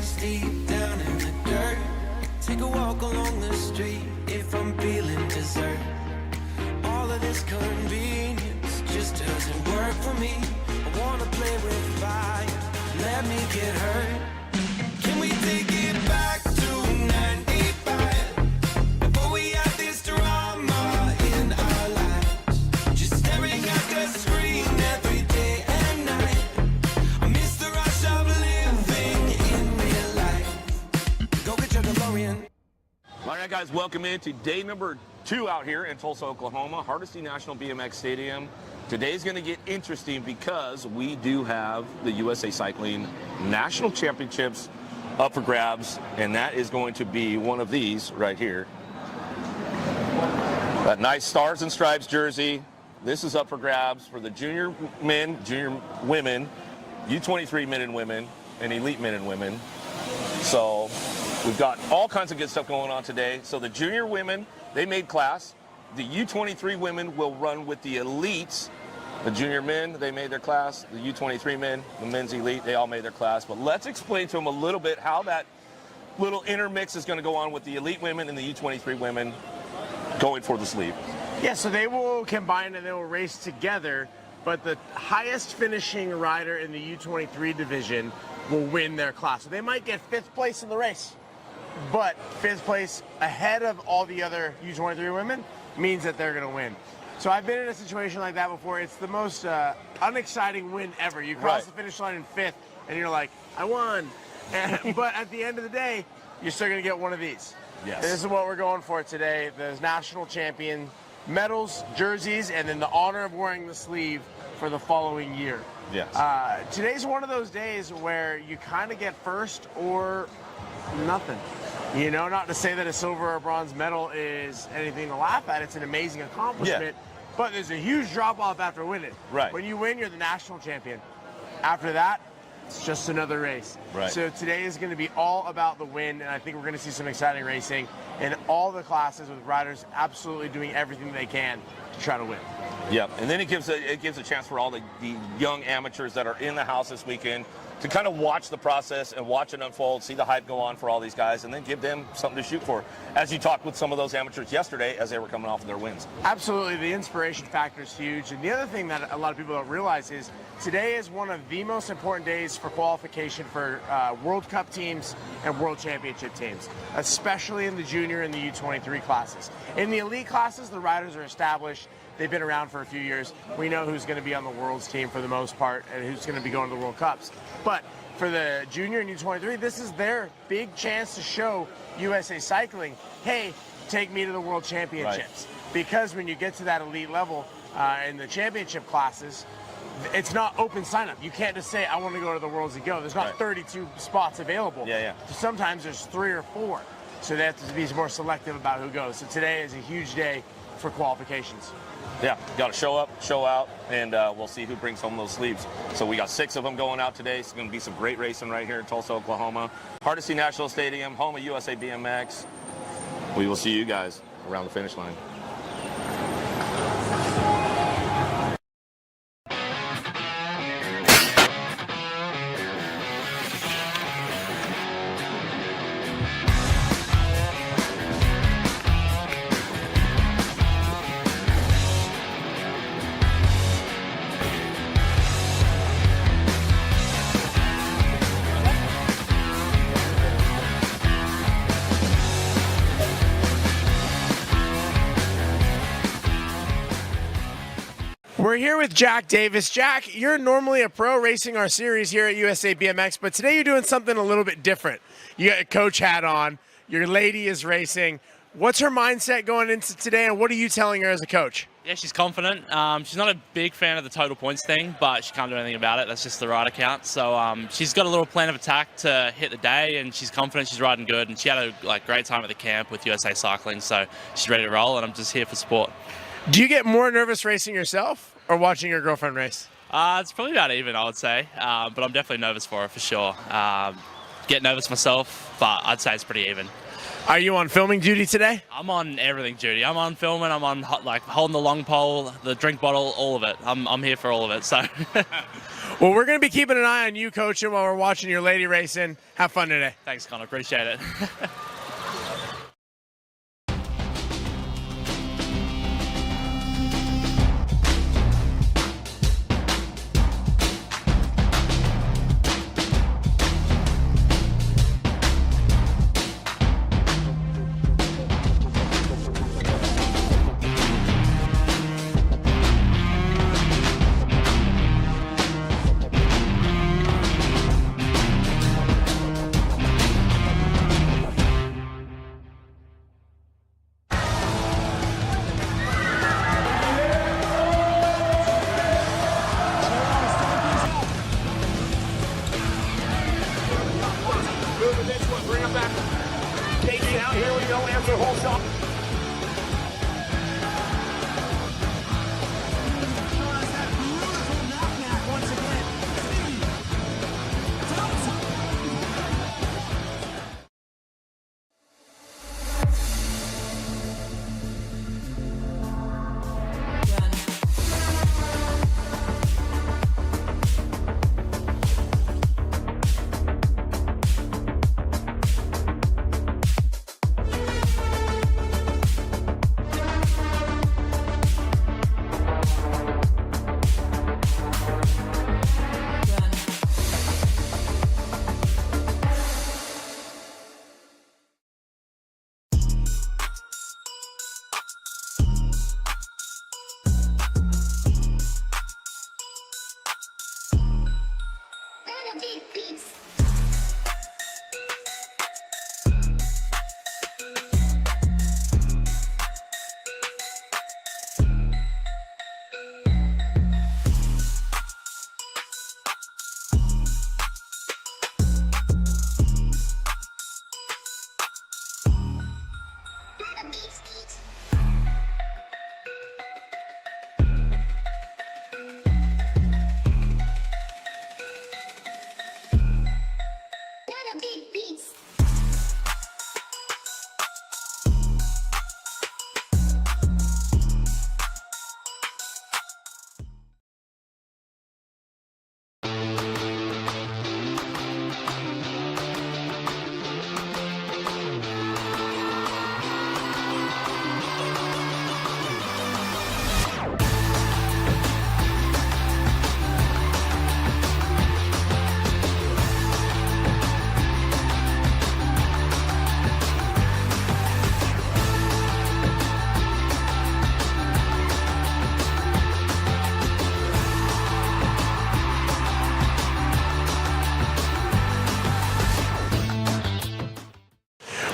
hands deep down in the dirt. Take a walk along the street if I'm feeling dessert. All of this convenience just doesn't work for me. I wanna play with fire, let me get hurt. Can we take it back to 95? Before we had this drama in our lives, just staring at the screen every day and night. I miss the rush of living in real life. Go get your DeLorean. All right, guys, welcome into day number 2 out here in Tulsa, Oklahoma, Hardesty National BMX Stadium. Today's going to get interesting because we do have the USA Cycling National Championships up for grabs, and that is going to be one of these right here. That nice Stars and Stripes jersey. This is up for grabs for the junior men, junior women, U23 men and women, and elite men and women. So we've got all kinds of good stuff going on today. So the junior women, they made class. The U23 women will run with the elites. The junior men, they made their class. The U23 men, the men's elite, they all made their class. But let's explain to them a little bit how that little intermix is going to go on with the elite women and the U23 women going for the sleeve. Yeah, so they will combine and they will race together, but the highest finishing rider in the U23 division will win their class. So they might get 5th place in the race, but 5th place ahead of all the other U23 women means that they're going to win. So I've been in a situation like that before. It's the most unexciting win ever. You cross the finish line in 5th, and you're like, I won. But at the end of the day, you're still going to get one of these. Yes. And this is what we're going for today. The national champion medals, jerseys, and then the honor of wearing the sleeve for the following year. Yes. Today's one of those days where you kind of get first or nothing. You know, not to say that a silver or bronze medal is anything to laugh at. It's an amazing accomplishment. Yeah. But there's a huge drop-off after winning. Right. When you win, you're the national champion. After that, it's just another race. Right. So today is going to be all about the win, and I think we're going to see some exciting racing in all the classes with riders absolutely doing everything they can to try to win. Yep, and then it gives a chance for all the young amateurs that are in the house this weekend to kind of watch the process and watch it unfold, see the hype go on for all these guys, and then give them something to shoot for. As you talked with some of those amateurs yesterday as they were coming off of their wins. Absolutely, the inspiration factor is huge. And the other thing that a lot of people don't realize is today is one of the most important days for qualification for World Cup teams and World Championship teams, especially in the junior and the U23 classes. In the elite classes, the riders are established. They've been around for a few years. We know who's going to be on the World's team for the most part and who's going to be going to the World Cups. But for the junior and U23, this is their big chance to show USA Cycling, hey, take me to the World Championships. Right. Because when you get to that elite level in the championship classes, it's not open sign-up. You can't just say, I want to go to the Worlds and go. There's not 32 spots available. Yeah. Sometimes there's 3 or 4. So they have to be more selective about who goes. So today is a huge day for qualifications. Yeah, got to show up, show out, and we'll see who brings home those sleeves. So we got 6 of them going out today. It's going to be some great racing right here in Tulsa, Oklahoma. Hardesty National Stadium, home of USA BMX. We will see you guys around the finish line. We're here with Jack Davis. Jack, you're normally a pro racing our series here at USA BMX, but today you're doing something a little bit different. You got a coach hat on, your lady is racing. What's her mindset going into today, and what are you telling her as a coach? Yeah, she's confident. She's not a big fan of the total points thing, but she can't do anything about it. That's just the rider count. So she's got a little plan of attack to hit the day, and she's confident, she's riding good, and she had a great time at the camp with USA Cycling, so she's ready to roll, and I'm just here for support. Do you get more nervous racing yourself or watching your girlfriend race? It's probably about even, I would say, but I'm definitely nervous for her, for sure. Get nervous myself, but I'd say it's pretty even. Are you on filming duty today? I'm on everything duty. I'm on filming, I'm on holding the long pole, the drink bottle, all of it. I'm here for all of it, so. Well, we're going to be keeping an eye on you coaching while we're watching your lady racing. Have fun today. Thanks, Connor. Appreciate it. Bring them back. Casey out here. We go answer the whole shot.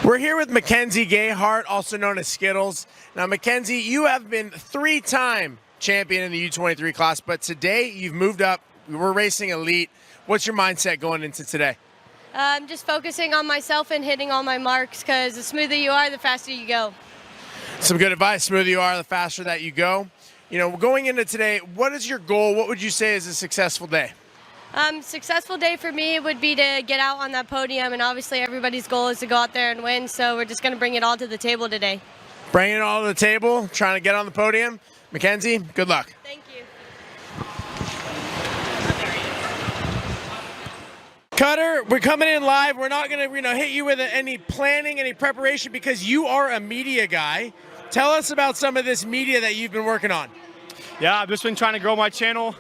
We're here with Mackenzie Gayhart, also known as Skittles. Now, Mackenzie, you have been 3-time champion in the U23 class, but today you've moved up. We're racing elite. What's your mindset going into today? I'm just focusing on myself and hitting all my marks, because the smoother you are, the faster you go. Some good advice. Smoother you are, the faster that you go. You know, going into today, what is your goal? What would you say is a successful day? Successful day for me would be to get out on that podium, and obviously everybody's goal is to go out there and win, so we're just going to bring it all to the table today. Bringing it all to the table, trying to get on the podium. Mackenzie, good luck. Thank you. Cutter, we're coming in live. We're not going to hit you with any planning, any preparation, because you are a media guy. Tell us about some of this media that you've been working on. Yeah, I've just been trying to grow my channel.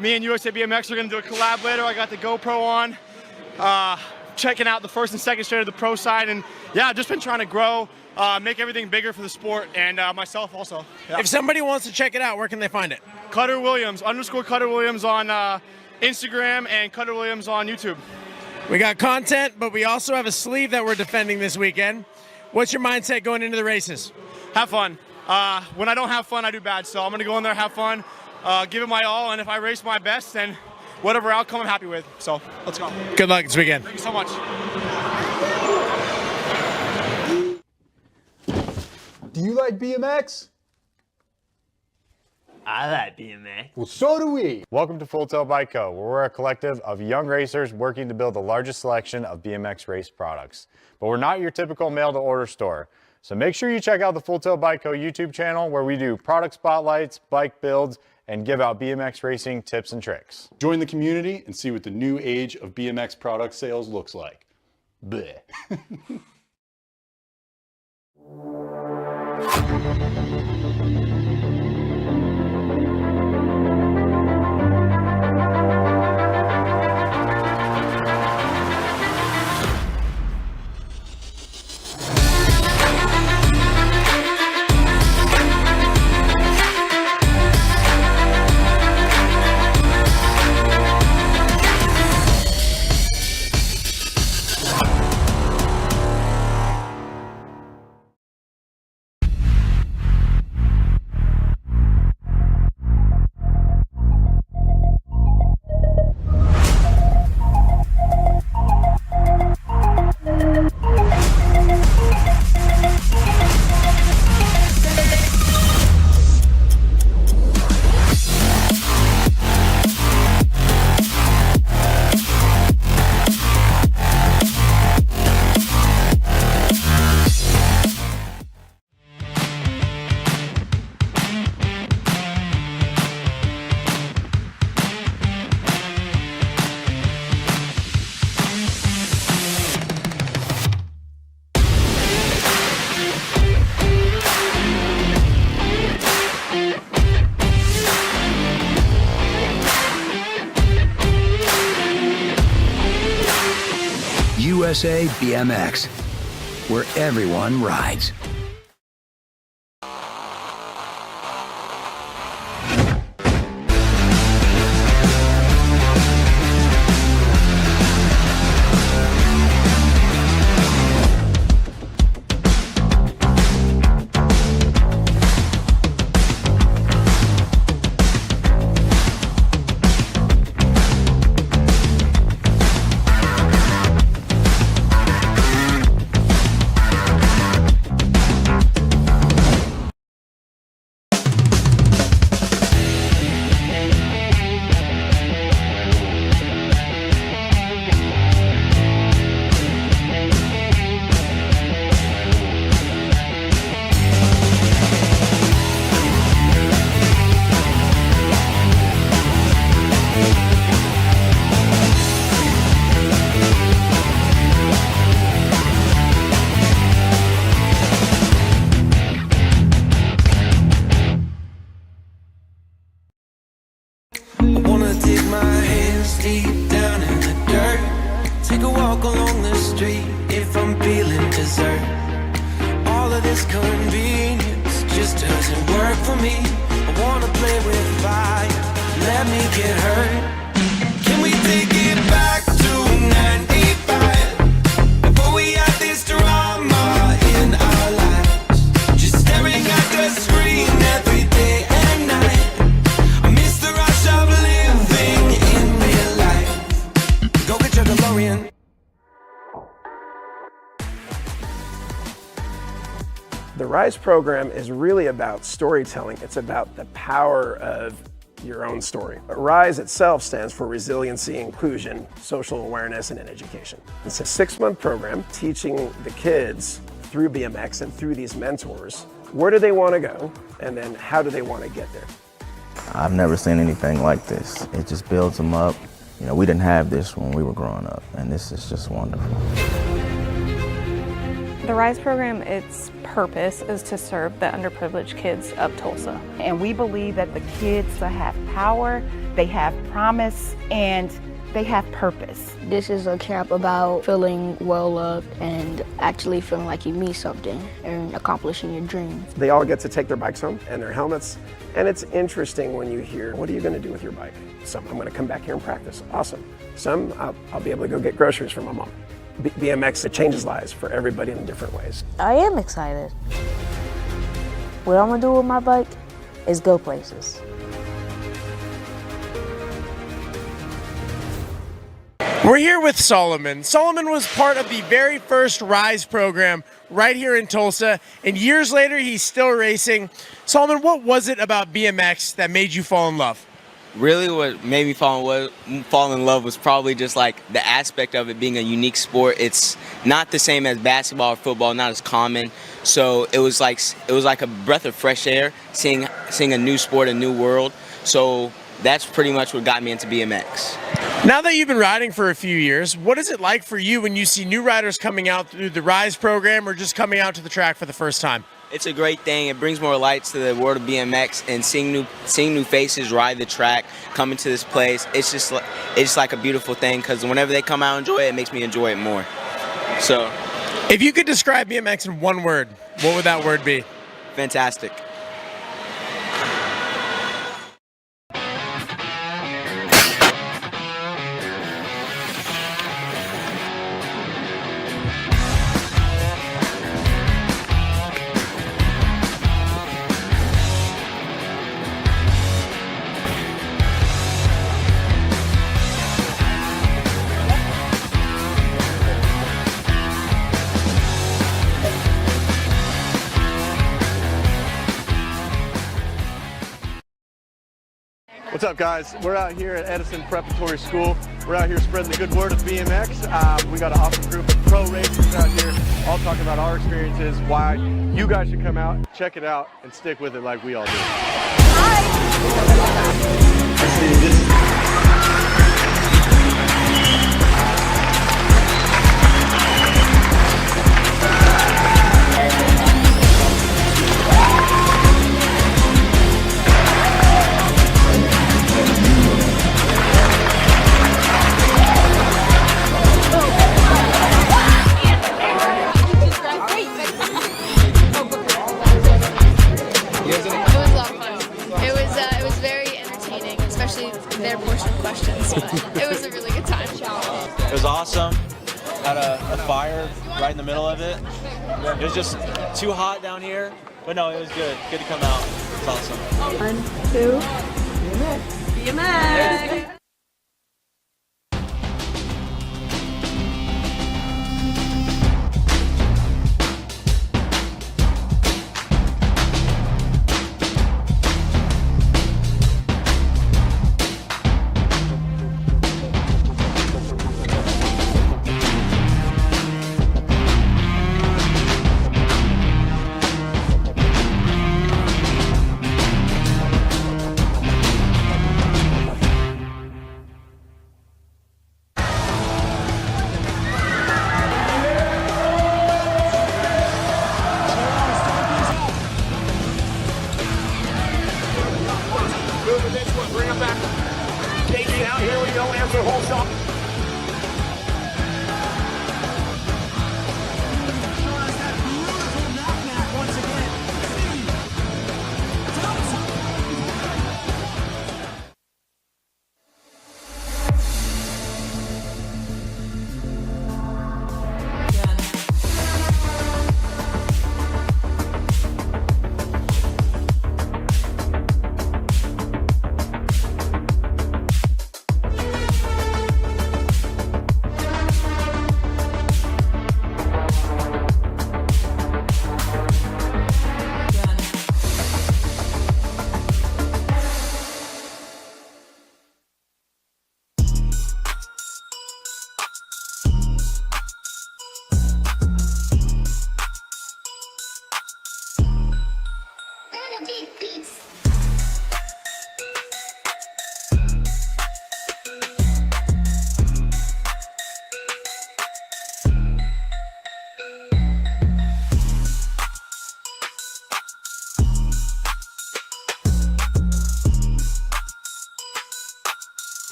Me and USA BMX are going to do a collab later. I got the GoPro on, checking out the first and second straight of the pro side. And yeah, I've just been trying to grow, make everything bigger for the sport, and myself also. Yeah. If somebody wants to check it out, where can they find it? Cutter Williams, _Cutter Williams on Instagram, and Cutter Williams on YouTube. We got content, but we also have a sleeve that we're defending this weekend. What's your mindset going into the races? Have fun. When I don't have fun, I do bad. So I'm going to go in there, have fun. Give it my all, and if I race my best, then whatever outcome I'm happy with. So let's go. Good luck this weekend. Thank you so much. Do you like BMX? I like BMX. Well, so do we. Welcome to Full Tilt Bike Co., where we're a collective of young racers working to build the largest selection of BMX race products. But we're not your typical mail-to-order store. So make sure you check out the Full Tilt Bike Co. YouTube channel, where we do product spotlights, bike builds, and give out BMX racing tips and tricks. Join the community and see what the new age of BMX product sales looks like. Bleh. USA BMX, where everyone rides. I wanna dig my hands deep down in the dirt. Take a walk along the street if I'm feeling dessert. All of this convenience just doesn't work for me. I wanna play with fire, let me get hurt. Can we take it back to 95? Before we had this drama in our lives, just staring at the screen every day and night. I miss the rush of living in real life. Go get your DeLorean. The RISE program is really about storytelling. It's about the power of your own story. RISE itself stands for Resiliency, Inclusion, Social Awareness, and Education. It's a 6-month program teaching the kids through BMX and through these mentors, where do they want to go, and then how do they want to get there. I've never seen anything like this. It just builds them up. You know, we didn't have this when we were growing up, and this is just wonderful. The RISE program, its purpose is to serve the underprivileged kids of Tulsa. And we believe that the kids have power, they have promise, and they have purpose. This is a camp about feeling well loved and actually feeling like you mean something and accomplishing your dreams. They all get to take their bikes home and their helmets, and it's interesting when you hear, what are you going to do with your bike? Some, I'm going to come back here and practice. Awesome. Some, I'll be able to go get groceries for my mom. BMX, it changes lives for everybody in different ways. I am excited. What I'm gonna do with my bike is go places. We're here with Solomon. Solomon was part of the very first RISE program right here in Tulsa, and years later he's still racing. Solomon, what was it about BMX that made you fall in love? Really what made me fall in love was probably just like the aspect of it being a unique sport. It's not the same as basketball or football, not as common. So it was like a breath of fresh air, seeing a new sport, a new world. So that's pretty much what got me into BMX. Now that you've been riding for a few years, what is it like for you when you see new riders coming out through the Rise program or just coming out to the track for the first time? It's a great thing. It brings more lights to the world of BMX, and seeing new faces ride the track, coming to this place, it's just like a beautiful thing, because whenever they come out and enjoy it, it makes me enjoy it more. So, if you could describe BMX in one word, what would that word be? Fantastic. What's up, guys? We're out here at Edison Preparatory School. We're out here spreading the good word of BMX. We got an awesome group of pro racers out here, all talking about our experiences, why you guys should come out, check it out, and stick with it like we all do. Their portion of questions, but it was a really good time. It was awesome. Had a fire right in the middle of it. It was just too hot down here, but no, it was good. Good to come out. It was awesome. 1, 2, BMX. Bring them back. Casey out, here we go, answer whole shot.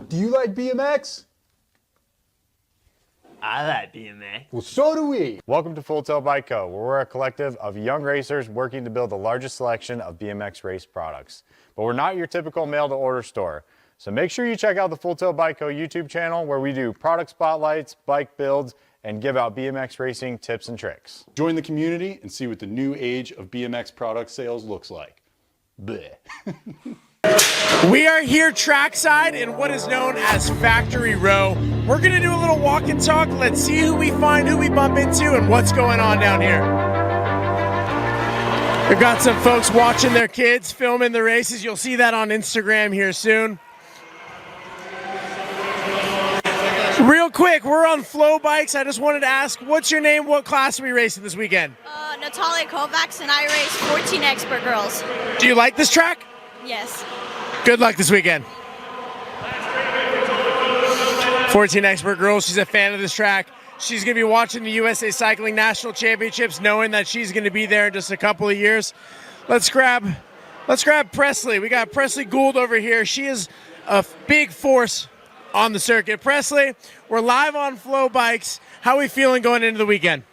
Do you like BMX? I like BMX. Well, so do we. Welcome to Full Tilt Bike Co., where we're a collective of young racers working to build the largest selection of BMX race products. But we're not your typical mail-to-order store. So make sure you check out the Full Tilt Bike Co. YouTube channel, where we do product spotlights, bike builds, and give out BMX racing tips and tricks. Join the community and see what the new age of BMX product sales looks like. Bleh. We are here trackside in what is known as Factory Row. We're gonna do a little walk and talk. Let's see who we find, who we bump into, and what's going on down here. We've got some folks watching their kids, filming the races. You'll see that on Instagram here soon. Real quick, we're on Flow Bikes. I just wanted to ask, what's your name? What class are we racing this weekend? Natalia Kovacs, and I race 14 expert girls. Do you like this track? Yes. Good luck this weekend. 14 expert girls, she's a fan of this track. She's going to be watching the USA Cycling National Championships, knowing that she's going to be there in just a couple of years. Let's grab Presley. We got Presley Gould over here. She is a big force on the circuit. Presley, we're live on Flow Bikes. How are we feeling going into the weekend?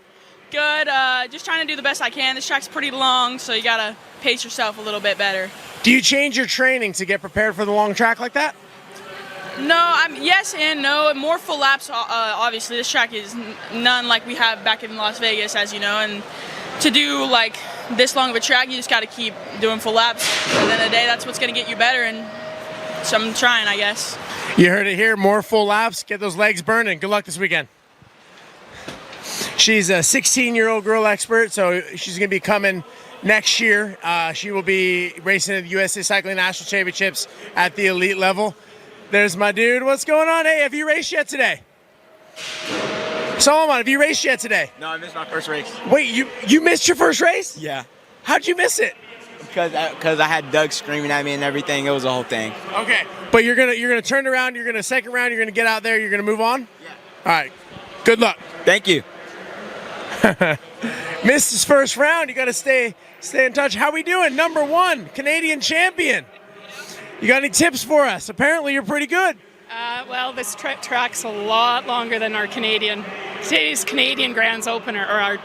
Good. Just trying to do the best I can. This track's pretty long, so you got to pace yourself a little bit better. Do you change your training to get prepared for the long track like that? No, yes and no. More full laps, obviously. This track is none like we have back in Las Vegas, as you know. And to do like this long of a track, you just got to keep doing full laps. At the end of the day, that's what's going to get you better. And so I'm trying, I guess. You heard it here. More full laps. Get those legs burning. Good luck this weekend. She's a 16-year-old girl expert, so she's going to be coming next year. She will be racing at the USA Cycling National Championships at the elite level. There's my dude. What's going on? Hey, have you raced yet today? Solomon, have you raced yet today? No, I missed my first race. Wait, you missed your first race? Yeah. How'd you miss it? Because I had Doug screaming at me and everything. It was a whole thing. Okay, but you're gonna turn around. You're gonna second round. You're gonna get out there. You're gonna move on. Yeah. All right. Good luck. Thank you. Missed his first round. You got to stay in touch. How we doing? #1 Canadian champion. You got any tips for us? Apparently you're pretty good. Well, this track's a lot longer than our Canadian. Today's Canadian Grands Opener, or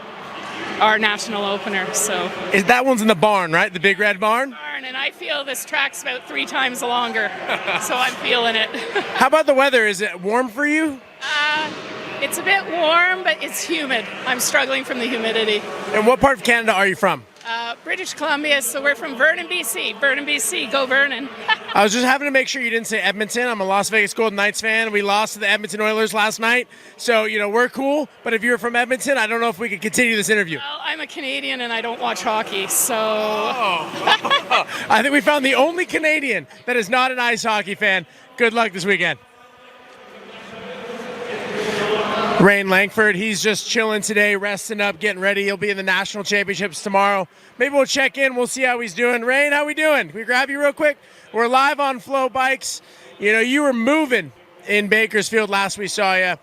our national opener. So That one's in the barn, right? The big red barn? And I feel this track's about 3 times longer, so I'm feeling it. How about the weather? Is it warm for you? It's a bit warm, but it's humid. I'm struggling from the humidity. And what part of Canada are you from? British Columbia, so we're from Vernon, BC. Vernon, BC, go Vernon. I was just having to make sure you didn't say Edmonton. I'm a Las Vegas Golden Knights fan. We lost to the Edmonton Oilers last night. So, we're cool. But if you're from Edmonton, I don't know if we could continue this interview. Well, I'm a Canadian and I don't watch hockey, so... I think we found the only Canadian that is not an ice hockey fan. Good luck this weekend. Rain Langford, he's just chilling today, resting up, getting ready. He'll be in the national championships tomorrow. Maybe we'll check in. We'll see how he's doing. Rain, how we doing? Can we grab you real quick? We're live on Flow Bikes. You were moving in Bakersfield last we saw you.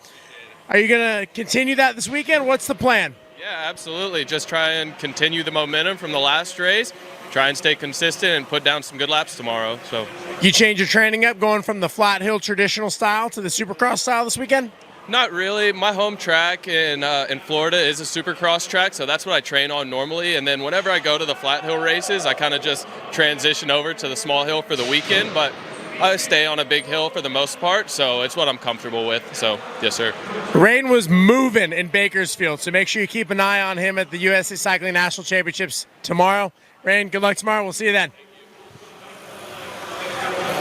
Are you going to continue that this weekend? What's the plan? Yeah, absolutely. Just try and continue the momentum from the last race. Try and stay consistent and put down some good laps tomorrow. So you change your training up, going from the flat hill traditional style to the supercross style this weekend? Not really. My home track in Florida is a supercross track, so that's what I train on normally. And then whenever I go to the flat hill races, I kind of just transition over to the small hill for the weekend. But I stay on a big hill for the most part, so it's what I'm comfortable with. So, yes, sir. Rain was moving in Bakersfield, so make sure you keep an eye on him at the USA Cycling National Championships tomorrow. Rain, good luck tomorrow. We'll see you then.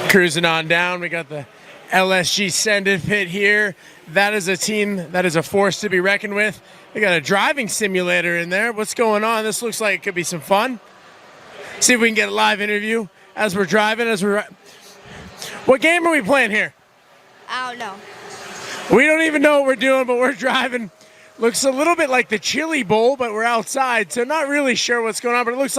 Cruising on down. We got the LSG Send-It pit here. That is a team that is a force to be reckoned with. They got a driving simulator in there. What's going on? This looks like it could be some fun. See if we can get a live interview as we're driving. What game are we playing here? I don't know. We don't even know what we're doing, but we're driving Looks a little bit like the Chili Bowl, but we're outside, so not really sure what's going on, but it looks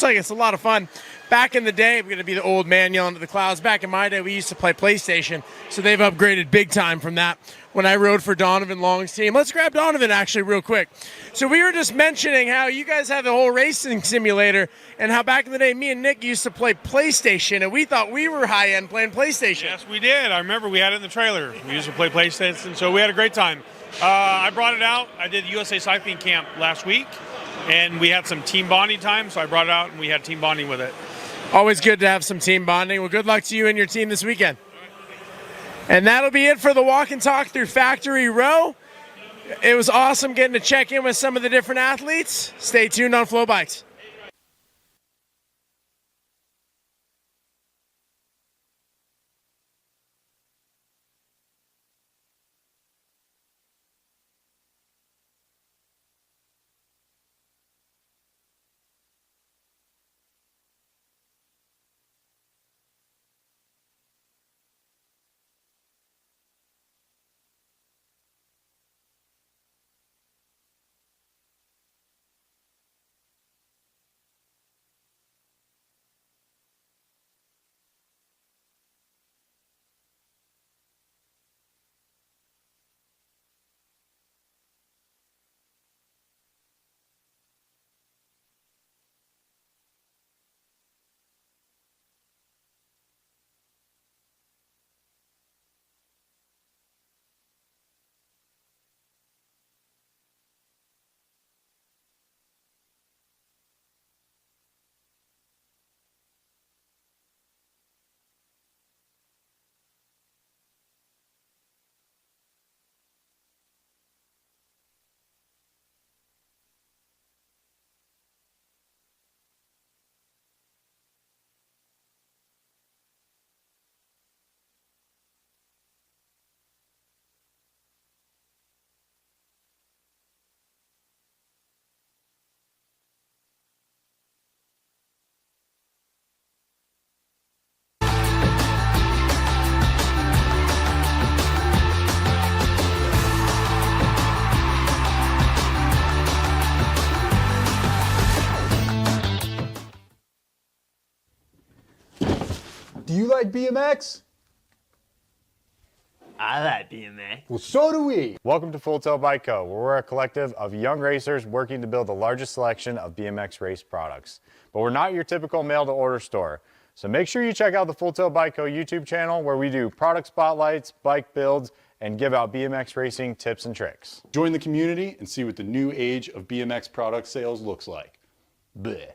like it's a lot of fun. Back in the day, I'm going to be the old man yelling at the clouds. Back in my day, we used to play PlayStation, so they've upgraded big time from that when I rode for Donovan Long's team. Let's grab Donovan, actually, real quick. So we were just mentioning how you guys have the whole racing simulator and how back in the day, me and Nick used to play PlayStation, and we thought we were high-end playing PlayStation. Yes, we did. I remember we had it in the trailer. We used to play PlayStation, so we had a great time. I brought it out. I did USA Cycling Camp last week, and we had some team bonding time, so I brought it out, and we had team bonding with it. Always good to have some team bonding. Well, good luck to you and your team this weekend. And that'll be it for the walk and talk through Factory Row. It was awesome getting to check in with some of the different athletes. Stay tuned on Flow Bikes. Do you like BMX? I like BMX. Well, so do we. Welcome to Full Tilt Bike Co., where we're a collective of young racers working to build the largest selection of BMX race products. But we're not your typical mail-to-order store. So make sure you check out the Full Tilt Bike Co. YouTube channel, where we do product spotlights, bike builds, and give out BMX racing tips and tricks. Join the community and see what the new age of BMX product sales looks like. Bleh.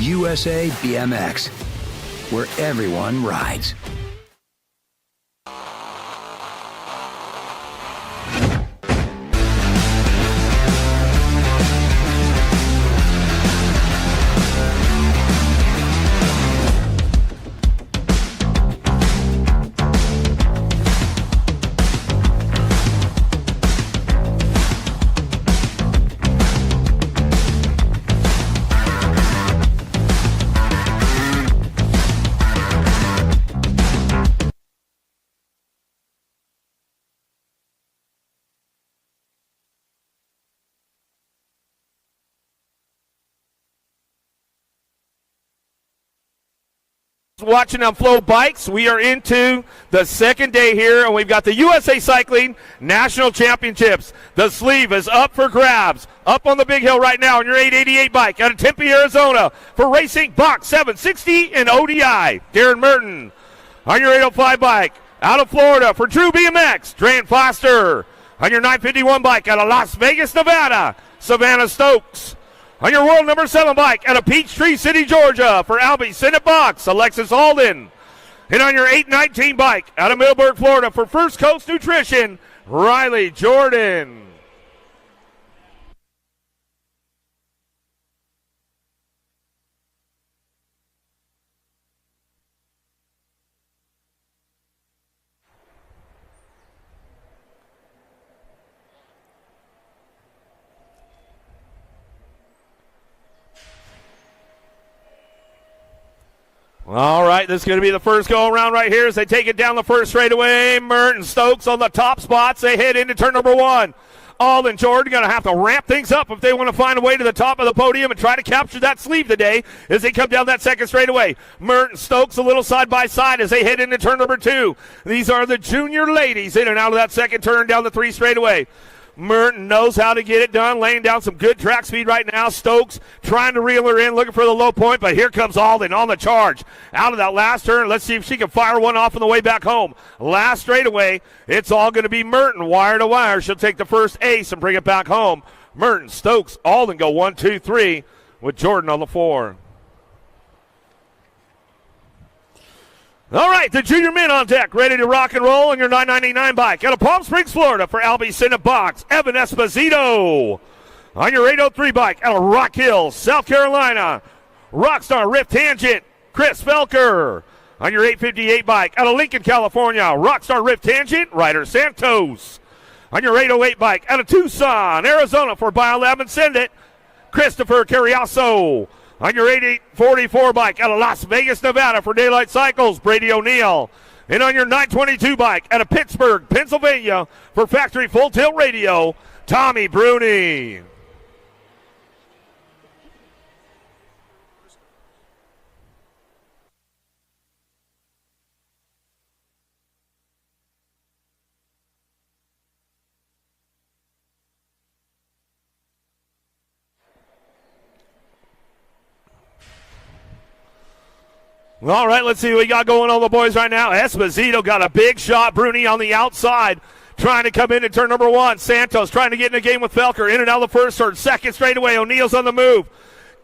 USA BMX, where everyone rides. Watching on Flow Bikes, we are into the second day here, and we've got the USA Cycling National Championships. The sleeve is up for grabs. Up on the big hill right now on your 888 bike out of Tempe, Arizona for Racing Box 760 and ODI. Darren Merton on your 805 bike out of Florida for True BMX. Dran Foster on your 951 bike out of Las Vegas, Nevada. Savannah Stokes on your world number 7 bike out of Peachtree City, Georgia for Albie Senate Box, Alexis Alden. And on your 819 bike out of Middleburg, Florida for First Coast Nutrition, Riley Jordan. All right, this is going to be the first go-around right here as they take it down the first straightaway. Merton Stokes on the top spots. They head into turn number 1. Alden Jordan going to have to ramp things up if they want to find a way to the top of the podium and try to capture that sleeve today as they come down that second straightaway. Merton Stokes a little side by side as they head into turn number 2. These are the junior ladies in and out of that second turn down the 3 straightaway. Merton knows how to get it done, laying down some good track speed right now. Stokes trying to reel her in, looking for the low point, but here comes Alden on the charge. Out of that last turn, let's see if she can fire one off on the way back home. Last straightaway, it's all going to be Merton, wire to wire. She'll take the first ace and bring it back home. Merton, Stokes, Alden go 1, 2, 3 with Jordan on the 4. All right, the junior men on deck, ready to rock and roll on your 999 bike. Out of Palm Springs, Florida for Albie Senate Box, Evan Esposito. On your 803 bike, out of Rock Hill, South Carolina, Rockstar Rift Tangent, Chris Felker. On your 858 bike, out of Lincoln, California, Rockstar Rift Tangent, Ryder Santos. On your 808 bike, out of Tucson, Arizona for Biolab and Send It, Christopher Carriaso. On your 8844 bike out of Las Vegas, Nevada for Daylight Cycles, Brady O'Neill. And on your 922 bike out of Pittsburgh, Pennsylvania for Factory Full Tilt Radio, Tommy Bruni. All right, let's see what we got going on the boys right now. Esposito got a big shot. Bruni on the outside trying to come in and turn number 1. Santos trying to get in the game with Felker. In and out of the first turn. Second straightaway. O'Neill's on the move.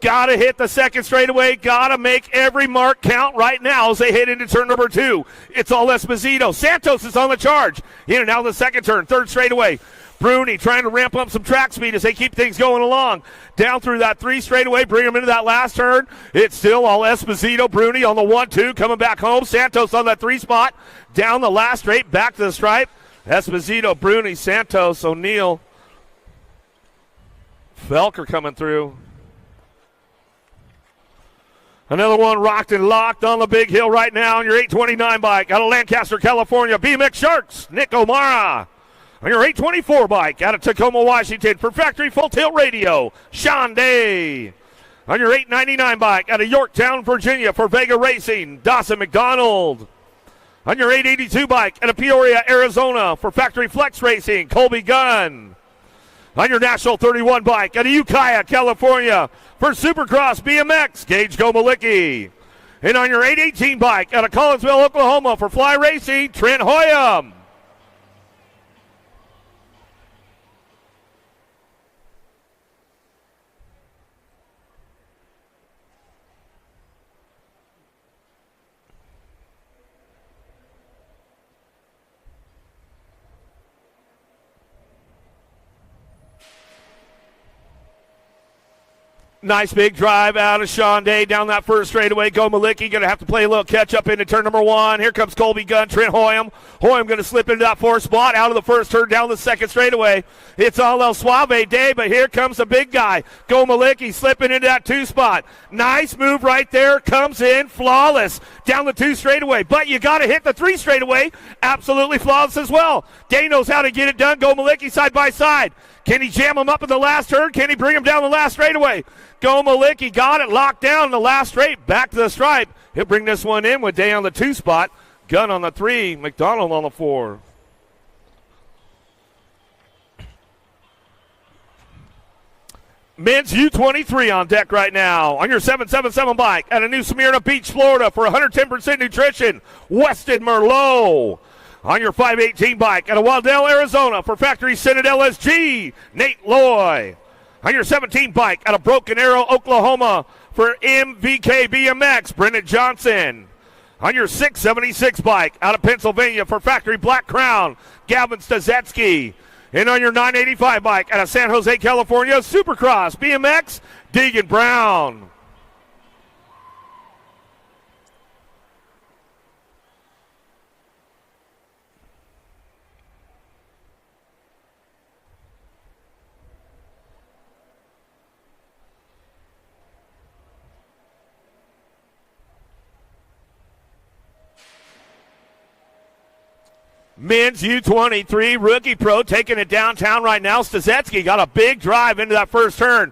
Got to hit the second straightaway. Got to make every mark count right now as they head into turn number 2. It's all Esposito. Santos is on the charge. In and out of the second turn. Third straightaway. Bruni trying to ramp up some track speed as they keep things going along. Down through that 3 straightaway, bring them into that last turn. It's still all Esposito. Bruni on the 1-2, coming back home. Santos on that 3 spot. Down the last straight, back to the stripe. Esposito, Bruni, Santos, O'Neill. Felker coming through. Another one rocked and locked on the big hill right now on your 829 bike out of Lancaster, California. BMX Sharks, Nick O'Mara. On your 824 bike out of Tacoma, Washington for Factory Full Tilt Radio, Sean Day. On your 899 bike out of Yorktown, Virginia for Vega Racing, Dawson McDonald. On your 882 bike out of Peoria, Arizona for Factory Flex Racing, Colby Gunn. On your National 31 bike out of Ukiah, California for Supercross BMX, Gage Gomalicki. And on your 818 bike out of Collinsville, Oklahoma for Fly Racing, Trent Hoyam. Nice big drive out of Sean Day down that first straightaway. Gomalicki going to have to play a little catch-up into turn number 1. Here comes Colby Gunn, Trent Hoyam. Hoyam going to slip into that 4th spot out of the first turn down the second straightaway. It's all El Suave Day, but here comes the big guy. Gomalicki slipping into that 2 spot. Nice move right there. Comes in flawless down the 2 straightaway. But you got to hit the 3 straightaway. Absolutely flawless as well. Day knows how to get it done. Gomalicki side by side. Can he jam him up in the last turn? Can he bring him down the last straightaway? Go Malicki, got it, locked down the last straight, back to the stripe. He'll bring this one in with Day on the 2 spot. Gunn on the 3, McDonald on the 4. Men's U23 on deck right now. On your 777 bike at a new Smyrna Beach, Florida for 110% nutrition, Weston Merlot. On your 518 bike at a Waddell, Arizona for Factory Senate LSG, Nate Loy. On your 17 bike at a Broken Arrow, Oklahoma for MVK BMX, Brendan Johnson. On your 676 bike out of Pennsylvania for Factory Black Crown, Gavin Stazetsky. And on your 985 bike out of San Jose, California, Supercross BMX, Deegan Brown. Men's U23 rookie pro taking it downtown right now. Stazetsky got a big drive into that first turn.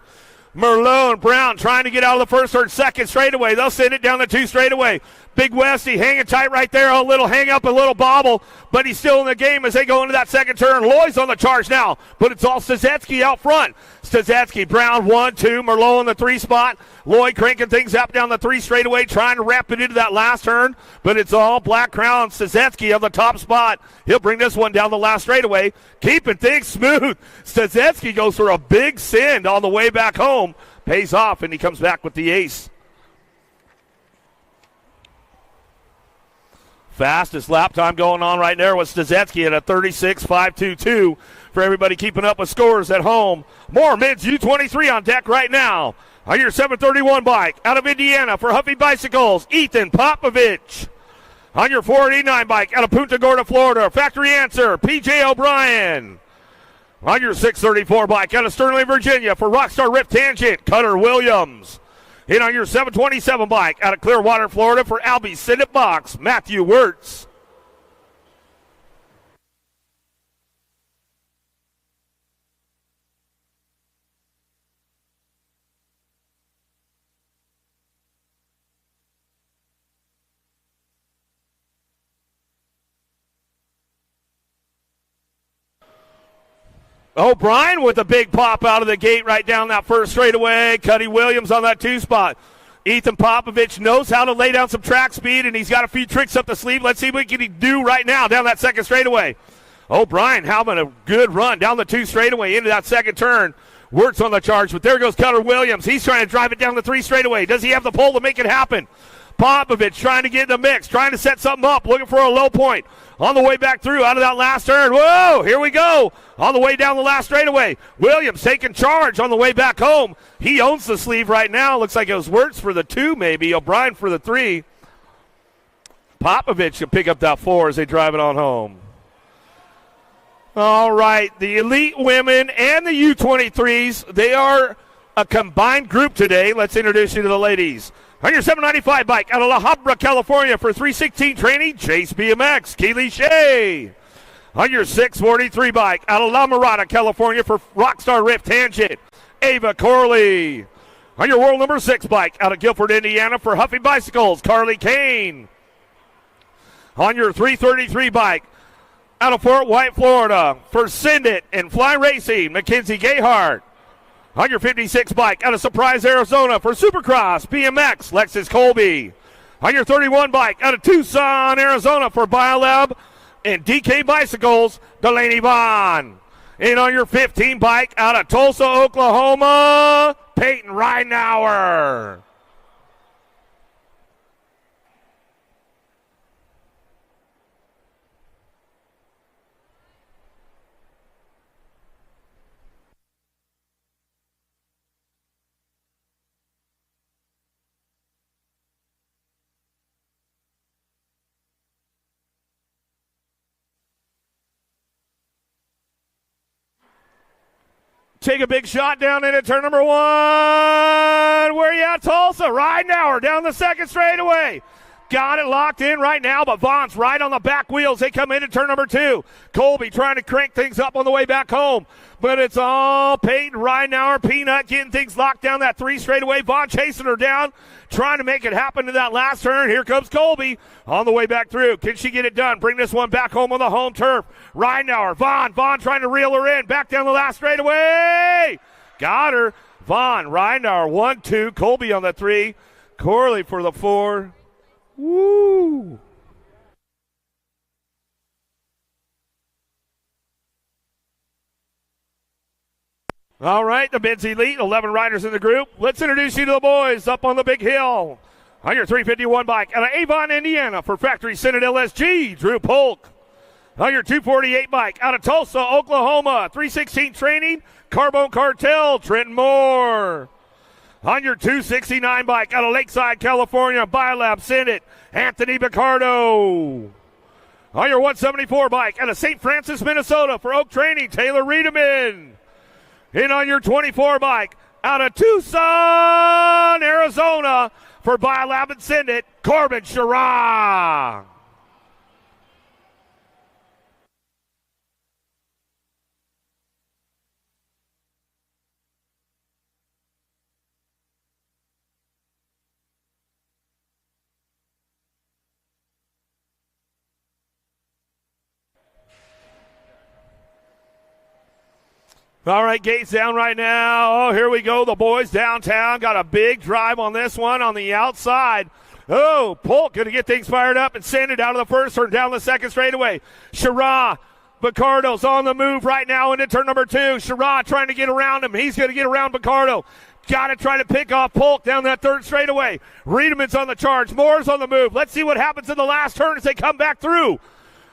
Merlot and Brown trying to get out of the first turn, second straightaway. They'll send it down the 2 straightaway. Big Westy hanging tight right there. A little hang up, a little bobble, but he's still in the game as they go into that second turn. Loy's on the charge now, but it's all Stazetsky out front. Stazetsky, Brown 1, 2, Merlot in the 3 spot. Loy cranking things up down the 3 straightaway, trying to wrap it into that last turn, but it's all Black Crown. Stazetsky on the top spot. He'll bring this one down the last straightaway, keeping things smooth. Stazetsky goes for a big send on the way back home. Pays off, and he comes back with the ace. Fastest lap time going on right there with Stazetsky at a 36.522 for everybody keeping up with scores at home. More Men's U23 on deck right now. On your 731 bike out of Indiana for Huffy Bicycles, Ethan Popovich. On your 489 bike out of Punta Gorda, Florida, Factory Answer, PJ O'Brien. On your 634 bike out of Sterling, Virginia for Rockstar Rip Tangent, Cutter Williams. And on your 727 bike out of Clearwater, Florida for Albie Senate Box, Matthew Wirtz. O'Brien with a big pop out of the gate right down that first straightaway. Cuddy Williams on that 2 spot. Ethan Popovich knows how to lay down some track speed, and he's got a few tricks up the sleeve. Let's see what he can do right now down that second straightaway. O'Brien having a good run down the 2 straightaway into that second turn. Wirtz on the charge, but there goes Cutter Williams. He's trying to drive it down the 3 straightaway. Does he have the pole to make it happen? Popovich trying to get in the mix, trying to set something up, looking for a low point. On the way back through, out of that last turn. Whoa, here we go. On the way down the last straightaway. Williams taking charge on the way back home. He owns the sleeve right now. Looks like it was Wirtz for the 2, maybe. O'Brien for the 3. Popovich will pick up that 4 as they drive it on home. All right, the elite women and the U23s, they are a combined group today. Let's introduce you to the ladies. On your 795 bike out of La Habra, California for 316 training, Chase BMX, Keely Shea. On your 643 bike out of La Mirada, California for Rockstar Rip Tangent, Ava Corley. On your world number 6 bike out of Guilford, Indiana for Huffy Bicycles, Carly Kane. On your 333 bike out of Fort White, Florida for Send It and Fly Racing, Mackenzie Gayhart. On your 56 bike out of Surprise, Arizona for Supercross BMX, Lexus Colby. On your 31 bike out of Tucson, Arizona for BioLab and DK Bicycles, Delaney Vaughn. And on your 15 bike out of Tulsa, Oklahoma, Peyton Ridenauer. Take a big shot down into turn number 1. Where you at, Tulsa? Ridenauer down the second straightaway. Got it locked in right now, but Vaughn's right on the back wheels. They come into turn number 2. Colby trying to crank things up on the way back home. But it's all Peyton Ridenauer, Peanut getting things locked down that 3 straightaway. Vaughn chasing her down, trying to make it happen in that last turn. Here comes Colby on the way back through. Can she get it done? Bring this one back home on the home turf. Ridenauer, Vaughn trying to reel her in. Back down the last straightaway. Got her. Vaughn, Ridenauer, 1-2. Colby on the 3. Corley for the 4. Woo! All right, the men's elite, 11 riders in the group. Let's introduce you to the boys up on the big hill. On your 351 bike out of Avon, Indiana for Factory Senate LSG, Drew Polk. On your 248 bike out of Tulsa, Oklahoma, 316 training, Carbone Cartel, Trenton Moore. On your 269 bike out of Lakeside, California, Biolab Senate, Anthony Picardo. On your 174 bike out of St. Francis, Minnesota for Oak Training, Taylor Riedemann. And on your 24 bike out of Tucson, Arizona for Biolab and Senate, Corbin Sherrod. All right, gates down right now. Oh, here we go. The boys downtown got a big drive on this one on the outside. Oh, Polk going to get things fired up and send it out of the first turn down the second straightaway. Sherrod, Picardo's on the move right now into turn number 2. Sherrod trying to get around him. He's going to get around Picardo. Got to try to pick off Polk down that third straightaway. Riedemann's on the charge. Moore's on the move. Let's see what happens in the last turn as they come back through.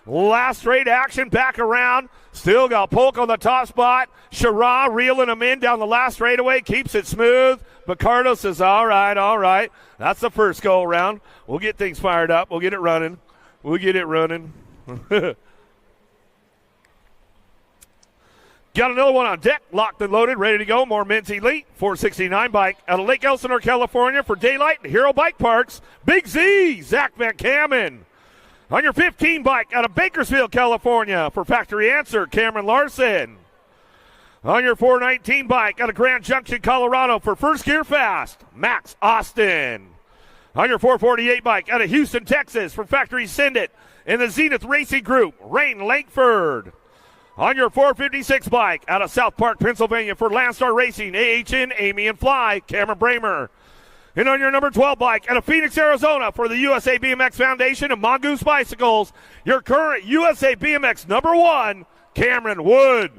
Last straight action back around. Still got Polk on the top spot. Sherrod reeling him in down the last straightaway. Keeps it smooth. Picardo says, all right. That's the first go around. We'll get things fired up. We'll get it running. Got another one on deck, locked and loaded, ready to go. More men's elite, 469 bike out of Lake Elsinore, California for Daylight and Hero Bike Parks. Big Z, Zach Van Kamen. On your 15 bike out of Bakersfield, California for Factory Answer, Cameron Larson. On your 419 bike out of Grand Junction, Colorado for First Gear Fast, Max Austin. On your 448 bike out of Houston, Texas for Factory Send It in the Zenith Racing Group, Rain Langford. On your 456 bike out of South Park, Pennsylvania for Landstar Racing, AHN, Amy and Fly, Cameron Bramer. And on your number 12 bike out of Phoenix, Arizona for the USA BMX Foundation and Mongoose Bicycles, your current USA BMX number 1, Cameron Wood.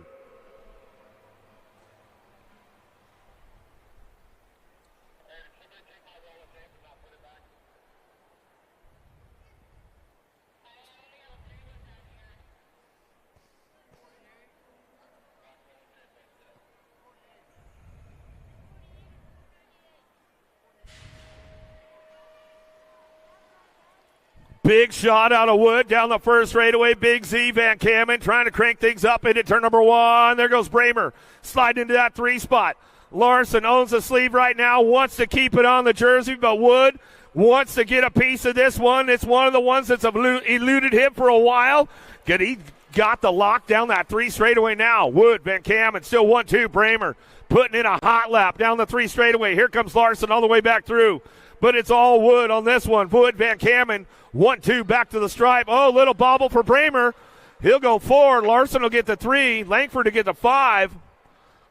Big shot out of Wood down the first straightaway. Big Z, Van Kamen trying to crank things up into turn number 1. There goes Bramer. Sliding into that 3 spot. Larson owns the sleeve right now, wants to keep it on the jersey, but Wood wants to get a piece of this one. It's one of the ones that's eluded him for a while. He got the lock down that 3 straightaway now. Wood, Van Kamen, still 1-2. Bramer putting in a hot lap down the 3 straightaway. Here comes Larson all the way back through. But it's all Wood on this one. Wood, Van Kamen, 1-2 back to the stripe. Oh, little bobble for Bramer. He'll go 4. Larson will get the 3. Langford to get the 5.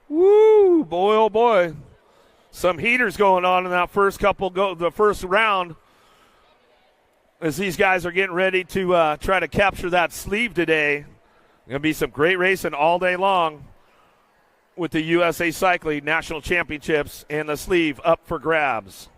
Woo, boy, oh boy. Some heaters going on in that first the first round as these guys are getting ready to try to capture that sleeve today. Going to be some great racing all day long with the USA Cycling National Championships and the sleeve up for grabs.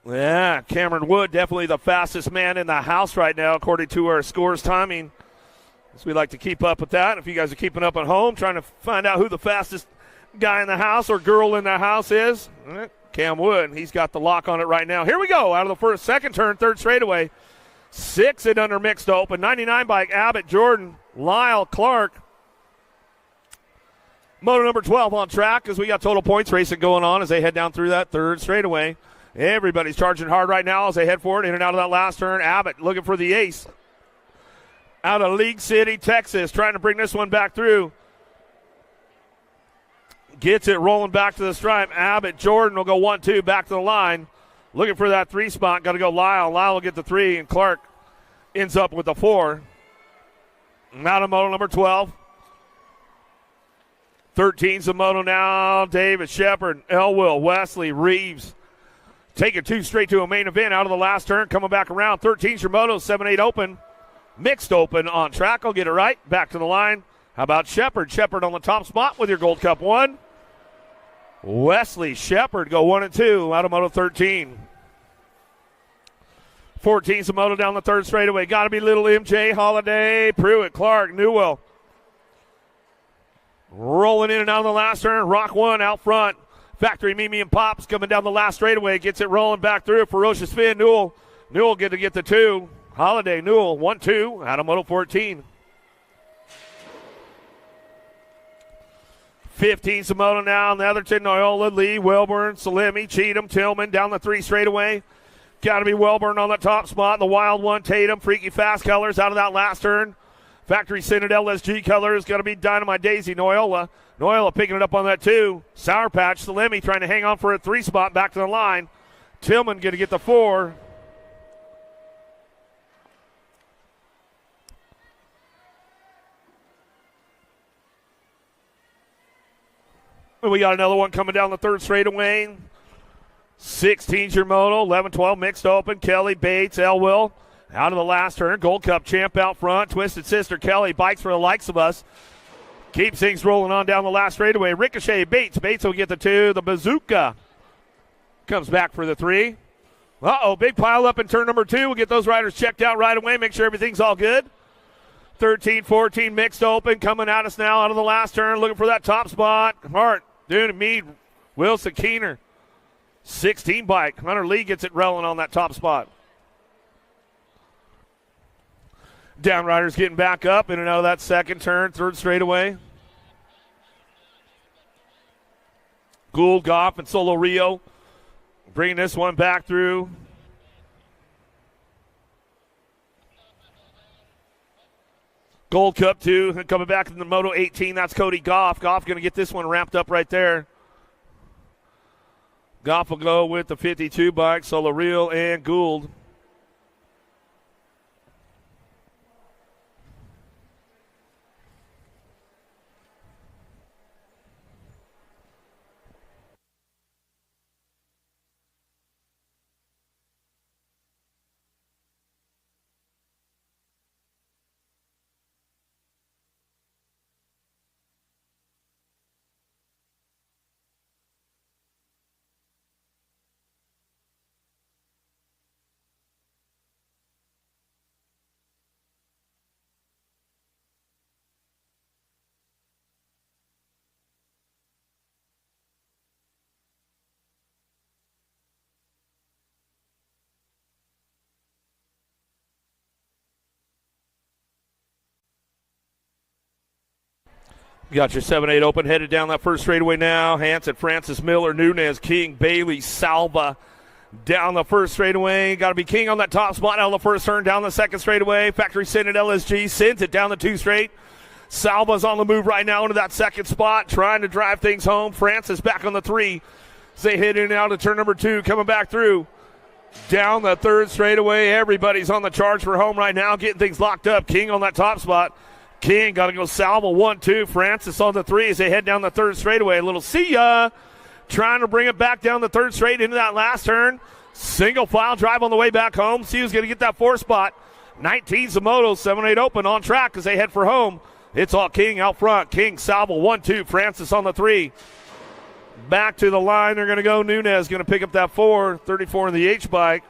Yeah, Cameron Wood, definitely the fastest man in the house right now, according to our scores timing. So we like to keep up with that. If you guys are keeping up at home, trying to find out who the fastest guy in the house or girl in the house is Cam Wood. He's got the lock on it right now. Here we go. Out of the second turn, third straightaway. 6 and under mixed open. 99 bike, Abbott, Jordan, Lyle, Clark. Moto number 12 on track as we got total points racing going on as they head down through that third straightaway. Everybody's charging hard right now as they head forward in and out of that last turn. Abbott looking for the ace. Out of League City, Texas, trying to bring this one back through. Gets it rolling back to the stripe. Abbott, Jordan will go 1-2 back to the line. Looking for that 3 spot. Got to go Lyle. Lyle will get the 3, and Clark ends up with the 4. Out of moto number 12. 13's the moto now. David, Shepard, Elwell, Wesley, Reeves. Taking 2 straight to a main event out of the last turn. Coming back around. 13's your moto. 7-8 open. Mixed open on track. I'll get it right. Back to the line. How about Shepard? Shepard on the top spot with your Gold Cup 1. Wesley, Shepard go 1 and 2 out of moto 13. 14's the moto down the third straightaway. Got to be little MJ, Holiday, Pruitt, Clark, Newell. Rolling in and out of the last turn. Rock 1 out front. Factory Mimi and Pops coming down the last straightaway. Gets it rolling back through. Ferocious Finn, Newell. Newell get the 2. Holiday, Newell, 1-2 out of moto 14. 15's the moto now. Netherton, Noyola, Lee, Welburn, Salemi, Cheatham, Tillman down the 3 straightaway. Got to be Welburn on the top spot. The wild one, Tatum, Freaky Fast Colors out of that last turn. Factory Senate LSG Colors, got to be Dynamite Daisy, Noyola. Noyola picking it up on that 2. Sour Patch, Salemi trying to hang on for a 3 spot back to the line. Tillman going to get the 4. We got another one coming down the third straightaway. 16's your moto. 11-12 mixed open. Kelly, Bates, Elwell out of the last turn. Gold Cup champ out front. Twisted Sister Kelly bikes for the likes of us. Keeps things rolling on down the last straightaway. Ricochet, Bates. Bates will get the 2. The Bazooka comes back for the 3. Big pile up in turn number 2. We'll get those riders checked out right away. Make sure everything's all good. 13-14 mixed open. Coming at us now out of the last turn. Looking for that top spot. Hart. Dune, Mead, Wilson, Keener. 16 bike. Hunter Lee gets it rolling on that top spot. Downriders getting back up in and out of that second turn, third straightaway. Gould, Goff, and Solo Rio bringing this one back through. Gold Cup 2, coming back in the Moto 18, that's Cody Goff. Goff going to get this one wrapped up right there. Goff will go with the 52 bike, Solo Real and Gould. You got your 7-8 open, headed down that first straightaway now. Hanson, Francis, Miller, Nunez, King, Bailey, Salva down the first straightaway. Got to be King on that top spot out of the first turn, down the second straightaway. Factory Senate LSG sends it down the 2 straight. Salva's on the move right now into that second spot, trying to drive things home. Francis back on the 3. As they hit in and out of turn number 2, coming back through. Down the third straightaway. Everybody's on the charge for home right now, getting things locked up. King on that top spot. King got to go Salva 1-2. Francis on the 3 as they head down the third straightaway. A little see ya. Trying to bring it back down the third straight into that last turn. Single file drive on the way back home. See who's going to get that 4 spot. 19's the moto. 7-8 open on track as they head for home. It's all King out front. King, Salva 1-2. Francis on the 3. Back to the line. They're going to go. Nunez going to pick up that 4. 34 in the H bike.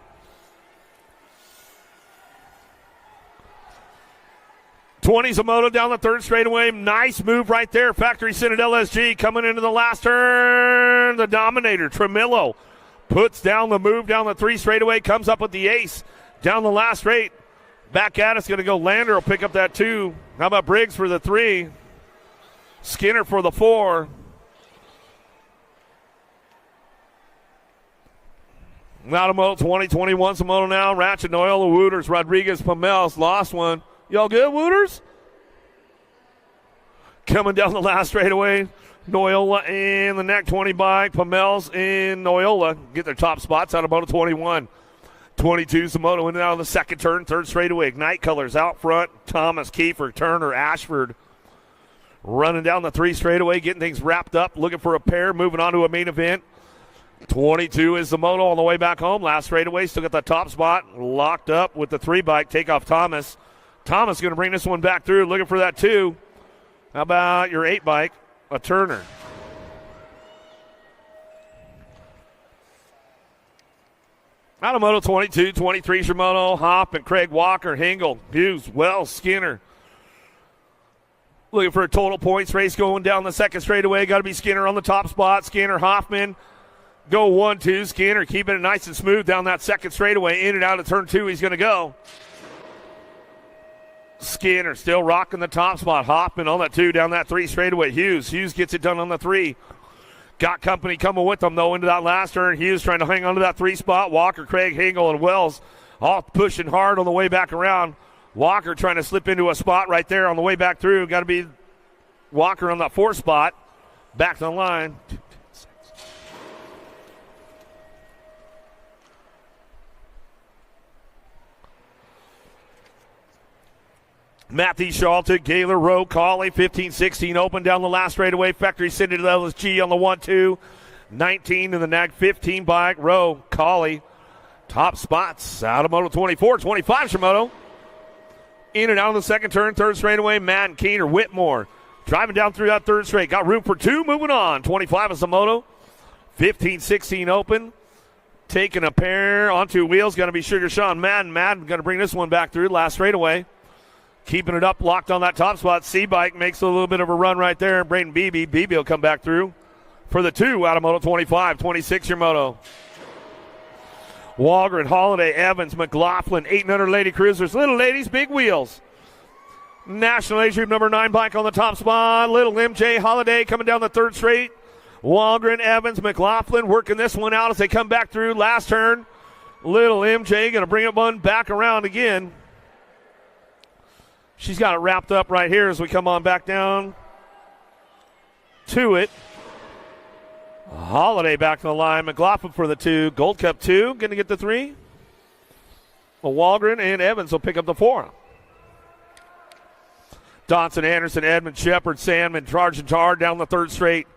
20's a moto down the third straightaway. Nice move right there. Factory Senate LSG coming into the last turn. The Dominator, Tremillo, puts down the move down the 3 straightaway. Comes up with the ace down the last straight. Back at it's going to go Lander. Will pick up that 2. How about Briggs for the 3? Skinner for the 4. Out of moto 20, 21's a moto now. Ratchet, Noyola, Wooters, Rodriguez, Pamels. Lost one. Y'all good, Wooters? Coming down the last straightaway. Noyola in the neck 20 bike. Pamels and Noyola get their top spots out of moto 21. 22's the moto in and out of the second turn, third straightaway. Ignite colors out front. Thomas, Kiefer, Turner, Ashford. Running down the 3 straightaway, getting things wrapped up, looking for a pair, moving on to a main event. 22 is the moto on the way back home. Last straightaway, still got the top spot. Locked up with the 3 bike. Take off Thomas. Thomas going to bring this one back through, looking for that 2. How about your 8 bike? A Turner. Out of moto 22, 23's your moto. Hop and Craig Walker, Hingle, Hughes, Wells, Skinner. Looking for a total points race going down the second straightaway. Got to be Skinner on the top spot. Skinner, Hoffman. Go 1-2. Skinner keeping it nice and smooth down that second straightaway. In and out of turn 2 he's going to go. Skinner still rocking the top spot. Hoffman on that 2 down that 3 straightaway. Hughes gets it done on the 3. Got company coming with them, though, into that last turn. Hughes trying to hang on to that 3 spot. Walker, Craig, Hingle, and Wells all pushing hard on the way back around. Walker trying to slip into a spot right there on the way back through. Got to be Walker on that 4 spot. Back to the line. Matthew Shalton, Gaylor, Rowe, Colley, 15-16 open down the last straightaway. Factory City to the LSG on the 1-2. 19 in the nag, 15 bike. Rowe, Colley, top spots. Out of moto 24, 25 Shimoto. In and out of the second turn, third straightaway. Madden, Keener, Whitmore. Driving down through that third straight. Got room for 2, moving on. 25 is the moto. 15-16 open. Taking a pair on 2 wheels. Going to be Sugar Sean Madden. Madden going to bring this one back through last straightaway. Keeping it up, locked on that top spot. C-Bike makes a little bit of a run right there. Braden Beebe. Beebe will come back through for the 2 out of moto 25. 26 your moto. Walgren, Holiday, Evans, McLaughlin, 800 Lady Cruisers. Little ladies, big wheels. National Age Group number 9 bike on the top spot. Little MJ Holiday coming down the third straight. Walgren, Evans, McLaughlin working this one out as they come back through. Last turn. Little MJ going to bring it one back around again. She's got it wrapped up right here as we come on back down to it. Holiday back to the line. McLaughlin for the 2. Gold Cup 2 going to get the 3. Well, Walgren and Evans will pick up the 4. Dodson, Anderson, Edmund, Shepard, Sandman, charging hard down the third straight.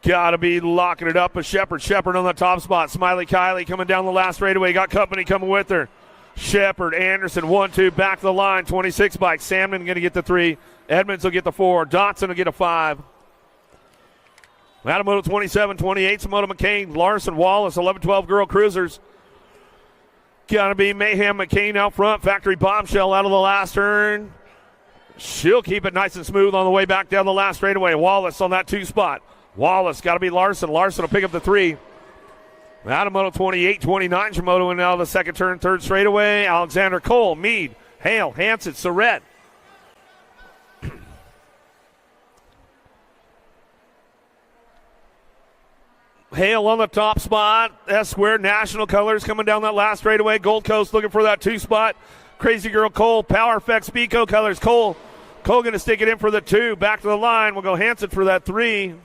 Got to be locking it up with Shepard. Shepard on the top spot. Smiley Kylie coming down the last straightaway. Got company coming with her. Shepard, Anderson, 1-2, back to the line, 26 bike. Salmon going to get the 3. Edmonds will get the 4. Dotson will get a 5. Out of moto 27, 28, Moto McCain, Larson, Wallace, 11-12 girl cruisers. Got to be Mayhem McCain out front. Factory Bombshell out of the last turn. She'll keep it nice and smooth on the way back down the last straightaway. Wallace on that 2 spot. Wallace got to be Larson. Larson will pick up the 3. Out of moto 28, 29, Shimoto in out of the second turn, third straightaway. Alexander Cole, Mead, Hale, Hansen, Surrett. Hale on the top spot. S-Square, National Colors coming down that last straightaway. Gold Coast looking for that 2 spot. Crazy Girl Cole, Power Effects, Pico Colors. Cole going to stick it in for the 2. Back to the line. We'll go Hansen for that 3.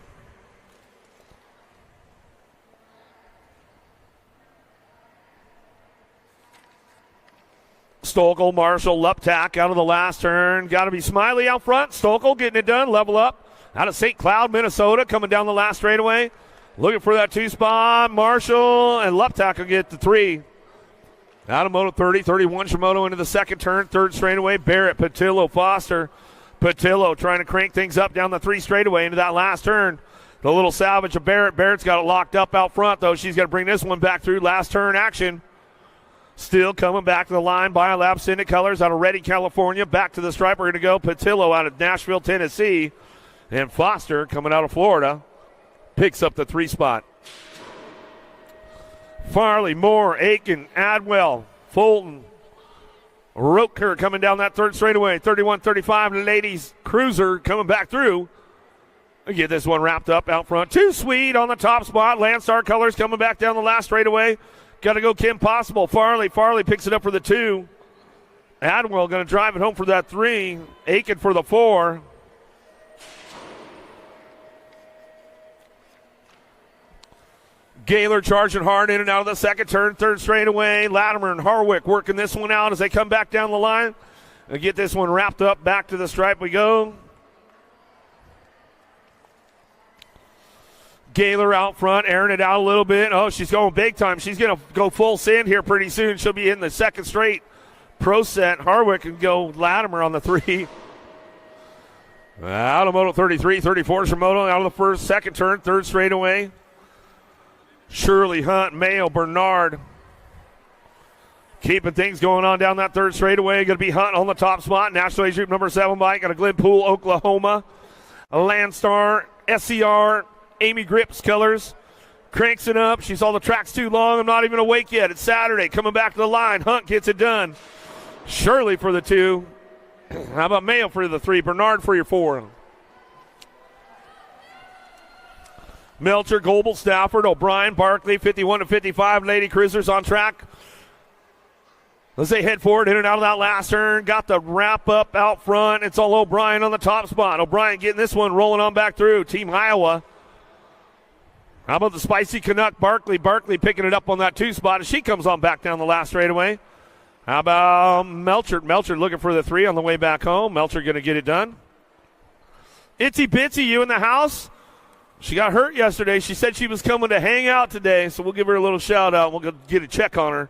Stokel, Marshall, Luptak out of the last turn. Got to be Smiley out front. Stokel getting it done. Level up. Out of St. Cloud, Minnesota, coming down the last straightaway. Looking for that 2 spot. Marshall and Luptak will get the 3. Out of moto 30, 31 Shimoto into the second turn. Third straightaway. Barrett, Patillo, Foster. Patillo trying to crank things up down the 3 straightaway into that last turn. The little salvage of Barrett. Barrett's got it locked up out front, though. She's got to bring this one back through last turn action. Still coming back to the line by a lap. Syndic Colors out of Redding, California. Back to the stripe. We're going to go Patillo out of Nashville, Tennessee. And Foster coming out of Florida picks up the 3 spot. Farley, Moore, Aiken, Adwell, Fulton, Roker coming down that 3rd straightaway. 31-35, ladies cruiser coming back through. Get this one wrapped up out front. Too Sweet on the top spot. Landstar Colors coming back down the last straightaway. Got to go Kim Possible. Farley picks it up for the 2. Adwell going to drive it home for that 3. Aiken for the 4. Gaylor charging hard in and out of the second turn, 3rd straightaway. Latimer and Harwick working this one out as they come back down the line. And get this one wrapped up. Back to the stripe we go. Gaylor out front, airing it out a little bit. Oh, she's going big time. She's going to go full send here pretty soon. She'll be in the second straight pro set. Harwick can go Latimer on the 3. Out of Moto 33, 34 is from Moto. Out of the second turn, 3rd straightaway. Shirley, Hunt, Mayo, Bernard. Keeping things going on down that 3rd straightaway. Going to be Hunt on the top spot. National Age Group number 7 bike out of Glenpool, Oklahoma. A Landstar, SCR, Amy Grips Colors. Cranks it up. She's all the tracks too long. I'm not even awake yet. It's Saturday. Coming back to the line. Hunt gets it done. Shirley for the 2. How about Mayo for the 3? Bernard for your 4. Melcher, Goebel, Stafford, O'Brien, Barkley, 51-55. Lady Cruisers on track. As they head forward, in and out of that last turn. Got the wrap up out front. It's all O'Brien on the top spot. O'Brien getting this one rolling on back through. Team Iowa. How about the Spicy Canuck, Barkley? Barkley picking it up on that 2 spot as she comes on back down the last straightaway. How about Melcher? Melcher looking for the 3 on the way back home. Melcher going to get it done. Itsy Bitsy, you in the house? She got hurt yesterday. She said she was coming to hang out today, so we'll give her a little shout out. We'll go get a check on her.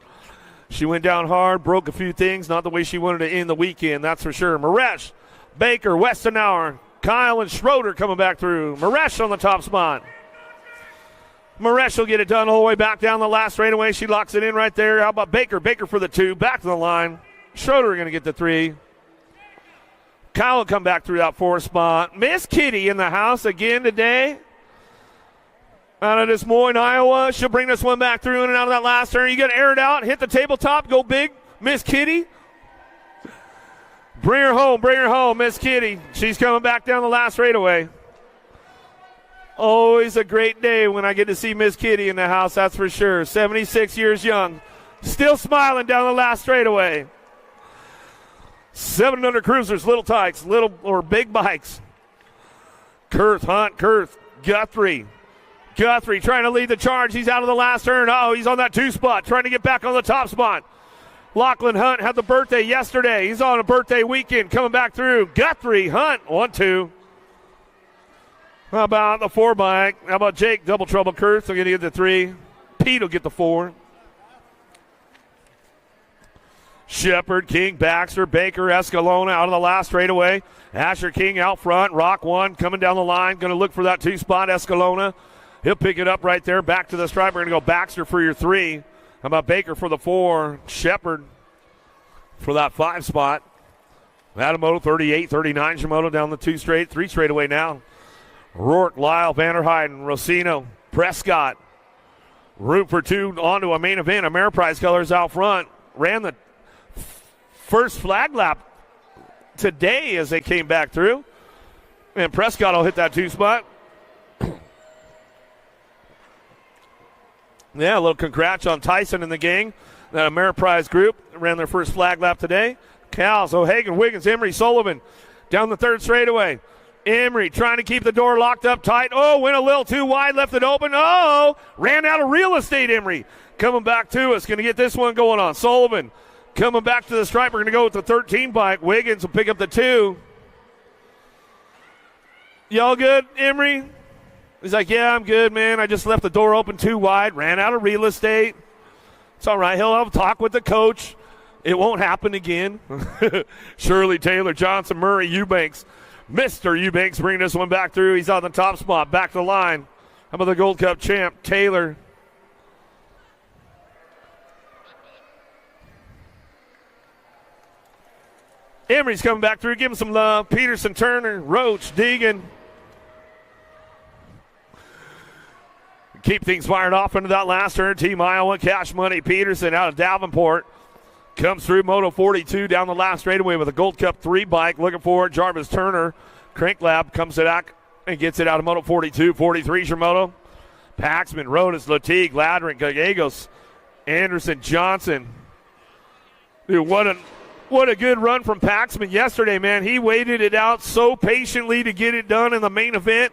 She went down hard, broke a few things, not the way she wanted to end the weekend, that's for sure. Maresh, Baker, Westenauer, Kyle, and Schroeder coming back through. Maresh on the top spot. Maresh will get it done all the way back down the last straightaway. She locks it in right there. How about Baker? Baker for the 2, back to the line. Schroeder going to get the 3. Kyle will come back through that 4 spot. Miss Kitty in the house again today. Out of Des Moines, Iowa. She'll bring this one back through in and out of that last turn. You got to air it out, hit the tabletop, go big. Miss Kitty. Bring her home, Miss Kitty. She's coming back down the last straightaway. Always a great day when I get to see Miss Kitty in the house, that's for sure. 76 years young. Still smiling down the last straightaway. 700 cruisers, little tykes, little or big bikes. Kurth, Hunt, Guthrie. Guthrie trying to lead the charge. He's out of the last turn. Oh, he's on that 2 spot, trying to get back on the top spot. Lachlan Hunt had the birthday yesterday. He's on a birthday weekend coming back through. Guthrie, Hunt, 1-2. How about the 4 bike? How about Jake? Double trouble Kurth. They're going to get the 3. Pete will get the 4. Shepard, King, Baxter, Baker, Escalona out of the last straightaway. Asher King out front. Rock 1 coming down the line. Going to look for that 2 spot. Escalona. He'll pick it up right there. Back to the stripe. We're going to go Baxter for your 3. How about Baker for the 4? Shepard for that 5 spot. Adamoto 38, 39. Shimoto down the 3 straightaway now. Rourke, Lyle, Vanderheiden, Rossino, Prescott. Room for 2 onto a main event. Ameriprise Colors out front. Ran the first flag lap today as they came back through. And Prescott will hit that 2 spot. Yeah, a little congrats on Tyson and the gang. That Ameriprise group ran their first flag lap today. Cals, O'Hagan, Wiggins, Emery, Sullivan down the 3rd straightaway. Emery trying to keep the door locked up tight. Oh, went a little too wide, left it open. Oh, ran out of real estate, Emery. Coming back to us, going to get this one going on. Sullivan coming back to the stripe. We're going to go with the 13 bike. Wiggins will pick up the 2. Y'all good, Emery? He's like, yeah, I'm good, man. I just left the door open too wide, ran out of real estate. It's all right. He'll have a talk with the coach. It won't happen again. Shirley, Taylor, Johnson, Murray, Eubanks. Mr. Eubanks bringing this one back through. He's on the top spot, back to the line. How about the Gold Cup champ, Taylor? Emery's coming back through. Give him some love. Peterson, Turner, Roach, Deegan. Keep things fired off into that last turn. Team Iowa, Cash Money Peterson out of Davenport. Comes through Moto 42 down the last straightaway with a Gold Cup 3 bike. Looking for it. Jarvis Turner. Crank Lab comes back and gets it out of Moto 42. 43 is your moto. Paxman, Rodas, Latigue, Ladrin, Gallegos, Anderson, Johnson. Dude, what a good run from Paxman yesterday, man. He waited it out so patiently to get it done in the main event,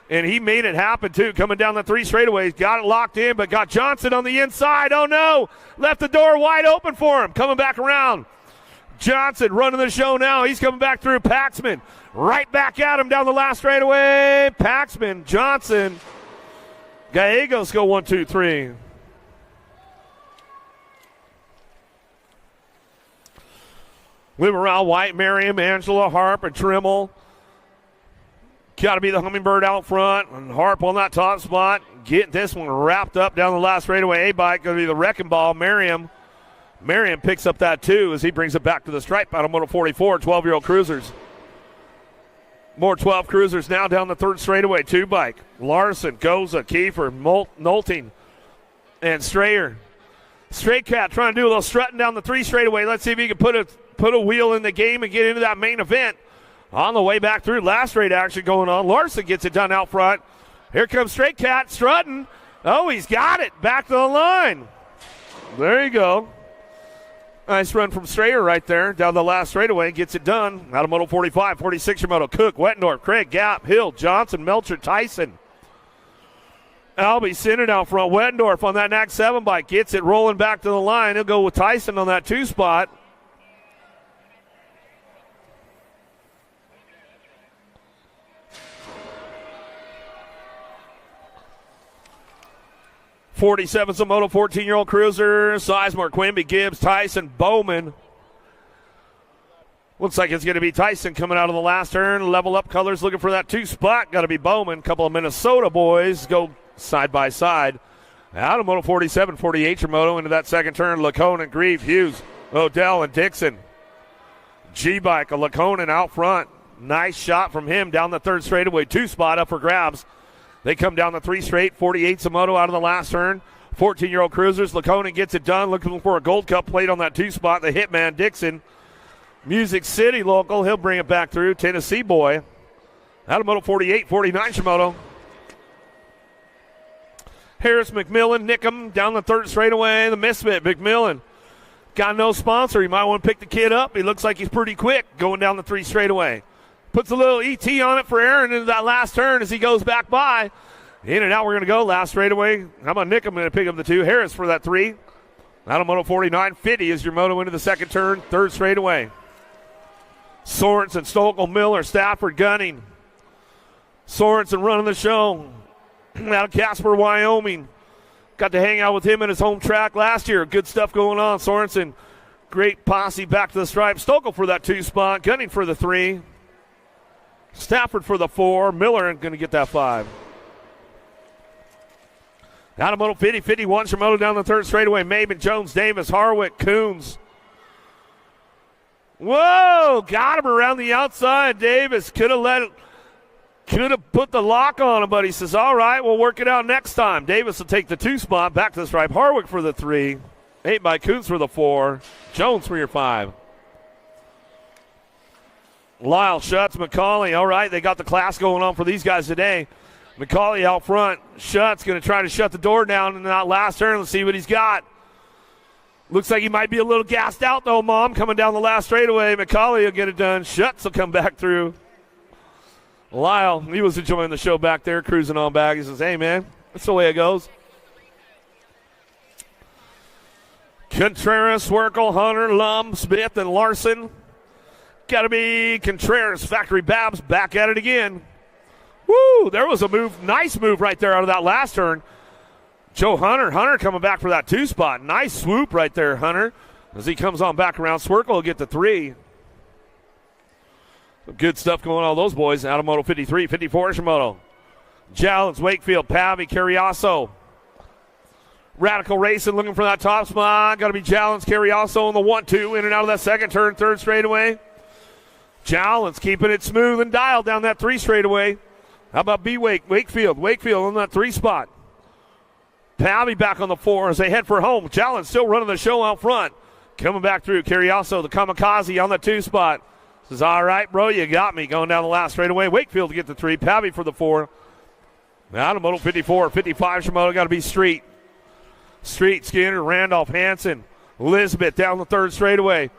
and he made it happen, too. Coming down the 3 straightaways, got it locked in, but got Johnson on the inside. Oh, no. Left the door wide open for him. Coming back around. Johnson running the show now. He's coming back through. Paxman right back at him down the last straightaway. Paxman, Johnson. Gallegos go 1, 2, 3. Move around. White, Merriam, Angela, Harp, and Trimmel. Got to be the Hummingbird out front. And Harp on that top spot. Getting this one wrapped up down the last straightaway. A-Bike going to be the Wrecking Ball. Merriam picks up that 2 as he brings it back to the stripe out of Moto 44. 12-year-old cruisers. More 12 cruisers now down the 3rd straightaway. 2-bike. Larson, Goza, Kiefer, Nolting, and Strayer. Stray Cat trying to do a little strutting down the 3 straightaway. Let's see if he can put a wheel in the game and get into that main event. On the way back through, last straight action going on. Larson gets it done out front. Here comes Stray Cat strutting. Oh, he's got it. Back to the line. There you go. Nice run from Strayer right there. Down the last straightaway. Gets it done. Out of Moto 45, 46 your moto. Cook, Wettendorf, Craig, Gap, Hill, Johnson, Melcher, Tyson. Albie sent it out front. Wettendorf on that NAC 7 bike. Gets it rolling back to the line. He'll go with Tyson on that 2 spot. .47's a Moto 14-year-old cruiser. Sizemore, Quimby, Gibbs, Tyson, Bowman. Looks like it's going to be Tyson coming out of the last turn. Level up colors looking for that 2 spot. Got to be Bowman. Couple of Minnesota boys go side by side. Out of Moto 47, 48 your moto into that 2nd turn. Laconin, Grieve, Hughes, Odell, and Dixon. G-Bike, a Laconin out front. Nice shot from him down the 3rd straightaway. 2 spot up for grabs. They come down the 3 straight. 48's a moto out of the last turn. 14-year-old cruisers. Laconin gets it done. Looking for a Gold Cup plate on that 2 spot. The Hitman, Dixon. Music City local. He'll bring it back through. Tennessee boy. Out of Moto 48, 49 Shimoto. Harris, McMillan, Nickham down the 3rd straightaway. The Misfit, McMillan. Got no sponsor. You might want to pick the kid up. He looks like he's pretty quick going down the 3 straightaway. Puts a little ET on it for Aaron into that last turn as he goes back by. In and out we're going to go. Last straightaway. How about Nick? I'm going to pick up the 2. Harris for that 3. Out of Moto 49. 50 is your moto into the 2nd turn. 3rd straightaway. Sorensen, Stokel, Miller, Stafford, Gunning. Sorensen running the show. Out of Casper, Wyoming. Got to hang out with him in his home track last year. Good stuff going on. Sorensen, great posse back to the stripe. Stokel for that 2 spot. Gunning for the 3. Stafford for the 4. Miller going to get that 5. Out of Moto 50, 51 Shimoto down the 3rd straightaway. Maben, Jones, Davis, Harwick, Coons. Whoa, got him around the outside. Davis could have put the lock on him, but he says, all right, we'll work it out next time. Davis will take the 2 spot, back to the stripe. Harwick for the 3. 8 by Coons for the 4. Jones for your 5. Lyle, Schutz, McCauley. All right, they got the class going on for these guys today. McCauley out front. Schutz going to try to shut the door down in that last turn. Let's see what he's got. Looks like he might be a little gassed out, though, Mom, coming down the last straightaway. McCauley will get it done. Schutz will come back through. Lyle, he was enjoying the show back there, cruising on back. He says, hey, man, that's the way it goes. Contreras, Swerkel, Hunter, Lum, Smith, and Larson. Got to be Contreras. Factory Babs back at it again. Woo, there was a move, nice move right there out of that last turn. Joe Hunter coming back for that 2 spot. Nice swoop right there, Hunter. As he comes on back around, Swerkel will get the 3. Some good stuff going on with those boys. Out of Moto 53, 54 Shimoto. Jallens, Wakefield, Pavi, Carriasso. Radical Racing looking for that top spot. Got to be Jallens, Carriasso on the 1-2. In and out of that 2nd turn, 3rd straightaway. Jowlin's keeping it smooth and dialed down that 3 straightaway. How about Wakefield? Wakefield on that 3 spot. Pavy back on the 4 as they head for home. Jowlin still running the show out front. Coming back through. Carriaso, the kamikaze on the 2 spot. Says, all right, bro, you got me. Going down the last straightaway. Wakefield to get the 3. Pavy for the 4. Now to Moto 54. 55 Shimoda got to be Street. Street, Skinner, Randolph, Hansen, Elizabeth down the 3rd straightaway.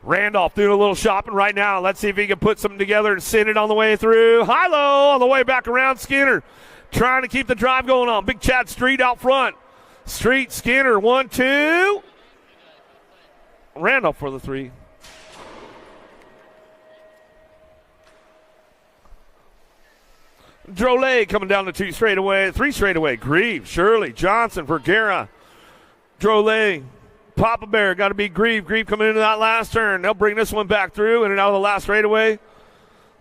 Randolph doing a little shopping right now. Let's see if he can put something together and send it on the way through. High-low on the way back around. Skinner trying to keep the drive going on. Big Chad Street out front. Street, Skinner, 1, 2. Randolph for the 3. Drolet coming down the 2 straightaway. 3 straightaway. Grieve, Shirley, Johnson, Vergara. Drolet. Papa Bear, got to be Grieve. Grieve coming into that last turn. They'll bring this one back through in and out of the last straightaway.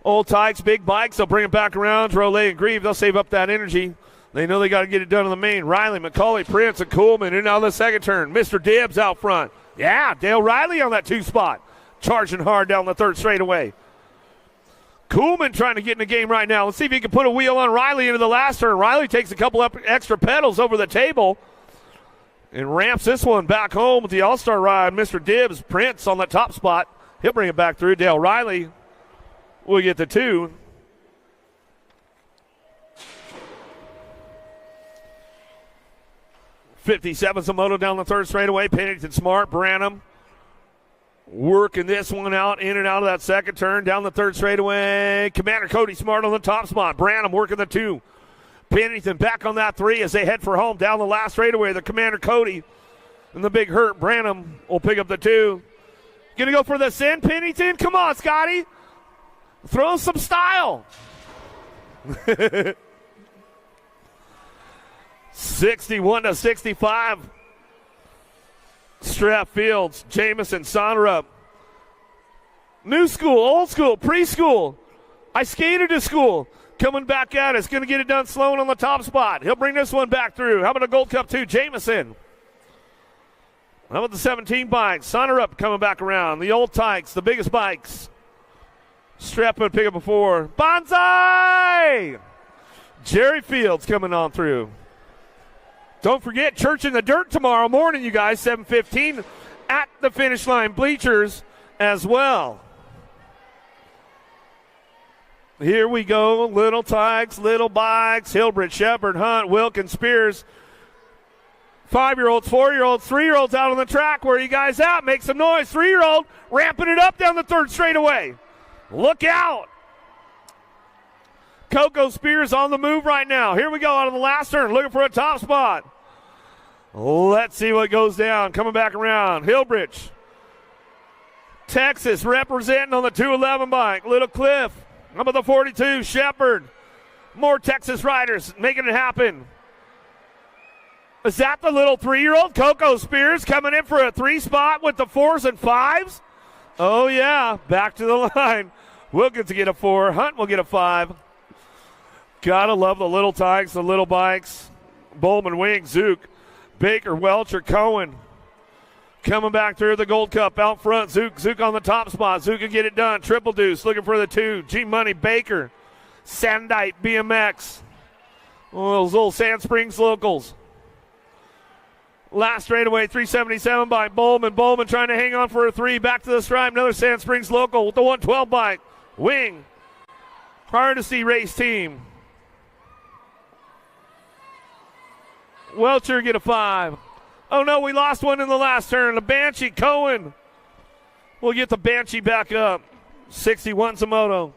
Old Tykes, big bikes. They'll bring it back around. Drolet and Grieve, they'll save up that energy. They know they got to get it done on the main. Riley, McCauley, Prince, and Coolman in and out of the 2nd turn. Mr. Dibbs out front. Yeah, Dale Riley on that 2 spot. Charging hard down the 3rd straightaway. Coolman trying to get in the game right now. Let's see if he can put a wheel on Riley into the last turn. Riley takes a couple extra pedals over the table and ramps this one back home with the all-star ride. Mr. Dibbs, Prince on the top spot. He'll bring it back through. Dale Riley will get the 2. '57's a moto down the 3rd straightaway. Pennington Smart, Branham working this one out, in and out of that 2nd turn, down the 3rd straightaway. Commander Cody Smart on the top spot. Branham working the 2. Pennington back on that 3 as they head for home down the last straightaway. The Commander Cody and the big hurt Branham will pick up the 2. Gonna go for the send, Pennington? Come on, Scotty. Throw some style. 61-65. Strap Fields, Jamison, Sonnerup. New school, old school, preschool. I skated to school. Coming back at us. Going to get it done. Sloan on the top spot. He'll bring this one back through. How about a Gold Cup 2? Jamison. How about the 17 bikes? Sonnerup coming back around. The old Tykes, the biggest bikes. Strap and pick up a 4. Bonsai! Jerry Fields coming on through. Don't forget, Church in the Dirt tomorrow morning, you guys, 7:15 at the finish line bleachers as well. Here we go, little Tykes, little bikes, Hillbridge, Shepard, Hunt, Wilkins, Spears. 5-year-olds, 4-year-olds, 3-year-olds out on the track. Where are you guys at? Make some noise. 3-year-old ramping it up down the 3rd straightaway. Look out. Coco Spears on the move right now. Here we go out of the last turn, looking for a top spot. Let's see what goes down. Coming back around. Hillbridge. Texas representing on the 211 bike. Little Cliff. How about the 42? Shepard. More Texas riders making it happen. Is that the little 3-year-old? Coco Spears coming in for a 3 spot with the 4s and 5s? Oh, yeah. Back to the line. Wilkins will get a 4. Hunt will get a 5. Gotta love the little Tykes, the little bikes. Bowman, Wing, Zook, Baker, Welcher, Cohen. Coming back through the Gold Cup out front. Zook on the top spot. Zook can get it done. Triple Deuce looking for the 2. G-Money, Baker. Sandite, BMX. Those little Sand Springs locals. Last straightaway, 377 by Bowman. Bowman trying to hang on for a 3. Back to the stripe. Another Sand Springs local with the 112 bike. Wing. Hardesty race team. Welcher get a 5. Oh, no, we lost one in the last turn. The Banshee, Cohen. We'll get the Banshee back up. 61 Moto.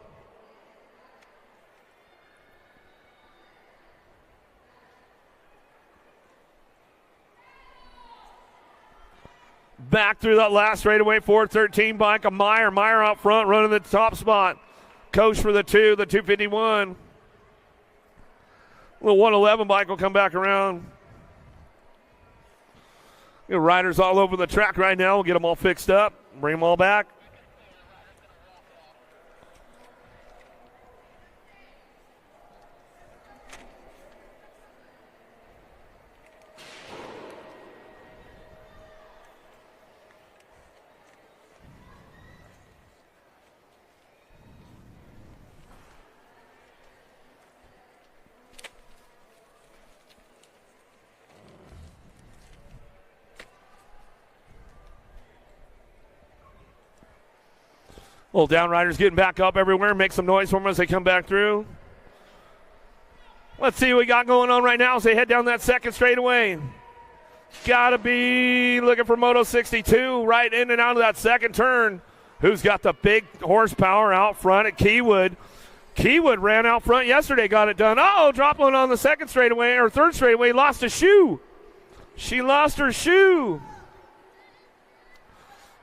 Back through that last straightaway, 413 bike of Meyer. Meyer out front running the top spot. Coach for the 2, the 251. Little 111 bike will come back around. Riders all over the track right now. We'll get them all fixed up, bring them all back. Little downriders getting back up everywhere. Make some noise for them as they come back through. Let's see what we got going on right now as they head down that second straightaway. Got to be looking for Moto 62 right in and out of that second turn. Who's got the big horsepower out front at Keywood? Keywood ran out front yesterday, got it done. Oh, dropped one on the second straightaway or third straightaway, lost a shoe. She lost her shoe.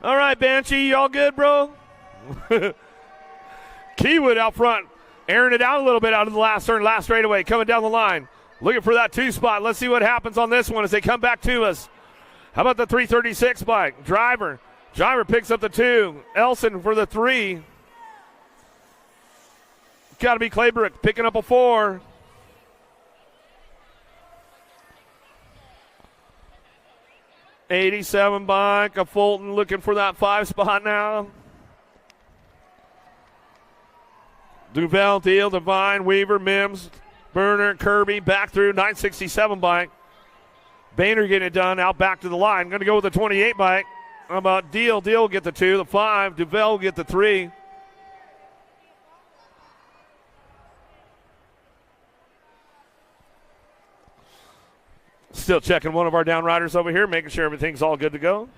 All right, Banshee, y'all good, bro? Keywood out front, airing it out a little bit out of the last turn, last straightaway, coming down the line. Looking for that 2 spot. Let's see what happens on this one as they come back to us. How about the 336 bike? Driver picks up the 2. Elson for the 3. Got to be Claybrook picking up a 4. '87 bike of Fulton looking for that 5 spot now. Duval, Deal, Devine, Weaver, Mims, Burner, Kirby, back through 967 bike. Boehner getting it done out back to the line. Going to go with the 28 bike. How about Deal? Deal will get the 2, the 5. Duval will get the 3. Still checking one of our downriders over here, making sure everything's all good to go.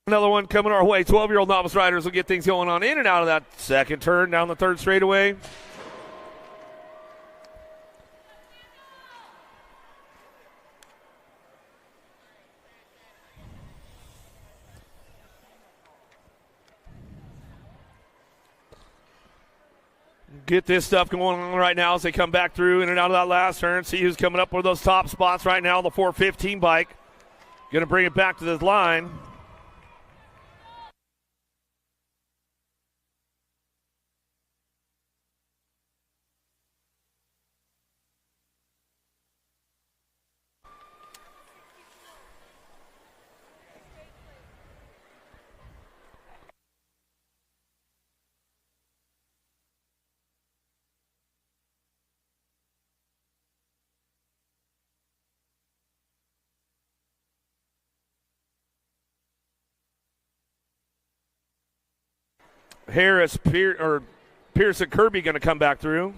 Another one coming our way. 12-year-old novice riders will get things going on in and out of that second turn down the third straightaway. Get this stuff going on right now as they come back through in and out of that last turn. See who's coming up with those top spots right now. The 415 bike. Going to bring it back to the line. Harris, Pierce and Kirby going to come back through.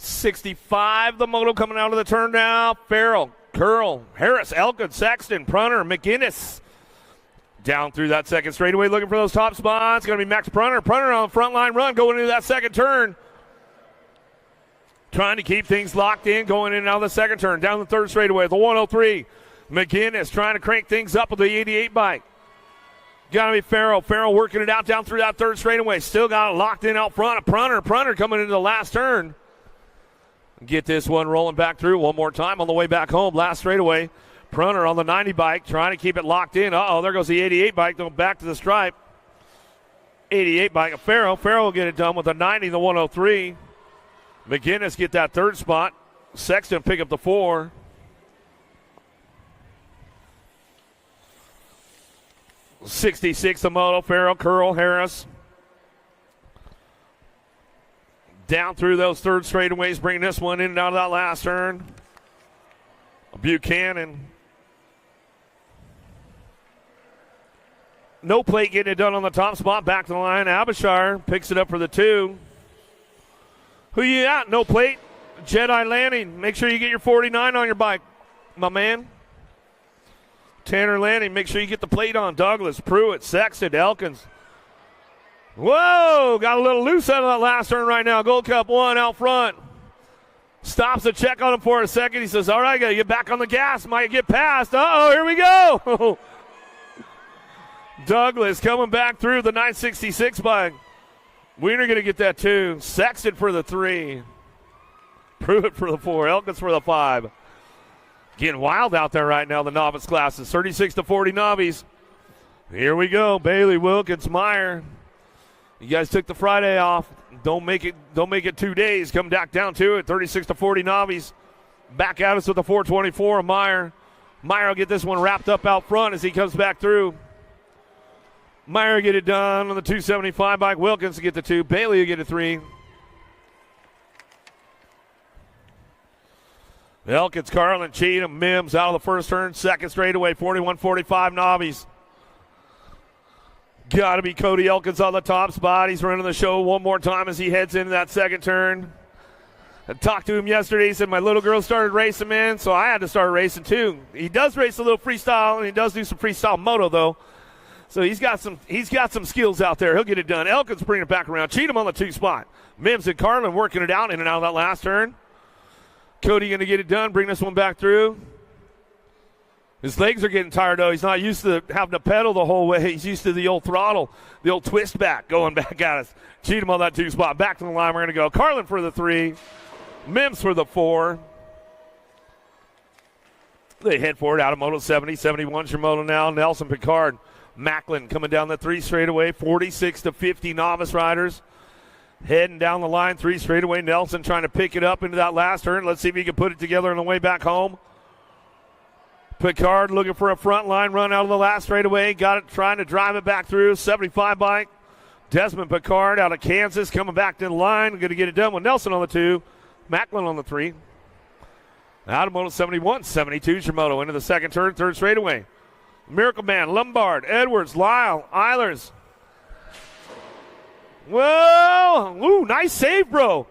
65, the moto coming out of the turn now. Farrell, Curl, Harris, Elkins, Sexton, Prunner, McGinnis. Down through that second straightaway looking for those top spots. Going to be Max Prunner. Prunner on the front line run going into that second turn. Trying to keep things locked in going in and out of the second turn. Down the third straightaway, the 103. McGinnis trying to crank things up with the 88 bike. Got to be Farrell. Farrell working it out down through that third straightaway. Still got it locked in out front. Prunner coming into the last turn. Get this one rolling back through one more time on the way back home. Last straightaway. Prunner on the 90 bike trying to keep it locked in. There goes the 88 bike going back to the stripe. 88 bike of Farrell. Farrell will get it done with the 90, the 103. McGinnis get that third spot. Sexton pick up the 4. .66 the moto. Farrell, Curl, Harris. Down through those third straightaways, bringing this one in and out of that last turn. Buchanan. No plate getting it done on the top spot. Back to the line. Abishar picks it up for the 2. Who you got? No plate. Jedi Lanning. Make sure you get your 49 on your bike, my man. Tanner Lanning. Make sure you get the plate on. Douglas, Pruitt, Sexton, Elkins. Whoa, got a little loose out of that last turn right now. Gold Cup 1 out front. Stops to check on him for a second. He says, all right, I got to get back on the gas. Might get past. Here we go. Douglas coming back through the 966 bike. Wiener going to get that 2. Sexton for the 3. Pruitt for the 4. Elkins for the 5. Getting wild out there right now, the novice classes. 36-40 novice. Here we go. Bailey, Wilkins, Meyer. You guys took the Friday off. Don't make it 2 days. Come back down to it. 36-40 novice. Back at us with the 424 of Meyer. Meyer will get this one wrapped up out front as he comes back through. Meyer get it done on the 275 bike. Wilkins will get the 2. Bailey will get a 3. Elkins, Carlin, Cheatham, Mims out of the first turn. Second straightaway, 41-45 novice. Got to be Cody Elkins on the top spot. He's running the show one more time as he heads into that second turn. I talked to him yesterday. He said, my little girl started racing, man, so I had to start racing too. He does race a little freestyle, and he does do some freestyle moto, though. So he's got some skills out there. He'll get it done. Elkins bringing it back around. Cheatham on the 2 spot. Mims and Carlin working it out in and out of that last turn. Cody going to get it done, bring this one back through. His legs are getting tired, though. He's not used to having to pedal the whole way. He's used to the old throttle, the old twist back going back at us. Cheatham on that 2 spot. Back to the line. We're going to go. Carlin for the 3. Mims for the 4. They head forward out of Moto 70. 71's your moto now. Nelson Picard. Macklin coming down the 3 straightaway. 46-50 novice riders. Heading down the line, 3 straightaway. Nelson trying to pick it up into that last turn. Let's see if he can put it together on the way back home. Picard looking for a front line run out of the last straightaway. Got it, trying to drive it back through. 75 bike. Desmond Picard out of Kansas coming back to the line. Going to get it done with Nelson on the 2. Macklin on the 3. Out of Moto 71. 72's your moto. Into the second turn, 3rd straightaway. Miracle Man, Lombard, Edwards, Lyle, Eilers. Whoa! Ooh, nice save, bro.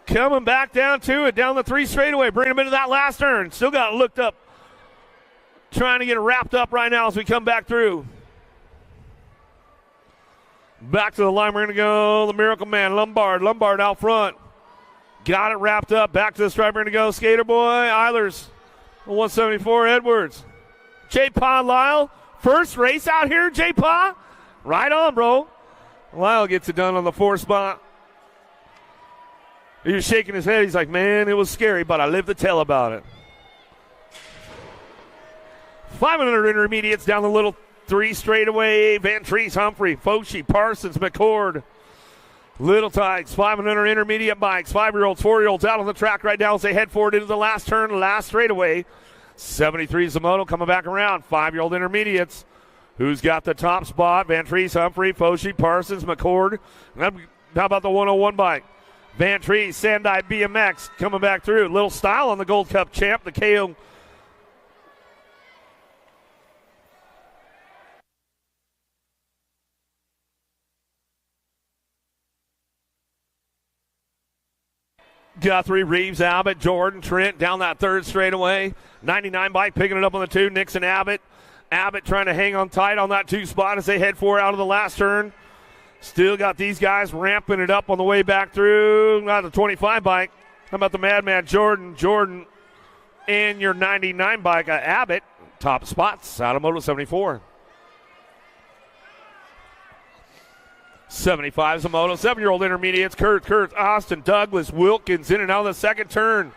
Coming back down to it, down the 3 straightaway. Bring him into that last turn. Still got it looked up. Trying to get it wrapped up right now as we come back through. Back to the line, we're going to go the Miracle Man, Lombard out front. Got it wrapped up. Back to the stripe, we're going to go Skater Boy, Eilers, 174, Edwards. J-Pa Lyle, first race out here, J-Pa. Right on, bro. Lyle gets it done on the 4 spot. He was shaking his head. He's like, man, it was scary, but I lived to tell about it. 500 intermediates down the little 3 straightaway. Van Treese, Humphrey, Foshi, Parsons, McCord. Little Tykes, 500 intermediate bikes. 5-year-olds, 4-year-olds out on the track right now as they head forward into the last turn, last straightaway. 73 Zamoto coming back around. 5-year-old intermediates. Who's got the top spot? Van Treese, Humphrey, Foshi, Parsons, McCord. How about the 101 bike? Van Treese, Sandai BMX coming back through. Little Style on the Gold Cup champ, the KO. Guthrie, Reeves, Abbott, Jordan, Trent down that third straightaway. 99 bike picking it up on the 2. Nixon, Abbott. Abbott trying to hang on tight on that 2 spot as they head for out of the last turn. Still got these guys ramping it up on the way back through. Not the 25 bike. How about the Madman Jordan? Jordan and your 99 bike, Abbott. Top spots out of Moto 74. 75 is a Moto. 7-year-old intermediates. Kurtz, Austin, Douglas, Wilkins in and out of the second turn.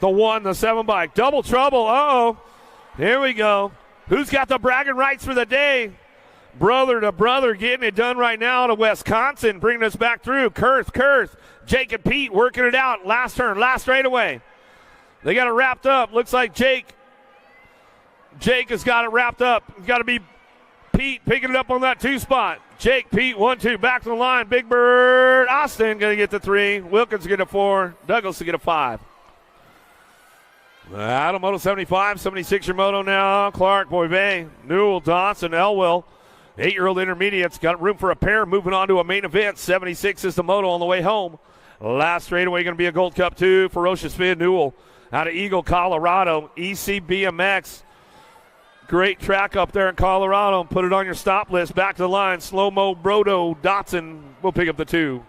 The 1, the 7 bike. Double trouble. Uh-oh. Here we go. Who's got the bragging rights for the day? Brother to brother getting it done right now to Wisconsin. Bringing us back through. Kurth. Jake and Pete working it out. Last turn, last straightaway. They got it wrapped up. Looks like Jake has got it wrapped up. It's got to be Pete picking it up on that 2 spot. Jake, Pete, 1, 2, back to the line. Big Bird, Austin going to get the 3. Wilkins get a 4. Douglas to get a 5. Out of Moto 75, 76 your moto now. Clark, Boyve, Newell, Dawson, Elwell. 8-year-old intermediates got room for a pair. Moving on to a main event. 76 is the moto on the way home. Last straightaway going to be a Gold Cup 2. Ferocious Finn, Newell. Out of Eagle, Colorado. EC BMX. Great track up there in Colorado. Put it on your stop list. Back to the line. Slow-mo, Brodo, Dotson will pick up the 2.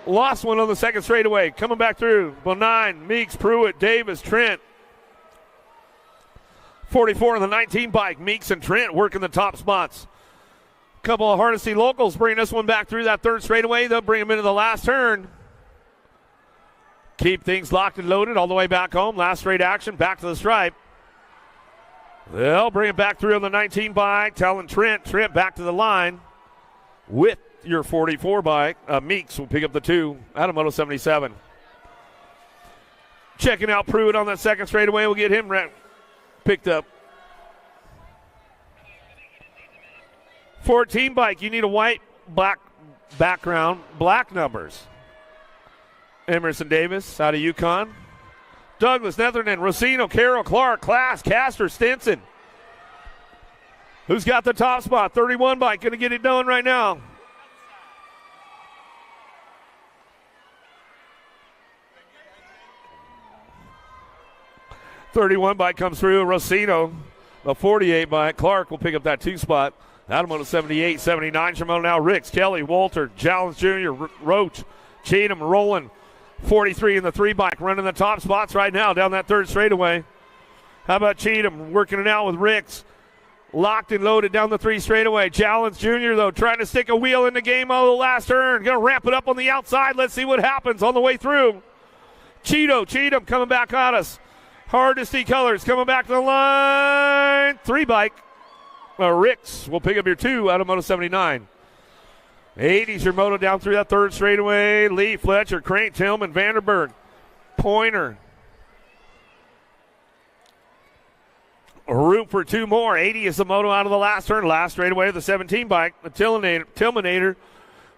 Lost one on the second straightaway. Coming back through. Bonine, Meeks, Pruitt, Davis, Trent. 44 on the 19 bike. Meeks and Trent working the top spots. Couple of Hardesty locals bringing this one back through that third straightaway. They'll bring them into the last turn. Keep things locked and loaded all the way back home. Last straight action. Back to the stripe. They'll bring it back through on the 19 bike. Telling Trent back to the line with your 44 bike. Meeks will pick up the 2 out of Moto 77. Checking out Pruitt on that second straightaway. We'll get him picked up. 14 bike. You need a white, black background, black numbers. Emerson Davis out of Yukon. Douglas, Netherton, Rosino, Carroll, Clark, Class, Castor, Stinson. Who's got the top spot? 31 bike, going to get it done right now. .31 bike comes through. Rosino, the 48 bike. Clark will pick up that 2 spot. Out of Moto 78, 79. Shimano now. Ricks, Kelly, Walter, Jallens Jr., Roach, Cheatham, Rowland. 43 in the 3 bike, running the top spots right now down that third straightaway. How about Cheatham working it out with Ricks? Locked and loaded down the 3 straightaway. Jallens Jr., though, trying to stick a wheel in the game on the last turn. Going to ramp it up on the outside. Let's see what happens on the way through. Cheatham coming back at us. Hardesty colors coming back to the line. 3 bike. Ricks will pick up your 2 out of Moto 79. 80's your moto down through that third straightaway. Lee, Fletcher, Crane, Tillman, Vanderberg, Pointer. Room for 2 more. 80 is the moto out of the last turn. Last straightaway of the 17 bike. The Tillmanator.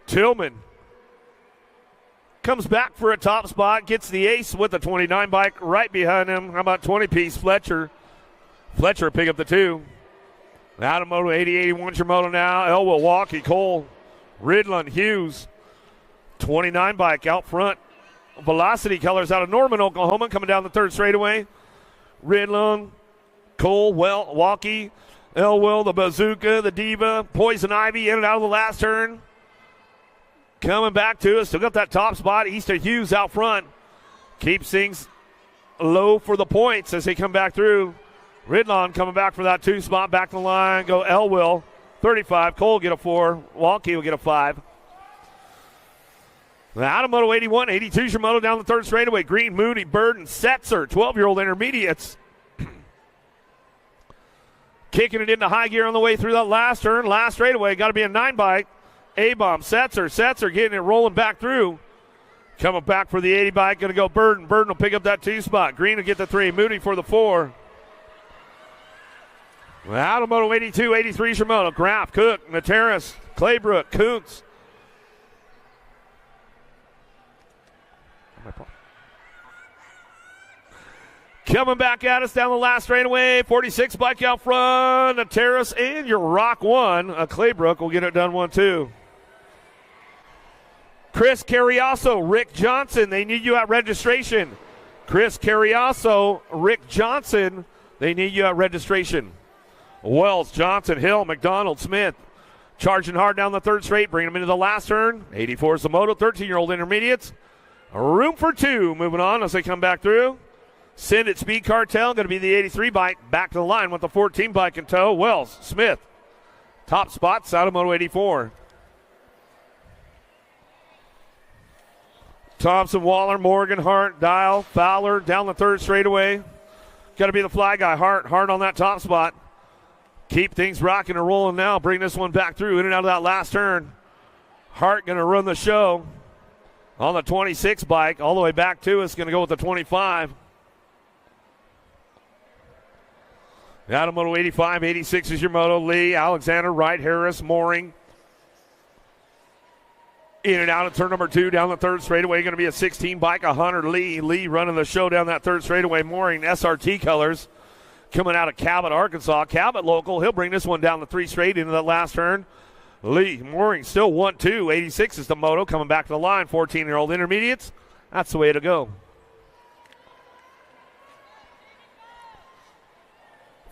Tillman comes back for a top spot. Gets the ace with the 29 bike right behind him. How about 20-piece Fletcher? Fletcher pick up the 2. Out of Moto 80, 81's your moto now. Elwell, Walkie, Cole, Ridlund, Hughes. 29 bike out front. Velocity colors out of Norman, Oklahoma, coming down the third straightaway. Ridlund, Cole, Walkie, Elwell, the Bazooka, the Diva, Poison Ivy in and out of the last turn. Coming back to us. Still got that top spot. Easter Hughes out front. Keeps things low for the points as they come back through. Ridlon coming back for that 2 spot. Back to the line. Go Elwell. 35. Cole get a 4. Walkie will get a 5. Out of Moto 81. 82's your moto down the third straightaway. Green, Moody, Burden, Setzer. 12-year-old intermediates. Kicking it into high gear on the way through that last turn. Last straightaway. Got to be a 9 bike. A-bomb. Setzer getting it rolling back through. Coming back for the 80 bike. Going to go Burden. Burden will pick up that 2 spot. Green will get the 3. Moody for the 4. Out of Moto 82, 83's your moto. Graff, Cook, Materis, Claybrook, Kuntz. Coming back at us down the last straightaway. 46 bike out front. Materis and your Rock 1. Claybrook will get it done 1-2. Chris Carriasso, Rick Johnson, they need you at registration. Chris Carriasso, Rick Johnson, they need you at registration. Wells, Johnson, Hill, McDonald, Smith, charging hard down the third straight, bringing them into the last turn. 84 is the moto, 13-year-old intermediates. Room for two. Moving on as they come back through. Send it, Speed Cartel, going to be the 83 bike. Back to the line with the 14 bike in tow. Wells, Smith, top spots out of Moto 84. Thompson, Waller, Morgan, Hart, Dial, Fowler down the third straightaway. Got to be the fly guy. Hart on that top spot. Keep things rocking and rolling now. Bring this one back through in and out of that last turn. Hart going to run the show on the 26 bike. All the way back to us. Going to go with the 25. Out of Moto 85, 86 is your moto. Lee, Alexander, Wright, Harris, Mooring. In and out of turn number 2 down the third straightaway. Going to be a 16 bike, a Hunter Lee. Lee running the show down that third straightaway. Mooring, SRT colors. Coming out of Cabot, Arkansas. Cabot local. He'll bring this one down the 3 straight into that last turn. Lee, Mooring still 1-2. 86 is the moto. Coming back to the line. 14-year-old intermediates. That's the way to go.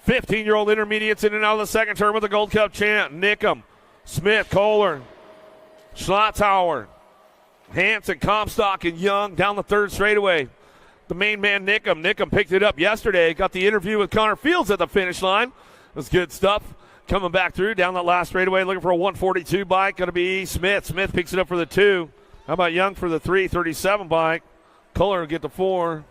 15-year-old intermediates in and out of the second turn with the Gold Cup chant. Nickham, Smith, Kohler, Schlotzhauer, Hansen, Comstock, and Young down the third straightaway. The main man, Nickham. Nickham picked it up yesterday. Got the interview with Connor Fields at the finish line. That's good stuff. Coming back through down that last straightaway, looking for a 142 bike. Going to be Smith. Smith picks it up for the 2. How about Young for the 337 bike? Kohler will get the 4.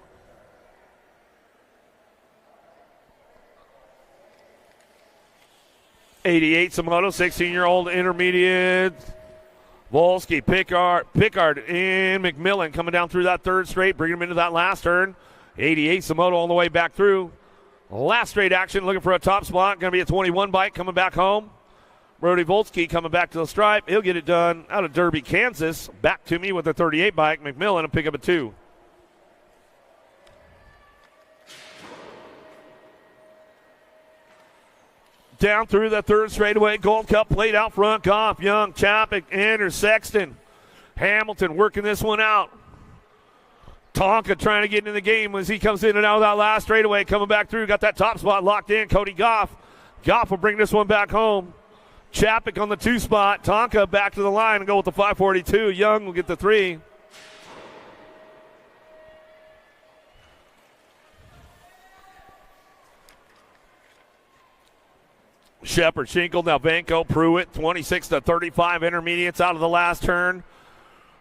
'88 Samoto, 16-year-old intermediate. Volsky, Pickard, and McMillan coming down through that third straight, bringing him into that last turn. 88 Samoto all the way back through. Last straight action, looking for a top spot. Going to be a 21 bike coming back home. Brody Volsky coming back to the stripe. He'll get it done out of Derby, Kansas. Back to me with a 38 bike. McMillan will pick up a 2. Down through the third straightaway. Gold Cup plate out front. Goff, Young, Chapek, Anders, Sexton. Hamilton working this one out. Tonka trying to get into the game as he comes in and out of that last straightaway. Coming back through. Got that top spot locked in. Cody Goff. Goff will bring this one back home. Chapek on the 2 spot. Tonka back to the line and go with the 542. Young will get the 3. Shepard, Schinkel, Nalbanco, Pruitt, 26-35 intermediates out of the last turn.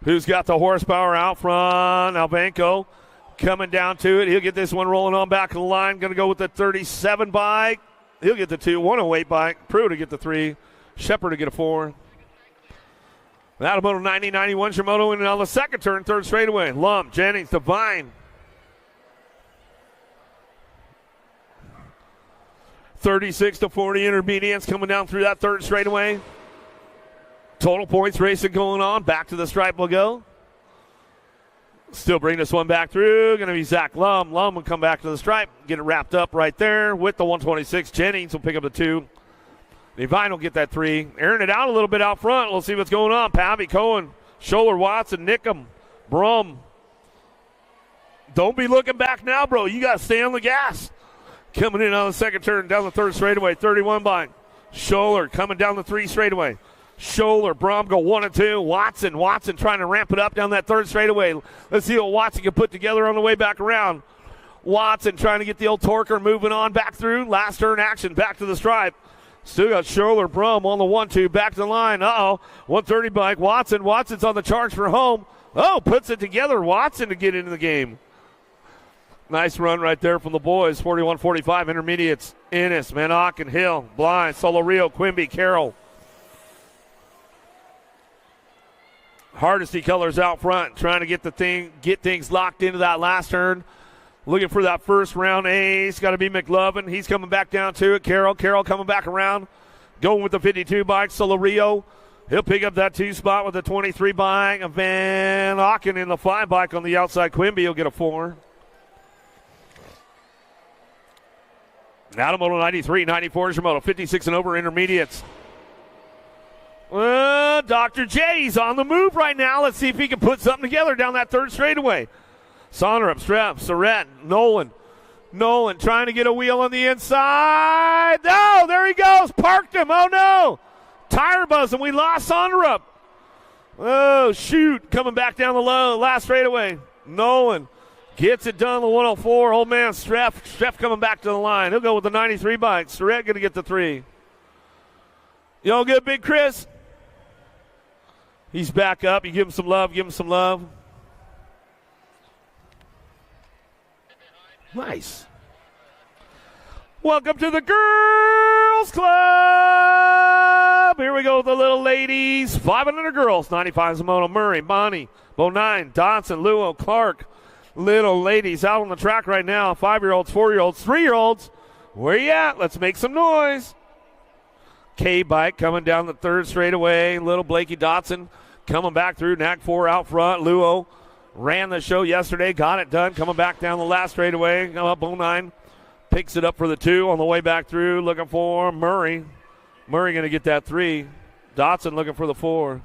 Who's got the horsepower out front? Nalbanco coming down to it. He'll get this one rolling on back of the line. Going to go with the 37 bike. He'll get the 2. 108 bike. Pruitt to get the 3. Shepard to get a 4. Out of Moto 90, 91, Shimoto in and out of the second turn, third straightaway. Lum, Jennings, Devine. 36-40 intermediates coming down through that third straightaway. Total points racing going on. Back to the stripe will go. Still bring this one back through. Going to be Zach Lum. Lum will come back to the stripe. Get it wrapped up right there with the 126. Jennings will pick up the 2. Devine will get that 3. Airing it out a little bit out front. We'll see what's going on. Pavy, Cohen, Scholler, Watson, Nickham, Brum. Don't be looking back now, bro. You got to stay on the gas. Coming in on the second turn, down the third straightaway, 31 bike. Scholler coming down the 3 straightaway. Scholler, Brom go 1 and 2. Watson trying to ramp it up down that third straightaway. Let's see what Watson can put together on the way back around. Watson trying to get the old torquer moving on back through. Last turn action, back to the stripe. Still got Scholler, Brum on the 1-2, back to the line. 130 bike. Watson's on the charge for home. Puts it together. Watson to get into the game. Nice run right there from the boys. 41-45 intermediates. Ennis, Manok, Hill, Blind, Solo Rio, Quimby, Carroll. Hardesty colors out front, trying to get things locked into that last turn. Looking for that first round ace. Got to be McLovin. He's coming back down to it. Carroll coming back around. Going with the 52 bike. Solo Rio. He'll pick up that 2 spot with the 23 bike. Van Auken in the 5 bike on the outside. Quimby will get a 4. Now to Moto 93, 94 is your moto. 56 and over intermediates. Dr. J's on the move right now. Let's see if he can put something together down that third straightaway. Sonnerup, Streff, Surratt, Nolan. Nolan trying to get a wheel on the inside. No, there he goes. Parked him. Oh, no. Tire buzzing. We lost Sonnerup. Oh, shoot. Coming back down the low. Last straightaway. Nolan gets it done. The 104. Old man Streff. Streff coming back to the line. He'll go with the 93 bike. Surratt going to get the 3. You all good, Big Chris? He's back up. You give him some love. Give him some love. Nice. Welcome to the Girls Club. Here we go with the little ladies. 500 girls. 95 Zamono, Murray, Bonnie, Bonine, Dodson, Luo, Clark. Little ladies out on the track right now. 5-year-olds, 4-year-olds, 3-year-olds. Where you at? Let's make some noise. K-Bike coming down the third straightaway. Little Blakey Dotson coming back through. NAC 4 out front. Luo ran the show yesterday. Got it done. Coming back down the last straightaway. Up 09. Picks it up for the 2 on the way back through. Looking for Murray. Murray going to get that 3. Dotson looking for the 4.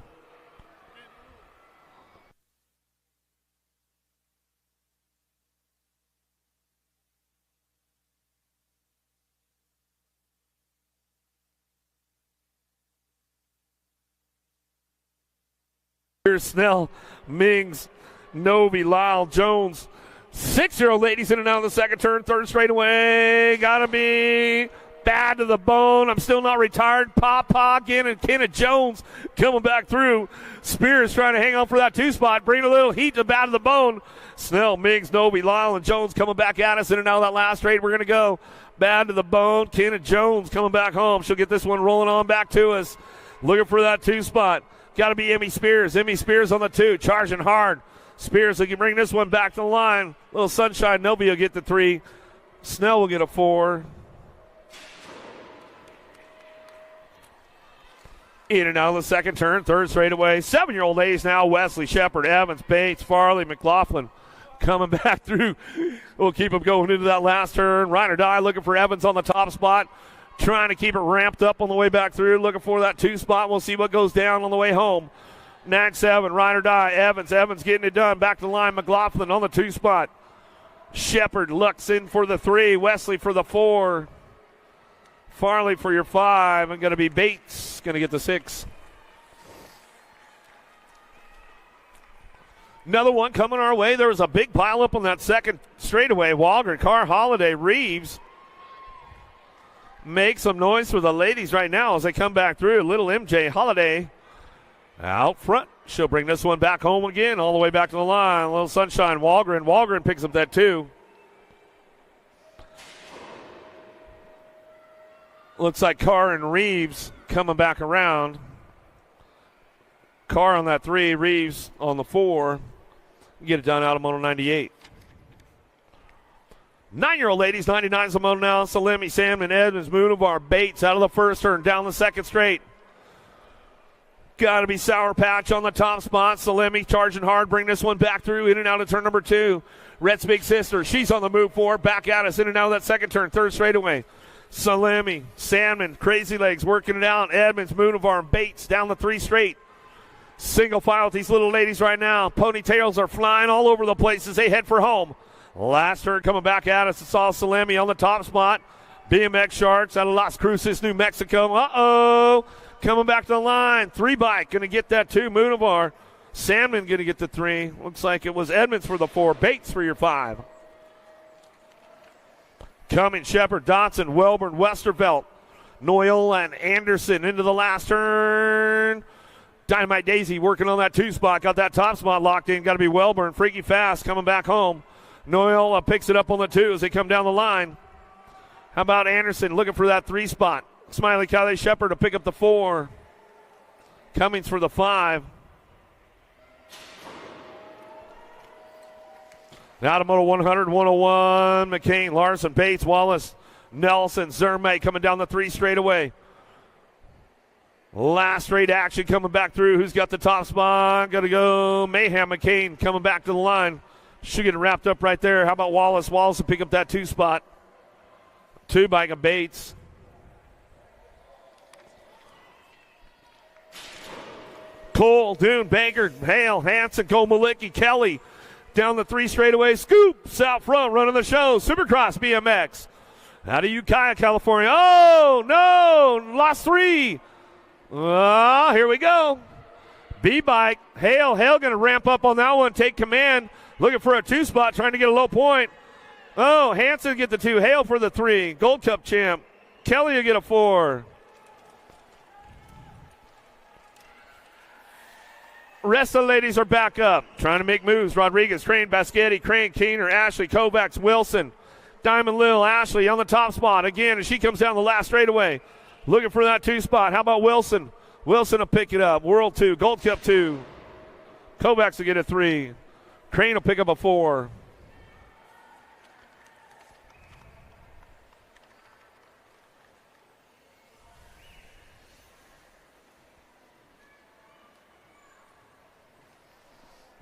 Here's Snell, Mings, Novi, Lyle, Jones. 6-year-old ladies in and out of the second turn, third straightaway. Gotta be bad to the bone. I'm still not retired. Papa again and Kenneth Jones coming back through. Spears trying to hang on for that 2 spot. Bring a little heat to bad to the bone. Snell, Mings, Novi, Lyle, and Jones coming back at us in and out of that last straight. We're going to go bad to the bone. Kenneth Jones coming back home. She'll get this one rolling on back to us. Looking for that 2 spot. Got to be Emmy Spears. Emmy Spears on the 2, charging hard. Spears, they can bring this one back to the line. Little Sunshine Novi will get the 3. Snell will get a 4. In and out of the second turn, third straightaway. 7-year-old ladies now. Wesley, Shepard, Evans, Bates, Farley, McLaughlin coming back through. We'll keep them going into that last turn. Ride or Die looking for Evans on the top spot. Trying to keep it ramped up on the way back through. Looking for that 2 spot. We'll see what goes down on the way home. 9-7, Ride or Die. Evans getting it done. Back to the line. McLaughlin on the 2 spot. Shepard looks in for the 3. Wesley for the 4. Farley for your 5. And going to be Bates. Going to get the 6. Another one coming our way. There was a big pile up on that second straightaway. Walgren, Carr, Holiday, Reeves. Make some noise for the ladies right now as they come back through. Little MJ Holiday out front. She'll bring this one back home again, all the way back to the line. Little Sunshine Walgren. Walgren picks up that 2. Looks like Carr and Reeves coming back around. Carr on that 3, Reeves on the 4. Get it done out of Moto 98. 9-year-old ladies, 99 Zamono now. Salemi, Salmon, Edmonds, Moonavar, Bates out of the first turn, down the second straight. Got to be Sour Patch on the top spot. Salemi charging hard, bring this one back through, in and out of turn number 2. Rhett's big sister, she's on the move for it, back at us, in and out of that second turn, third straightaway. Salemi, Salmon, Crazy Legs working it out. Edmonds, Moonavar, and Bates down the 3 straight. Single file with these little ladies right now. Ponytails are flying all over the place as they head for home. Last turn coming back at us. It's all Salemi on the top spot. BMX Sharks out of Las Cruces, New Mexico. Uh-oh. Coming back to the line. 3 bike going to get that 2. Moonavar. Salmon going to get the 3. Looks like it was Edmonds for the 4. Bates for your 5. Coming, Shepard, Dotson, Welborn, Westervelt, Noyle, and Anderson into the last turn. Dynamite Daisy working on that 2 spot. Got that top spot locked in. Got to be Welborn. Freaky Fast coming back home. Noyle picks it up on the 2 as they come down the line. How about Anderson looking for that 3 spot? Smiley Kylie Shepard to pick up the 4. Cummings for the 5. Now to Moto 100, 101. McCain, Larson, Bates, Wallace, Nelson, Zermay coming down the 3 straightaway. Last straight action coming back through. Who's got the top spot? Got to go Mayhem. McCain coming back to the line. Should get wrapped up right there. How about Wallace? Wallace will pick up that 2 spot. 2 bike of Bates. Cole, Dune, Baker, Hale, Hanson, Cole, Malicki, Kelly. Down the 3 straightaway, Scoops out front, running the show. Supercross BMX. Out of Ukiah, California. Oh, no, lost 3. Oh, here we go. B-Bike, Hale going to ramp up on that one, take command. Looking for a 2 spot, trying to get a low point. Oh, Hanson get the 2, Hale for the 3. Gold Cup champ. Kelly will get a 4. Rest of the ladies are back up, trying to make moves. Rodriguez, Crane, Baschetti, Crane, Keener, Ashley, Kovacs, Wilson, Diamond Lil, Ashley on the top spot. Again, as she comes down the last straightaway, looking for that 2 spot. How about Wilson? Wilson will pick it up. World 2, Gold Cup 2. Kovacs will get a 3. Crane will pick up a 4.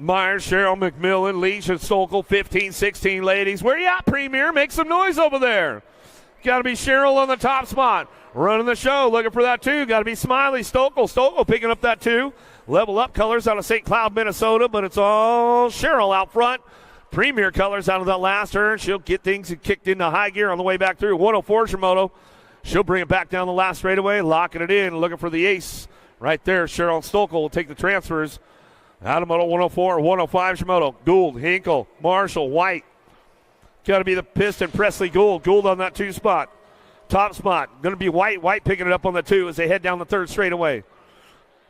Myers, Cheryl, McMillan, Leach, and Sokol, 15-16 ladies. Where you at, Premier? Make some noise over there. Got to be Cheryl on the top spot. Running the show, looking for that 2. Got to be Smiley, Stokel. Stokel picking up that 2. Level Up colors out of St. Cloud, Minnesota, but it's all Cheryl out front. Premier colors out of that last turn. She'll get things kicked into high gear on the way back through. 104 Shimoto. She'll bring it back down the last straightaway, locking it in, looking for the ace. Right there, Cheryl Stokel will take the transfers. Out of Moto 104, 105 Shimoto. Gould, Hinkle, Marshall, White. Got to be the Piston, Presley, Gould. Gould on that 2 spot. Top spot. Going to be White. White picking it up on the 2 as they head down the 3rd straightaway.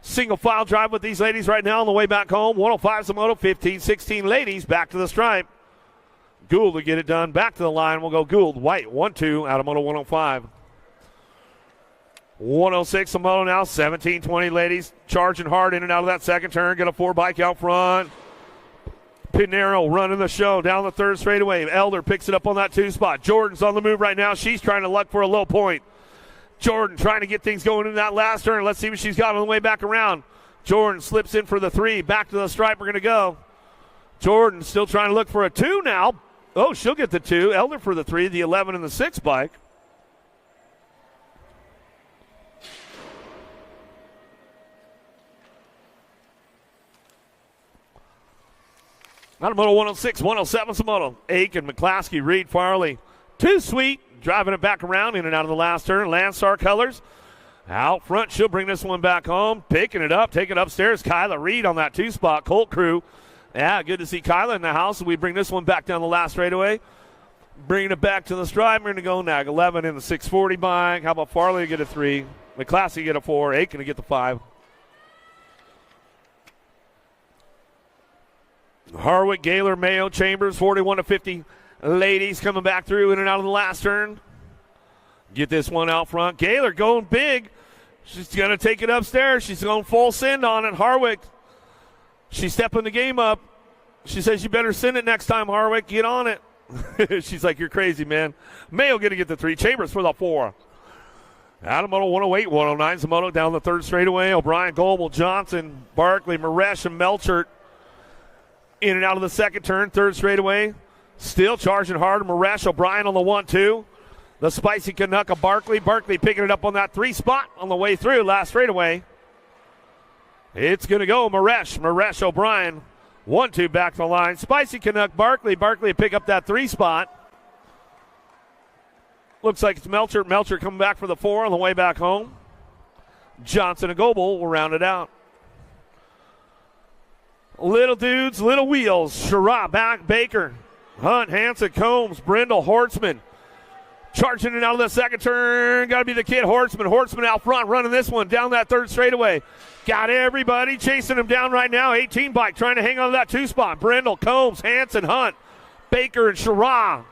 Single file drive with these ladies right now on the way back home. 105 Shimoto, 15-16 ladies back to the stripe. Gould will get it done. Back to the line. We'll go Gould, White, 1-2 out of Moto 105. 106 Shimoto now, 17-20 ladies. Charging hard in and out of that second turn. Get a 4 bike out front. Pinero running the show down the 3rd straightaway. Elder picks it up on that 2 spot. Jordan's on the move right now. She's trying to luck for a low point. Jordan trying to get things going in that last turn. Let's see what she's got on the way back around. Jordan slips in for the 3. Back to the stripe. We're going to go. Jordan still trying to look for a 2 now. Oh, she'll get the 2. Elder for the 3, the 11 and the 6 bike. Out of Moto 106, 107 Shimoto. Aiken, McClaskey, Reed, Farley. Too sweet. Driving it back around in and out of the last turn. Landstar colors. Out front, she'll bring this one back home. Picking it up, take it upstairs. Kyla Reed on that 2 spot. Colt Crew. Yeah, good to see Kyla in the house. We bring this one back down the last straightaway. Bringing it back to the stripe. We're going to go Nag 11 in the 640 bike. How about Farley get a 3? McClaskey get a 4. Aiken to get the 5. Harwick, Gaylor, Mayo, Chambers, 41-50 ladies coming back through in and out of the last turn. Get this one out front. Gaylor going big. She's going to take it upstairs. She's going full send on it. Harwick, she's stepping the game up. She says, you better send it next time, Harwick. Get on it. She's like, you're crazy, man. Mayo going to get the 3. Chambers for the 4. Out of Moto 108, 109 Shimoto down the 3rd straightaway. O'Brien, Goebel, Johnson, Barkley, Maresh, and Melchert. In and out of the second turn, 3rd straightaway. Still charging hard. Maresh, O'Brien on the 1-2. The spicy Canuck of Barkley. Barkley picking it up on that 3 spot on the way through. Last straightaway. It's going to go Maresh, O'Brien. 1-2 back to the line. Spicy Canuck, Barkley. Barkley pick up that 3 spot. Looks like it's Melchert. Melchert coming back for the 4 on the way back home. Johnson and Goebel will round it out. Little dudes, little wheels. Sherrod, back, Baker, Hunt, Hanson, Combs, Brindle, Hortzman. Charging it out of the second turn. Got to be the kid, Hortzman. Hortzman out front running this one down that 3rd straightaway. Got everybody chasing him down right now. 18 bike trying to hang on to that 2 spot. Brindle, Combs, Hanson, Hunt, Baker, and Sherrod.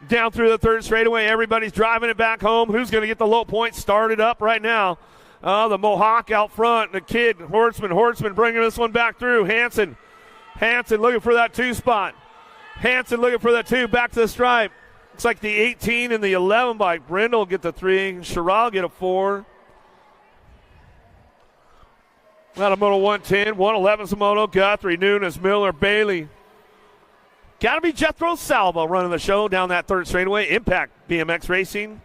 Down through the 3rd straightaway. Everybody's driving it back home. Who's going to get the low point started up right now? The Mohawk out front. The kid, Hortzman bringing this one back through. Hanson looking for that 2 spot. Hanson looking for that 2. Back to the stripe. Looks like the 18 and the 11 bike. Brindle get the 3. Sherrod get a 4. Out of Moto 110, 111 Shimoto. Guthrie, Nunes, Miller, Bailey. Got to be Jethro Salva running the show down that 3rd straightaway. Impact BMX Racing.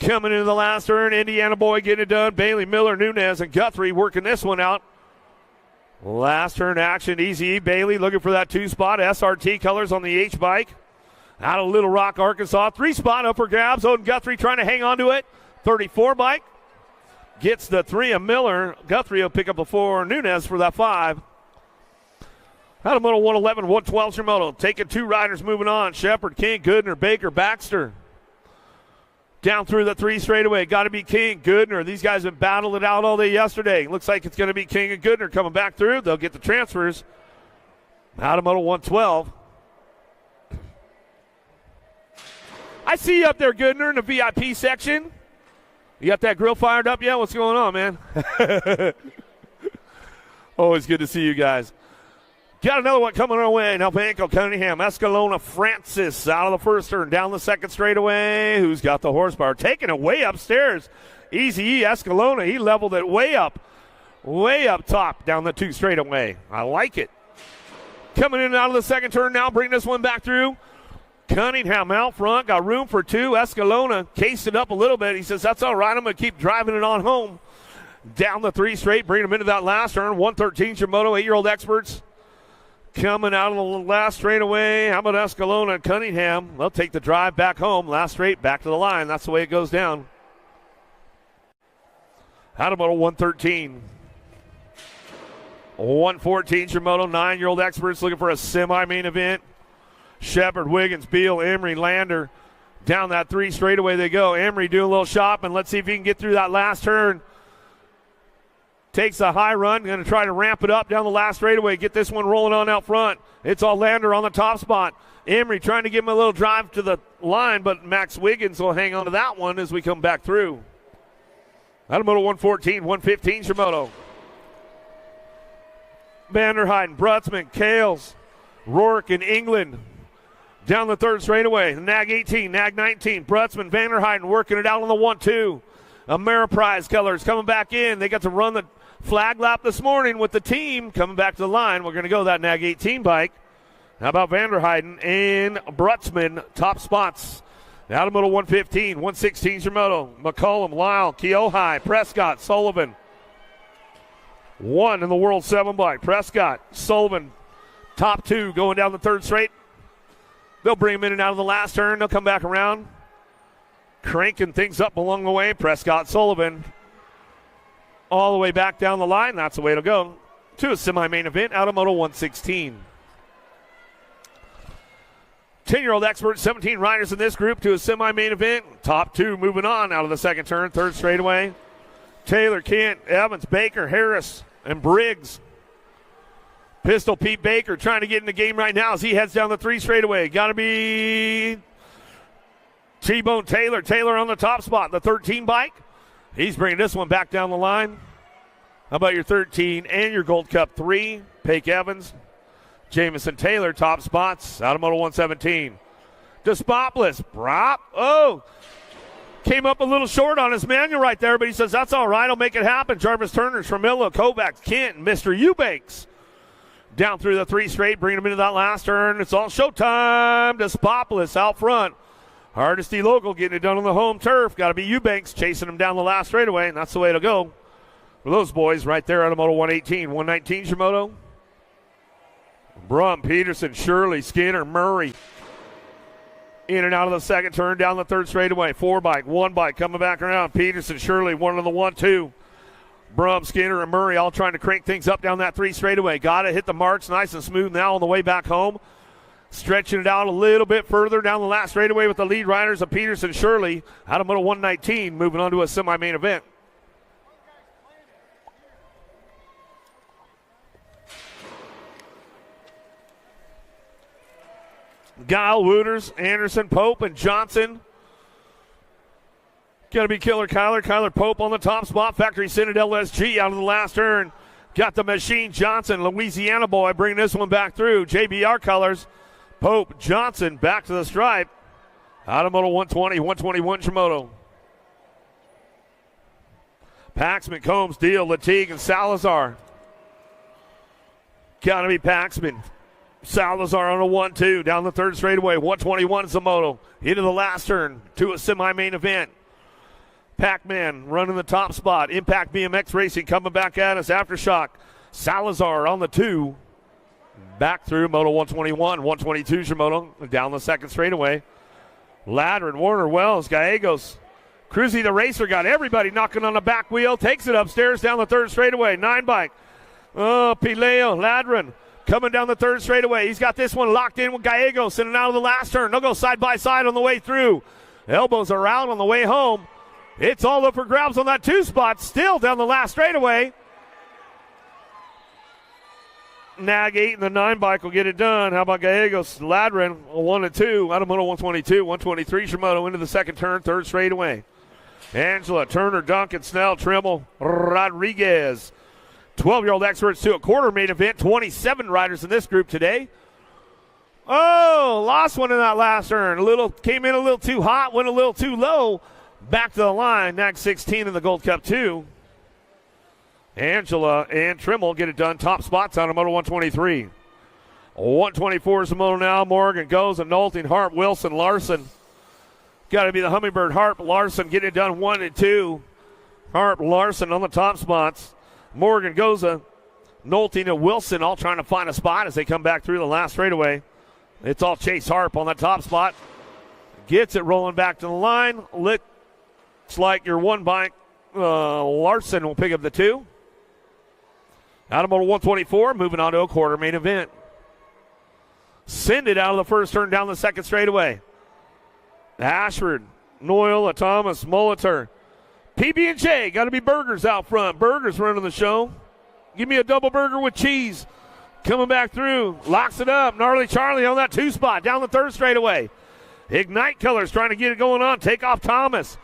Coming into the last turn, Indiana boy getting it done. Bailey, Miller, Nunez, and Guthrie working this one out. Last turn action, Easy Bailey looking for that 2 spot. SRT colors on the H bike. Out of Little Rock, Arkansas. 3 spot up for grabs. Odin Guthrie trying to hang on to it. 34 bike. Gets the 3 of Miller. Guthrie will pick up the 4. Nunez for that 5. Out of moto 111, 112's your moto. Taking 2 riders moving on. Shepard, King, Goodner, Baker, Baxter. Down through the 3 straightaway. Got to be King, Goodner. These guys have battled it out all day yesterday. Looks like it's going to be King and Goodner coming back through. They'll get the transfers. Out of moto 112. I see you up there, Goodner, in the VIP section. You got that grill fired up yet? What's going on, man? Always good to see you guys. Got another one coming our way. Now Banco, Cunningham, Escalona, Francis out of the first turn, down the second straightaway. Who's got the horsepower? Taking it way upstairs. Easy E, Escalona. He leveled it way up top down the 2 straightaway. I like it. Coming in and out of the second turn now, bring this one back through. Cunningham out front, got room for 2. Escalona cased it up a little bit. He says, that's all right, I'm going to keep driving it on home. Down the 3 straight, bring them into that last turn. 113's your moto, 8-year-old experts. Coming out of the last straightaway. How about Escalona and Cunningham? They'll take the drive back home. Last straight, back to the line. That's the way it goes down. Out of moto 113. 114's your moto, 9-year-old experts looking for a semi-main event. Shepard, Wiggins, Beal, Emery, Lander. Down that 3 straightaway they go. Emery doing a little shopping. Let's see if he can get through that last turn. Takes a high run. Going to try to ramp it up down the last straightaway. Get this one rolling on out front. It's all Lander on the top spot. Emery trying to give him a little drive to the line, but Max Wiggins will hang on to that one as we come back through. Out of moto 114, 115's your moto. Vanderheiden, Brutzman, Kales, Rourke, and England. Down the 3rd straightaway. Nag 18, Nag 19. Brutzman, Vanderheiden working it out on the 1-2. Ameriprise colors coming back in. They got to run the flag lap this morning with the team coming back to the line. We're going to go that Nag 18 bike. How about Vanderheiden and Brutzman, top spots. Out of moto 115, 116's your moto. McCollum, Lyle, Keohai, Prescott, Sullivan. 1 in the World 7 bike. Prescott, Sullivan, top 2 going down the 3rd straight. They'll bring him in and out of the last turn. They'll come back around. Cranking things up along the way. Prescott, Sullivan. All the way back down the line. That's the way to go. To a semi-main event out of moto 116. 10-year-old expert, 17 riders in this group to a semi-main event. Top 2 moving on out of the second turn. 3rd straightaway. Taylor, Kent, Evans, Baker, Harris, and Briggs. Pistol Pete Baker trying to get in the game right now as he heads down the 3 straightaway. Got to be T-Bone Taylor. Taylor on the top spot, the 13 bike. He's bringing this one back down the line. How about your 13 and your Gold Cup 3? Pake Evans, Jamison Taylor, top spots out of moto 117. Despopolis, Brop. Oh, came up a little short on his manual right there, but he says, that's all right. I'll make it happen. Jarvis Turner, Tremillo, Kovacs, Kent, and Mr. Eubanks. Down through the 3 straight, bringing him into that last turn. It's all showtime. Despopolis out front. Hardesty local getting it done on the home turf. Got to be Eubanks chasing him down the last straightaway, and that's the way to go for those boys right there on the moto 118. 119's your moto. Brum, Peterson, Shirley, Skinner, Murray. In and out of the second turn, down the 3rd straightaway. 4 bike, 1 bike coming back around. Peterson, Shirley, 1 on the 1-2. Brum, Skinner, and Murray all trying to crank things up down that 3 straightaway. Got to hit the marks nice and smooth now on the way back home. Stretching it out a little bit further down the last straightaway with the lead riders of Peterson, Shirley. Out of moto 119, moving on to a semi-main event. Guile, Wooters, Anderson, Pope, and Johnson. Got to be Killer Kyler Pope on the top spot. Factory Citadel SG out of the last turn. Got the Machine Johnson, Louisiana boy, bringing this one back through. JBR colors. Pope, Johnson back to the stripe. Out of moto 120, 121 Shimoto. Paxman, Combs, Deal, Latigue, and Salazar. Got to be Paxman. Salazar on a 1-2 down the 3rd straightaway. 121 is the moto. Into the last turn to a semi-main event. Pac-Man running the top spot. Impact BMX Racing coming back at us. Aftershock. Salazar on the 2. Back through Moto 121. 122's your Moto. Down the second straightaway. Ladrin, Warner, Wells, Gallegos. Cruzy the racer got everybody knocking on the back wheel. Takes it upstairs down the third straightaway. 9 bike. Oh, Pileo, Ladrin coming down the third straightaway. He's got this one locked in with Gallegos in and out of the last turn. They'll go side by side on the way through. Elbows are out on the way home. It's all up for grabs on that 2 spot. Still down the last straightaway. Nag 8 and the 9 bike will get it done. How about Gallegos? Ladrin, 1 and 2. Out of Moto 122. 123 Shimoto into the second turn, third straightaway. Angela, Turner, Duncan, Snell, Trimble, Rodriguez. 12-year-old experts to a quarter main event. 27 riders in this group today. Oh, lost one in that last turn. Came in a little too hot, went a little too low. Back to the line. Nag 16 in the Gold Cup 2. Angela and Trimble get it done. Top spots on a Moto 123. 124 is the Moto now. Morgan goes, and Nolte, Harp, Wilson, Larson. Got to be the Hummingbird. Harp, Larson get it done 1 and 2. Harp, Larson on the top spots. Morgan goes, Nolte and Wilson all trying to find a spot as they come back through the last straightaway. It's all Chase Harp on the top spot. Gets it rolling back to the line. Looks like your 1 bike. Larson will pick up the 2. Out of Moto 124, moving on to a quarter main event. Send it out of the first turn down the second straightaway. Ashford, Noyle, Thomas, Molitor. PB&J, got to be Burgers out front. Burgers running the show. Give me a double burger with cheese. Coming back through, locks it up. Gnarly Charlie on that 2 spot down the third straightaway. Ignite Colors trying to get it going on. Take off Thomas.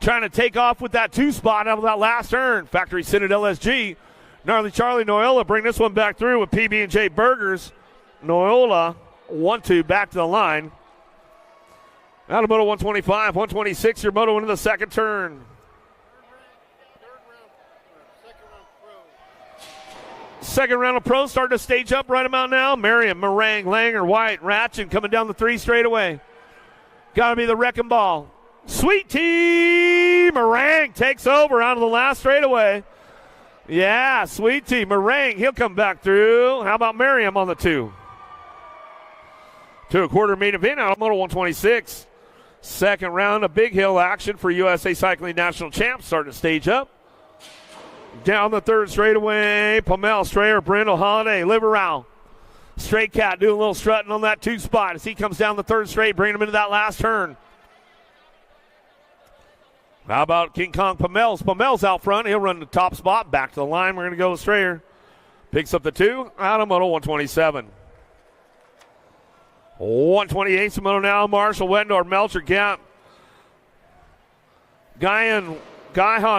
Trying to take off with that 2 spot out of that last turn. Factory Senate LSG. Gnarly Charlie Noyola bring this one back through with PB&J Burgers. Noyola 1-2 back to the line. Out of Moto 125, 126, your Moto into the second turn. Second round of pros starting to stage up right about now. Merriam, Meringue, Langer, White, Ratchin coming down the 3 straightaway. Got to be the Wrecking Ball. Sweet Tea Meringue takes over out of the last straightaway. Yeah, Sweet Tea Meringue, he'll come back through. How about Merriam on the 2? To a quarter main event out of Moto 126. Second round of Big Hill action for USA Cycling National Champs starting to stage up. Down the third straightaway, Pomel, Strayer, Brindle, Holiday, Liverall. Straight Cat doing a little strutting on that 2 spot as he comes down the third straight, bringing him into that last turn. How about King Kong Pomel's? Pomel's out front. He'll run the top spot. Back to the line. We're going to go with Strayer. Picks up the 2 out of Moto 127. 128 Moto now. Marshall, Wendorf, Melcher, Gap. Guyon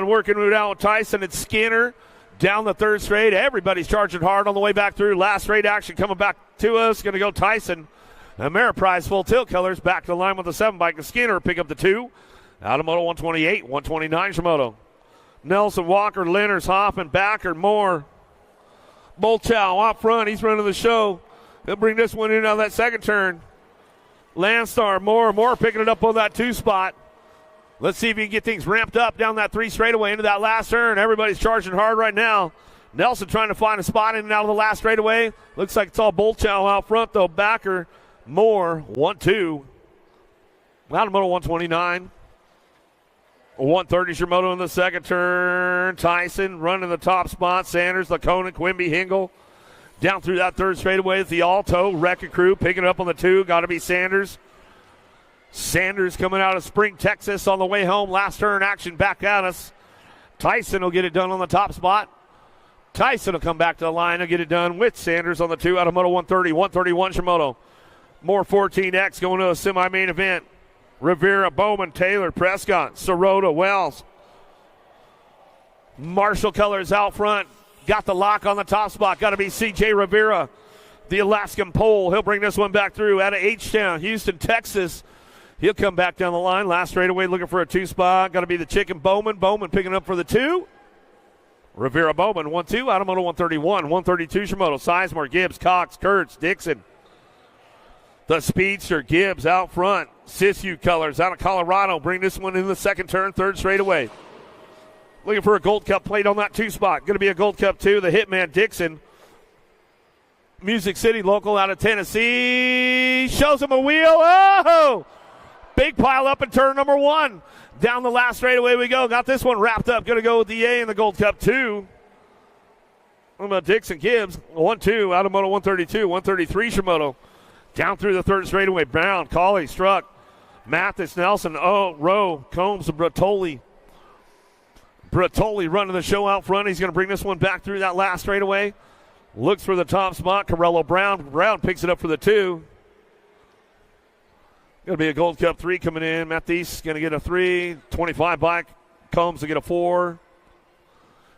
working route out with Tyson and Skinner. Down the third straight. Everybody's charging hard on the way back through. Last straight action coming back to us. Going to go Tyson. Ameriprise full tilt colors. Back to the line with the 7 bike. Skinner pick up the 2. Out of Moto 128, 129 Shimoto. Nelson, Walker, Lenners, Hoffman, Backer, Moore. Bolchow up front. He's running the show. He'll bring this one in on that second turn. Landstar, Moore picking it up on that 2 spot. Let's see if he can get things ramped up down that 3 straightaway into that last turn. Everybody's charging hard right now. Nelson trying to find a spot in and out of the last straightaway. Looks like it's all Bolchow out front, though. Backer, Moore, 1-2. Out of Moto 129. 130 Shimoto in the second turn. Tyson running the top spot. Sanders, Lacona, Quimby, Hingle. Down through that third straightaway with the Alto. Wrecking Crew picking it up on the 2. Got to be Sanders. Sanders coming out of Spring, Texas on the way home. Last turn action back at us. Tyson will get it done on the top spot. Tyson will come back to the line. He'll get it done with Sanders on the 2 out of Moto 130. 131 Shimoto. More 14X going to a semi-main event. Rivera, Bowman, Taylor, Prescott, Sirota, Wells. Marshall Colors out front. Got the lock on the top spot. Got to be C.J. Rivera, the Alaskan Pole. He'll bring this one back through out of H-Town, Houston, Texas. He'll come back down the line. Last straightaway looking for a 2 spot. Got to be the Chicken Bowman. Bowman picking up for the 2. Rivera Bowman, 1-2. Out of Moto 131. 132 Shimoto. Sizemore, Gibbs, Cox, Kurtz, Dixon. The Speedster Gibbs out front. Sisu Colors out of Colorado bring this one in the second turn, third straightaway. Looking for a Gold Cup plate on that 2 spot. Going to be a Gold Cup 2. The Hitman Dixon. Music City local out of Tennessee. Shows him a wheel. Oh! Big pile up in turn number 1. Down the last straightaway we go. Got this one wrapped up. Going to go with the A in the Gold Cup 2. What about Dixon Gibbs? 1-2 out of Moto 132. 133 Shimoto. Down through the third straightaway. Brown, Colley, Struck, Mathis, Nelson, Rowe, Combs, and Bertoli. Bertoli running the show out front. He's going to bring this one back through that last straightaway. Looks for the top spot. Corello Brown. Brown picks it up for the 2. Going to be a Gold Cup 3 coming in. Mathis going to get a 3. 25 bike. Combs to get a 4.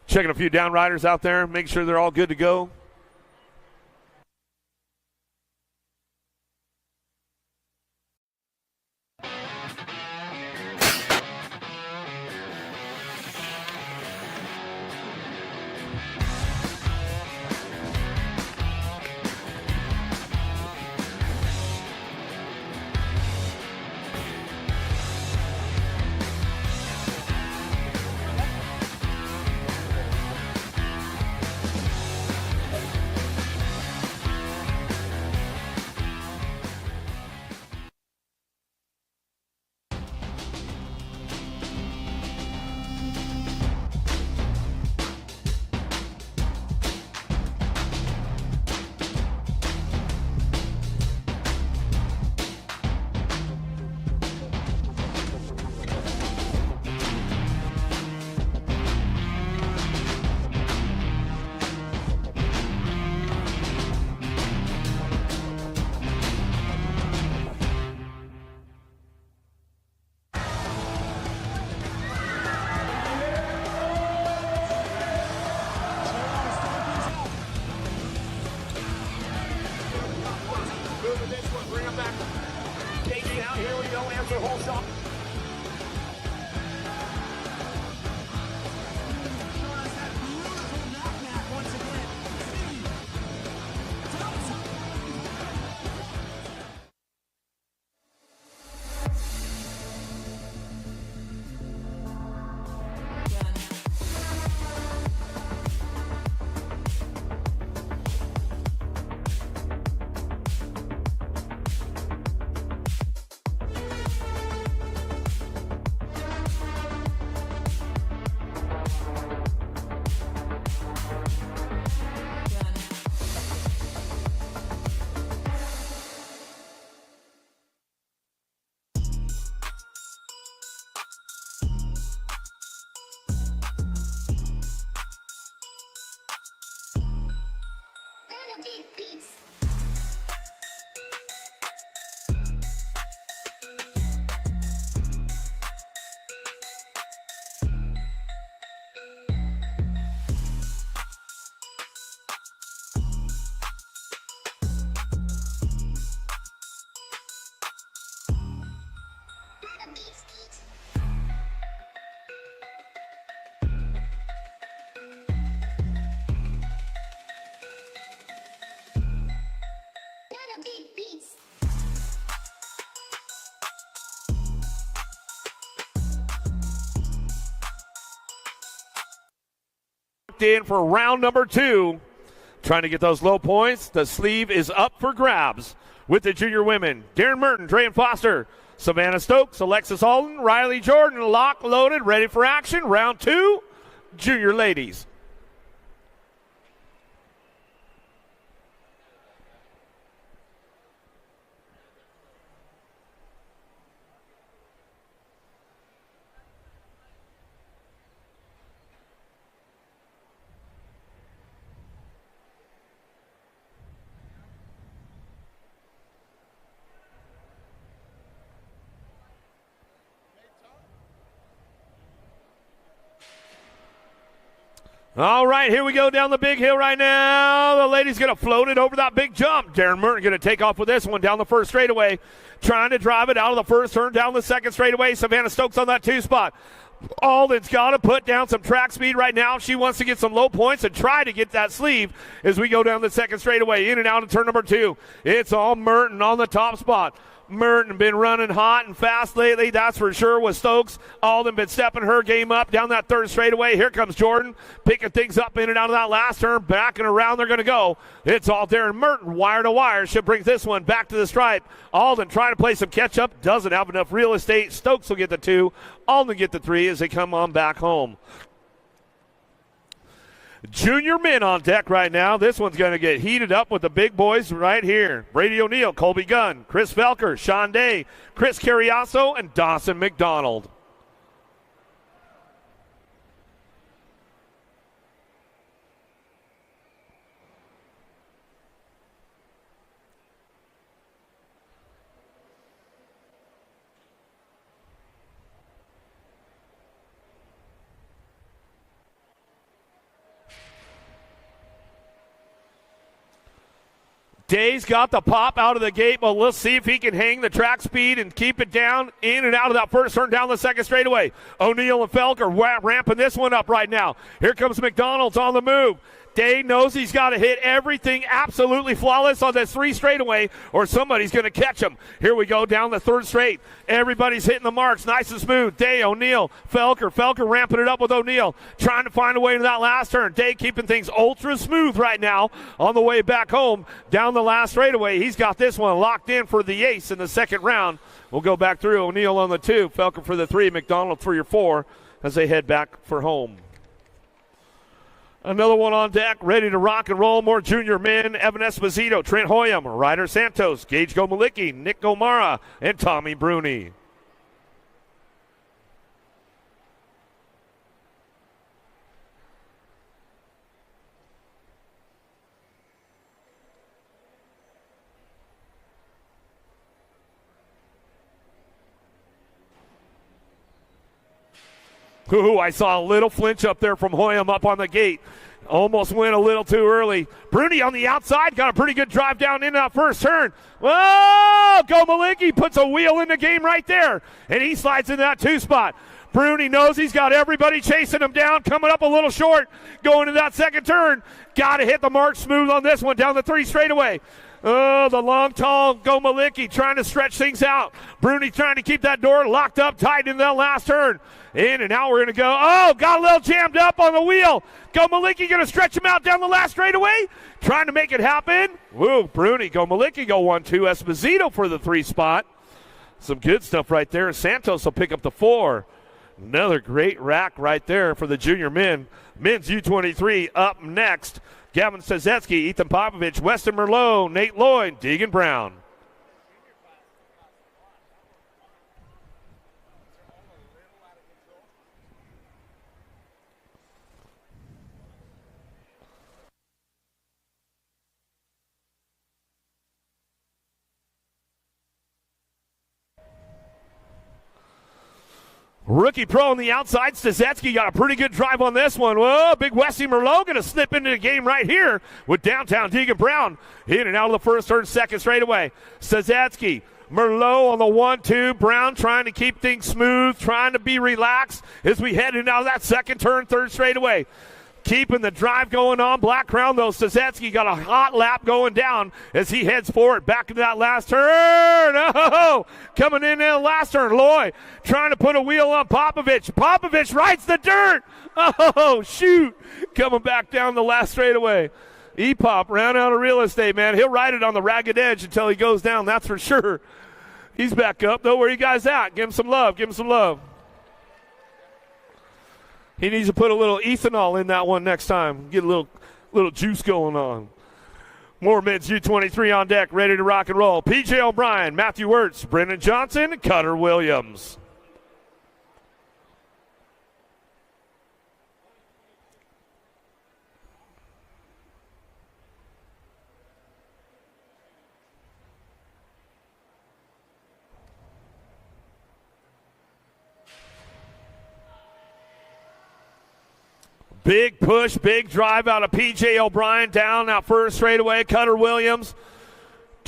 Checking a few down riders out there. Make sure they're all good to go. In for round number 2, trying to get those low points. The sleeve is up for grabs with the junior women. Darren Merton, Drayen Foster, Savannah Stokes, Alexis Alden, Riley Jordan, lock loaded, ready for action. Round 2, junior ladies. All right, here we go down the big hill right now. The lady's going to float it over that big jump. Darren Merton going to take off with this one down the first straightaway. Trying to drive it out of the first turn, down the second straightaway. Savannah Stokes on that 2 spot. Alden's got to put down some track speed right now. She wants to get some low points and try to get that sleeve as we go down the second straightaway. In and out of turn number 2. It's all Merton on the top spot. Merton been running hot and fast lately, that's for sure, with Stokes. Alden been stepping her game up down that third straightaway. Here comes Jordan, picking things up in and out of that last turn. Back and around they're going to go. It's all Darren Merton, wire to wire. She'll bring this one back to the stripe. Alden trying to play some catch-up, doesn't have enough real estate. Stokes will get the 2. Alden get the 3 as they come on back home. Junior men on deck right now. This one's going to get heated up with the big boys right here. Brady O'Neill, Colby Gunn, Chris Felker, Sean Day, Chris Carriasso, and Dawson McDonald. Day's got the pop out of the gate, but we'll see if he can hang the track speed and keep it down in and out of that first turn down the second straightaway. O'Neill and Felker ramping this one up right now. Here comes McDonald's on the move. Day knows he's got to hit everything absolutely flawless on this 3 straightaway or somebody's going to catch him. Here we go down the third straight. Everybody's hitting the marks nice and smooth. Day, O'Neill, Felker ramping it up with O'Neill, trying to find a way to that last turn. Day keeping things ultra smooth right now on the way back home down the last straightaway. He's got this one locked in for the ace in the second round. We'll go back through. O'Neill on the 2, Felker for the 3, McDonald for your 4 as they head back for home. Another one on deck, ready to rock and roll. More junior men. Evan Esposito, Trent Hoyam, Ryder Santos, Gage Gomalicki, Nick Gomara, and Tommy Bruni. Ooh, I saw a little flinch up there from Hoyam up on the gate. Almost went a little too early. Bruni on the outside got a pretty good drive down in that first turn. Whoa! Gomalicki puts a wheel in the game right there, and he slides in that 2 spot. Bruni knows he's got everybody chasing him down, coming up a little short, going to that second turn. Got to hit the mark smooth on this one down the 3 straightaway. Oh, the long, tall Gomalicki trying to stretch things out. Bruni trying to keep that door locked up tight in that last turn. In and out we're going to go. Oh, got a little jammed up on the wheel. Gomalicki going to stretch him out down the last straightaway. Trying to make it happen. Woo, Bruni, Gomalicki go 1-2. Esposito for the 3 spot. Some good stuff right there. Santos will pick up the 4. Another great rack right there for the junior men. Men's U23 up next. Gavin Stazetsky, Ethan Popovich, Weston Merlot, Nate Lloyd, Deegan Brown. Rookie pro on the outside. Stazetsky got a pretty good drive on this one. Whoa, big Wesley Merlot going to slip into the game right here with downtown Deegan Brown. In and out of the first turn, second straightaway. Stazetsky, Merlot on the 1-2. Brown trying to keep things smooth, trying to be relaxed as we head into that second turn, third straightaway. Keeping the drive going on. Black Crown, though. Stazetsky got a hot lap going down as he heads forward back into that last turn. Oh, coming in the last turn. Lloyd trying to put a wheel on Popovich. Popovich rides the dirt. Oh, shoot. Coming back down the last straightaway. E-Pop ran out of real estate, man. He'll ride it on the ragged edge until he goes down, that's for sure. He's back up, though. Where you guys at? Give him some love. Give him some love. He needs to put a little ethanol in that one next time. Get a little juice going on. More men's U23 on deck, ready to rock and roll. P.J. O'Brien, Matthew Wirtz, Brendan Johnson, Cutter Williams. Big push, big drive out of P.J. O'Brien down that first straightaway. Cutter Williams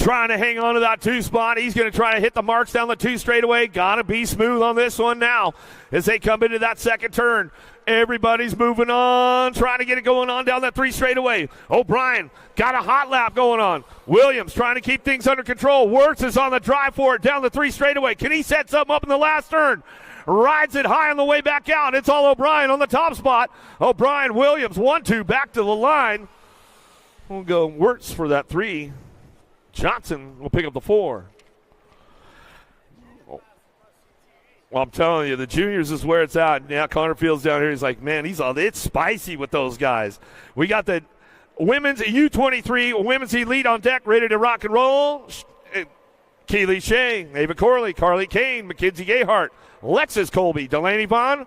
trying to hang on to that 2 spot. He's going to try to hit the marks down the 2 straightaway. Got to be smooth on this one now as they come into that second turn. Everybody's moving on, trying to get it going on down that 3 straightaway. O'Brien got a hot lap going on. Williams trying to keep things under control. Wirtz is on the drive for it down the 3 straightaway. Can he set something up in the last turn? Rides it high on the way back out. It's all O'Brien on the top spot. O'Brien, Williams, 1-2 back to the line. We'll go Wirtz for that 3. Johnson will pick up the 4. Well, I'm telling you, the juniors is where it's at. Now Connor Fields down here. He's like, man, it's spicy with those guys. We got the women's U23 women's elite on deck, ready to rock and roll. Keely Shea, Ava Corley, Carly Kane, Mackenzie Gayhart, Lexus Colby, Delaney Vaughn,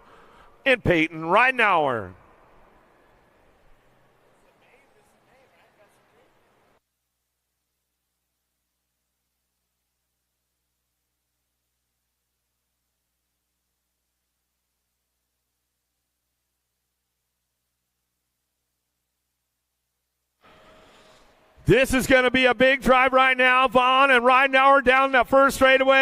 and Peyton Ridenauer. This is going to be a big drive right now. Vaughn and Ridenauer down the first straightaway.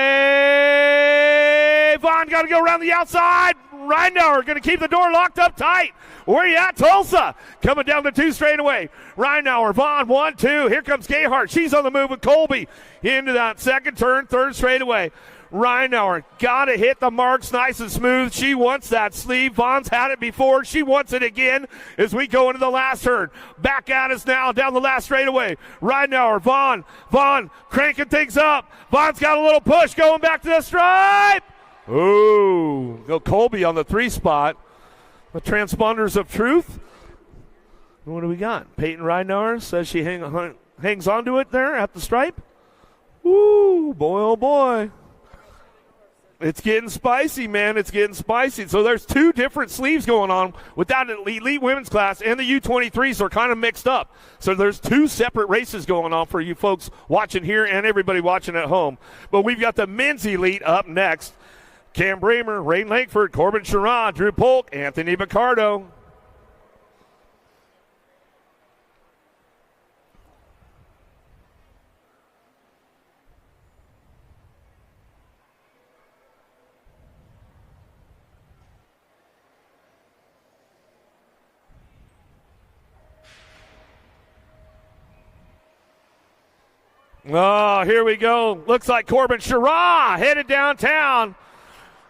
Vaughn got to go around the outside. Ridenauer going to keep the door locked up tight. Where you at, Tulsa? Coming down the 2 straightaway. Ridenauer, Vaughn, 1-2. Here comes Gayhart. She's on the move with Colby into that second turn, 3rd straightaway. Ridenauer got to hit the marks nice and smooth. She wants that sleeve. Vaughn's had it before. She wants it again as we go into the last turn. Back at us now down the last straightaway. Ridenauer, Vaughn cranking things up. Vaughn's got a little push going back to the stripe. Ooh, go Colby on the 3 spot. The transponders of truth. What do we got? Peyton Ridenauer says she hangs onto it there at the stripe. Ooh, boy, oh boy. It's getting spicy, man. It's getting spicy. So there's 2 different sleeves going on with that elite women's class, and the U23s are kind of mixed up. So there's 2 separate races going on for you folks watching here and everybody watching at home. But we've got the men's elite up next. Cam Bramer, Rain Langford, Corbin Sherrod, Drew Polk, Anthony Picardo. Oh, here we go. Looks like Corbin Sherrod headed downtown.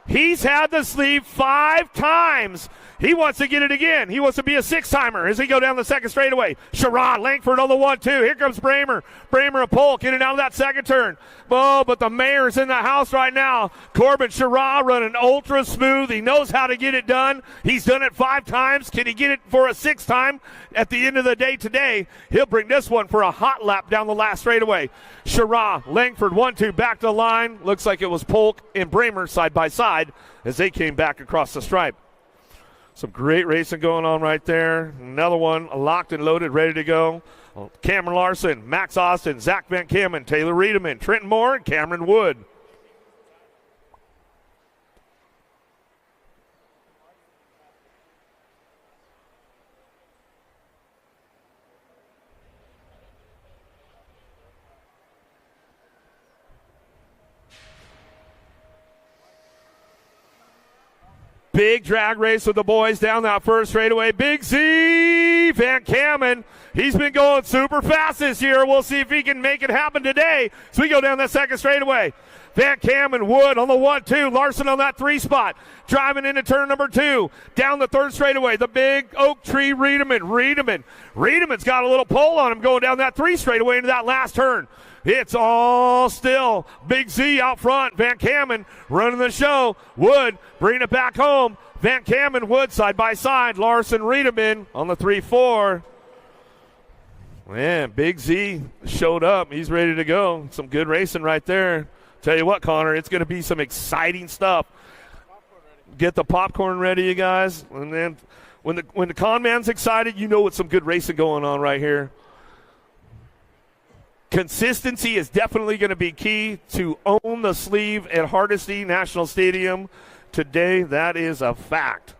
He's had the sleeve 5 times. He wants to get it again. He wants to be a 6-timer as he go down the second straightaway. Sherrod, Langford on the 1-2. Here comes Bramer. Bramer and Polk getting out of that second turn. Oh, but the mayor's in the house right now. Corbin Sherrod running ultra smooth. He knows how to get it done. He's done it 5 times. Can he get it for a 6th time at the end of the day today? He'll bring this one for a hot lap down the last straightaway. Sherrod, Langford, 1-2 back to the line. Looks like it was Polk and Bramer side by side as they came back across the stripe. Some great racing going on right there. Another one locked and loaded, ready to go. Cameron Larson, Max Austin, Zach Van Kammen, Taylor Riedemann, Trenton Moore, and Cameron Wood. Big drag race with the boys down that first straightaway. Big Z Van Kammen. He's been going super fast this year. We'll see if he can make it happen today. So we go down that second straightaway. Van Kammen, Wood on the 1-2. Larson on that 3 spot. Driving into turn number 2. Down the 3rd straightaway. The big oak tree Riedemann. Riedemann's got a little pull on him going down that 3 straightaway into that last turn. It's all still. Big Z out front. Van Kammen running the show. Wood bringing it back home. Van Kammen, Wood side by side. Larson, Riedemann on the 3-4. Man, Big Z showed up. He's ready to go. Some good racing right there. Tell you what, Connor, it's going to be some exciting stuff. Get the popcorn ready, you guys. And then when the con man's excited, you know it's some good racing going on right here. Consistency is definitely going to be key to own the sleeve at Hardesty National Stadium today. That is a fact.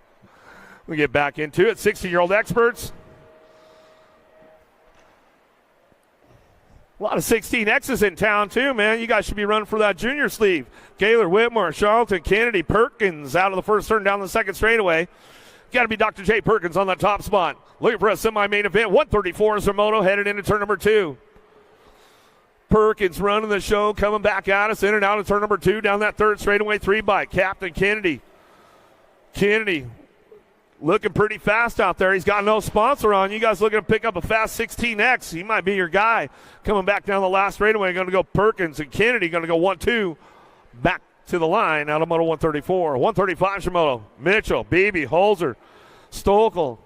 We get back into it. 60-year-old experts. A lot of 16Xs in town, too, man. You guys should be running for that junior sleeve. Gaylor, Whitmore, Charlton, Kennedy, Perkins out of the first turn down the second straightaway. Got to be Dr. J. Perkins on that top spot. Looking for a semi-main event. 134 is their moto, headed into turn number 2. Perkins running the show, coming back at us, in and out of turn number 2, down that third straightaway 3-bike. Captain Kennedy. Kennedy looking pretty fast out there. He's got no sponsor on. You guys looking to pick up a fast 16X. He might be your guy. Coming back down the last straightaway, going to go Perkins and Kennedy going to go 1-2 back to the line out of moto 134. 135 Shimoto. Mitchell, Beebe, Holzer, Stokel,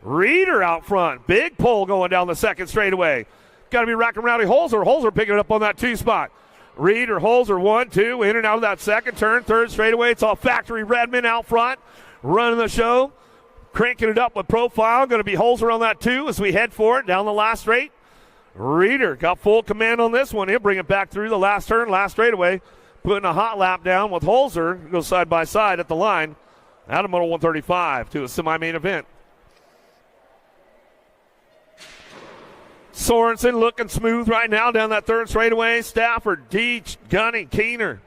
Reeder out front. Big pull going down the second straightaway. Got to be rocking rowdy Holzer. Holzer picking it up on that 2 spot. Reeder, Holzer, 1-2, in and out of that second turn. Third straightaway, it's all Factory Redmond out front. Running the show. Cranking it up with profile. Going to be Holzer on that 2 as we head for it down the last straight. Reeder got full command on this one. He'll bring it back through the last turn, last straightaway. Putting a hot lap down with Holzer. Goes side by side at the line. Out of moto 135 to a semi-main event. Sorensen looking smooth right now down that third straightaway. Stafford, Deach, Gunning, Keener.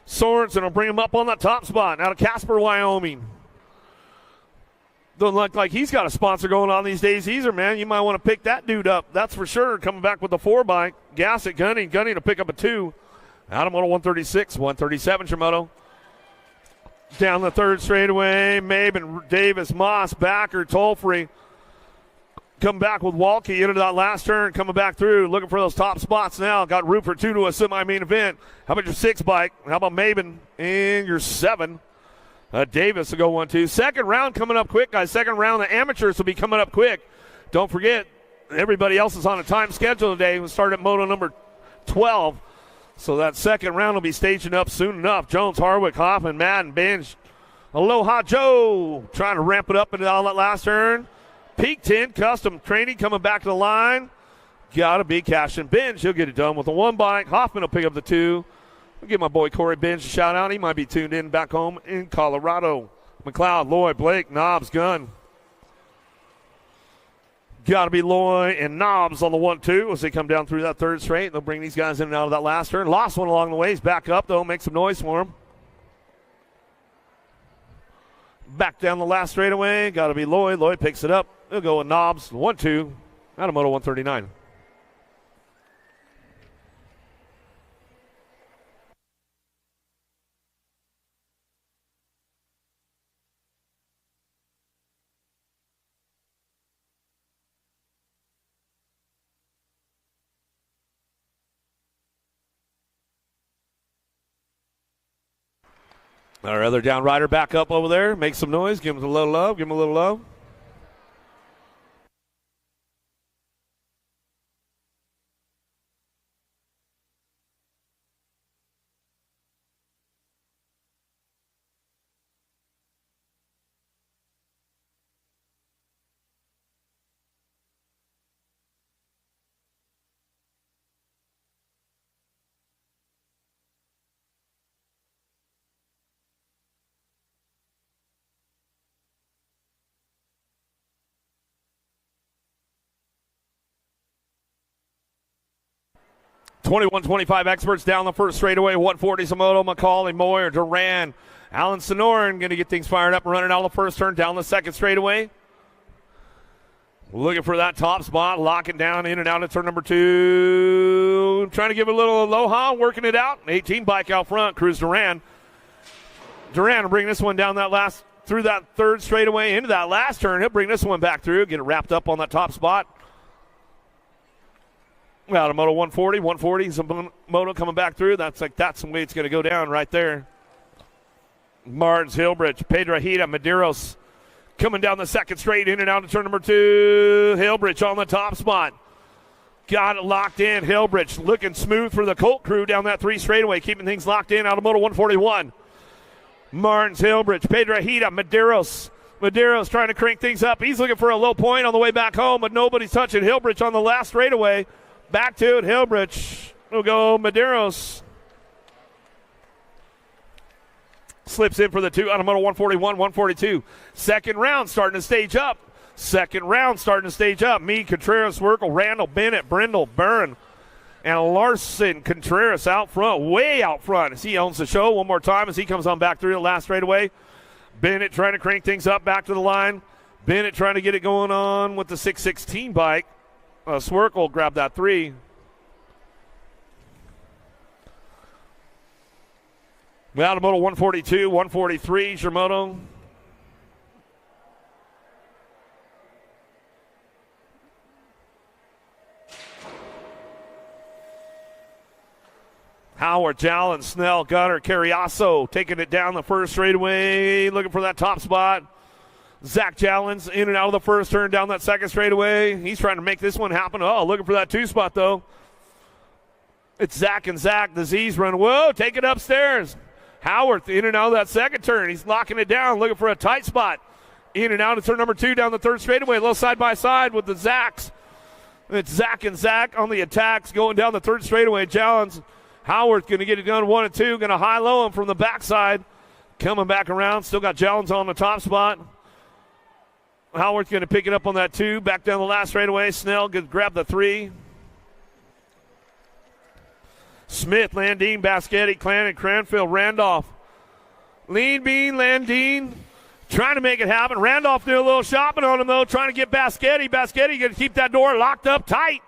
Sorensen will bring him up on that top spot out of Casper, Wyoming. Doesn't look like he's got a sponsor going on these days either, man. You might want to pick that dude up. That's for sure. Coming back with the 4-bike. Gassett, Gunning. Gunning to pick up a 2. Out of moto 136, 137 Shimoto. Down the third straightaway. Maben, Davis, Moss, Backer, Tolfree. Come back with Walke into that last turn, coming back through, looking for those top spots now. Got Rupert 2 to a semi-main event. How about your 6-bike? How about Maben in your 7? Davis will go 1-2. Second round coming up quick, guys. Second round, the amateurs will be coming up quick. Don't forget, everybody else is on a time schedule today. We'll start at moto number 12. So that second round will be staging up soon enough. Jones, Harwick, Hoffman, Madden, Binge. Aloha Joe trying to ramp it up into all that last turn. Peak 10, custom training coming back to the line. Got to be Cash and Binge. He'll get it done with a 1-bike. Hoffman will pick up the 2. I'll give my boy Corey Binge a shout out. He might be tuned in back home in Colorado. McLeod, Lloyd, Blake, Knobs, Gunn. Got to be Lloyd and Knobs on the 1-2 as they come down through that third straight. They'll bring these guys in and out of that last turn. Lost one along the way. He's back up, though. Make some noise for him. Back down the last straightaway. Got to be Lloyd. Lloyd picks it up. He'll go with Knobs. 1-2 out of moto 139. Our other down rider back up over there. Make some noise. Give him a little love. Give him a little love. .21-25 experts down the first straightaway. 140 Samoto, McCauley, Moyer, Duran, Alan Sonoran going to get things fired up and running out of the first turn down the second straightaway. Looking for that top spot, locking down in and out of turn number 2. Trying to give a little aloha, working it out. 18 bike out front, Cruz Duran. Duran will bring this one down that last, through that third straightaway into that last turn. He'll bring this one back through, get it wrapped up on that top spot. Out of moto 140, 140, some moto coming back through. That's the way it's going to go down right there. Martins, Hillbridge, Pedrahita, Medeiros coming down the second straight in and out of turn number 2. Hillbridge on the top spot. Got it locked in. Hillbridge looking smooth for the Colt crew down that 3 straightaway, keeping things locked in out of moto 141. Martins, Hillbridge, Pedrahita, Medeiros. Medeiros trying to crank things up. He's looking for a low point on the way back home, but nobody's touching Hillbridge on the last straightaway. Back to it, Hillbridge. We'll go Medeiros. Slips in for the 2 out of moto 141, 142. Second round starting to stage up. Me, Contreras, Werkel, Randall, Bennett, Brindle, Byrne. And Larson Contreras out front, way out front, as he owns the show. One more time as he comes on back through the last straightaway. Bennett trying to crank things up back to the line. Bennett trying to get it going on with the 616 bike. Swerkel grabbed that 3. We out of moto 142, 143, Shimoto. Howard, Jalen, Snell, Gunner, Carriasso taking it down the first straightaway, looking for that top spot. Zach Jallens in and out of the first turn down that second straightaway. He's trying to make this one happen. Oh, looking for that 2 spot, though. It's Zach and Zach. The Z's run. Whoa, take it upstairs. Howard in and out of that second turn. He's locking it down, looking for a tight spot. In and out of turn number 2 down the third straightaway. A little side by side with the Zachs. It's Zach and Zach on the attacks going down the third straightaway. Jallens. Howard's going to get it done 1 and 2. Going to high-low him from the backside. Coming back around. Still got Jallens on the top spot. Howard's going to pick it up on that 2. Back down the last straightaway. Snell could grab the 3. Smith, Landine, Baschetti, Clanton, Cranfield, Randolph. Lean Bean, Landine trying to make it happen. Randolph did a little shopping on him, though, trying to get Baschetti. Baschetti going to keep that door locked up tight.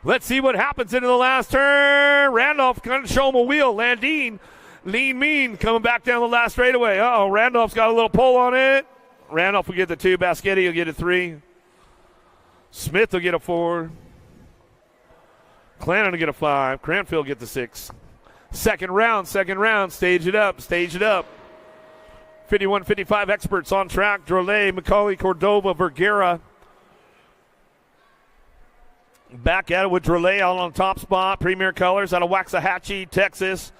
Let's see what happens into the last turn. Randolph kind of show him a wheel. Landine, Lean Mean coming back down the last straightaway. Uh-oh, Randolph's got a little pull on it. Randolph will get the 2. Baschetti will get a 3. Smith will get a 4. Clanton will get a 5. Cranfield will get the 6. Second round. Stage it up. 51-55 experts on track. Drolet, McCauley, Cordova, Vergara. Back at it with Drolet out on top spot. Premier Colors out of Waxahachie, Texas.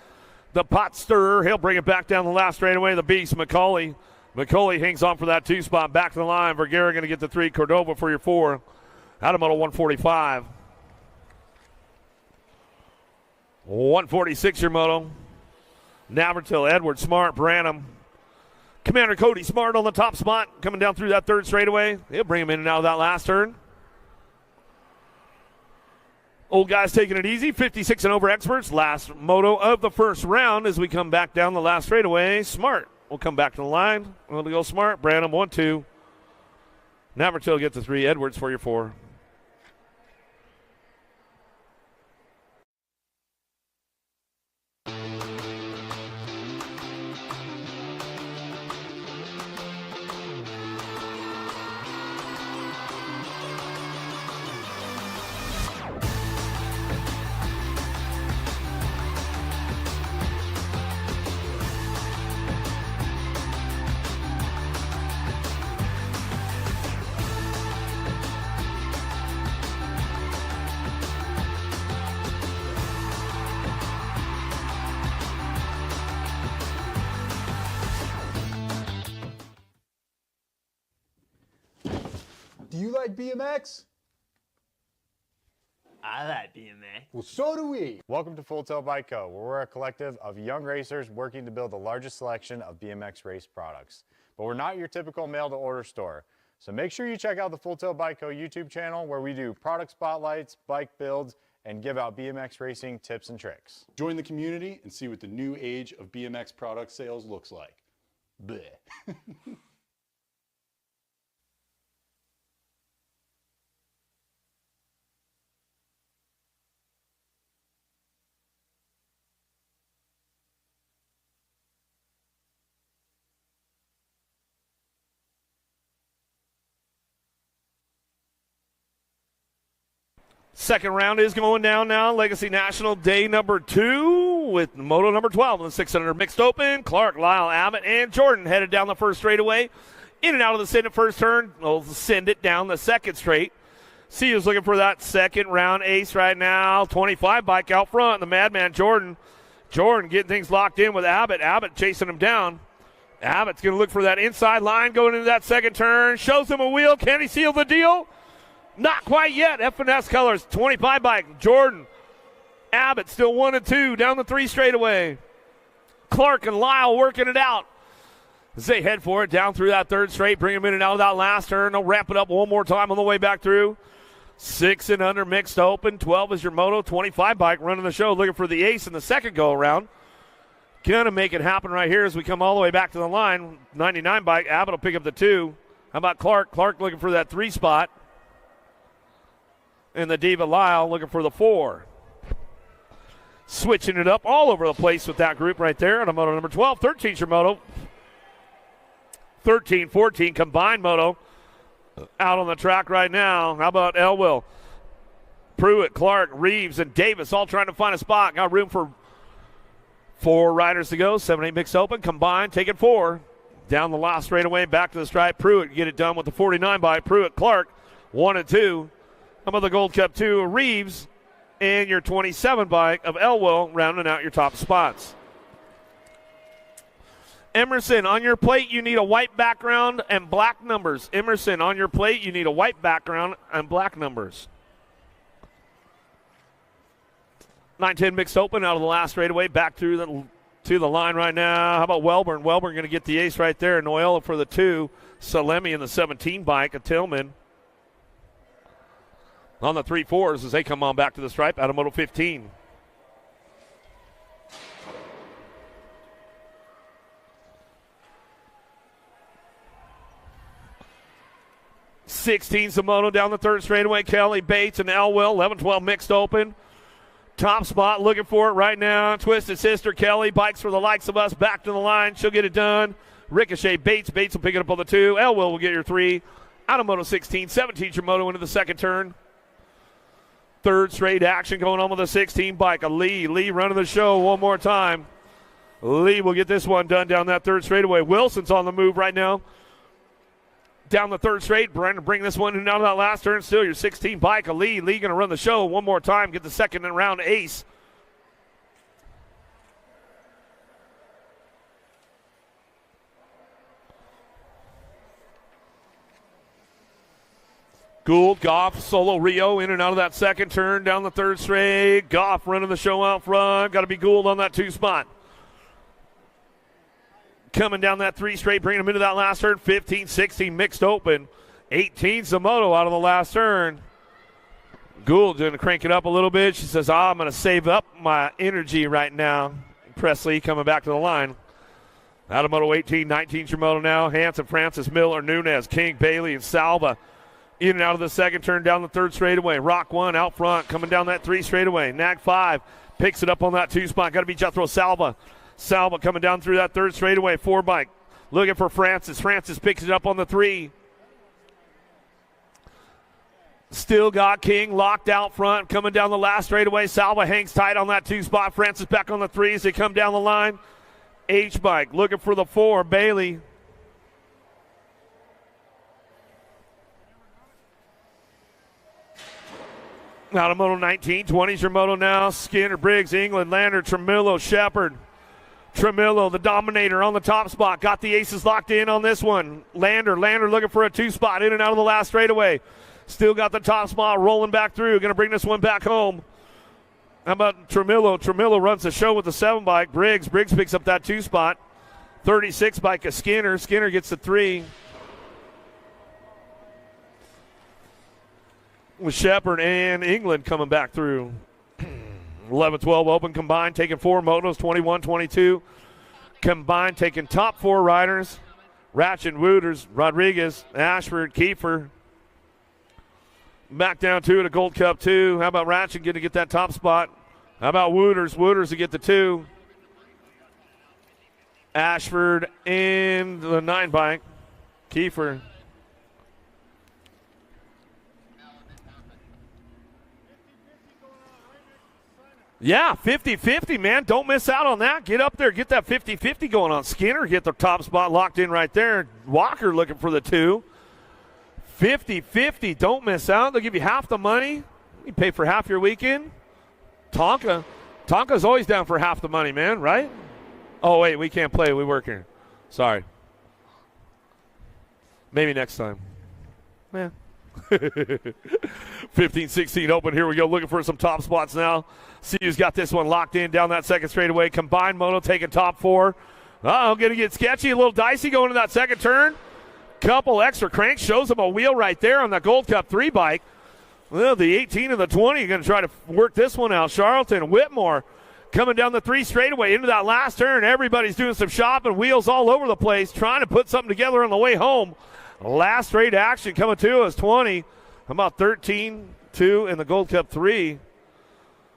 The pot stirrer. He'll bring it back down the last straightaway. The beast, McCauley. McCauley hangs on for that 2 spot. Back to the line. Vergara going to get the 3. Cordova for your 4. Out of moto 145. 146 your moto. Navertil, Edward, Smart, Branham. Commander Cody Smart on the top spot. Coming down through that third straightaway. He'll bring him in and out of that last turn. Old guys taking it easy. 56 and over experts. Last moto of the first round as we come back down the last straightaway. Smart will come back to the line. We'll go Smart. Branham 1, 2. Navertil gets the 3. Edwards for your 4. Do you like BMX? I like BMX. Well, so do we. Welcome to Full Tilt Bike Co., where we're a collective of young racers working to build the largest selection of BMX race products. But we're not your typical mail-to-order store. So make sure you check out the Full Tilt Bike Co. YouTube channel, where we do product spotlights, bike builds, and give out BMX racing tips and tricks. Join the community and see what the new age of BMX product sales looks like. Bleh. Second round is going down now. Legacy National day number 2 with moto number 12 in the 600 mixed open. Clark, Lyle, Abbott, and Jordan headed down the first straightaway. In and out of the Send It first turn. They'll send it down the second straight. See who's looking for that second round ace right now. 25 bike out front. The madman Jordan. Jordan getting things locked in with Abbott. Abbott chasing him down. Abbott's going to look for that inside line going into that second turn. Shows him a wheel. Can he seal the deal? Not quite yet. F&S Colors, 25 bike. Jordan, Abbott still 1 and 2 down the 3 straightaway. Clark and Lyle working it out as they head for it down through that third straight. Bring them in and out of that last turn. They'll wrap it up one more time on the way back through. 6 and under mixed open. 12 is your moto. 25 bike running the show, looking for the ace in the second go around. Gonna make it happen right here as we come all the way back to the line. 99 bike. Abbott will pick up the 2. How about Clark? Clark looking for that 3 spot. And the Diva Lyle looking for the 4. Switching it up all over the place with that group right there on a moto number 12. 13's your moto. 13, 14 combined moto out on the track right now. How about Elwell? Pruitt, Clark, Reeves, and Davis all trying to find a spot. Got room for 4 riders to go. 7-8 mixed open. Combined, taking 4. Down the last straightaway, back to the stripe. Pruitt get it done with the 49 by Pruitt. Clark, 1 and 2. How about the Gold Cup 2? Reeves and your 27 bike of Elwell rounding out your top spots. Emerson, on your plate, you need a white background and black numbers. Emerson, on your plate, you need a white background and black numbers. 9-10 mixed open out of the last straightaway, back through to the line right now. How about Welburn? Welburn going to get the ace right there. Noella for the 2. Salemi in the 17 bike of Tillman. On the 3-4s as they come on back to the stripe out of Moto 15. The moto down the third straightaway. Kelly, Bates, and Elwell. 11-12 mixed open. Top spot looking for it right now. Twisted Sister Kelly. Bikes for the likes of us. Back to the line. She'll get it done. Ricochet Bates. Bates will pick it up on the 2. Elwell will get your 3. Out of Moto 16. 17's your moto into the second turn. Third straight action going on with the 16 bike. Lee running the show one more time. Lee will get this one done down that third straightaway. Wilson's on the move right now. Down the third straight. Brandon bring this one down to that last turn. Still your 16 bike. Lee going to run the show one more time. Get the second round ace. Gould, Goff, Solo, Rio in and out of that second turn down the third straight. Goff running the show out front. Got to be Gould on that 2 spot. Coming down that 3 straight, bringing him into that last turn. 15, 16 mixed open. 18's the moto out of the last turn. Gould going to crank it up a little bit. She says, I'm going to save up my energy right now. Presley coming back to the line. Out of Moto 18, 19's your moto now. Hanson, Francis, Miller, Nunez, King, Bailey, and Salva. In and out of the second turn down the third straightaway. Rock 1 out front, coming down that 3 straightaway. Nag 5 picks it up on that 2 spot. Got to be Jethro Salva. Salva coming down through that third straightaway. 4 bike. Looking for Francis. Francis picks it up on the 3. Still got King locked out front. Coming down the last straightaway. Salva hangs tight on that 2 spot. Francis back on the 3 as they come down the line. H bike looking for the 4. Bailey. Out of Moto 19, 20's your moto now. Skinner, Briggs, England, Lander, Tremillo, Shepard. Tremillo, the dominator on the top spot. Got the aces locked in on this one. Lander looking for a 2 spot in and out of the last straightaway. Still got the top spot rolling back through. Going to bring this one back home. How about Tremillo? Tremillo runs the show with the 7 bike. Briggs picks up that 2 spot. 36 bike of Skinner. Skinner gets the 3. With Shepard and England coming back through. 11-12 open combined, taking 4 motos, 21-22. Combined, taking top 4 riders. Ratchet, Wooters, Rodriguez, Ashford, Kiefer. Back down 2 to Gold Cup 2. How about Ratchet going to get that top spot? How about Wooters? Wooters to get the 2. Ashford and the 9 bike. Kiefer. Yeah, 50-50, man. Don't miss out on that. Get up there. Get that 50-50 going on. Skinner get the top spot locked in right there. Walker looking for the 2. 50-50. Don't miss out. They'll give you half the money. You pay for half your weekend. Tonka's always down for half the money, man, right? Oh, wait, we can't play. We work here. Sorry. Maybe next time. Yeah. 15-16 open. Here we go. Looking for some top spots now. See who's got this one locked in down that second straightaway. Combined moto taking top 4. Going to get sketchy. A little dicey going to that second turn. Couple extra cranks. Shows him a wheel right there on the Gold Cup 3 bike. Well, the 18 and the 20 are going to try to work this one out. Charlton and Whitmore coming down the 3 straightaway into that last turn. Everybody's doing some shopping, wheels all over the place, trying to put something together on the way home. Last straight action coming to us, 20. How about 13, 2 in the Gold Cup 3?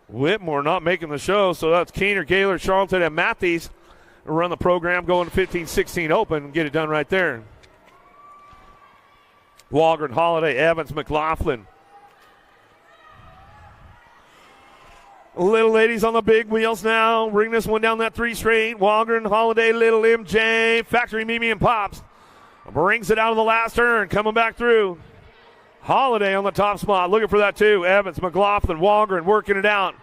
Whitmore not making the show, so that's Keener, Gaylor, Charlton, and Matthews run the program going to 15-16 open and get it done right there. Walgren, Holiday, Evans, McLaughlin. Little ladies on the big wheels now. Bring this one down that 3 straight. Walgren, Holiday, Little MJ, Factory Mimi and Pops. Brings it out of the last turn, coming back through. Holiday on the top spot, looking for that too. Evans, McLaughlin, Walgren working it out.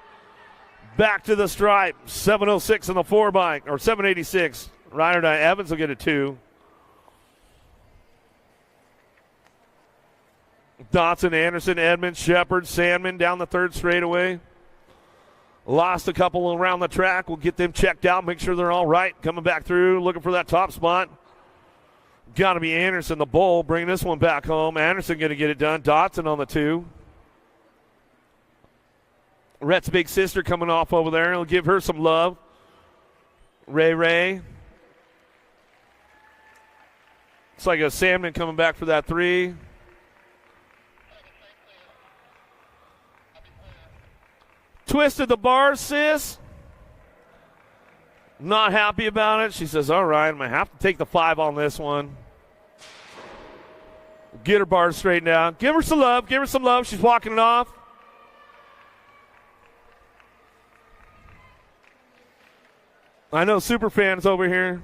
Back to the stripe. 706 on the 4-bike, or 786. Ride or die. Evans will get a 2. Dotson, Anderson, Edmonds, Shepard, Sandman down the 3rd straightaway. Lost a couple around the track. We'll get them checked out, make sure they're all right. Coming back through, looking for that top spot. Got to be Anderson, the bull, bringing this one back home. Anderson going to get it done. Dotson on the 2. Rhett's big sister coming off over there. He'll give her some love. Ray. It's like a Salmon coming back for that 3. Twisted the bars, sis. Not happy about it. She says, all right, I'm going to have to take the 5 on this one. Get her bars straightened out. Give her some love. Give her some love. She's walking it off. I know super fans over here.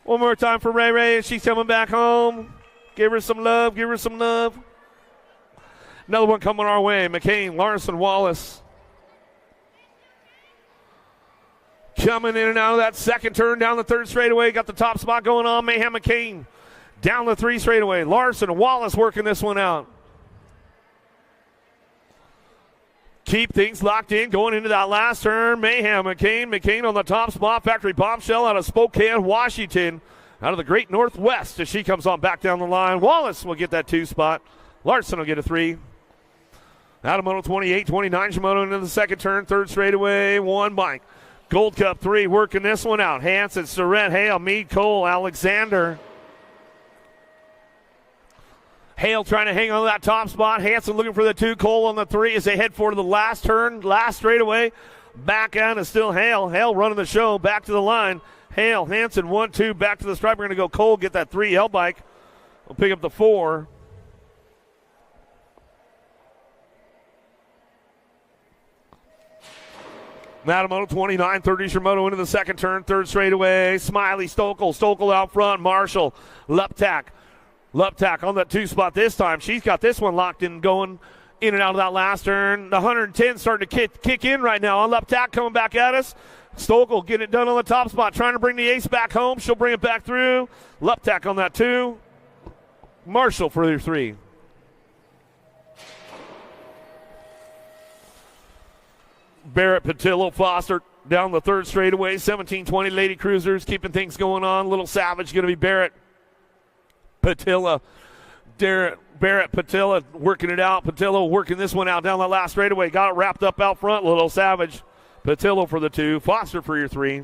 One more time for Ray. She's coming back home. Give her some love. Give her some love. Another one coming our way. McCain, Larson, Wallace. Coming in and out of that second turn down the 3rd straightaway. Got the top spot going on. Mayhem McCain down the 3 straightaway. Larson and Wallace working this one out. Keep things locked in going into that last turn. Mayhem McCain on the top spot. Factory Bombshell out of Spokane, Washington. Out of the great Northwest as she comes on back down the line. Wallace will get that 2 spot. Larson will get a 3. Out of Moto 28, 29 Shimono into the second turn. 3rd straightaway, 1 bike. Gold Cup 3 working this one out. Hanson, Surrett, Hale, Meade, Cole, Alexander. Hale trying to hang on to that top spot. Hanson looking for the 2. Cole on the 3 as they head for the last turn, last straightaway. Back out is still Hale. Hale running the show. Back to the line. Hale, Hanson, 1, 2. Back to the stripe. We're going to go Cole, get that 3 L bike. We'll pick up the 4. Matamoto 29, 30 Shimono into the second turn, 3rd straightaway. Smiley, Stokel out front. Marshall, Luptak on that 2 spot this time. She's got this one locked in, going in and out of that last turn. The 110 starting to kick in right now. On Luptak coming back at us. Stokel getting it done on the top spot, trying to bring the ace back home. She'll bring it back through. Luptak on that 2. Marshall for their 3. Barrett, Patillo, Foster down the 3rd straightaway. 17-20 Lady Cruisers keeping things going on. Little Savage going to be Barrett. Patilla, Barrett, Patilla working it out. Patillo working this one out down the last straightaway. Got it wrapped up out front. Little Savage. Patillo for the 2. Foster for your 3.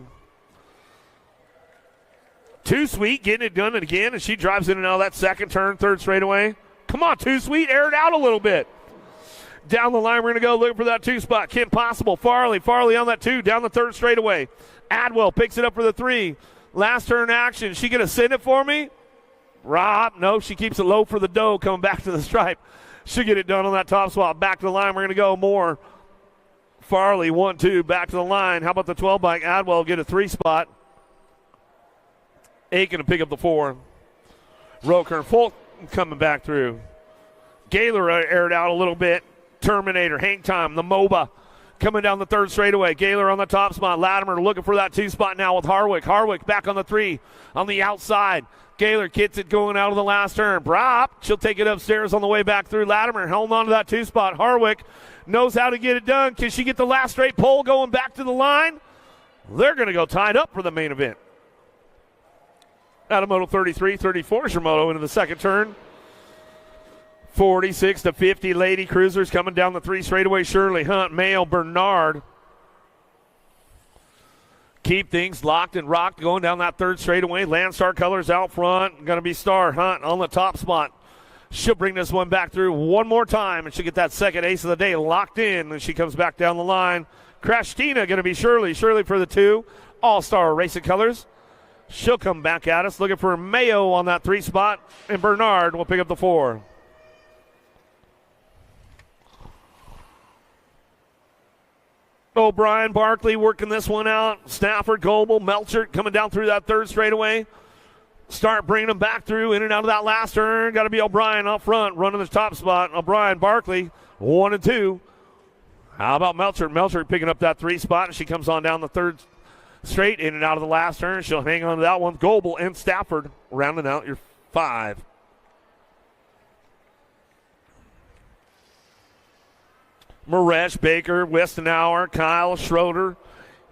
Too Sweet getting it done again, and she drives in and out of that second turn, 3rd straightaway. Come on, Too Sweet, air it out a little bit. Down the line, we're going to go looking for that 2 spot. Kim Possible, Farley on that 2, down the 3rd straightaway. Adwell picks it up for the 3. Last turn action. She going to send it for me? Rob, no, she keeps it low for the dough coming back to the stripe. She'll get it done on that top spot. Back to the line, we're going to go more. Farley, 1, 2, back to the line. How about the 12 bike? Adwell get a 3 spot. Aiken to pick up the 4. Roker, Fulton coming back through. Gaylor aired out a little bit. Terminator, hang time, the MOBA coming down the 3rd straightaway. Gaylor on the top spot. Latimer looking for that 2 spot now with Harwick. Harwick back on the 3 on the outside. Gaylor gets it going out of the last turn. Brop, she'll take it upstairs on the way back through. Latimer holding on to that 2 spot. Harwick knows how to get it done. Can she get the last straight pole going back to the line? They're going to go tied up for the main event. Out of Moto 33, 34 Shimono into the second turn. 46 to 50 lady cruisers coming down the 3 straightaway. Shirley Hunt, Mayo, Bernard. Keep things locked and rocked going down that 3rd straightaway. Landstar colors out front. Going to be Star Hunt on the top spot. She'll bring this one back through one more time, and she'll get that second ace of the day locked in, and she comes back down the line. Krashtina going to be Shirley. Shirley for the 2. All-Star Racing colors. She'll come back at us looking for Mayo on that 3 spot, and Bernard will pick up the 4. O'Brien, Barkley working this one out. Stafford, Goebel, Melcher coming down through that 3rd straightaway. Start bringing them back through, in and out of that last turn. Got to be O'Brien up front, running the top spot. O'Brien, Barkley, 1 and 2. How about Melcher? Melcher picking up that 3 spot, and she comes on down the 3rd straight, in and out of the last turn. She'll hang on to that one. Goebel and Stafford rounding out your 5. Maresh, Baker, Westenauer, Kyle, Schroeder,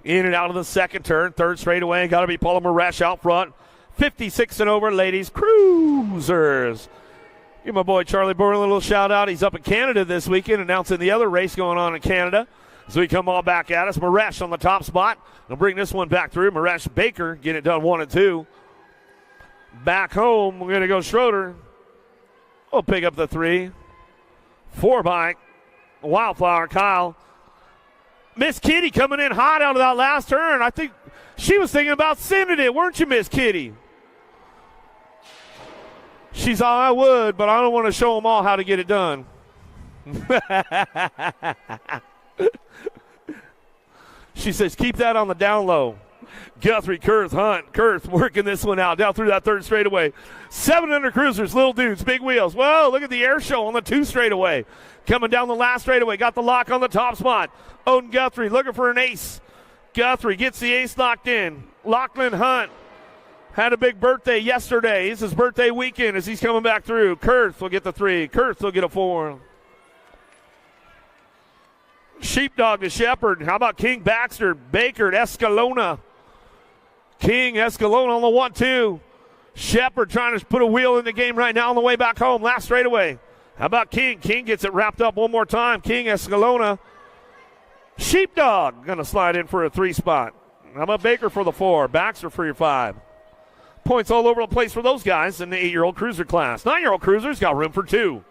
in and out of the 2nd turn. 3rd straightaway, got to be Paula Maresh out front. 56 and over, ladies, cruisers. Give my boy Charlie Bourne a little shout out. He's up in Canada this weekend, announcing the other race going on in Canada. So we come all back at us. Maresh on the top spot. They'll bring this one back through. Maresh, Baker, get it done 1 and 2. Back home, we're going to go Schroeder. We'll pick up the 3. 4 bike. Wildflower, Kyle. Miss Kitty coming in hot out of that last turn. I think she was thinking about sending it, weren't you, Miss Kitty? She's all I would, but I don't want to show them all how to get it done. She says, keep that on the down low. Guthrie, Kurth, Hunt. Kurth working this one out down through that 3rd straightaway. 700 cruisers, little dudes, big wheels. Whoa, look at the air show on the 2 straightaway. Coming down the last straightaway, got the lock on the top spot. Odin Guthrie looking for an ace. Guthrie gets the ace locked in. Lachlan Hunt had a big birthday yesterday. It's his birthday weekend as he's coming back through. Kurth will get the 3. Kurth will get a 4. Sheepdog to Shepherd. How about King, Baxter, Baker, Escalona? King, Escalona on the 1-2. Shepherd trying to put a wheel in the game right now on the way back home. Last straightaway. How about King? King gets it wrapped up one more time. King, Escalona. Sheepdog going to slide in for a 3 spot. How about Baker for the 4? Baxter for your 5. Points all over the place for those guys in the 8-year-old cruiser class. 9-year-old cruisers got room for 2.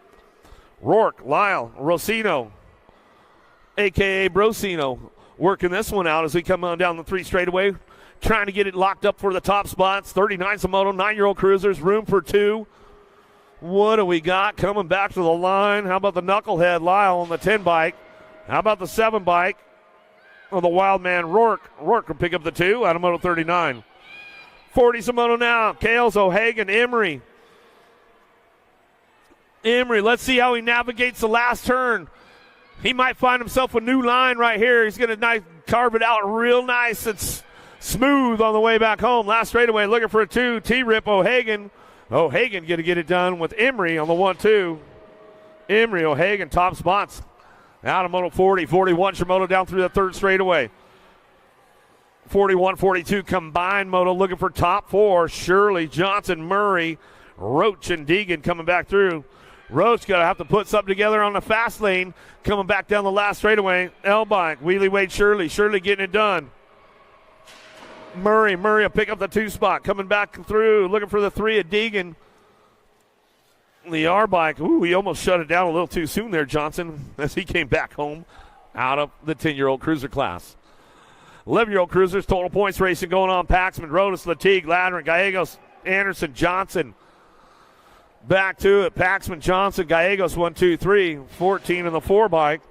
Rourke, Lyle, Rossino, a.k.a. Brosino, working this one out as we come on down the 3 straightaway. Trying to get it locked up for the top spots. 39's a moto, 9-year-old cruisers, room for 2. What do we got coming back to the line? How about the knucklehead Lyle on the 10 bike? How about the 7 bike of the wild man Rourke? Rourke will pick up the 2 out of moto 39. 40's a moto now. Kales, O'Hagan, Emery. Emery, let's see how he navigates the last turn. He might find himself a new line right here. He's going to carve it out real nice and smooth on the way back home. Last straightaway looking for a 2. T-Rip, O'Hagan. O'Hagan going to get it done with Emery on the 1-2. Emery, O'Hagan, top spots. Out of moto 40, 41 Shimoto down through the 3rd straightaway. 41, 42 combined moto looking for top 4. Shirley, Johnson, Murray, Roach, and Deegan coming back through. Roach going to have to put something together on the fast lane. Coming back down the last straightaway. L-bike, Wheelie Wade, Shirley. Shirley getting it done. Murray will pick up the 2 spot. Coming back through, looking for the 3 of Deegan. The R-bike, he almost shut it down a little too soon there, Johnson, as he came back home out of the 10-year-old cruiser class. 11-year-old cruisers, total points racing going on. Paxman, Rodas, Latigue, Ladner, Gallegos, Anderson, Johnson. Back to it. Paxman, Johnson, Gallegos, 1, 2, 3. 14 in the 4 bike.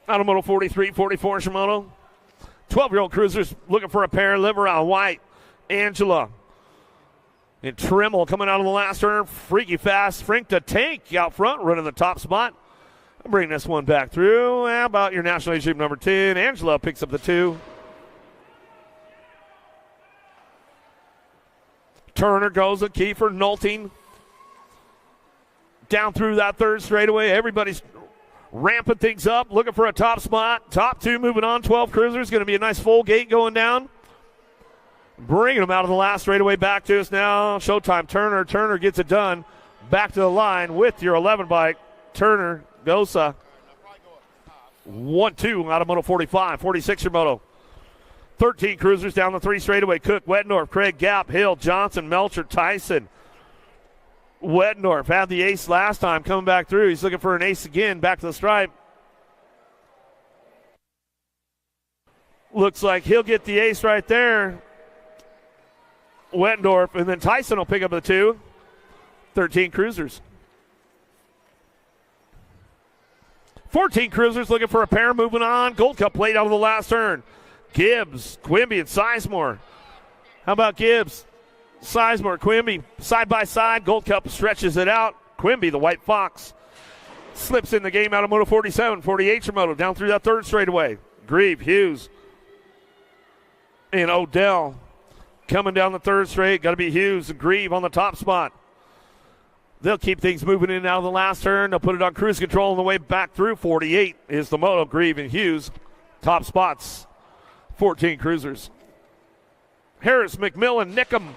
Automoto 43, 44 Shimano. 12-year-old cruisers looking for a pair. Liveron, White, Angela, and Trimmel coming out of the last turn. Freaky fast. Frink to Tank out front, running the top spot. I'll bring this one back through. How about your National Age Group number 10? Angela picks up the 2. Turner goes to Kiefer, Nolting. Down through that 3rd straightaway. Everybody's ramping things up, looking for a top spot. Top 2 moving on. 12 cruisers. Going to be a nice full gate going down. Bringing them out of the last straightaway back to us now. Showtime Turner. Turner gets it done. Back to the line with your 11 bike. Turner, Gosa. 1-2 out of Moto 45. 46 your Moto. 13 cruisers down the 3 straightaway. Cook, Wettendorf, Craig, Gap, Hill, Johnson, Melcher, Tyson. Wettendorf had the ace last time, coming back through. He's looking for an ace again. Back to the stripe. Looks like he'll get the ace right there. Wettendorf, and then Tyson will pick up the 2. 13 cruisers. 14 cruisers looking for a pair. Moving on. Gold Cup plate out of the last turn. Gibbs, Quimby, and Sizemore. How about Gibbs? Sizemore, Quimby, side by side. Gold Cup stretches it out. Quimby, the White Fox, slips in the game out of Moto 47. 48 your Moto down through that 3rd straightaway. Grieve, Hughes, and Odell coming down the 3rd straight. Got to be Hughes and Grieve on the top spot. They'll keep things moving in and out of the last turn. They'll put it on cruise control on the way back through. 48 is the Moto. Grieve and Hughes. Top spots. 14 cruisers. Harris, McMillan, Nickham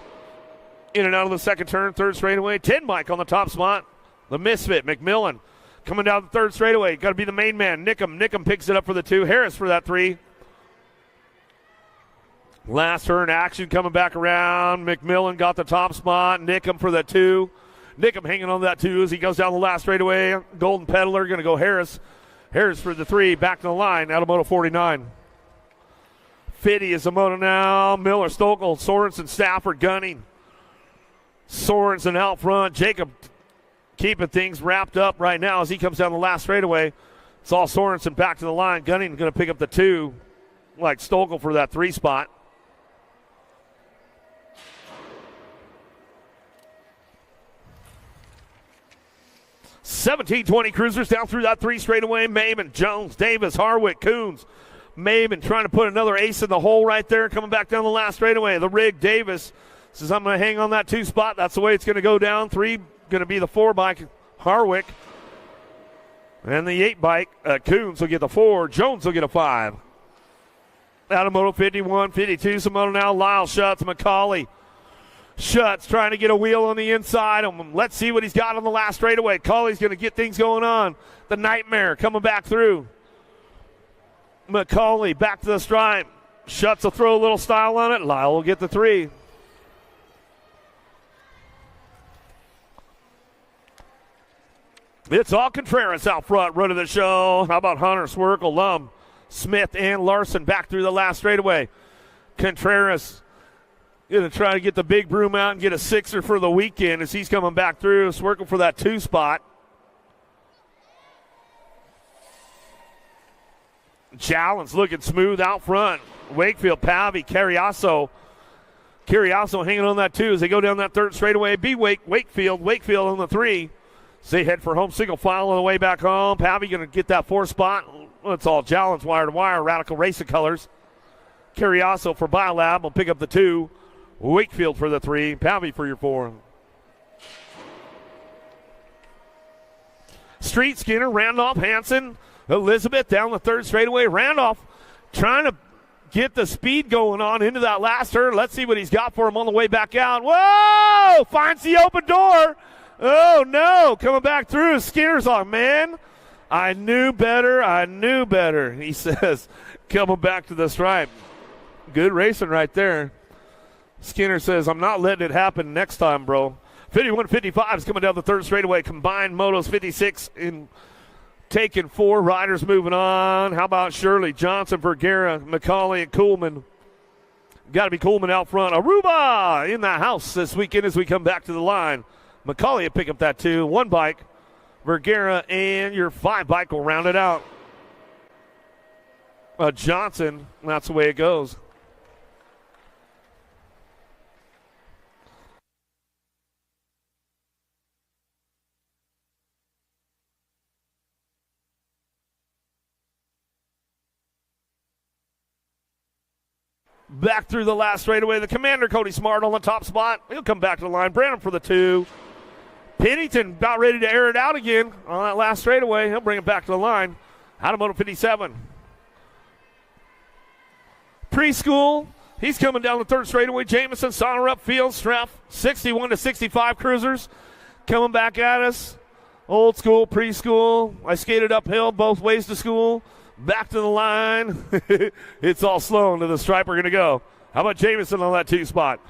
in and out of the 2nd turn. 3rd straightaway. 10 Mike on the top spot. The misfit, McMillan, coming down the 3rd straightaway. Got to be the main man. Nickham. Nickham picks it up for the 2. Harris for that 3. Last turn action coming back around. McMillan got the top spot. Nickham for the 2. Nickham hanging on that 2 as he goes down the last straightaway. Golden Peddler going to go Harris. Harris for the 3. Back to the line out of Moto 49. Fitty is the Moto now. Miller, Stokel, Sorensen, Stafford, Gunning. Sorensen out front. Jacob keeping things wrapped up right now as he comes down the last straightaway. It's all Sorensen back to the line. Gunning going to pick up the 2, like Stokel for that 3 spot. $17.20 cruisers down through that 3 straightaway. Maven, Jones, Davis, Harwick, Coons. Maven trying to put another ace in the hole right there, coming back down the last straightaway. The rig, Davis says, I'm going to hang on that 2 spot. That's the way it's going to go down. 3 going to be the 4 bike, Harwick. And the 8 bike, Coons will get the 4. Jones will get a 5. Out of Moto 51, 52, some Moto now. Lyle, Schutz, McCauley. Schutz trying to get a wheel on the inside. Let's see what he's got on the last straightaway. Cawley's going to get things going on. The Nightmare coming back through. McCauley back to the stripe. Schutz will throw a little style on it. Lyle will get the 3. It's all Contreras out front, running the show. How about Hunter, Swerkel, Lum, Smith, and Larson back through the last straightaway. Contreras going to try to get the big broom out and get a 6er for the weekend as he's coming back through. Swerkel for that 2 spot. Challenge looking smooth out front. Wakefield, Pavi, Carriasso. Carriasso hanging on that 2 as they go down that 3rd straightaway. Wakefield on the 3. So they head for home single file on the way back home. Pavi going to get that 4 spot. It's all Challenge wire to wire. Radical Racing colors. Carriasso for Biolab will pick up the 2. Wakefield for the 3. Pavi for your 4. Street, Skinner, Randolph, Hanson, Elizabeth down the 3rd straightaway. Randolph trying to get the speed going on into that last turn. Let's see what he's got for him on the way back out. Whoa! Finds the open door. Oh, no. Coming back through. Skinner's on, man. I knew better, he says, coming back to the stripe. Good racing right there. Skinner says, I'm not letting it happen next time, bro. 51-55 is coming down the 3rd straightaway. Combined motos 56 in taking 4 riders moving on. How about Shirley, Johnson, Vergara, McCauley, and Kuhlman? Got to be Kuhlman out front. Aruba in the house this weekend as we come back to the line. McCauley will pick up that 2. 1 bike. Vergara and your 5 bike will round it out. Johnson, that's the way it goes. Back through the last straightaway. The commander, Cody Smart, on the top spot. He'll come back to the line. Brandon for the 2. Pennington about ready to air it out again on that last straightaway. He'll bring it back to the line. Out of Moto 57. Preschool, He's coming down the third straightaway. Jamison, Sonner upfield. Streff, 61-65 cruisers. Coming back at us. Old school, preschool. I skated uphill both ways to school. Back to the line. It's all Sloan to the stripe. We're going to go. How about Jamison on that 2 spot?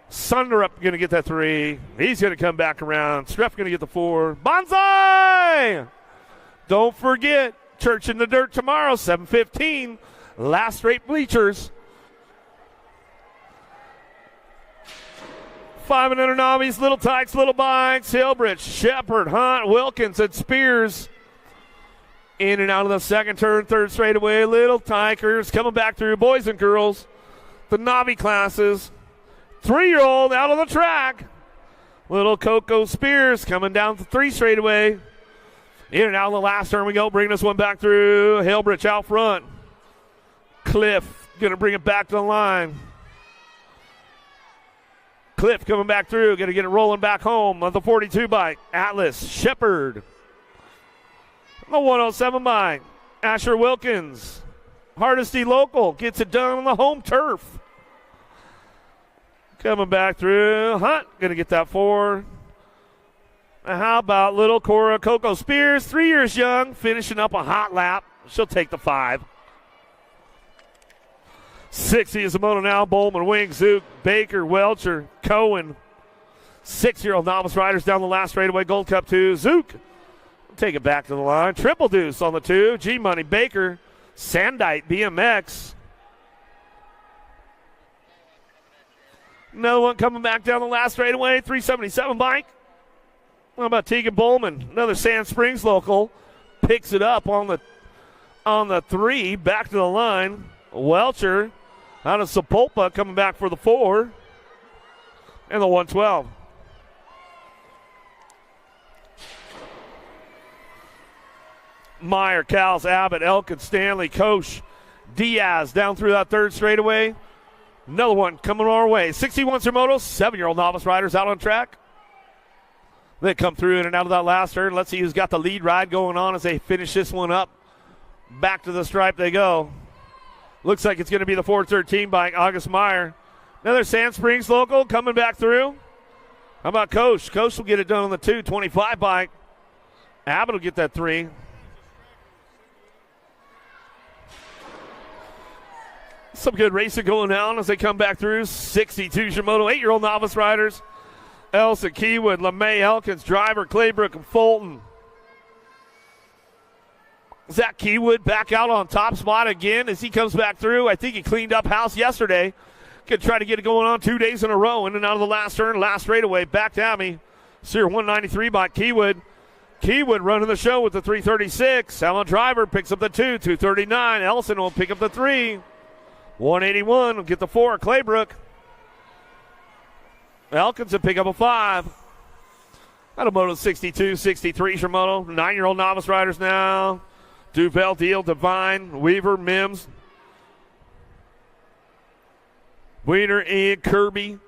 Sunderup going to get that 3. He's going to come back around. Streff going to get the 4. Bonsai! Don't forget, Church in the Dirt tomorrow, 7:15. Last straight bleachers. 500 Novice, Little Tykes, Little Bikes, Hillbridge, Shepard, Hunt, Wilkins, and Spears. In and out of the second turn, third straightaway. Little Tykers coming back through. Boys and girls, the Novi classes. 3-year-old out on the track. Little Coco Spears coming down the 3 straightaway. In and out of the last turn we go. Bring this one back through. Hillbridge out front. Cliff going to bring it back to the line. Cliff coming back through. Going to get it rolling back home on the 42 bike. Atlas, Shepard. The 107 bike. Asher Wilkins. Hardesty local. Gets it done on the home turf. Coming back through. Hunt going to get that 4. How about little Cora Coco Spears, 3 years young, finishing up a hot lap. She'll take the 5. 60 is the moto now. Bowman, Wing, Zook, Baker, Welcher, Cohen. 6-year-old novice riders down the last straightaway. Gold Cup 2. Zook. Take it back to the line. Triple Deuce on the 2. G-Money, Baker, Sandite, BMX. Another one coming back down the last straightaway. 377 bike. How about Tegan Bowman? Another Sand Springs local. Picks it up on the 3. Back to the line. Welcher out of Sepulpa coming back for the 4. And the 112. Meyer, Cowles, Abbott, Elkins, Stanley, Koch, Diaz down through that third straightaway. Another one coming our way. 61 Motos, 7-year-old novice riders out on track. They come through in and out of that last turn. Let's see who's got the lead ride going on as they finish this one up. Back to the stripe they go. Looks like it's going to be the 413 bike, August Meyer. Another Sand Springs local coming back through. How about Koch? Koch will get it done on the 225 bike. Abbott will get that 3. Some good racing going on as they come back through. 62 Shimoto, 8-year-old novice riders. Elson, Keywood, LeMay, Elkins, Driver, Claybrook, and Fulton. Zach Keywood back out on top spot again as he comes back through. I think he cleaned up house yesterday. Could try to get it going on 2 days in a row. In and out of the last turn, last straightaway. Back to me. Sear 193 by Keywood. Keywood running the show with the 336. Alan Driver picks up the 2, 239. Ellison will pick up the 3. 181 will get the 4. Claybrook. Elkins will pick up a 5. Out of Moto 62, 63 Shimoto. 9-year-old novice riders now. Duvel, Deal, Divine, Weaver, Mims, Wiener, and Kirby.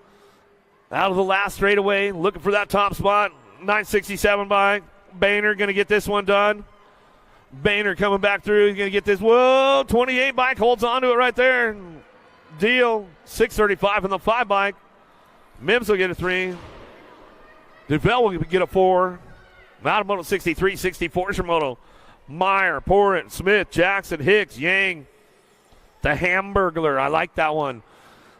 Out of the last straightaway, looking for that top spot. 967 by Boehner, going to get this one done. Boehner coming back through. He's going to get this. Whoa, 28 bike holds on to it right there. Deal, 635 in the 5 bike. Mims will get a 3. Duvel will get a 4. Out of Moto 63, 64 Shimoto. Meyer, Porrett, Smith, Jackson, Hicks, Yang. The Hamburglar. I like that one.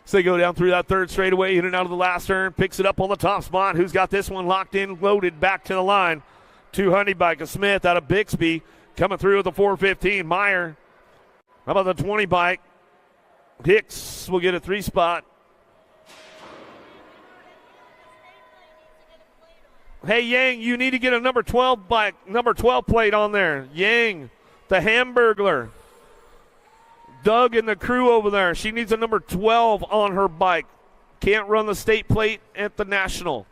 So they go down through that third straightaway, in and out of the last turn. Picks it up on the top spot. Who's got this one locked in, loaded, back to the line. 200 bike of Smith out of Bixby. Coming through with the 415. Meyer. How about the 20 bike? Hicks will get a 3 spot. Hey, Yang, you need to get a number 12 bike, number 12 plate on there. Yang, the Hamburglar. Doug and the crew over there. She needs a number 12 on her bike. Can't run the state plate at the National.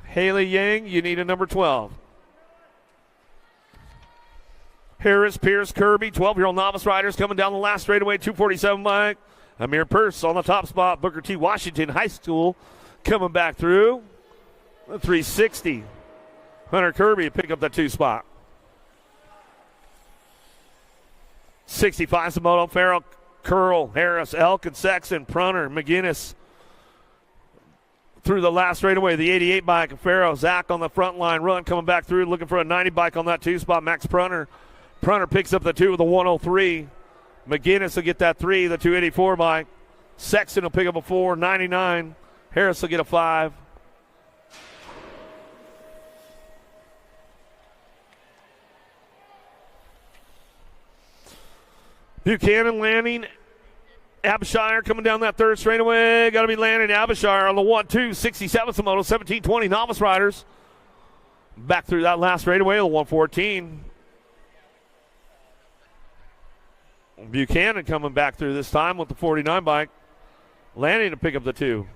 Haley Yang, you need a number 12. Harris, Pierce, Kirby, 12-year-old novice riders coming down the last straightaway, 247 bike. Amir Purse on the top spot. Booker T. Washington High School coming back through. The 360. Hunter Kirby pick up that 2 spot. 65 Moto. Farrell Curl, Harris, Elkins, Sexton, Prunner, McGinnis through the last straightaway. The 88 bike, Farrow, Zach on the front line run, coming back through, looking for a 90 bike on that 2 spot. Max Prunner. Prunner picks up the 2 with a 103. McGinnis will get that 3, the 284 bike. Sexton will pick up a 4, 99. Harris will get a 5. Buchanan, Lanning, Abshire coming down that third straightaway. Got to be Lanning, Abshire on the 1-2, 67th moto, 17-20 novice riders. Back through that last straightaway, the 114. Buchanan coming back through this time with the 49 bike. Lanning to pick up the 2.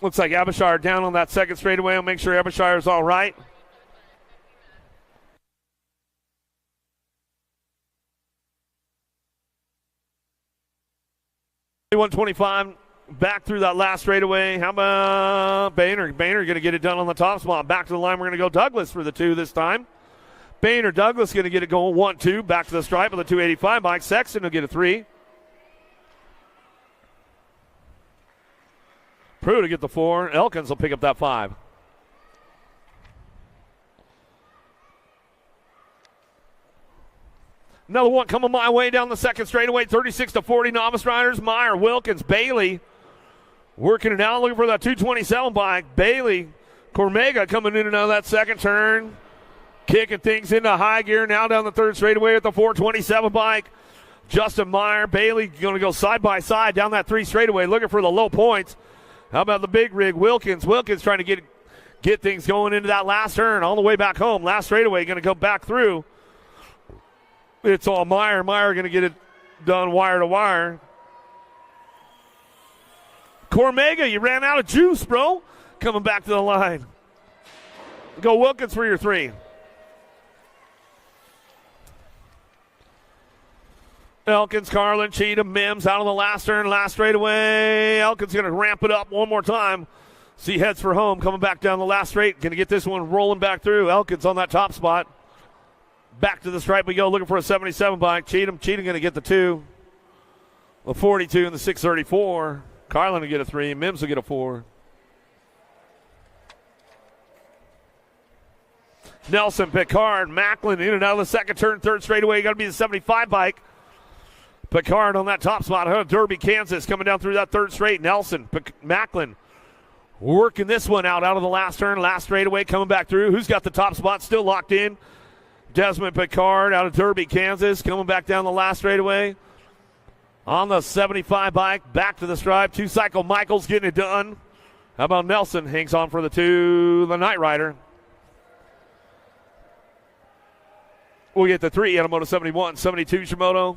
Looks like Abshire down on that second straightaway. I'll make sure Abshire is all right. $125 back through that last straightaway. How about Boehner? Boehner going to get it done on the top spot. Back to the line. We're going to go Douglas for the 2 this time. Boehner, Douglas going to get it going 1-2. Back to the stripe with the 285 bike. Sexton will get a 3. Prue to get the 4. Elkins will pick up that 5. Another one coming my way down the second straightaway, 36-40 novice riders. Meyer, Wilkins, Bailey working it out, looking for that 227 bike. Bailey, Cormega coming in and out of that second turn, kicking things into high gear. Now down the third straightaway at the 427 bike. Justin Meyer, Bailey going to go side by side down that 3 straightaway, looking for the low points. How about the big rig, Wilkins? Wilkins trying to get things going into that last turn, all the way back home. Last straightaway going to go back through. It's all Meyer. Meyer going to get it done wire to wire. Cormega, you ran out of juice, bro. Coming back to the line. Go Wilkins for your 3. Elkins, Carlin, Cheatham, Mims out on the last turn, last straightaway. Elkins going to ramp it up one more time. See, heads for home, coming back down the last straight. Going to get this one rolling back through. Elkins on that top spot. Back to the stripe we go, looking for a 77 bike. Cheatham going to get the 2. The 42 and the 634. Carlin will get a 3. Mims will get a 4. Nelson, Picard, Macklin in and out of the second turn, third straightaway. Got to be the 75 bike. Picard on that top spot. Out of Derby, Kansas, coming down through that third straight. Nelson, Macklin working this one out of the last turn, last straightaway, coming back through. Who's got the top spot? Still locked in. Desmond Picard out of Derby, Kansas, coming back down the last straightaway. On the 75 bike, back to the stripe. 2-cycle Michaels getting it done. How about Nelson? Hangs on for the 2, the Night Rider. We'll get the 3 out of Moto 71, 72 Shimoto.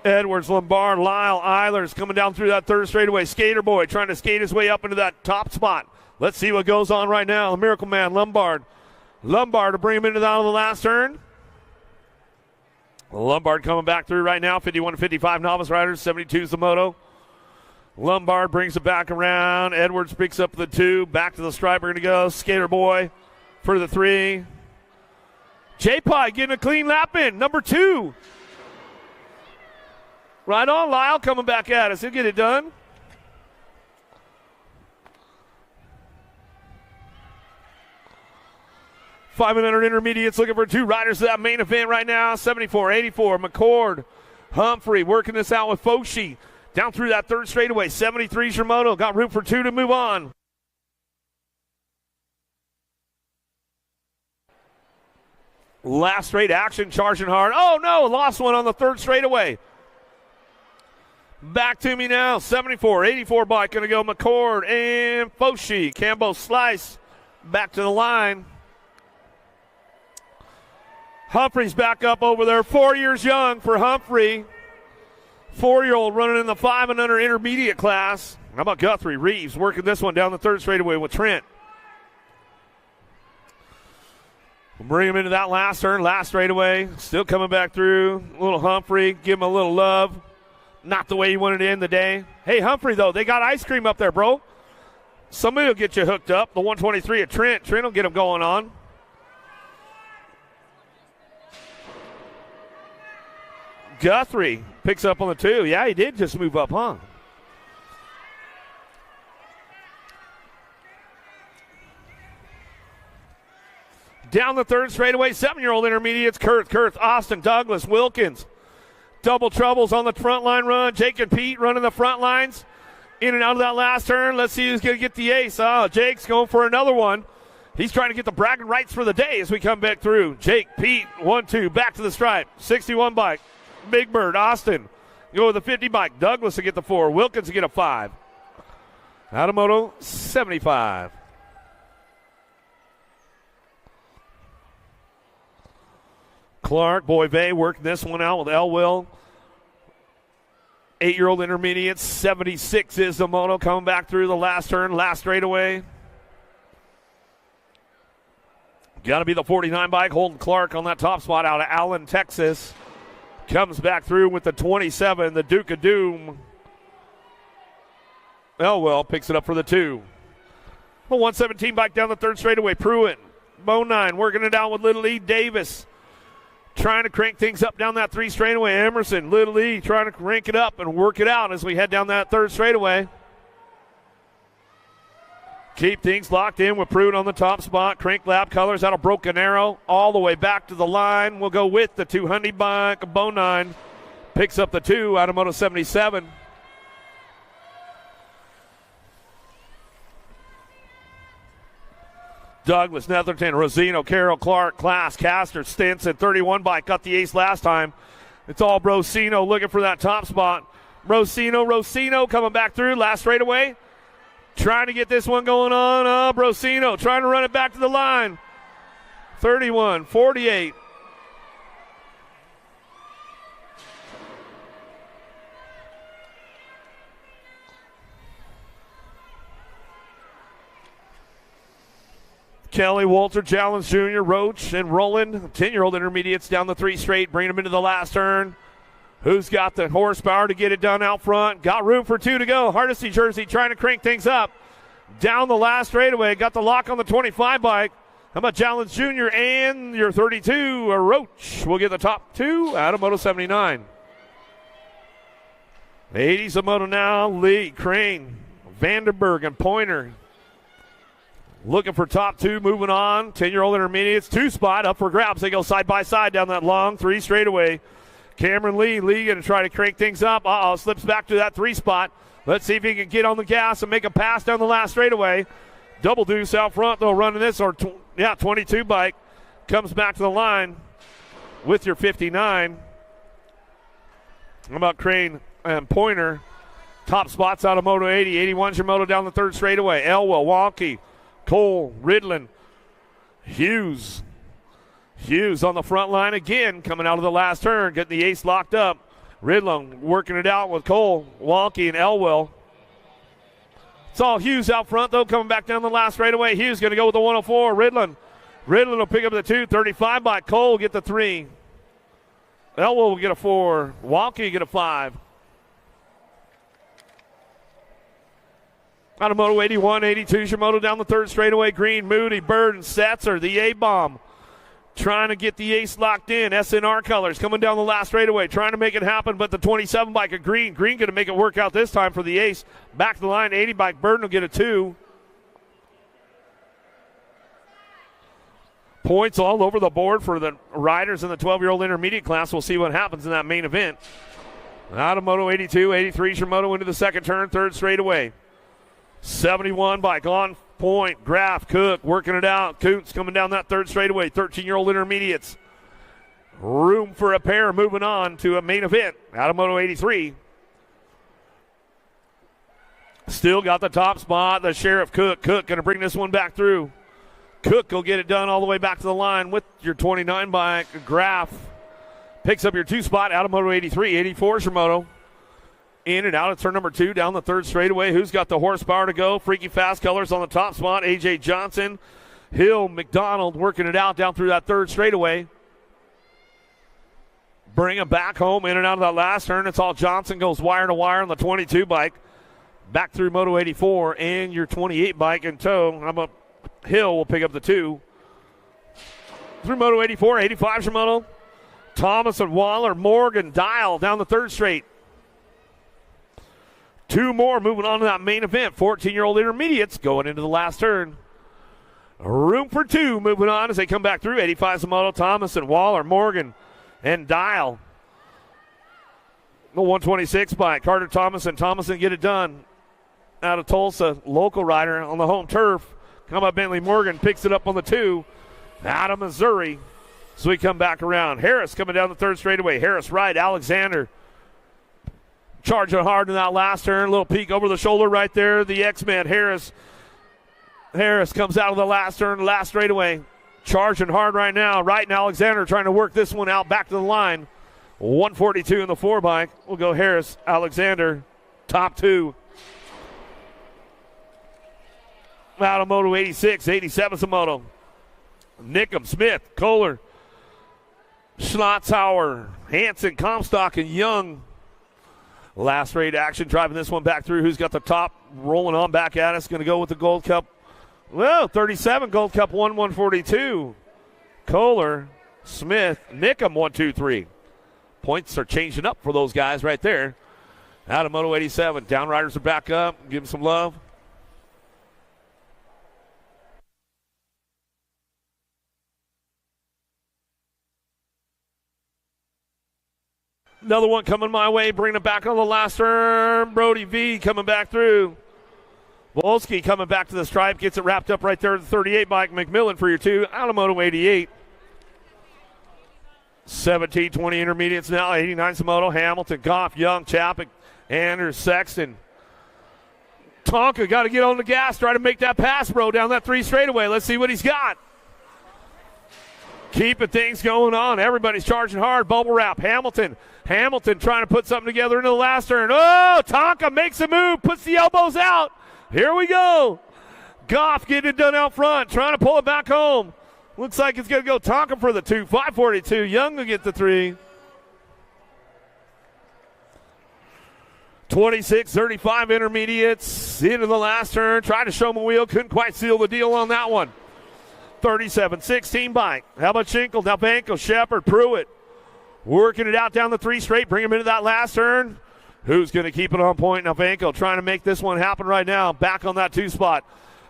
Edwards, Lombard, Lyle, Eilers coming down through that third straightaway. Skater Boy trying to skate his way up into that top spot. Let's see what goes on right now. The Miracle Man, Lombard. Lombard to bring him into the last turn. Lombard coming back through right now. 51-55 novice riders. 72 is the moto. Lombard brings it back around. Edwards picks up the 2. Back to the stripe. We're going to go. Skater Boy for the 3. J-Pie getting a clean lap in. Number 2. Right on, Lyle coming back at us. He'll get it done. $500 intermediates looking for 2 riders to that main event right now. 74-84. McCord, Humphrey working this out with Foshi. Down through that third straightaway. 73 Shimoto. Got room for 2 to move on. Last straight action, charging hard. Oh, no, lost one on the third straightaway. Back to me now. 74-84 bike going to go McCord and Foshi. Cambo Slice back to the line. Humphrey's back up over there. 4 years young for Humphrey. 4-year-old running in the 5 and under intermediate class. How about Guthrie? Reeves working this one down the third straightaway with Trent. We'll bring him into that last turn, last straightaway. Still coming back through. Little Humphrey, give him a little love. Not the way he wanted to end the day. Hey, Humphrey, though, they got ice cream up there, bro. Somebody will get you hooked up. The 123 at Trent. Trent will get them going on. Guthrie picks up on the 2. Yeah, he did just move up, huh? Down the third straightaway, 7-year-old intermediates, Kurth, Austin, Douglas, Wilkins. Double troubles on the front line run. Jake and Pete running the front lines. In and out of that last turn. Let's see who's going to get the ace. Oh, Jake's going for another one. He's trying to get the bragging rights for the day as we come back through. Jake, Pete, 1-2, back to the stripe. 61 bike. Big Bird, Austin. Go with the 50 bike. Douglas will get the 4. Wilkins will get a 5. Moto 75. Clark, Boyve working this one out with Elwell. 8-year-old intermediate, 76 is the moto coming back through the last turn, last straightaway. Got to be the 49 bike, Holden Clark on that top spot out of Allen, Texas. Comes back through with the 27, the Duke of Doom. Elwell picks it up for the 2. The 117 bike down the third straightaway, Pruitt. Bonine working it out with Little E. Davis. Trying to crank things up down that 3 straightaway. Emerson, Little E trying to crank it up and work it out as we head down that third straightaway. Keep things locked in with Pruitt on the top spot. Crank lap colors out of Broken Arrow all the way back to the line. We'll go with the 200 bike. Bonine picks up the 2 out of Moto 77. Douglas, Netherton, Rosino, Carroll, Clark, Class, Castor, Stinson, 31 bike, got the ace last time. It's all Brosino looking for that top spot. Rosino coming back through, last straightaway. Trying to get this one going on. Brosino trying to run it back to the line. 31, 48. Kelly, Walter, Jallens Jr., Roach, and Roland. 10-year-old intermediates down the 3 straight, bringing them into the last turn. Who's got the horsepower to get it done out front? Got room for 2 to go. Hardesty jersey trying to crank things up. Down the last straightaway. Got the lock on the 25 bike. How about Jallens Jr. and your 32, Roach will get the top 2 out of Moto 79. 80's a Moto now. Lee, Crane, Vandenberg, and Pointer. Looking for top 2, moving on. 10-year-old intermediates, 2 spot up for grabs. They go side by side down that long 3 straightaway. Cameron Lee going to try to crank things up. Slips back to that 3 spot. Let's see if he can get on the gas and make a pass down the last straightaway. Double deuce out front, though, running this, 22 bike. Comes back to the line with your 59. How about Crane and Pointer? Top spots out of Moto 80. 81's your Moto down the third straightaway. Elwell, Wonky, Cole, Ridlin, Hughes. Hughes on the front line again, coming out of the last turn, getting the ace locked up. Ridlin working it out with Cole, Wonky, and Elwell. It's all Hughes out front, though, coming back down the last straightaway. Hughes going to go with the 104. Ridlin will pick up the 2. 35 by Cole, get the 3. Elwell will get a 4. Wonky get a 5. Out of Moto 81, 82's your Moto down the third straightaway. Green, Moody, Bird, and Setzer, the A-bomb. Trying to get the ace locked in. SNR colors coming down the last straightaway. Trying to make it happen, but the 27 bike of Green. Green going to make it work out this time for the ace. Back to the line, 80 bike. Burden will get a 2. Points all over the board for the riders in the 12-year-old intermediate class. We'll see what happens in that main event. Out of Moto 82, 83's your Moto into the second turn, third straightaway. 71 bike on point. Graff, Cook working it out. Kuntz coming down that third straightaway. 13-year-old intermediates. Room for a pair moving on to a main event out of Moto 83. Still got the top spot. The Sheriff Cook. Cook going to bring this one back through. Cook will get it done all the way back to the line with your 29 bike. Graff picks up your 2 spot out of Moto 83. 84's your Moto. In and out of turn number 2 down the third straightaway. Who's got the horsepower to go? Freaky Fast Colors on the top spot. A.J. Johnson, Hill, McDonald working it out down through that third straightaway. Bring him back home in and out of that last turn. It's all Johnson goes wire to wire on the 22 bike. back through Moto 84 and your 28 bike in tow. How about Hill will pick up the 2. Through Moto 84, 85's your moto. Thomas and Waller, Morgan, Dial down the 3rd straight. 2 more moving on to that main event. 14-year-old intermediates going into the last turn. Room for 2 moving on as they come back through. 85's the moto. Thomas and Waller, Morgan, and Dial. The 126 bike. Carter Thomason get it done. Out of Tulsa, local rider on the home turf. Come up Bentley Morgan picks it up on the 2. Out of Missouri. So we come back around. Harris coming down the 3rd straightaway. Harris right. Alexander charging hard in that last turn. A little peek over the shoulder right there. The X-Man Harris comes out of the last turn, last straightaway. Charging hard right now. Wright and Alexander trying to work this one out back to the line. 142 in the 4 bike. We'll go Harris, Alexander, top 2. Out of Moto 86, 87's a moto. Nickham, Smith, Kohler, Schlotzhauer, Hansen, Comstock, and Young. Last straight action, driving this one back through. Who's got the top? Rolling on back at us. Going to go with the Gold Cup. Well, 37, Gold Cup 142. Kohler, Smith, Nickham, 1, 2, 3. Points are changing up for those guys right there. Out of Moto 87. Downriders are back up. Give them some love. Another one coming my way, bringing it back on the last turn. Brody V coming back through. Volsky coming back to the stripe, gets it wrapped up right there at the 38 bike. McMillan for your 2, out of Moto 88. 17, 20 intermediates now. 89's Moto. Hamilton, Goff, Young, Chapek, Anders, Sexton. Tonka got to get on the gas, try to make that pass, bro, down that 3 straightaway. Let's see what he's got. Keeping things going on. Everybody's charging hard. Bubble wrap. Hamilton trying to put something together into the last turn. Oh, Tonka makes a move, puts the elbows out. Here we go. Goff getting it done out front, trying to pull it back home. Looks like it's going to go Tonka for the 2. 542. Young will get the 3. 26, 35 intermediates into the last turn. Tried to show him a wheel. Couldn't quite seal the deal on that one. 37, 16 bike. How about Schinkel, Delbanco, Shepard, Pruitt. Working it out down the 3 straight. Bring him into that last turn. Who's going to keep it on point? Delbanco trying to make this one happen right now. Back on that 2 spot.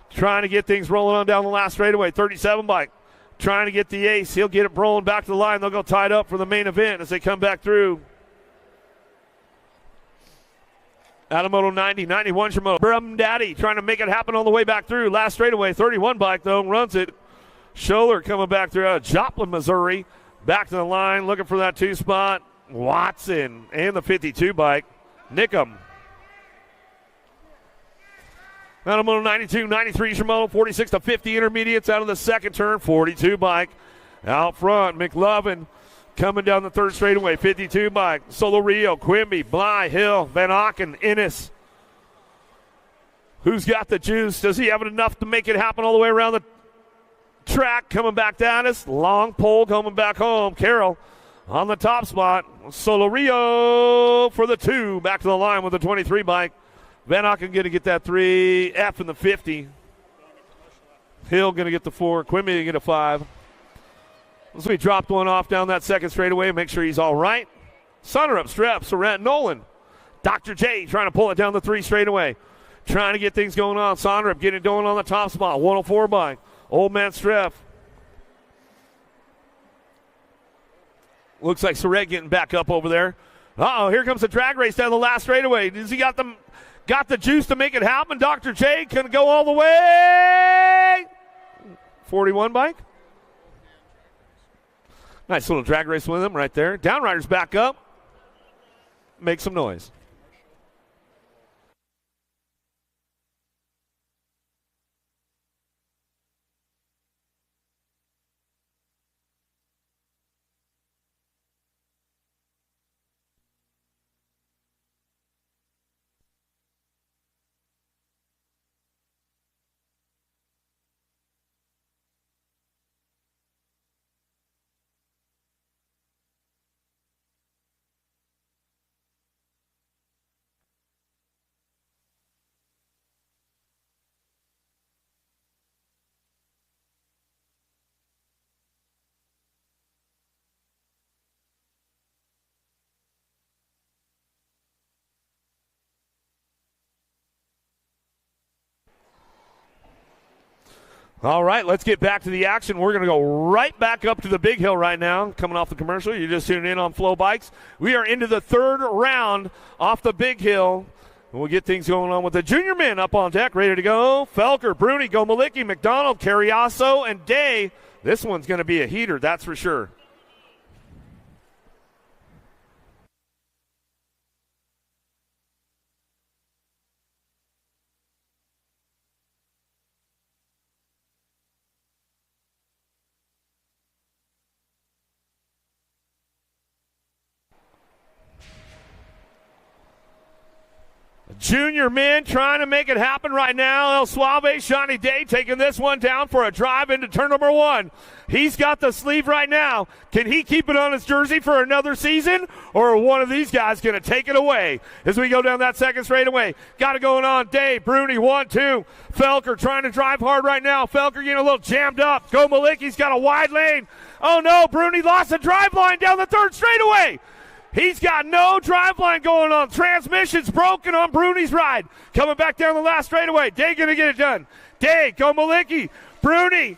Trying to get things rolling on down the last straightaway. 37 bike. Trying to get the ace. He'll get it rolling back to the line. They'll go tied up for the main event as they come back through. Out of Moto 90, 91's your moto. Brum Daddy trying to make it happen on the way back through. Last straightaway, 31 bike though, runs it. Scholler coming back through out of Joplin, Missouri. Back to the line, looking for that 2 spot. Watson and the 52 bike. Nickham. Out of Moto 92, 93's your moto. 46 to 50 intermediates out of the 2nd turn. 42 bike. Out front, McLovin coming down the 3rd straightaway. 52 bike. Solo Rio, Quimby, Bly, Hill, Van Auken, Innes. Who's got the juice? Does he have enough to make it happen all the way around the track? Coming back down us. Long pole coming back home. Carroll on the top spot. Solo Rio for the 2. Back to the line with the 23 bike. Van Auken going to get that 3. F in the 50. Hill going to get the 4. Quimby going to get a 5. So we dropped one off down that 2nd straightaway. Make sure he's all right. Sunner up, Streff, Sorrent, Nolan. Dr. J trying to pull it down the 3 straightaway. Trying to get things going on. Sonrup getting it going on the top spot. 104 bike. Old man Streff. Looks like Surratt getting back up over there. Uh-oh, here comes the drag race down the last straightaway. Does he got the juice to make it happen? Dr. J can go all the way. 41 bike. Nice little drag race with him right there. Downriders back up. Make some noise. All right, let's get back to the action. We're going to go right back up to the big hill right now. Coming off the commercial, you're just tuning in on Flow Bikes. We are into the third round off the big hill. We'll get things going on with the junior men up on deck, ready to go. Felker, Bruni, Gomalicki, McDonald, Carriasso, and Day. This one's going to be a heater, that's for sure. Junior men trying to make it happen right now. El Suave, Shawnee Day taking this one down for a drive into turn number 1. He's got the sleeve right now. Can he keep it on his jersey for another season? Or are one of these guys going to take it away as we go down that second straightaway? Got it going on. Day, Bruni, 1-2. Felker trying to drive hard right now. Felker getting a little jammed up. Go Malicki's got a wide lane. Oh no, Bruni lost the drive line down the third straightaway. He's got no drive line going on. Transmission's broken on Bruni's ride. Coming back down the last straightaway. Day going to get it done. Day, go Malicki. Bruni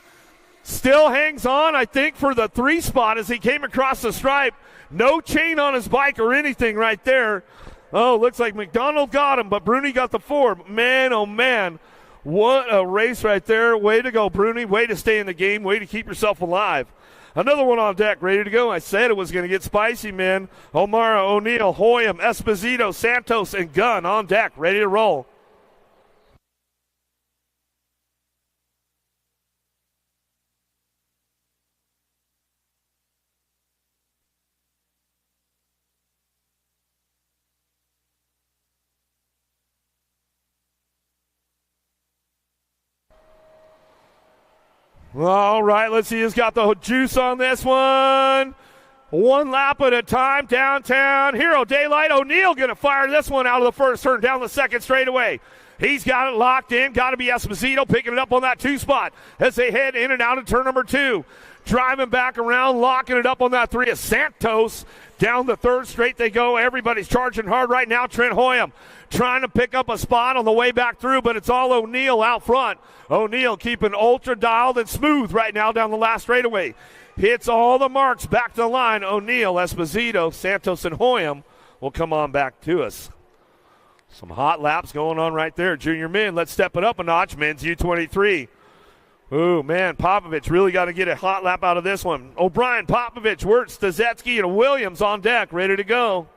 still hangs on, I think, for the 3 spot as he came across the stripe. No chain on his bike or anything right there. Oh, looks like McDonald got him, but Bruni got the 4. Man, oh man. What a race right there. Way to go, Bruni. Way to stay in the game. Way to keep yourself alive. Another one on deck, ready to go. I said it was going to get spicy, man. O'Mara, O'Neill, Hoyam, Esposito, Santos, and Gunn on deck, ready to roll. All right, let's see who's got the juice on this one. One lap at a time, downtown. Hero Daylight, O'Neill going to fire this one out of the first turn, down the second straightaway. He's got it locked in. Got to be Esposito picking it up on that 2 spot as they head in and out of turn number 2. Driving back around, locking it up on that 3 is Santos. Down the third straight they go. Everybody's charging hard right now. Trent Hoyam trying to pick up a spot on the way back through, but it's all O'Neill out front. O'Neill keeping ultra dialed and smooth right now down the last straightaway. Hits all the marks back to the line. O'Neill, Esposito, Santos, and Hoyam will come on back to us. Some hot laps going on right there. Junior men, let's step it up a notch. Men's U23. Ooh, man, Popovich really got to get a hot lap out of this one. O'Brien, Popovich, Wirtz, Stazetsky, and Williams on deck, ready to go.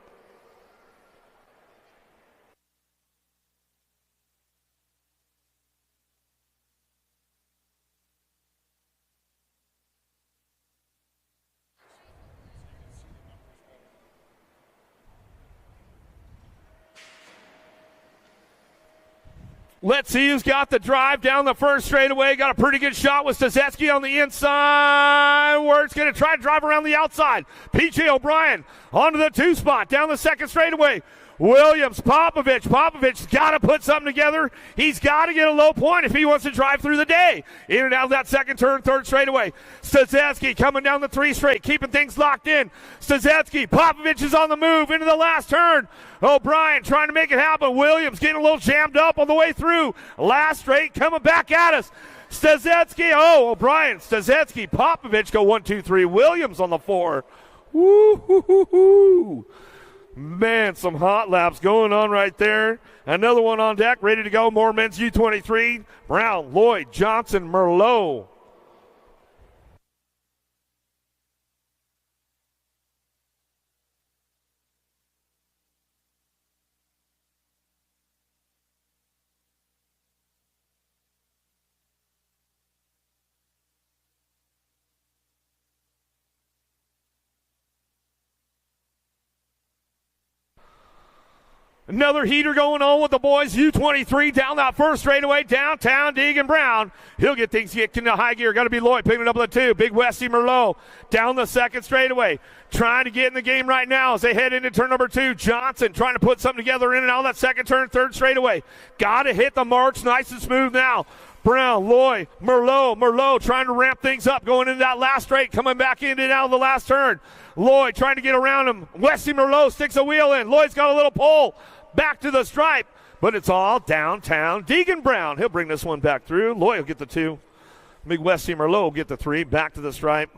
Let's see who's got the drive down the first straightaway. Got a pretty good shot with Stazetsky on the inside. Wirtz going to try to drive around the outside. PJ O'Brien onto the 2 spot down the second straightaway. Williams, Popovich. Popovich's got to put something together. He's got to get a low point if he wants to drive through the day. In and out of that second turn, third straightaway. Stazetsky coming down the 3 straight, keeping things locked in. Stazetsky, Popovich is on the move into the last turn. O'Brien trying to make it happen. Williams getting a little jammed up on the way through. Last straight coming back at us. Stazetsky, O'Brien, Stazetsky, Popovich go 1, 2, 3. Williams on the 4. Woo-hoo-hoo-hoo. Man, some hot laps going on right there. Another one on deck, ready to go. More men's U23. Brown, Lloyd, Johnson, Merlot. Another heater going on with the boys. U23 down that first straightaway. Downtown, Deegan Brown. He'll get things getting into high gear. Got to be Lloyd picking it up with the 2. Big Westy Merlot down the second straightaway. Trying to get in the game right now as they head into turn number 2. Johnson trying to put something together in and out of that second turn, third straightaway. Got to hit the marks nice and smooth now. Brown, Lloyd, Merlot trying to ramp things up going into that last straight, coming back in and out of the last turn. Lloyd trying to get around him. Westy Merlot sticks a wheel in. Lloyd's got a little pole back to the stripe, but it's all downtown. Deegan Brown, he'll bring this one back through. Lloyd will get the 2. Midwest teamer Lowe get the 3, back to the stripe.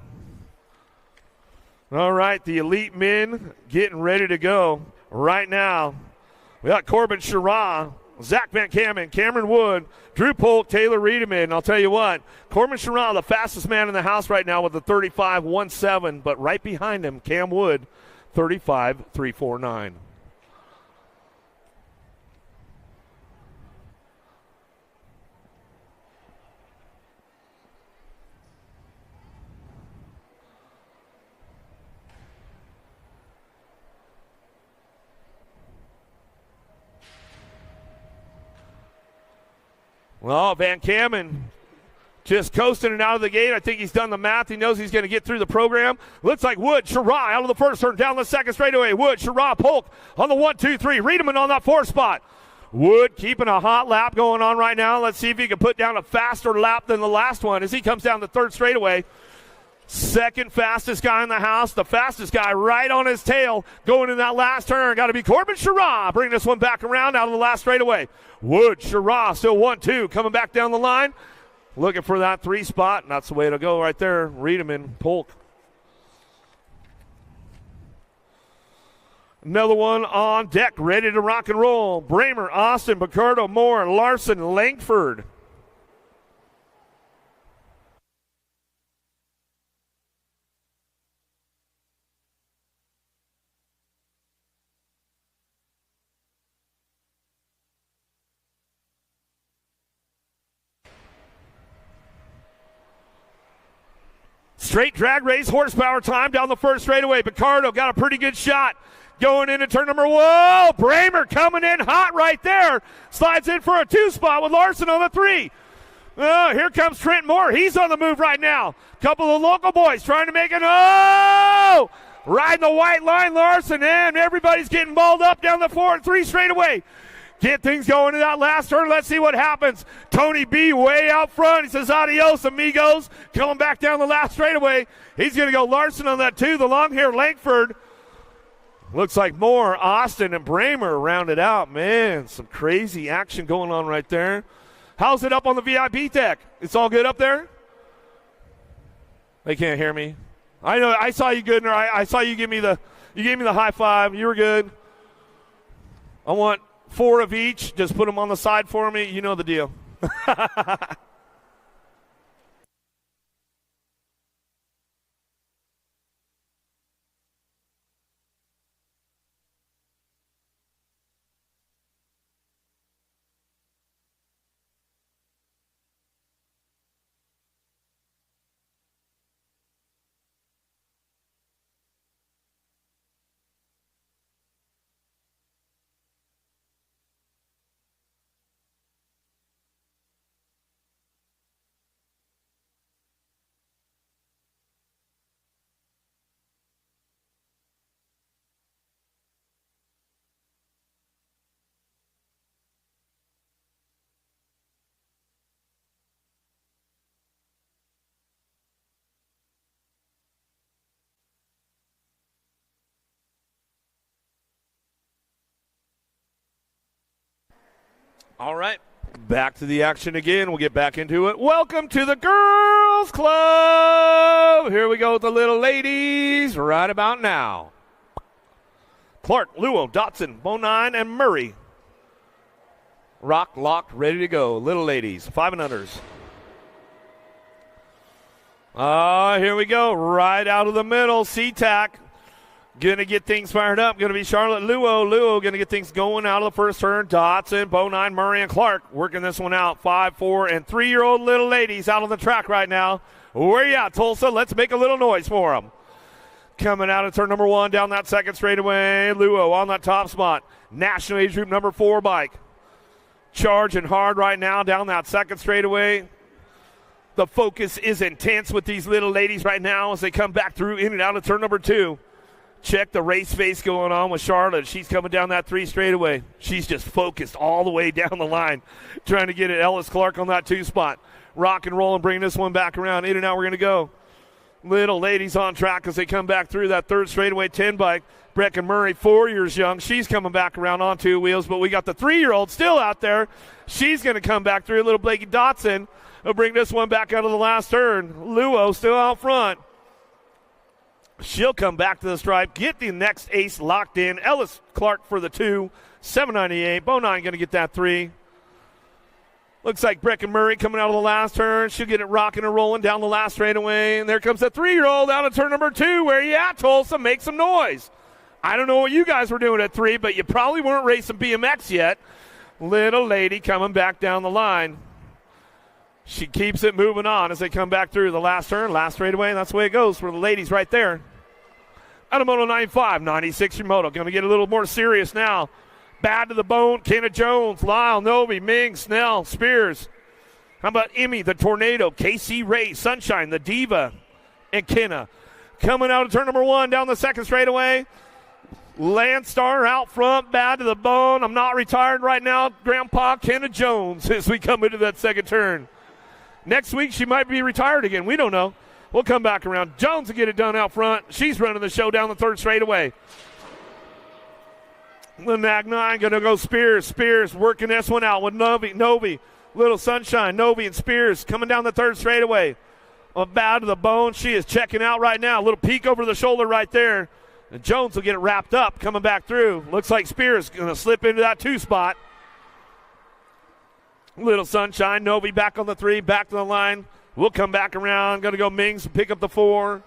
All right, the elite men getting ready to go right now. We got Corbin Sherrod, Zach Van Kamen, Cameron Wood, Drew Polk, Taylor Riedemann. I'll tell you what, Corbin Sherrod, the fastest man in the house right now with the 35.17, but right behind him, Cam Wood, 35.349. Well, Van Kamen just coasting it out of the gate. I think he's done the math. He knows he's going to get through the program. Looks like Wood, Sherrod out of the first turn, down the second straightaway. Wood, Sherrod, Polk on the 1, 2, 3. Riedemann on that 4 spot. Wood keeping a hot lap going on right now. Let's see if he can put down a faster lap than the last one as he comes down the third straightaway. Second fastest guy in the house, the fastest guy right on his tail going in that last turn. Got to be Corbin Sherrod. Bring this one back around out of the last straightaway. Wood, Sherrod, still 1, 2, coming back down the line. Looking for that 3 spot, and that's the way to go right there. Riedemann, Polk. Another one on deck, ready to rock and roll. Bramer, Austin, Picardo, Moore, Larson, Langford. Straight drag race, horsepower time down the first straightaway. Picardo got a pretty good shot going into turn number 1. Whoa, Bramer coming in hot right there. Slides in for a 2 spot with Larson on the 3. Oh, here comes Trent Moore. He's on the move right now. Couple of local boys trying to make it. Oh! Riding the white line, Larson, and everybody's getting balled up down the 4 and 3 straightaway. Get things going in that last turn. Let's see what happens. Tony B way out front. He says, adios, amigos. Coming back down the last straightaway. He's going to go Larson on that 2. The long hair, Langford. Looks like Moore, Austin, and Bramer rounded out. Man, some crazy action going on right there. How's it up on the VIP deck? It's all good up there? They can't hear me. I know. I saw you good, and I saw you give me the high five. You were good. I want 4 of each. Just put them on the side for me. You know the deal. All right, back to the action again. We'll get back into it. Welcome to the Girls Club. Here we go with the little ladies right about now. Clark, Luo, Dotson, Bonine, and Murray. Rock, locked, ready to go. Little ladies, 5 and unders. Here we go. Right out of the middle, SeaTac. Going to get things fired up. Going to be Charlotte Luo. Luo going to get things going out of the first turn. Dotson, Bonine, Murray, and Clark working this one out. 5, 4, and 3-year-old little ladies out on the track right now. Where you at, Tulsa? Let's make a little noise for them. Coming out of turn number 1 down that second straightaway. Luo on that top spot. National age group number 4 bike. Charging hard right now down that second straightaway. The focus is intense with these little ladies right now as they come back through in and out of turn number 2. Check the race face going on with Charlotte. She's coming down that 3 straightaway. She's just focused all the way down the line, trying to get it. Ellis Clark on that 2 spot. Rock and roll and bring this one back around. In and out we're going to go. Little ladies on track as they come back through that 3rd straightaway 10 bike. Brecken Murray, 4 years young. She's coming back around on 2 wheels, but we got the 3-year-old still out there. She's going to come back through. Little Blakey Dotson We'll bring this one back out of the last turn. Luo still out front. She'll come back to the stripe, get the next ace locked in. Ellis Clark for the 2, 798. Bonine going to get that 3. Looks like Brecken Murray coming out of the last turn. She'll get it rocking and rolling down the last straightaway. And there comes the 3-year-old out of turn number 2. Where you at, Tulsa? Make some noise. I don't know what you guys were doing at 3, but you probably weren't racing BMX yet. Little lady coming back down the line. She keeps it moving on as they come back through the last turn, last straightaway. That's the way it goes for the ladies right there. Out of Moto 95, 96 your Moto. Going to get a little more serious now. Bad to the bone, Kenna Jones, Lyle, Novi, Ming, Snell, Spears. How about Emmy, the Tornado, KC Ray, Sunshine, the Diva, and Kenna. Coming out of turn number 1 down the second straightaway. Landstar out front, bad to the bone. I'm not retired right now. Grandpa Kenna Jones as we come into that second turn. Next week she might be retired again. We don't know. We'll come back around. Jones will get it done out front. She's running the show down the third straightaway. The Nag 9 going to go Spears. Spears working this one out with Novi. Little Sunshine, Novi and Spears coming down the third straightaway. Bad to the bone. She is checking out right now. A little peek over the shoulder right there. And Jones will get it wrapped up coming back through. Looks like Spears going to slip into that 2 spot. Little Sunshine, Novi back on the 3, back to the line. We'll come back around. Going to go Mings and pick up the 4.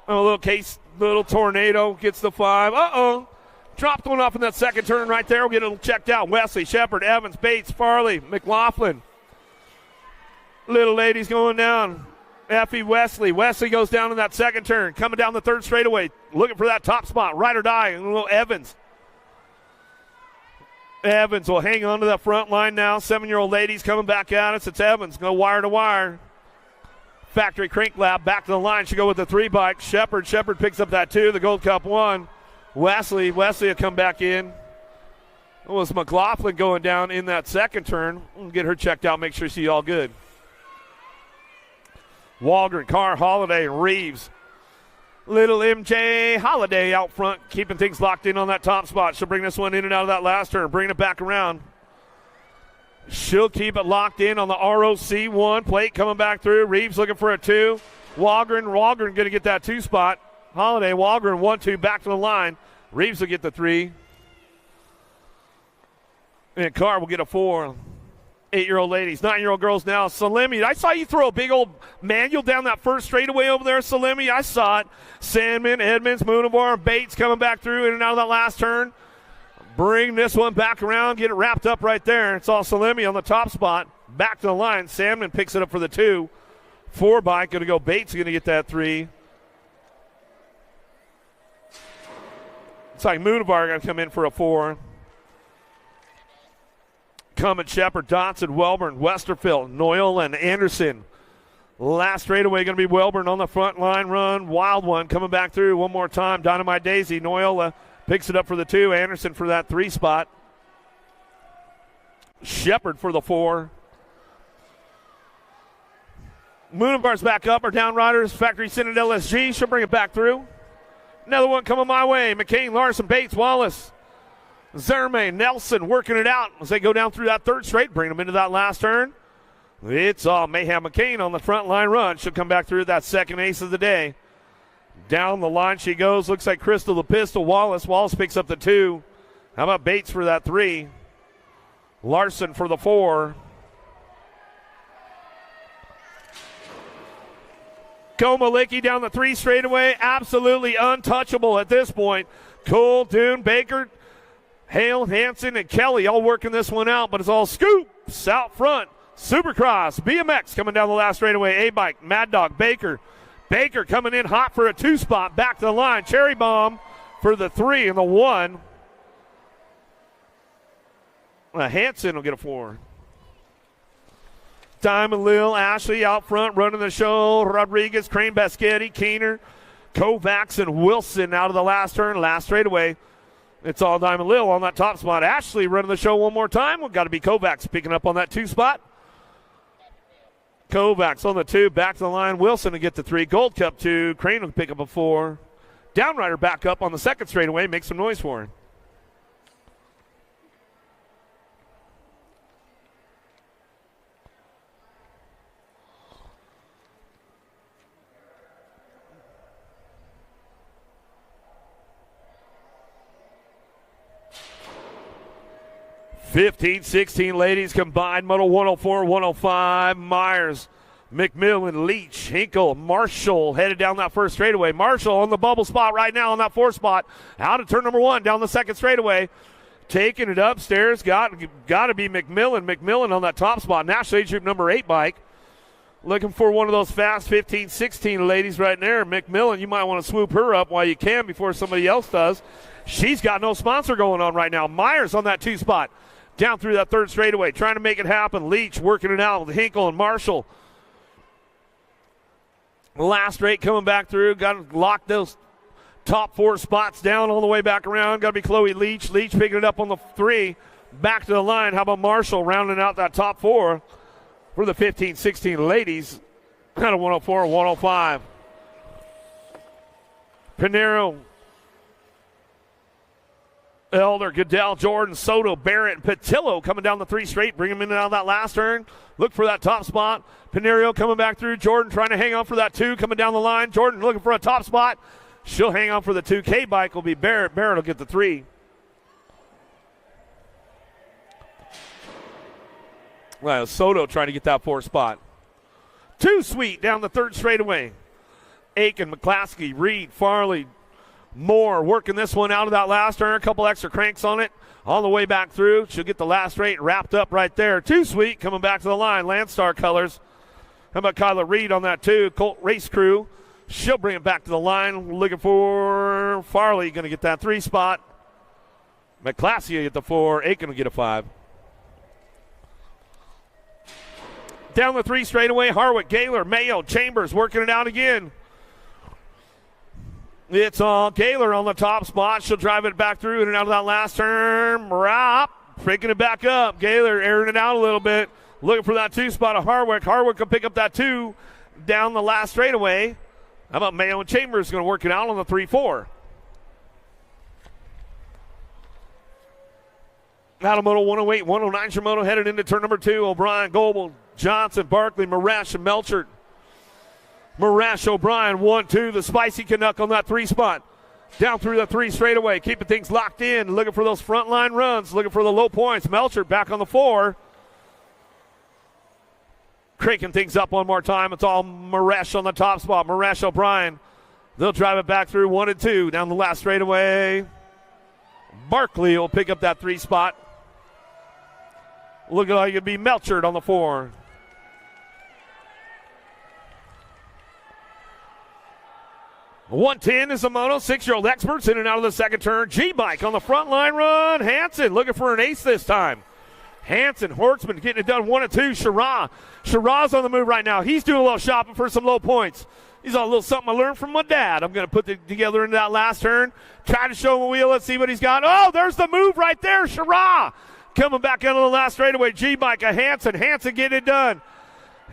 A little Tornado gets the 5. Uh-oh. Dropped one off in that second turn right there. We'll get it checked out. Wesley, Shepard, Evans, Bates, Farley, McLaughlin. Little lady's going down. Effie Wesley. Wesley goes down in that second turn. Coming down the third straightaway. Looking for that top spot. Ride or die. And little Evans. Evans will hang on to that front line now. 7-year-old ladies coming back at us. It's Evans. Go wire to wire. Factory Crank Lab back to the line. She go with the 3 bike. Shepard picks up that 2. The Gold Cup 1. Wesley will come back in. It was McLaughlin going down in that second turn. We'll get her checked out, make sure she's all good. Waldron, Carr, Holiday, Reeves. Little MJ Holiday out front, keeping things locked in on that top spot. She'll bring this one in and out of that last turn, bring it back around. She'll keep it locked in on the ROC 1 plate coming back through. Reeves looking for a 2. Waldron going to get that 2 spot. Holiday, Waldron 1-2 back to the line. Reeves will get the 3. And Carr will get a 4. 8-year-old ladies, 9-year-old girls now. Salemi, I saw you throw a big old manual down that first straightaway over there, Salemi. I saw it. Sandman, Edmonds, Moonavar, Bates coming back through in and out of that last turn. Bring this one back around, get it wrapped up right there. It's all Salemi on the top spot. Back to the line. Sandman picks it up for the 2. 4 bike, going to go Bates, going to get that 3. It's like Moonavar going to come in for a 4. Cummins, Shepard, Dotson, Welburn, Westerfield, Noyle, and Anderson. Last straightaway going to be Welburn on the front line run. Wild one coming back through one more time. Dynamite Daisy. Noyle picks it up for the 2. Anderson for that 3 spot. Shepard for the 4. Moonavar's back up. Our down riders, Factory Citadel SG. She'll bring it back through. Another one coming my way. McCain, Larson, Bates, Wallace. Zerme, Nelson working it out as they go down through that third straight, bring them into that last turn. It's all Mayhem McCain on the front line run. She'll come back through that second ace of the day. Down the line she goes. Looks like Crystal the Pistol. Wallace picks up the 2. How about Bates for that 3? Larson for the 4. Komalicki down the 3 straightaway. Absolutely untouchable at this point. Cole, Dune, Baker, Hale, Hanson, and Kelly all working this one out, but it's all scoops out front. Supercross, BMX coming down the last straightaway. A-Bike, Mad Dog, Baker. Baker coming in hot for a 2 spot. Back to the line. Cherry Bomb for the 3 and the 1. Hanson will get a 4. Diamond Lil, Ashley out front running the show. Rodriguez, Crane, Baschetti, Keener, Kovacs, and Wilson out of the last turn. Last straightaway. It's all Diamond Lil on that top spot. Ashley running the show one more time. We've got to be Kovacs picking up on that 2 spot. Kovacs on the 2, back to the line. Wilson to get the 3. Gold Cup 2. Crane will pick up a 4. Downrider back up on the second straightaway. Make some noise for him. 15-16 ladies combined, Moto 104, 105. Myers, McMillan, Leach, Hinkle, Marshall headed down that first straightaway. Marshall on the bubble spot right now on that fourth spot. Out of turn number 1 down the second straightaway. Taking it upstairs, got to be McMillan. McMillan on that top spot. National Age Group number 8 bike. Looking for one of those fast 15-16 ladies right there. McMillan, you might want to swoop her up while you can before somebody else does. She's got no sponsor going on right now. Myers on that 2 spot. Down through that third straightaway, trying to make it happen. Leach working it out with Hinkle and Marshall. Last straight coming back through. Got to lock those top 4 spots down all the way back around. Got to be Chloe Leach. Leach picking it up on the 3. Back to the line. How about Marshall rounding out that top 4 for the 15-16 ladies out of 104 and 105. Pinero, Elder, Goodell, Jordan, Soto, Barrett, and Patillo coming down the 3 straight. Bring them in and out of that last turn. Look for that top spot. Pinero coming back through. Jordan trying to hang on for that 2 coming down the line. Jordan looking for a top spot. She'll hang on for the 2. K-Bike will be Barrett. Barrett will get the 3. Well, Soto trying to get that 4 spot. 2 Sweet down the third straightaway. Aiken, McClaskey, Reed, Farley, Moore working this one out of that last turn. A couple extra cranks on it. On the way back through. She'll get the last straight wrapped up right there. 2 Sweet coming back to the line. Landstar colors. How about Kyla Reed on that 2? Colt Race Crew. She'll bring it back to the line. Looking for Farley. Going to get that 3 spot. McClaskey will get the 4. Aiken will get a 5. Down the 3 straightaway. Harwick, Gaylor, Mayo, Chambers working it out again. It's all Gaylor on the top spot. She'll drive it back through in and out of that last turn. Picking it back up. Gaylor airing it out a little bit. Looking for that 2 spot of Harwick. Harwick will pick up that 2 down the last straightaway. How about Mayo and Chambers going to work it out on the 3-4. Out of Moto 108, 109 Shimono headed into turn number 2. O'Brien, Goebel, Johnson, Barkley, Marash, and Melchert. Marash, O'Brien, 1-2. The Spicy Canuck on that 3 spot. Down through the 3 straightaway. Keeping things locked in. Looking for those front line runs. Looking for the low points. Melchert back on the 4. Cranking things up one more time. It's all Marash on the top spot. Marash, O'Brien. They'll drive it back through 1 and 2. Down the last straightaway. Barkley will pick up that 3 spot. Looking like it'd be Melchert on the 4. .110 is the Moto. 6-year-old experts in and out of the second turn. G-Bike on the front line run. Hansen looking for an ace this time. Hansen, Hortzman getting it done 1 and 2. Sherrod's on the move right now. He's doing a little shopping for some low points. He's on a little something I learned from my dad. I'm going to put it together into that last turn. Try to show him a wheel. Let's see what he's got. Oh, there's the move right there. Sherrod coming back into the last straightaway. G-Bike, a Hansen. Hansen getting it done.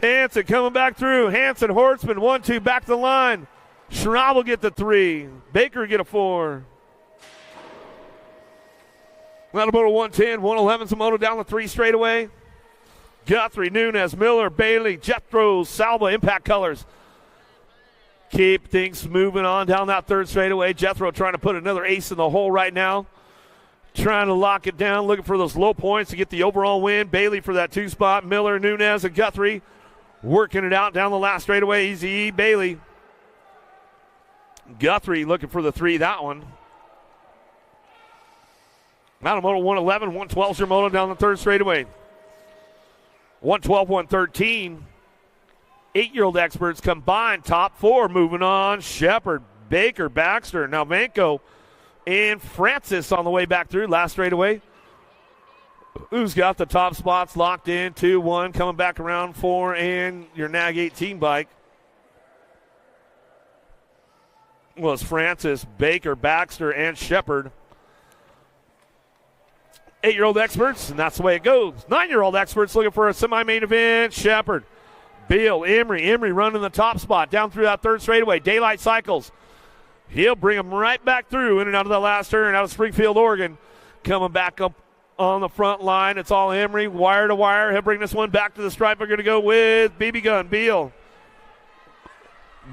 Hansen coming back through. Hansen, Hortzman, 1-2, back to the line. Sherrod will get the 3. Baker will get a 4. Out of Moto 110, 111's a Moto down the 3 straightaway. Guthrie, Nunez, Miller, Bailey, Jethro, Salva, Impact Colors. Keep things moving on down that 3rd straightaway. Jethro trying to put another ace in the hole right now. Trying to lock it down, looking for those low points to get the overall win. Bailey for that 2 spot. Miller, Nunez, and Guthrie working it out down the last straightaway. Easy E, Bailey. Guthrie looking for the 3, that one. Out of Moto 111, 112's your Moto down the 3rd straightaway. 112, 113. 8-year-old experts combined. Top 4 moving on. Shepard, Baker, Baxter, Nalvenko, and Francis on the way back through. Last straightaway. Who's got the top spots locked in? 2-1 coming back around 4 and your NAG 18 bike. Was Francis, Baker, Baxter, and Shepard. 8-year-old experts, and that's the way it goes. 9-year-old experts looking for a semi-main event. Shepard, Beal, Emery running the top spot down through that 3rd straightaway. Daylight Cycles. He'll bring them right back through in and out of the last turn out of Springfield, Oregon. Coming back up on the front line. It's all Emery, wire to wire. He'll bring this one back to the stripe. We're going to go with BB Gun, Beal.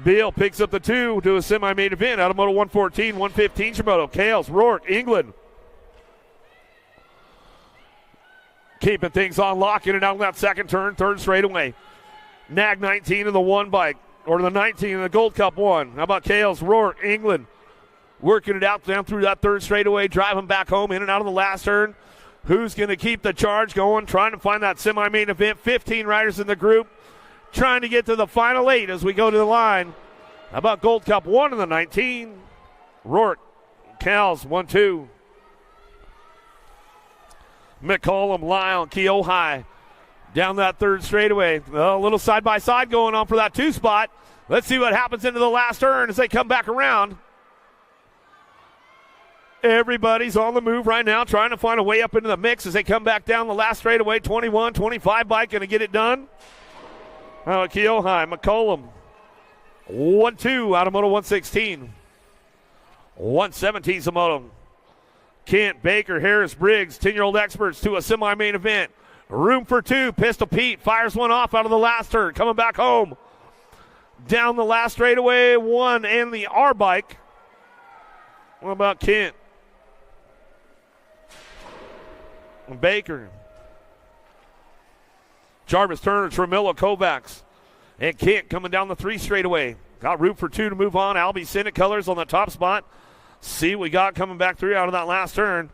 Beal picks up the 2 to a semi-main event out of Moto 114, 115 Shimoto. Kales, Rourke, England. Keeping things on lock, in and out of that second turn, third straightaway. Nag 19 in the one bike, or the 19 in the Gold Cup one. How about Kales, Rourke, England, working it out down through that third straightaway, driving back home, in and out of the last turn. Who's going to keep the charge going, trying to find that semi-main event. 15 riders in the group, trying to get to the final 8 as we go to the line. How about Gold Cup 1 in the 19? Rourke, Kales, 1-2. McCollum, Lyle, Keohai down that third straightaway. A little side-by-side going on for that 2 spot. Let's see what happens into the last turn as they come back around. Everybody's on the move right now, trying to find a way up into the mix as they come back down the last straightaway. 21, 25 bike going to get it done. Keohai, McCollum, 1-2 out of Moto 116. 117's a Moto. Kent, Baker, Harris, Briggs, 10-year-old experts to a semi-main event. Room for 2. Pistol Pete fires one off out of the last turn. Coming back home. Down the last straightaway, 1 and the R bike. What about Kent? And Baker. Jarvis, Turner, Tremillo, Kovacs. And Kent coming down the 3 straightaway. Got room for 2 to move on. Albie Senate Colors on the top spot. See what we got coming back through out of that last turn.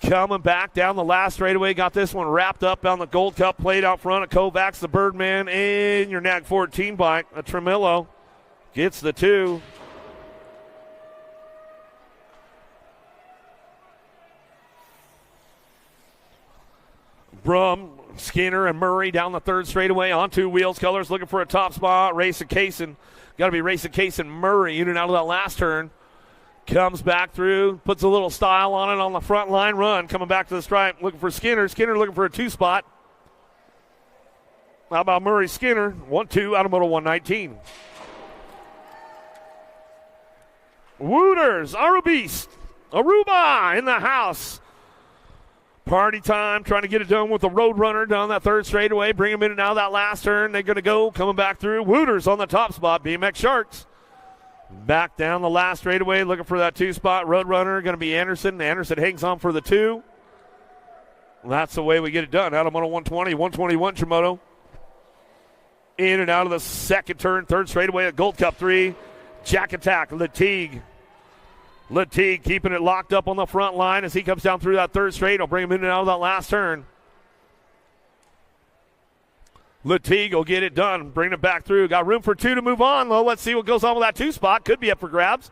Coming back down the last straightaway. Got this one wrapped up on the Gold Cup plate out front of Kovacs, the Birdman, and your Nag 14 bike. A Tremillo gets the 2. Brum, Skinner, and Murray down the third straightaway on 2 wheels. Colors looking for a top spot. Racing Kaysen. Got to be Racing Kaysen. Murray in and out of that last turn. Comes back through, puts a little style on it on the front line run. Coming back to the stripe, looking for Skinner. Skinner looking for a 2 spot. How about Murray Skinner? 1-2 out of Moto 119. Wooters, Aruba in the house. Party time, trying to get it done with the Roadrunner down that third straightaway. Bring him in and out of that last turn. They're going to go, coming back through. Wooters on the top spot. BMX Sharks. Back down the last straightaway, looking for that 2 spot. Roadrunner going to be Anderson. Anderson hangs on for the 2. That's the way we get it done. Out of Moto 120, 121 Trimoto. In and out of the second turn, third straightaway at Gold Cup 3. Jack Attack, Latigue keeping it locked up on the front line as he comes down through that third straight. He'll bring him in and out of that last turn. Latigue will get it done, bring it back through. Got room for 2 to move on, though. Let's see what goes on with that 2 spot. Could be up for grabs.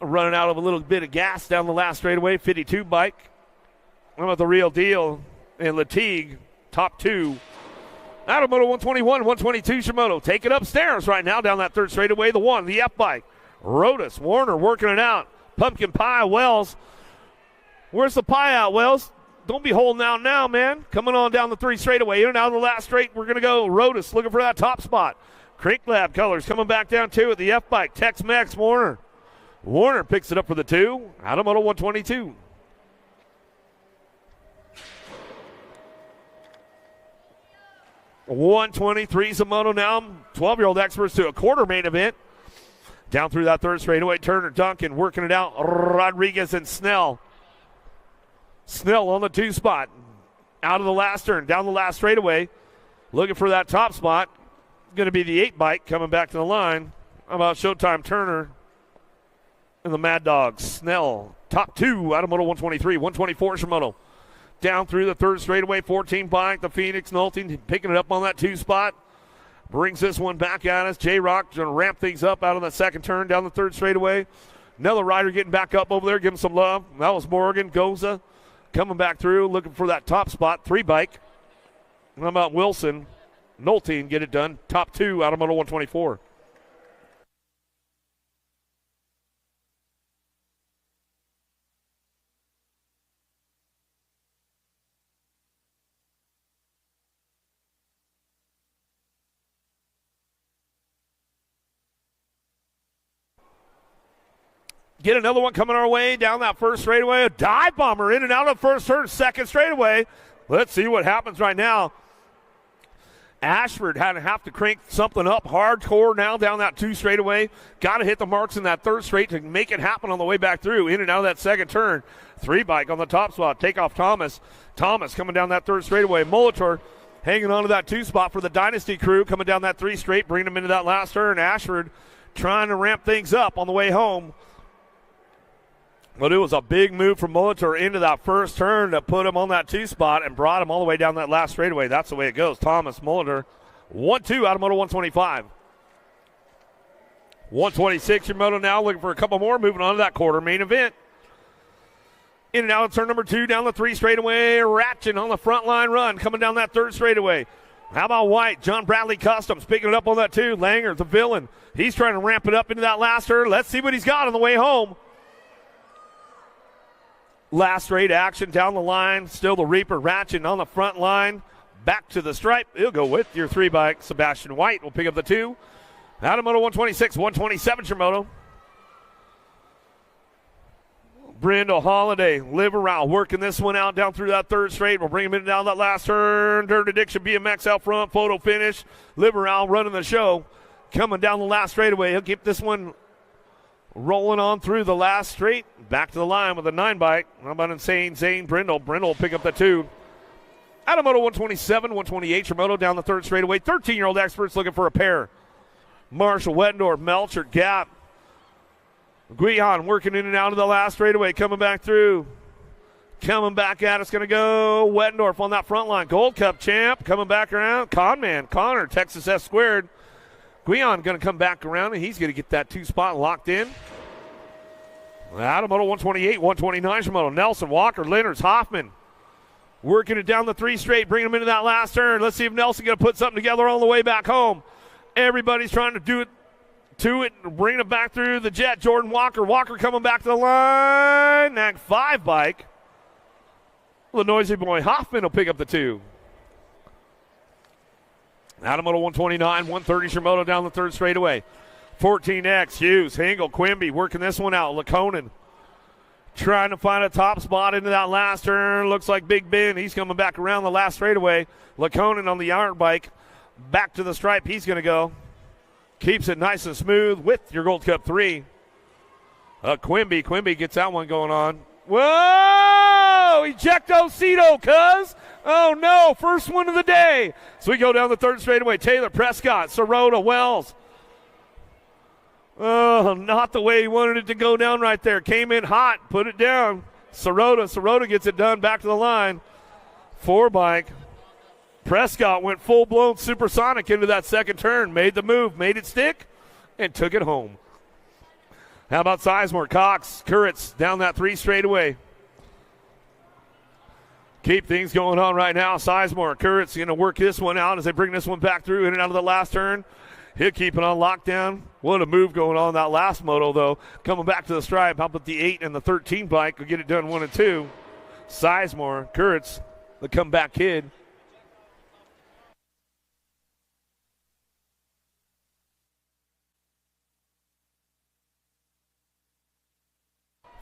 Running out of a little bit of gas down the last straightaway. 52 bike. How about the real deal? And Latigue, top 2. Out of Moto 121, 122 Shimoto. Take it upstairs right now down that third straightaway. The 1, the F bike. Rodas, Warner working it out. Pumpkin Pie, Wells. Where's the pie out, Wells? Don't be holding out now, man. Coming on down the 3 straightaway. In and out of the last straight, we're going to go. Rodas looking for that top spot. Crink Lab Colors coming back down 2 at the F bike. Tex-Mex, Warner. Warner picks it up for the 2. Out of Moto 122. $123's a Moto now. 12-year-old experts to a quarter main event. Down through that third straightaway, Turner, Duncan working it out. Rodriguez and Snell. Snell on the 2 spot. Out of the last turn, down the last straightaway. Looking for that top spot. Going to be the 8 bike coming back to the line. How about Showtime Turner and the Mad Dogs? Snell, top 2 out of Moto 123, 124 Shimoto. Down through the third straightaway, 14 bike. The Phoenix Nolting picking it up on that 2 spot. Brings this one back at us. J-Rock going to ramp things up out of the second turn down the third straightaway. Another rider getting back up over there, giving some love. That was Morgan Goza coming back through, looking for that top spot. 3 bike. How about Wilson? Nolting get it done. Top 2 out of Moto 124. Get another one coming our way down that first straightaway. A dive bomber in and out of first turn, second straightaway. Let's see what happens right now. Ashford had to have to crank something up hardcore now down that 2 straightaway. Got to hit the marks in that 3rd straight to make it happen on the way back through. In and out of that 2nd turn. 3 bike on the top spot. Take off Thomas. Thomas coming down that 3rd straightaway. Molitor hanging on to that 2 spot for the Dynasty crew. Coming down that 3 straight. Bringing them into that last turn. Ashford trying to ramp things up on the way home. But it was a big move from Molitor into that 1st turn to put him on that 2 spot and brought him all the way down that last straightaway. That's the way it goes. Thomas, Molitor, 1-2 out of Moto 125. 126 your Moto now, looking for a couple more, moving on to that quarter main event. In and out of turn number 2, down the 3 straightaway. Ratchet on the front line run, coming down that 3rd straightaway. How about White? John Bradley Customs picking it up on that 2. Langer, the villain, he's trying to ramp it up into that last turn. Let's see what he's got on the way home. Last straight action down the line. Still the Reaper Ratchet on the front line. Back to the stripe. He'll go with your 3 bike. Sebastian White will pick up the 2. Out of Moto 126, 127 your Moto. Brindle Holiday, live around, working this one out down through that 3rd straight. We'll bring him in down that last turn. Dirt Addiction BMX out front. Photo finish. Live around running the show. Coming down the last straightaway. He'll keep this one rolling on through the last straight. Back to the line with a 9 bike. How about Insane Zane Brindle? Brindle will pick up the 2. Out of Moto 127, 128 your Moto down the 3rd straightaway. 13-year-old experts looking for a pair. Marshall, Wettendorf, Melcher, Gap. Guihan working in and out of the last straightaway. Coming back through. Coming back at us. Going to go Wettendorf on that front line. Gold Cup champ. Coming back around. Conman, Connor, Texas S squared. Guion going to come back around, and he's going to get that 2 spot locked in. Out of Moto 128, 129 Moto. Nelson, Walker, Leonards, Hoffman. Working it down the 3 straight, bringing him into that last turn. Let's see if Nelson going to put something together on the way back home. Everybody's trying to do it to it, bringing it back through the jet. Jordan Walker. Walker coming back to the line. That 5 bike. The noisy boy Hoffman will pick up the 2. Out of Moto 129, 130 Shimoto down the 3rd straightaway. 14X, Hughes, Hingle, Quimby working this one out. Laconin trying to find a top spot into that last turn. Looks like Big Ben. He's coming back around the last straightaway. Laconin on the iron bike. Back to the stripe. He's going to go. Keeps it nice and smooth with your Gold Cup 3. Quimby gets that one going on. Whoa! Ejecto Cito, cuz. Oh, no. First one of the day. So we go down the 3rd straightaway. Taylor, Prescott, Sirota, Wells. Oh, not the way he wanted it to go down right there. Came in hot, put it down. Sirota gets it done, back to the line. 4 bike. Prescott went full-blown supersonic into that 2nd turn. Made the move, made it stick, and took it home. How about Sizemore, Cox, Kuritz down that 3 straightaway. Keep things going on right now. Sizemore, Kuritz going to work this one out as they bring this one back through in and out of the last turn. He'll keep it on lockdown. What a move going on that last moto, though. Coming back to the stripe. How about the 8 and the 13 bike? Will get it done 1 and 2. Sizemore, Kuritz, the comeback kid.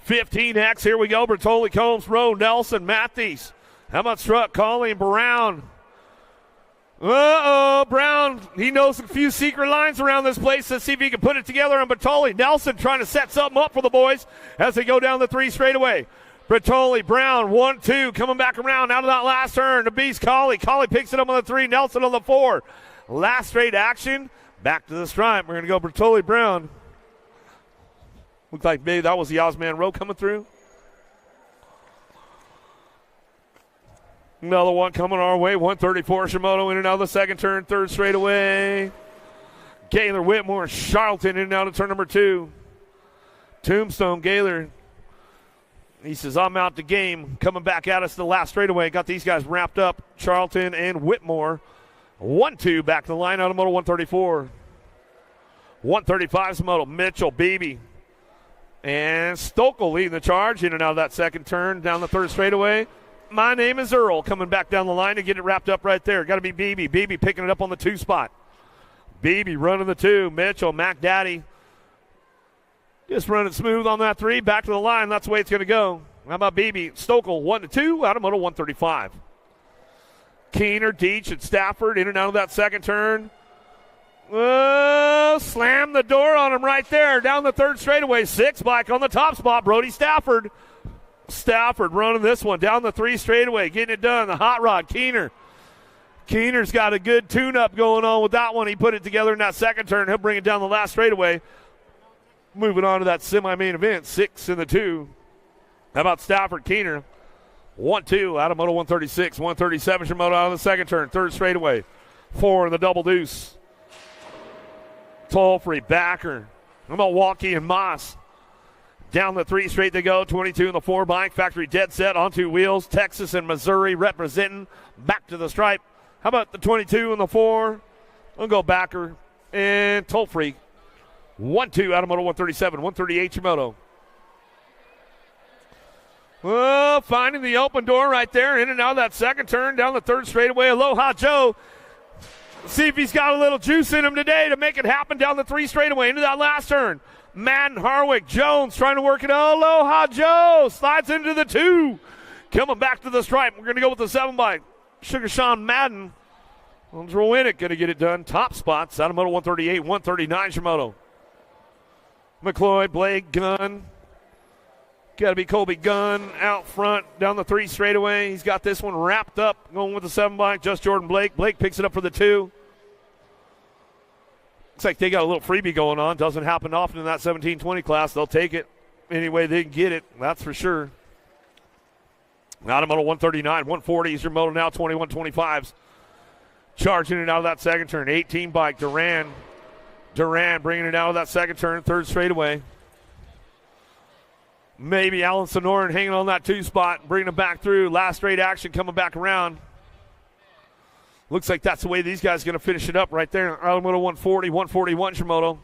$15X, here we go. Bertoli, Combs, Rowe, Nelson, Matthews. How about Struck, Colleen, Brown? Brown, he knows a few secret lines around this place. Let's see if he can put it together on Bertoli. Nelson trying to set something up for the boys as they go down the 3 straightaway. Bertoli, Brown, 1-2, coming back around out of that last turn. The beast, Colley. Colley picks it up on the 3, Nelson on the 4. Last straight action, back to the stripe. We're going to go Bertoli, Brown. Looks like maybe that was the Osman Rowe coming through. Another one coming our way. 134 Shimoto in and out of the 2nd turn. 3rd straightaway. Gaylor, Whitmore, Charlton in and out of turn number 2. Tombstone, Gaylor. He says, I'm out the game. Coming back at us the last straightaway. Got these guys wrapped up. Charlton and Whitmore. 1-2 back to the line out of Moto 134. 135 Shimoto. Mitchell, Beebe. And Stokel leading the charge in and out of that 2nd turn down the 3rd straightaway. My name is Earl coming back down the line to get it wrapped up right there. Got to be Beebe. Beebe picking it up on the 2 spot. Beebe running the 2. Mitchell, Mac Daddy. Just running smooth on that 3. Back to the line. That's the way it's going to go. How about Beebe? Stokel 1-2 out of Moto 135. Keener, Deach, and Stafford in and out of that second turn. Slam the door on him right there. Down the third straightaway. 6 bike on the top spot. Brody Stafford. Stafford running this one down the 3 straightaway. Getting it done. The hot rod. Keener. Keener's got a good tune-up going on with that one. He put it together in that second turn. He'll bring it down the last straightaway. Moving on to that semi-main event. 6 in the 2. How about Stafford, Keener? 1-2 out of Moto 136. 137 Shimoto out of the second turn. Third straightaway. 4 in the double deuce. Tollfree, Backer. How about Walkie and Moss? Down the 3 straight they go. 22 in the 4 bike. Factory dead set on 2 wheels. Texas and Missouri representing. Back to the stripe. How about the 22 and the 4? We'll go Backer and Tollfree. 1-2 out of Moto 137. 138 Shimoto. Well, finding the open door right there. In and out of that second turn. Down the third straightaway. Aloha Joe. See if he's got a little juice in him today to make it happen down the 3 straightaway into that last turn. Madden, Harwick, Jones trying to work it. Aloha Joe slides into the 2. Coming back to the stripe. We're going to go with the 7 bike. Sugar Sean Madden. Andrew in it. Going to get it done. Top spots out of Moto 138, 139 Shimoto. McCloy, Blake, Gunn. Got to be Colby Gunn out front down the 3 straightaway. He's got this one wrapped up going with the 7 bike. Just Jordan Blake. Blake picks it up for the 2. Looks like they got a little freebie going on. Doesn't happen often in that 17-20 class. They'll take it any way they can get it. That's for sure. Out of Moto 139. 140 is your Moto now. 21-25s. Charging it out of that second turn. 18 bike. Duran bringing it out of that second turn. Third straightaway. Maybe Alan Sonoran hanging on that 2 spot, bringing them back through. Last straight action coming back around. Looks like that's the way these guys are going to finish it up right there. Moto 140, 141 Shimoto.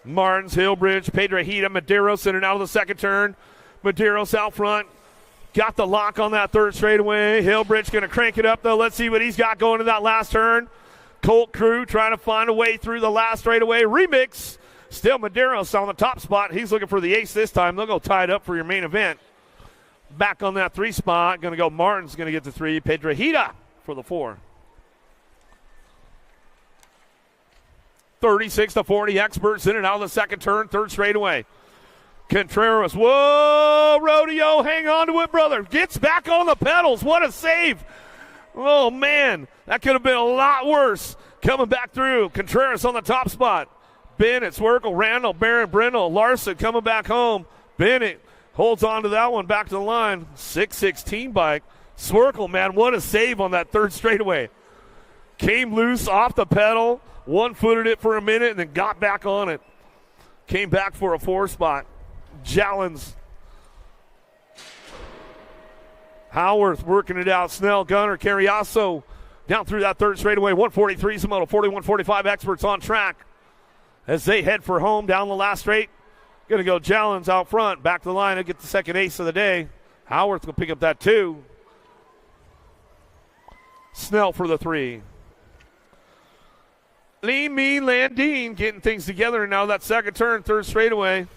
Martins, Hillbridge, Pedrejita, Medeiros in and out of the second turn. Medeiros out front. Got the lock on that third straightaway. Hillbridge going to crank it up, though. Let's see what he's got going in that last turn. Colt Crew trying to find a way through the last straightaway. Remix. Still Medeiros on the top spot. He's looking for the ace this time. They'll go tie it up for your main event. Back on that 3 spot. Going to go Martin's going to get the 3. Pedrejita for the 4. 36-40. Experts in and out of the second turn. Third straightaway. Contreras. Whoa, Rodeo. Hang on to it, brother. Gets back on the pedals. What a save. Oh, man. That could have been a lot worse. Coming back through. Contreras on the top spot. Bennett, Swerkel, Randall, Barron, Brindle, Larson coming back home. Bennett holds on to that one back to the line. 616 bike. Swerkel, man, what a save on that third straightaway. Came loose off the pedal, one-footed it for a minute, and then got back on it. Came back for a 4 spot. Jallens. Howarth working it out. Snell, Gunner, Carriasso down through that third straightaway. 143 Moto, 41-45 Experts on track. As they head for home down the last straight. Going to go Jallens out front. Back to the line. He'll get the second ace of the day. Howarth will pick up that 2. Snell for the 3. Lean, Mean, Landine getting things together. And now that second turn, third straightaway.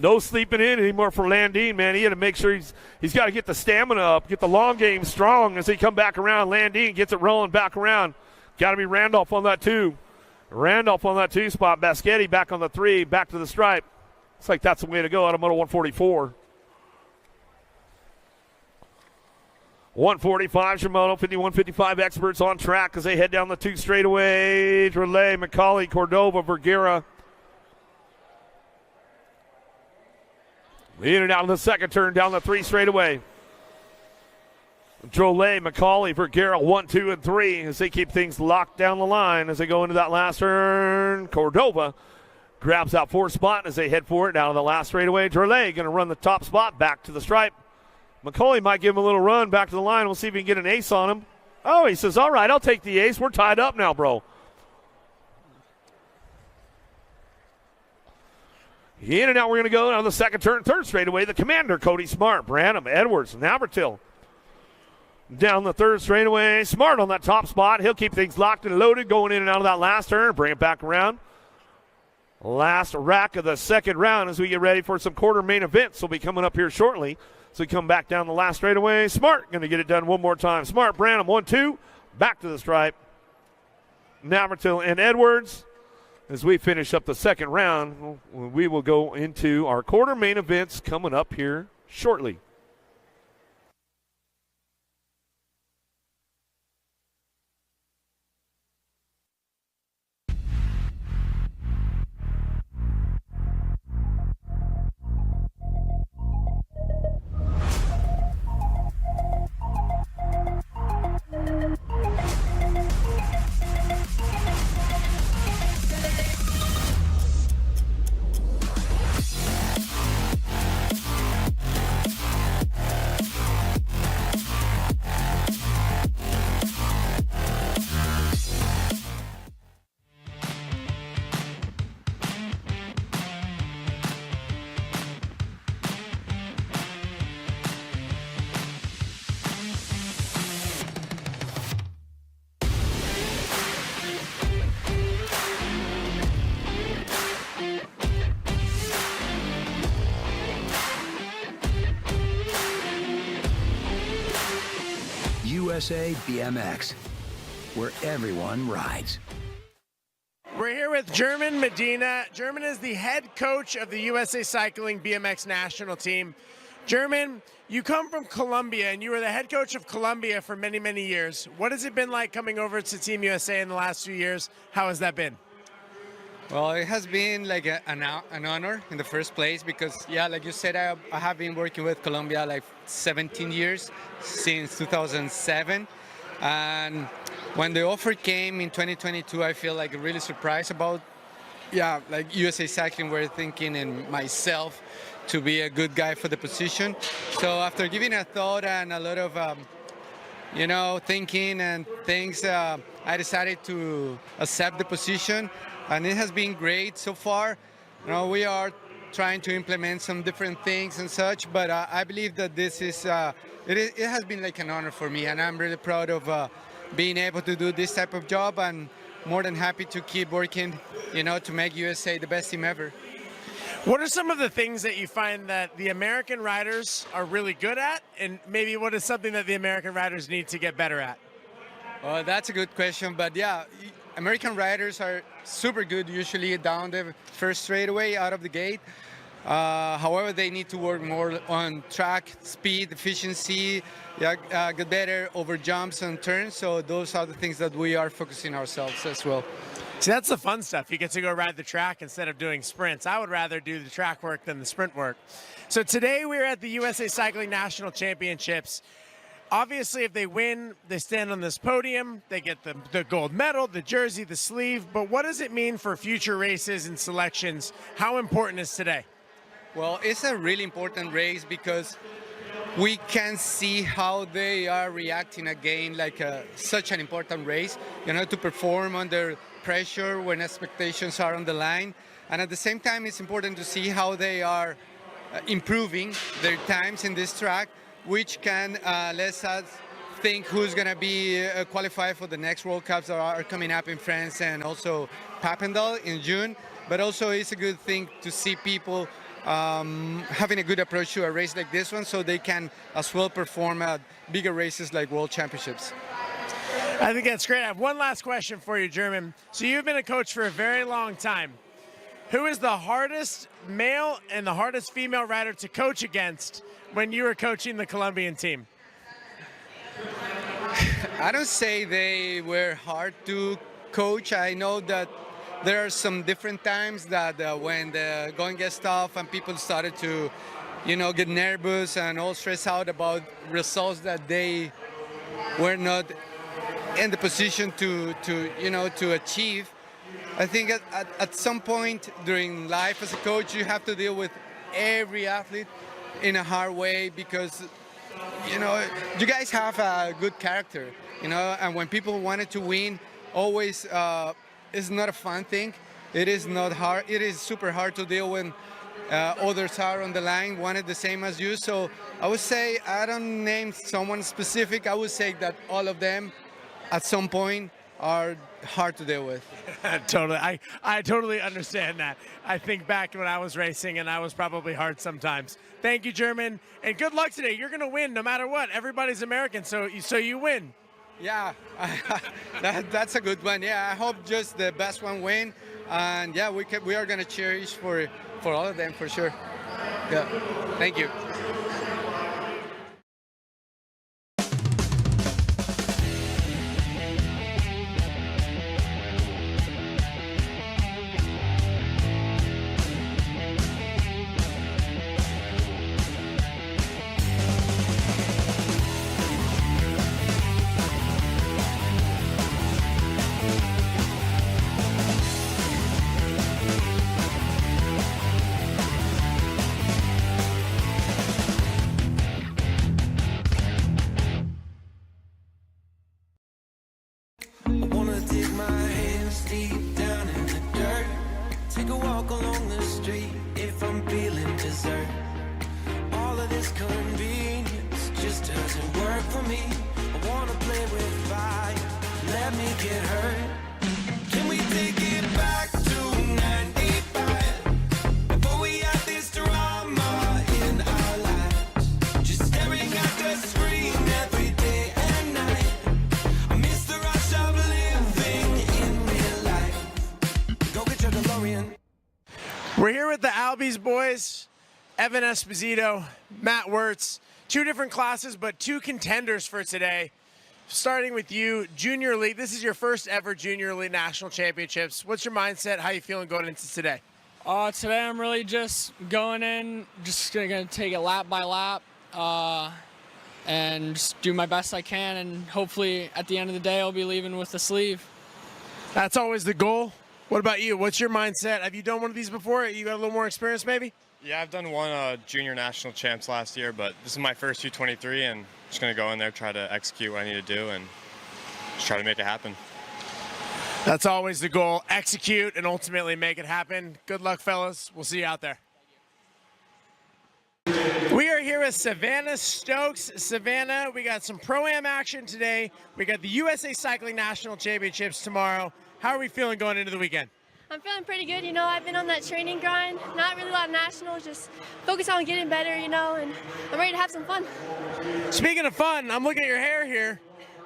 No sleeping in anymore for Landine, man. He had to make sure he's got to get the stamina up, get the long game strong as he come back around. Landine gets it rolling back around. Got to be Randolph on that 2. Randolph on that 2 spot. Baschetti back on the 3, back to the stripe. Looks like that's the way to go out of Moto 144. 145 Shimoto, 51-55 Experts on track as they head down the 2 straightaway. Relay, McCauley, Cordova, Vergara. In and out of the second turn down the 3 straightaway. Drolet, McCauley, Vergara, 1, 2, and 3 as they keep things locked down the line as they go into that last turn. Cordova grabs that 4 spot as they head for it down to the last straightaway. Drolet going to run the top spot back to the stripe. McCauley might give him a little run back to the line. We'll see if he can get an ace on him. Oh, he says, all right, I'll take the ace. We're tied up now, bro. In and out, we're going to go down the second turn, third straightaway. The commander, Cody Smart, Branham, Edwards, Navratil. Down the third straightaway. Smart on that top spot. He'll keep things locked and loaded going in and out of that last turn. Bring it back around. last rack of the second round as we get ready for some quarter main events. Will be coming up here shortly. So we come back down the last straightaway. Smart going to get it done one more time. Smart, Branham, 1-2. Back to the stripe. Navratil and Edwards. As we finish up the second round, we will go into our quarter main events coming up here shortly. USA BMX, where everyone rides. We're here with German Medina. German is the head coach of the USA Cycling BMX National Team. German, you come from Colombia, and you were the head coach of Colombia for many, many years. What has it been like coming over to Team USA in the last few years? How has that been? Well, it has been like an honor in the first place because, yeah, like you said, I have been working with Colombia like 17 years, since 2007. And when the offer came in 2022, I feel like really surprised about, yeah, like USA Cycling were thinking in myself to be a good guy for the position. So after giving a thought and a lot of, you know, thinking and things, I decided to accept the position. And it has been great so far. You know, we are trying to implement some different things and such, but I believe that this is, it has been like an honor for me, and I'm really proud of being able to do this type of job, and more than happy to keep working, you know, to make USA the best team ever. What are some of the things that you find that the American riders are really good at, and maybe what is something that the American riders need to get better at? Well, that's a good question, but yeah, American riders are super good usually down the first straightaway out of the gate. However, they need to work more on track speed, efficiency, get better over jumps and turns. So those are the things that we are focusing ourselves as well. See, that's the fun stuff. You get to go ride the track instead of doing sprints. I would rather do the track work than the sprint work. So today we're at the USA Cycling National Championships. Obviously, if they win, they stand on this podium, they get the gold medal, the jersey, the sleeve, but what does it mean for future races and selections? How important is today? Well, it's a really important race because we can see how they are reacting again, like such an important race, you know, to perform under pressure when expectations are on the line. And at the same time, it's important to see how they are improving their times in this track, which can let us think who's going to be qualified for the next World Cups that are coming up in France and also Papendal in June. But also it's a good thing to see people having a good approach to a race like this one so they can as well perform at bigger races like World Championships. I think that's great. I have one last question for you, German. So you've been a coach for a very long time. Who is the hardest male and the hardest female rider to coach against when you were coaching the Colombian team? I don't say they were hard to coach. I know that there are some different times that when the going gets tough and people started to, you know, get nervous and all stressed out about results that they were not in the position to achieve. I think at some point during life as a coach, you have to deal with every athlete in a hard way because, you know, you guys have a good character, you know, and when people wanted to win, always it's not a fun thing. It is not hard. It is super hard to deal when others are on the line, wanted the same as you. So I would say, I don't name someone specific. I would say that all of them at some point are hard to deal with. Totally. I totally understand that. I think back when I was racing, and I was probably hard sometimes. Thank you, German, and good luck today. You're going to win no matter what. Everybody's American, so you win. Yeah, that's a good one. Yeah, I hope just the best one win, and yeah, we are going to cherish for all of them for sure. Yeah, thank you. We're here with the Albies boys, Evan Esposito, Matt Wirtz. Two different classes, but two contenders for today. Starting with you, Junior League. This is your first ever Junior League National Championships. What's your mindset? How you feeling going into today? Today I'm really just going in, just gonna take it lap by lap, and just do my best I can, and hopefully at the end of the day I'll be leaving with the sleeve. That's always the goal. What about you? What's your mindset? Have you done one of these before? You got a little more experience maybe? Yeah, I've done one junior national champs last year, but this is my first U23, and I'm just going to go in there, try to execute what I need to do, and just try to make it happen. That's always the goal. Execute and ultimately make it happen. Good luck, fellas. We'll see you out there. We are here with Savannah Stokes. Savannah, we got some Pro-Am action today. We got the USA Cycling National Championships tomorrow. How are we feeling going into the weekend? I'm feeling pretty good. You know, I've been on that training grind. Not really a lot of nationals, just focus on getting better, you know, and I'm ready to have some fun. Speaking of fun, I'm looking at your hair here.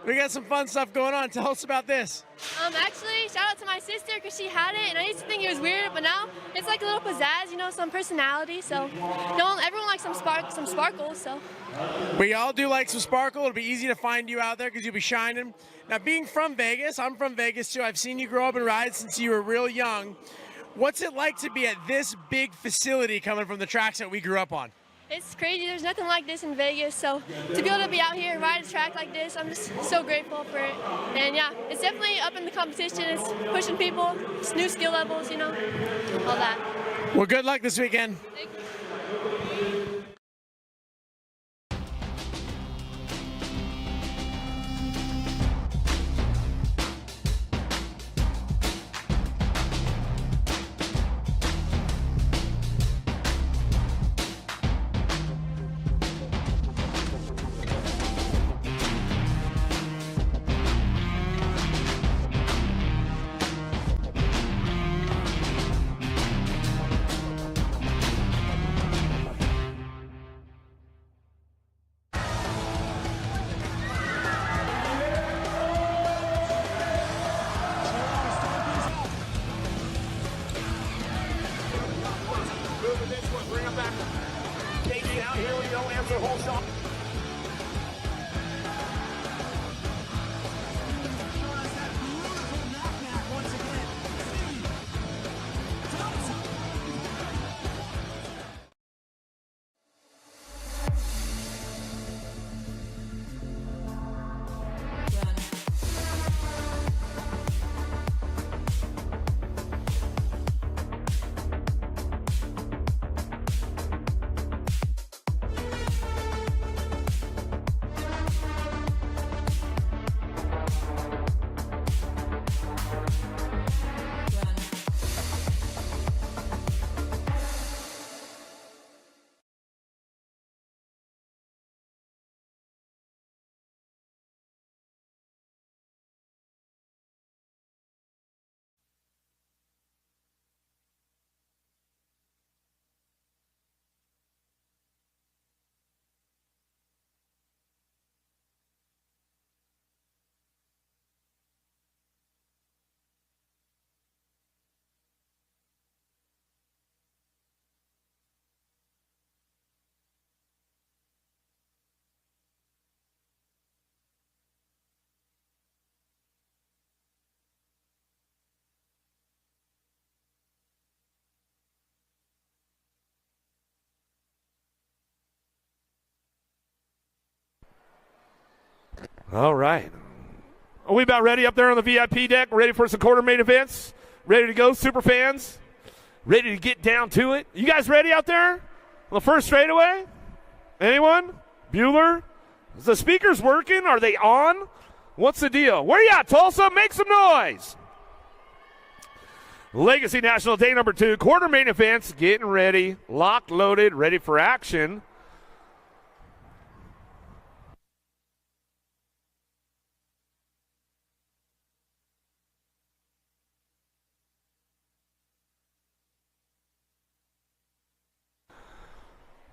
We got some fun stuff going on. Tell us about this. Actually, shout out to my sister because she had it, and I used to think it was weird, but now it's like a little pizzazz, you know, some personality. So, everyone likes some sparkles. So. We all do like some sparkle. It'll be easy to find you out there because you'll be shining. Now, being from Vegas, I'm from Vegas too. I've seen you grow up and ride since you were real young. What's it like to be at this big facility coming from the tracks that we grew up on? It's crazy. There's nothing like this in Vegas. So to be able to be out here and ride a track like this, I'm just so grateful for it. And yeah, it's definitely up in the competition. It's pushing people, it's new skill levels, you know, all that. Well, good luck this weekend. Thank you. All right. Are we about ready up there on the VIP deck? Ready for some quarter main events? Ready to go, super fans? Ready to get down to it? You guys ready out there? On the first straightaway? Anyone? Bueller? Is the speakers working? Are they on? What's the deal? Where you at, Tulsa? Make some noise. Legacy National Day number 2. Quarter main events. Getting ready. Locked, loaded, ready for action.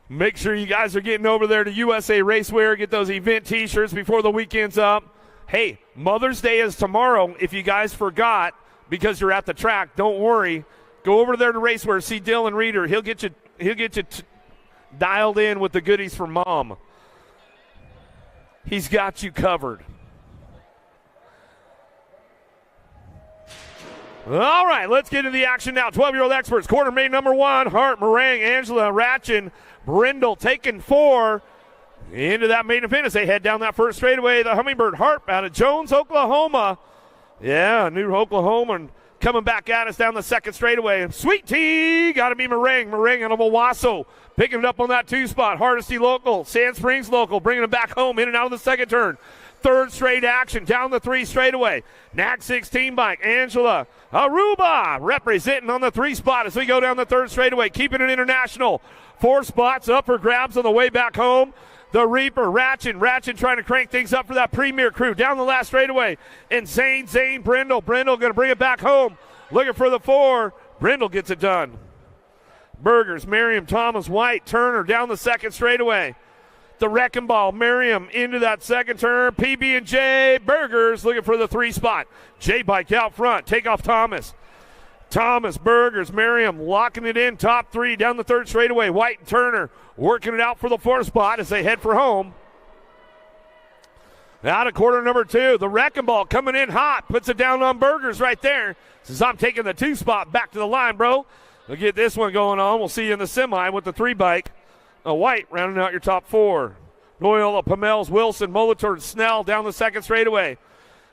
Make sure you guys are getting over there to USA Racewear. Get those event t-shirts before the weekend's up. Hey, Mother's Day is tomorrow. If you guys forgot because you're at the track, don't worry. Go over there to Racewear. See Dylan Reeder. He'll get you dialed in with the goodies for Mom. He's got you covered. All right, let's get into the action now. 12-year-old experts. Quarter main number 1. Hart, Meringue, Angela, Ratchin, Brindle taking 4 into that main event as they head down that first straightaway. The Hummingbird Harp out of Jones, Oklahoma. Yeah, New Oklahoma and coming back at us down the second straightaway. Sweet Tea, got to be Meringue. Meringue out of Owasso, picking it up on that 2 spot. Hardesty local, Sand Springs local, bringing it back home in and out of the second turn. Third straight action, down the 3 straightaway. Nag 16 bike, Angela Aruba representing on the 3 spot as we go down the third straightaway, keeping it international. 4 spots up for grabs on the way back home. The Reaper, Ratchin trying to crank things up for that Premier crew. Down the last straightaway, and Zane, Brindle going to bring it back home. Looking for the 4. Brindle gets it done. Burgers, Miriam, Thomas, White, Turner down the second straightaway. The Wrecking Ball, Miriam into that second turn. PB&J, Burgers looking for the 3 spot. J-Bike out front, take off Thomas. Burgers, Miriam locking it in, top 3 down the third straightaway. White and Turner working it out for the 4th spot as they head for home. Out of quarter number 2, the Wrecking Ball coming in hot, puts it down on Burgers right there. Says, I'm taking the 2 spot back to the line, bro. We'll get this one going on. We'll see you in the semi with the 3 bike. White rounding out your top 4. Noyle, Pamels, Wilson, Molitor, Snell down the second straightaway.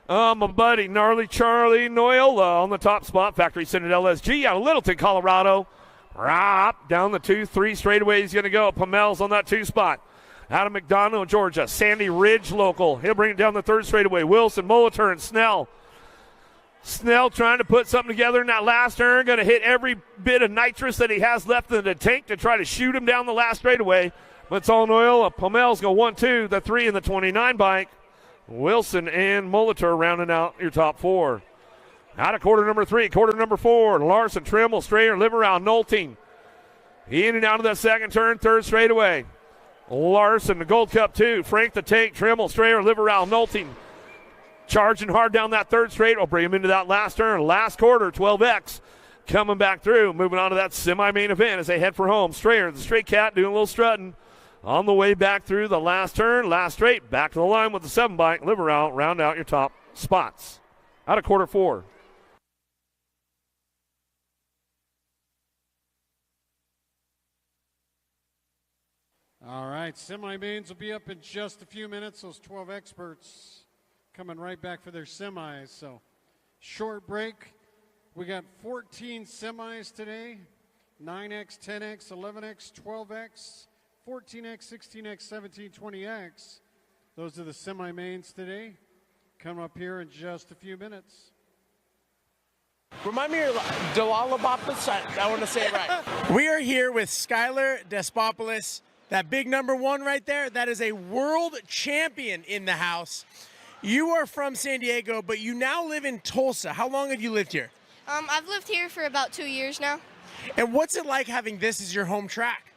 My buddy, Gnarly Charlie Noyola on the top spot. Factory Citadel LSG out of Littleton, Colorado. Down the 2-3 straightaway he's going to go. Pamels on that 2 spot. Out of McDonough, Georgia. Sandy Ridge local. He'll bring it down the 3rd straightaway. Wilson, Molitor, and Snell. Snell trying to put something together in that last turn. Going to hit every bit of nitrous that he has left in the tank to try to shoot him down the last straightaway. But it's all Noyola. Pamels go 1-2, the 3 and the 29 bike. Wilson and Molitor rounding out your top 4. Out of quarter number 3, quarter number 4. Larson, Trimble, Strayer, Liverow, Nolting. In and out of that second turn, 3rd straightaway. Larson, the Gold Cup 2. Frank the Tank, Trimble, Strayer, Liverow, Nolting. Charging hard down that 3rd straight. We'll bring him into that last turn. Last quarter, 12X. Coming back through. Moving on to that semi-main event as they head for home. Strayer, the straight cat, doing a little strutting. On the way back through the last turn, last straight, back to the line with the 7 bike. Liverow, round out your top spots. Out of quarter 4. All right, semi-mains will be up in just a few minutes. Those 12 experts coming right back for their semis. So short break. We got 14 semis today. 9X, 10X, 11X, 12X, 14X, 16X, 17, 20X. Those are the semi-mains today. Come up here in just a few minutes. Remind me of Delalabopoulos. I want to say it right. We are here with Skylar Despopoulos. That big number 1 right there, that is a world champion in the house. You are from San Diego, but you now live in Tulsa. How long have you lived here? I've lived here for about 2 years now. And what's it like having this as your home track?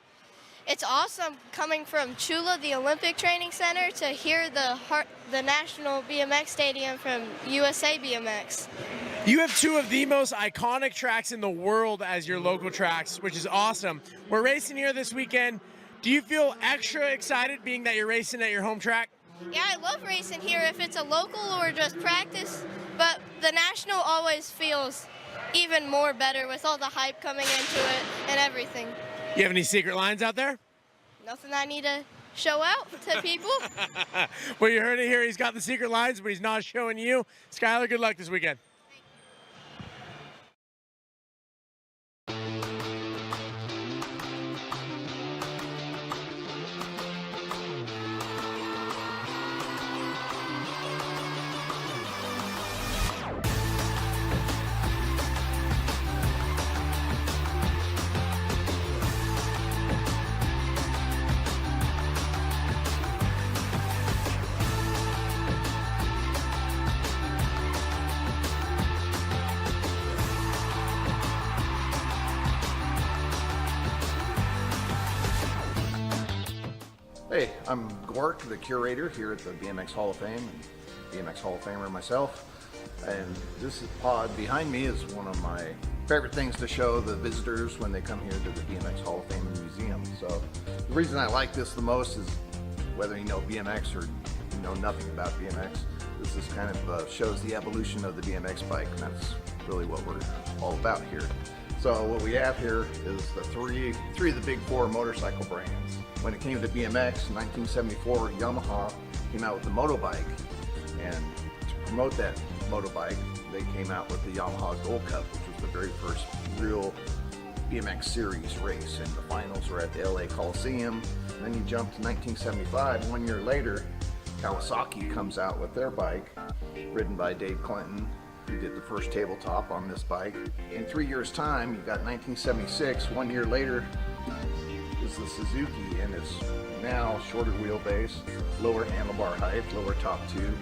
It's awesome coming from Chula, the Olympic Training Center, to here, the National BMX Stadium from USA BMX. You have 2 of the most iconic tracks in the world as your local tracks, which is awesome. We're racing here this weekend. Do you feel extra excited being that you're racing at your home track? Yeah, I love racing here if it's a local or just practice, but the National always feels even more better with all the hype coming into it and everything. You have any secret lines out there? Nothing I need to show out to people. Well, you heard it here. He's got the secret lines, but he's not showing you. Skylar, good luck this weekend. Hey, I'm Gork, the curator here at the BMX Hall of Fame, and BMX Hall of Famer myself. And this pod behind me is one of my favorite things to show the visitors when they come here to the BMX Hall of Fame and Museum. So the reason I like this the most is whether you know BMX or you know nothing about BMX, this is kind of shows the evolution of the BMX bike, and that's really what we're all about here. So what we have here is the three of the big four motorcycle brands. When it came to BMX in 1974, Yamaha came out with the moto bike, and to promote that moto bike, they came out with the Yamaha Gold Cup, which was the very first real BMX series race, and the finals were at the LA Coliseum. And then you jump to 1975, 1 year later, Kawasaki comes out with their bike, ridden by Dave Clinton, who did the first tabletop on this bike. In 3 years' time, you got 1976, 1 year later, is the Suzuki, and it's now shorter wheelbase, lower handlebar height, lower top tube,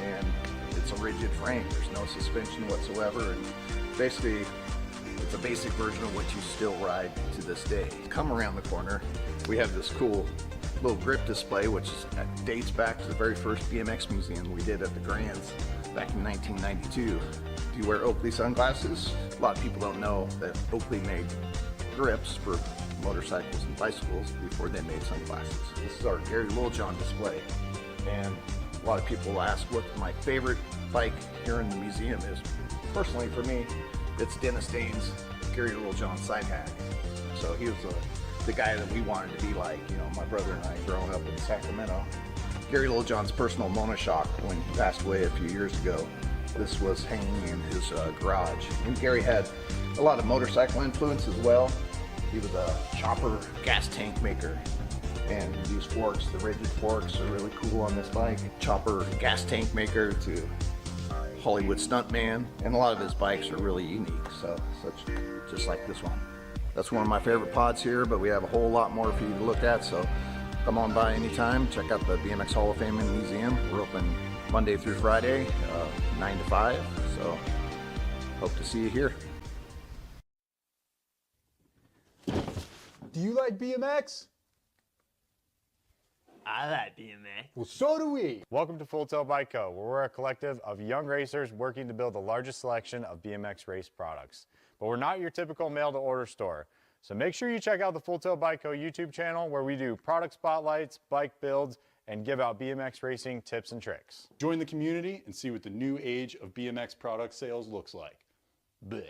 and it's a rigid frame. There's no suspension whatsoever, and basically it's a basic version of what you still ride to this day. Come around the corner, we have this cool little grip display, which dates back to the very first BMX museum we did at the Grands back in 1992. Do you wear Oakley sunglasses? A lot of people don't know that Oakley made grips for motorcycles and bicycles before they made sunglasses. This is our Gary Littlejohn display, and a lot of people ask what my favorite bike here in the museum is. Personally, for me, it's Dennis Dane's Gary Littlejohn side hack. So he was the guy that we wanted to be like, you know, my brother and I growing up in Sacramento. Gary Littlejohn's personal monoshock, when he passed away a few years ago, this was hanging in his garage. And Gary had a lot of motorcycle influence as well. He was a chopper gas tank maker, and these forks, the rigid forks, are really cool on this bike. Chopper gas tank maker to Hollywood stuntman, and a lot of his bikes are really unique, so just like this one. That's one of my favorite pods here, but we have a whole lot more for you to look at, so come on by anytime. Check out the BMX Hall of Fame and Museum. We're open Monday through Friday, 9 to 5, so hope to see you here. Do you like BMX? I like BMX. Well, so do we. Welcome to Full Tilt Bike Co., where we're a collective of young racers working to build the largest selection of BMX race products. But we're not your typical mail-to-order store. So make sure you check out the Full Tilt Bike Co. YouTube channel, where we do product spotlights, bike builds, and give out BMX racing tips and tricks. Join the community and see what the new age of BMX product sales looks like. Bleh.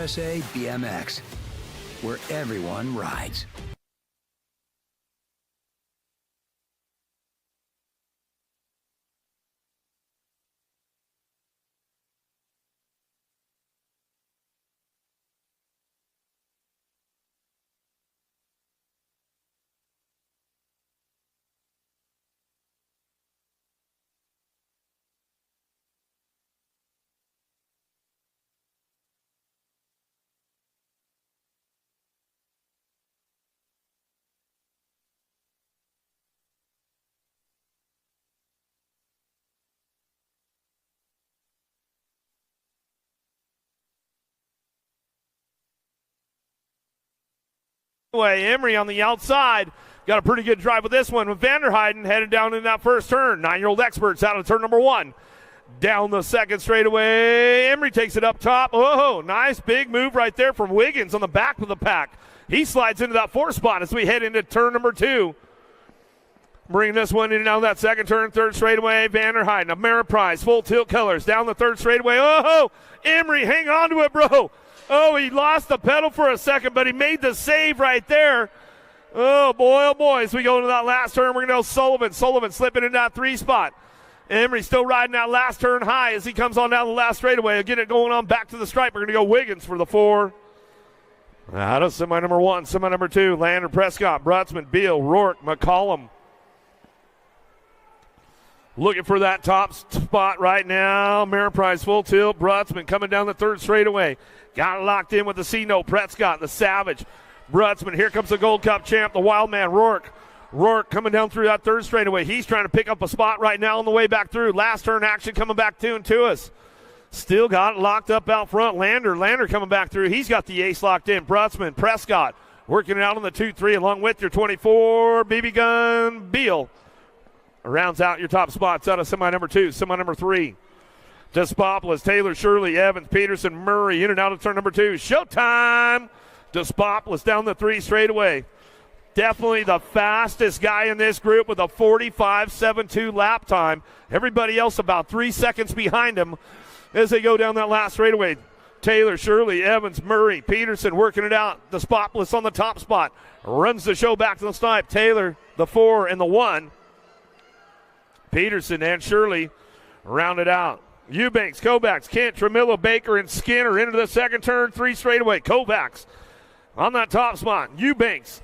USA BMX, where everyone rides. Emery on the outside. Got a pretty good drive with this one with Vanderheiden headed down in that first turn. 9-year-old experts out of turn number 1. Down the second straightaway. Emery takes it up top. Oh, nice big move right there from Wiggins on the back of the pack. He slides into that 4th spot as we head into turn number 2. Bringing this one in down that second turn, third straightaway. Vanderheiden, Ameriprise, full tilt colors down the third straightaway. Oh, Emery, hang on to it, bro. Oh, he lost the pedal for a second, but he made the save right there. Oh, boy, as we go into that last turn, we're going to go Sullivan. Sullivan slipping in that 3 spot. Emery still riding that last turn high as he comes on down the last straightaway. Get it going on back to the stripe. We're going to go Wiggins for the 4. Out of semi number 1, semi number 2, Lander, Prescott, Brutzman, Beal, Rourke, McCollum. Looking for that top spot right now. Ameriprise full tilt. Brutzman coming down the third straightaway. Got it locked in with the C-note. Prescott, the Savage. Brutzman, here comes the Gold Cup champ, the wild man, Rourke. Rourke coming down through that third straightaway. He's trying to pick up a spot right now on the way back through. Last turn action coming back to us. Still got it locked up out front. Lander coming back through. He's got the ace locked in. Brutzman, Prescott working it out on the 2-3 along with your 24. BB gun, Beal. Rounds out your top spots out of semi number 2, semi number 3. Despopoulos, Taylor, Shirley, Evans, Peterson, Murray in and out of turn number 2. Showtime! Despopoulos down the 3 straightaway. Definitely the fastest guy in this group with a 45.72 lap time. Everybody else about 3 seconds behind him as they go down that last straightaway. Taylor, Shirley, Evans, Murray, Peterson working it out. Despopoulos on the top spot. Runs the show back to the snipe. Taylor, the 4 and the 1. Peterson and Shirley rounded out. Eubanks, Kovacs, Kent, Tremillo, Baker, and Skinner into the second turn, 3 straightaway. Kovacs on that top spot. Eubanks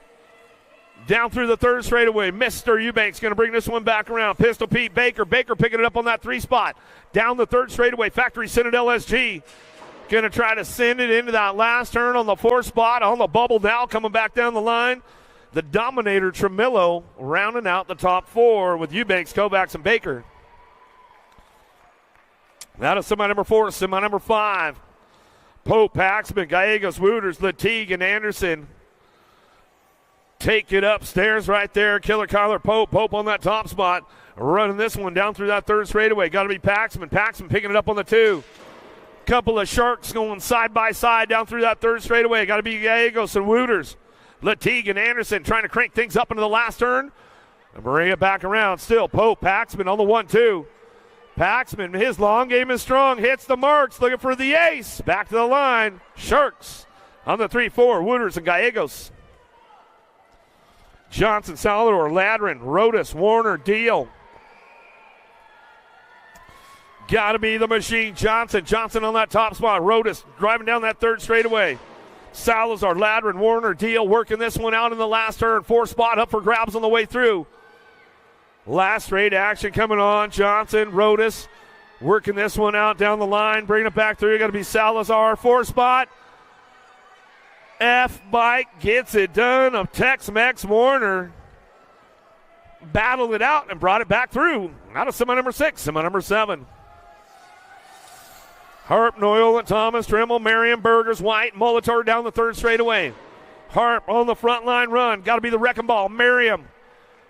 down through the third straightaway. Mr. Eubanks going to bring this one back around. Pistol Pete, Baker picking it up on that 3 spot. Down the third straightaway. Factory Senate LSG going to try to send it into that last turn on the 4th spot. On the bubble now, coming back down the line. The Dominator, Tremillo, rounding out the top 4 with Eubanks, Kovacs, and Baker. That is semi number 4, semi number 5. Pope, Paxman, Gallegos, Wooters, Latigue, and Anderson take it upstairs right there. Killer Kyler Pope. Pope on that top spot. Running this one down through that third straightaway. Got to be Paxman. Paxman picking it up on the 2. Couple of Sharks going side by side down through that third straightaway. Got to be Gallegos and Wooters. Latigue and Anderson trying to crank things up into the last turn. And bring it back around. Still Pope, Paxman on the 1-2. Paxman, his long game is strong. Hits the marks. Looking for the ace. Back to the line. Sharks on the 3-4. Wooters and Gallegos. Johnson, Salvador, Ladrin, Rodas, Warner, Deal. Got to be the machine. Johnson on that top spot. Rodas driving down that third straightaway. Salazar, Ladrin, Warner, Deal working this one out in the last turn. 4 spot up for grabs on the way through. Last straight action coming on. Johnson, Rodas working this one out down the line. Bringing it back through. Got to be Salazar. 4 spot. F-Bike gets it done of Tex-Mex. Warner battled it out and brought it back through. Out of semi number 6, semi number 7. Harp, Noyola, Thomas, Trimmel, Merriam, Burgers, White, Molitor down the third straightaway. Harp on the front line run. Got to be the wrecking ball. Merriam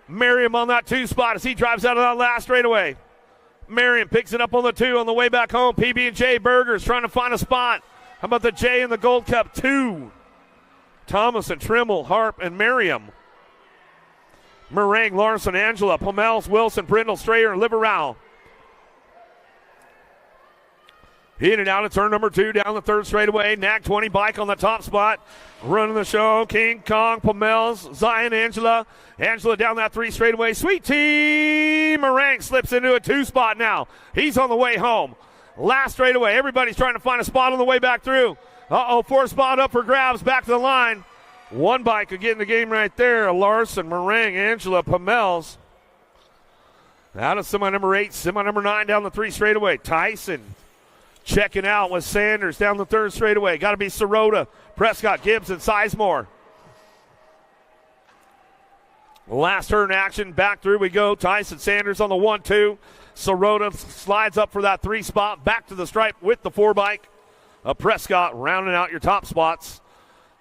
on that 2 spot as he drives out of that last straightaway. Merriam picks it up on the 2 on the way back home. PB&J Burgers trying to find a spot. How about the J in the Gold Cup 2? Thomas and Trimmel, Harp, and Merriam. Meringue, Larson, Angela, Pomels, Wilson, Brindle, Strayer, and Liverao. In and out of turn number 2 down the third straightaway. Nag 20 bike on the top spot. Running the show, King Kong, Pomels, Zion, Angela. Angela down that 3 straightaway. Sweet Tea Meringue slips into a 2 spot now. He's on the way home. Last straightaway. Everybody's trying to find a spot on the way back through. 4th spot up for grabs. Back to the line. 1 bike could get in the game right there. Larson, Meringue, Angela, Pomels. Out of semi number 8, semi number 9 down the 3 straightaway. Tyson checking out with Sanders down the 3rd straightaway. Got to be Sirota, Prescott, Gibbs, and Sizemore. Last turn action. Back through we go. Tyson, Sanders on the 1-2. Sirota slides up for that 3 spot. Back to the stripe with the 4 bike. Prescott rounding out your top spots.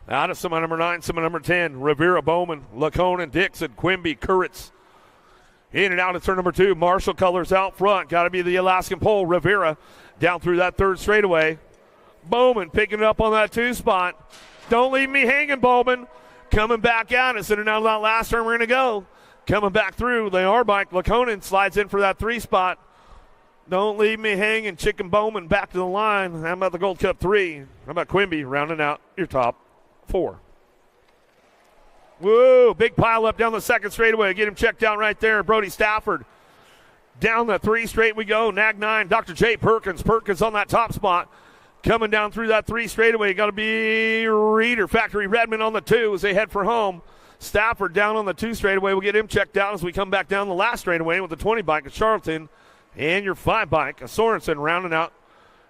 Out of semi number 9, semi number 10. Rivera, Bowman, Laconin, Dixon, Quimby, Kuritz. In and out of turn number 2. Marshall colors out front. Got to be the Alaskan pole. Rivera down through that 3rd straightaway. Bowman picking it up on that 2 spot. Don't leave me hanging, Bowman. Coming back out. It's in and out of that last turn. We're going to go. Coming back through the R bike. Laconin slides in for that 3 spot. Don't leave me hanging. Chicken Bowman back to the line. How about the Gold Cup 3? How about Quimby rounding out your top 4? Whoa, big pile up down the 2nd straightaway. Get him checked out right there. Brody Stafford. Down the 3 straight we go. Nag 9, Dr. J. Perkins. Perkins on that top spot. Coming down through that 3 straightaway. Got to be Reeder. Factory Redmond on the 2 as they head for home. Stafford down on the 2 straightaway. We'll get him checked out as we come back down the last straightaway with the 20 bike of Charlton and your 5 bike of Sorensen rounding out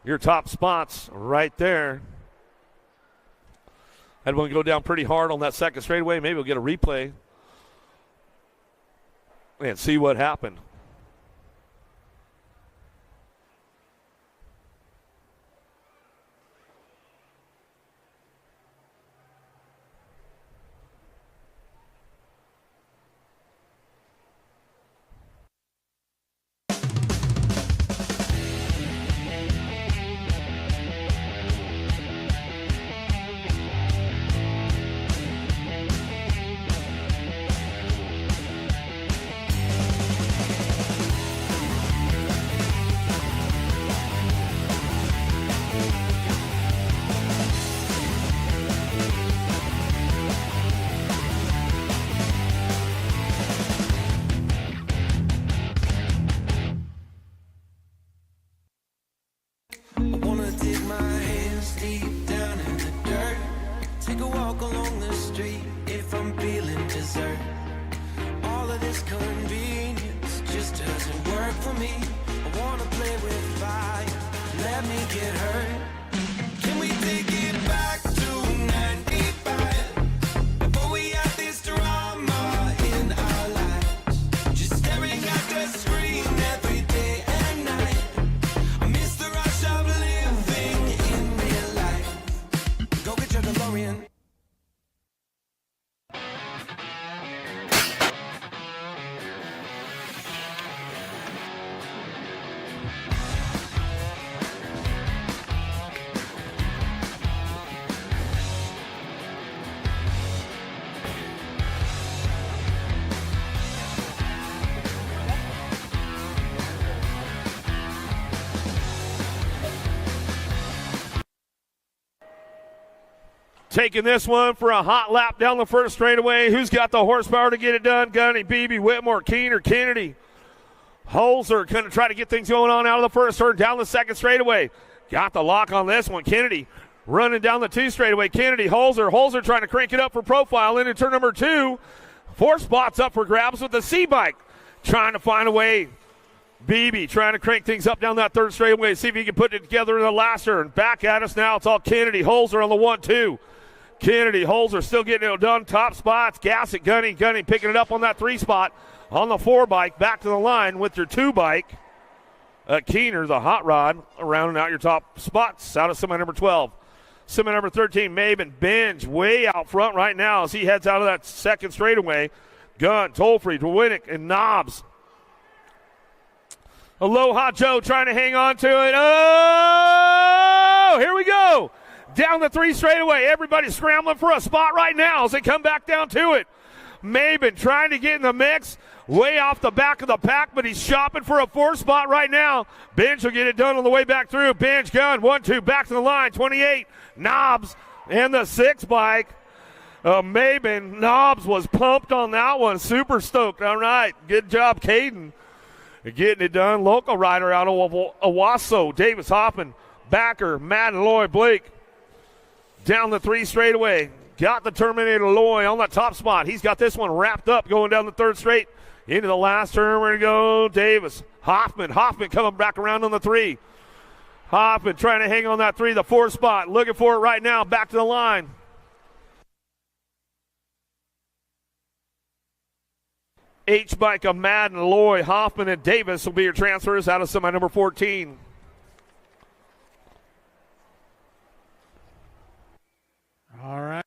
your top spots right there. Had one go down pretty hard on that 2nd straightaway. Maybe we'll get a replay and see what happened. Taking this one for a hot lap down the 1st straightaway. Who's got the horsepower to get it done? Gunny, Beebe, Whitmore, Keener, Kennedy. Holzer going to try to get things going on out of the 1st turn down the 2nd straightaway. Got the lock on this one. Kennedy running down the 2 straightaway. Kennedy, Holzer trying to crank it up for profile into turn number 2. 4 spots up for grabs with the C-bike. Trying to find a way. Beebe trying to crank things up down that 3rd straightaway. See if he can put it together in the last turn. Back at us now. It's all Kennedy. Holzer on the 1-2. Kennedy, Holzer still getting it done. Top spots. Gas it, Gunny picking it up on that 3 spot. On the 4 bike, back to the line with your 2 bike. Keener, the hot rod, rounding out your top spots out of semi number 12. Semi number 13, Maben Binge, way out front right now as he heads out of that 2nd straightaway. Gunn, Tolfrey, Dwinick, and Knobs. Aloha Joe trying to hang on to it. Oh, here we go. Down the 3 straightaway. Everybody's scrambling for a spot right now as they come back down to it. Maben trying to get in the mix. Way off the back of the pack, but he's shopping for a 4th spot right now. Bench will get it done on the way back through. Bench gun, 1-2, back to the line. 28, Knobs and the 6 bike. Maben, Knobs was pumped on that one. Super stoked. All right, good job, Caden. Getting it done. Local rider out of Owasso. Davis Hoffman, backer, Madden Loy Blake. Down the 3 straightaway. Got the Terminator Loy on the top spot. He's got this one wrapped up going down the 3rd straight. Into the last turn, we're going to go Davis. Hoffman coming back around on the 3. Hoffman trying to hang on that 3, the 4th spot. Looking for it right now. Back to the line. H-bike of Madden, Loy, Hoffman, and Davis will be your transfers out of semi number 14. All right.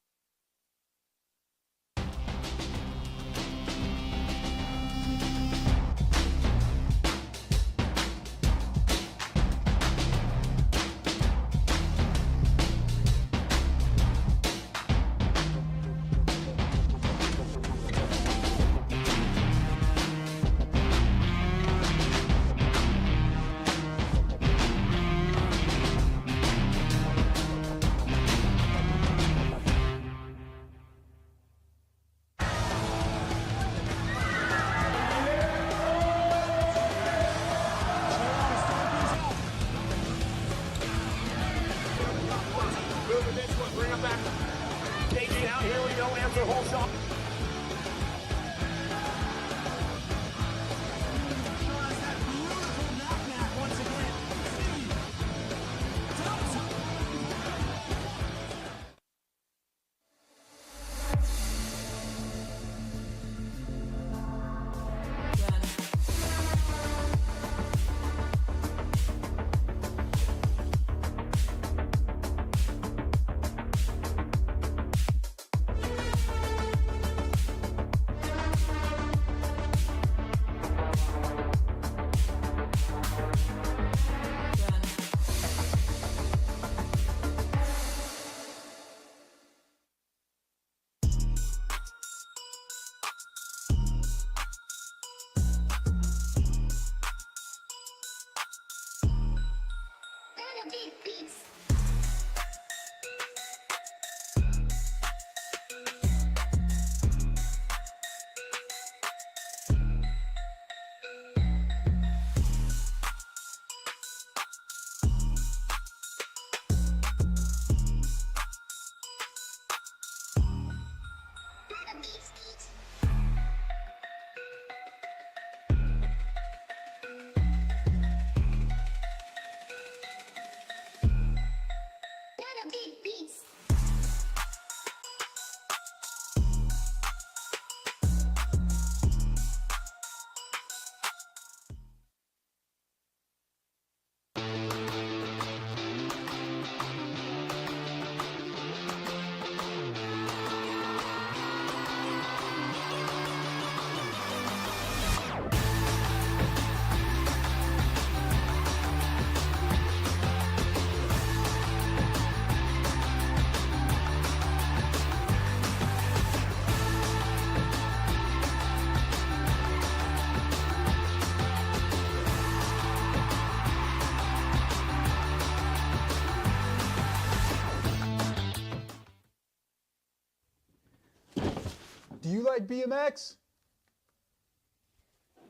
Do you like BMX?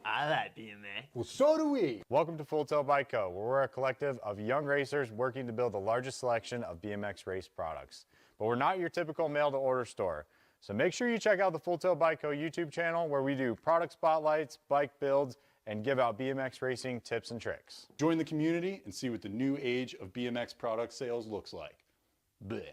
I like BMX. Well, so do we. Welcome to Full Tilt Bike Co., where we're a collective of young racers working to build the largest selection of BMX race products. But we're not your typical mail-to-order store. So make sure you check out the Full Tilt Bike Co. YouTube channel, where we do product spotlights, bike builds, and give out BMX racing tips and tricks. Join the community and see what the new age of BMX product sales looks like. Bleh.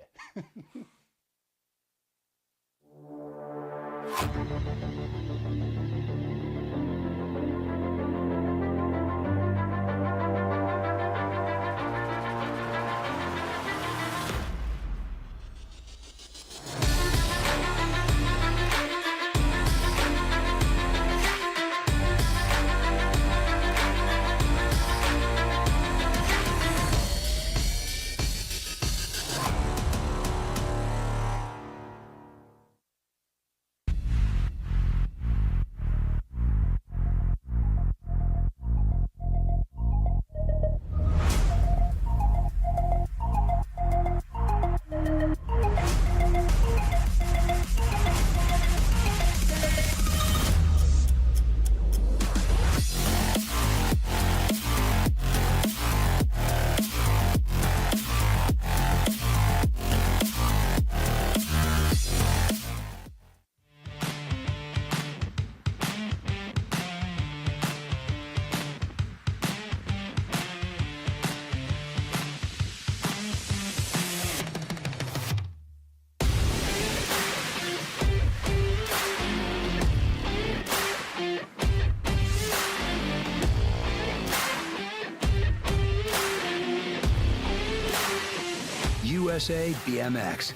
USA BMX,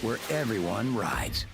where everyone rides.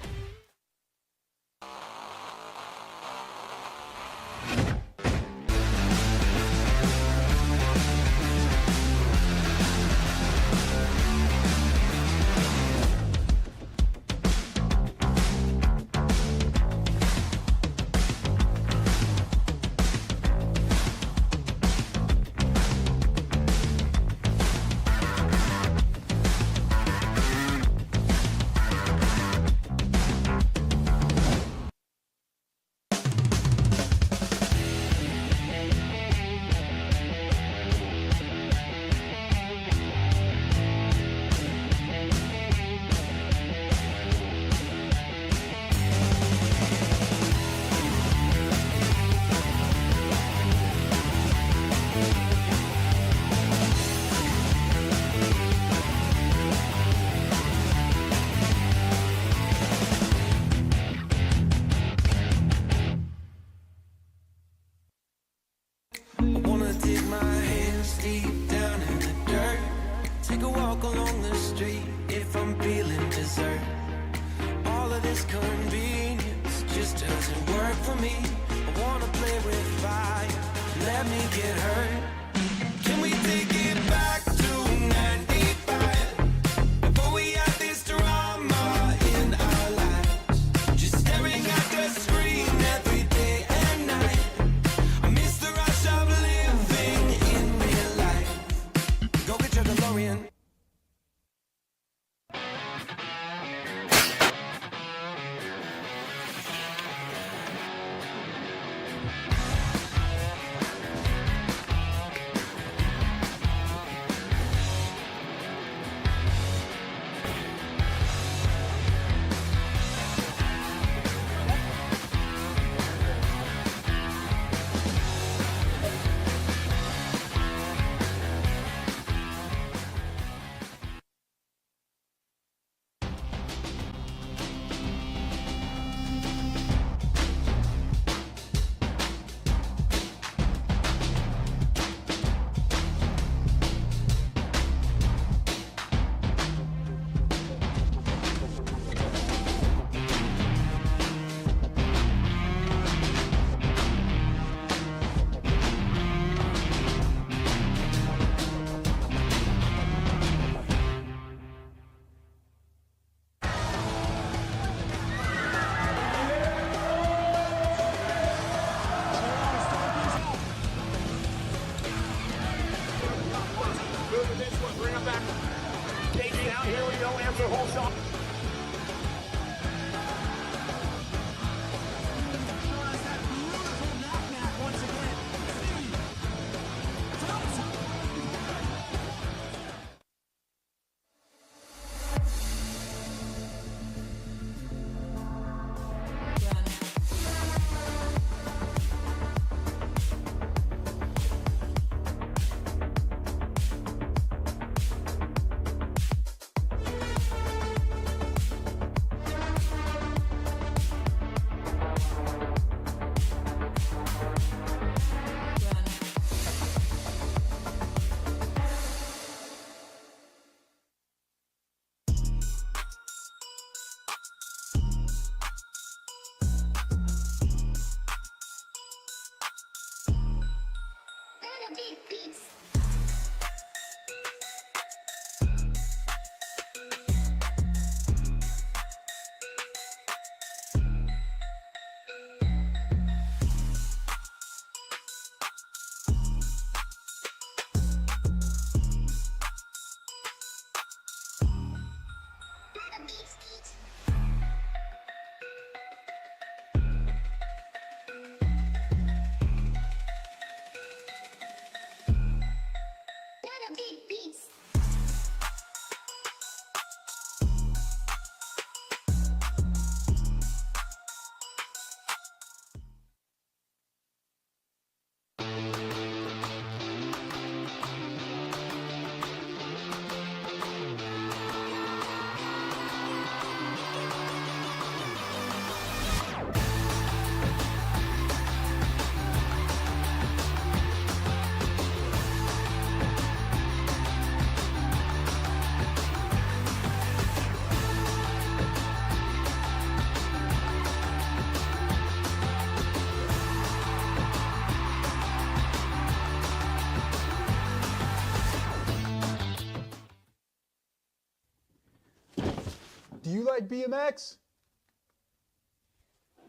Do you like BMX?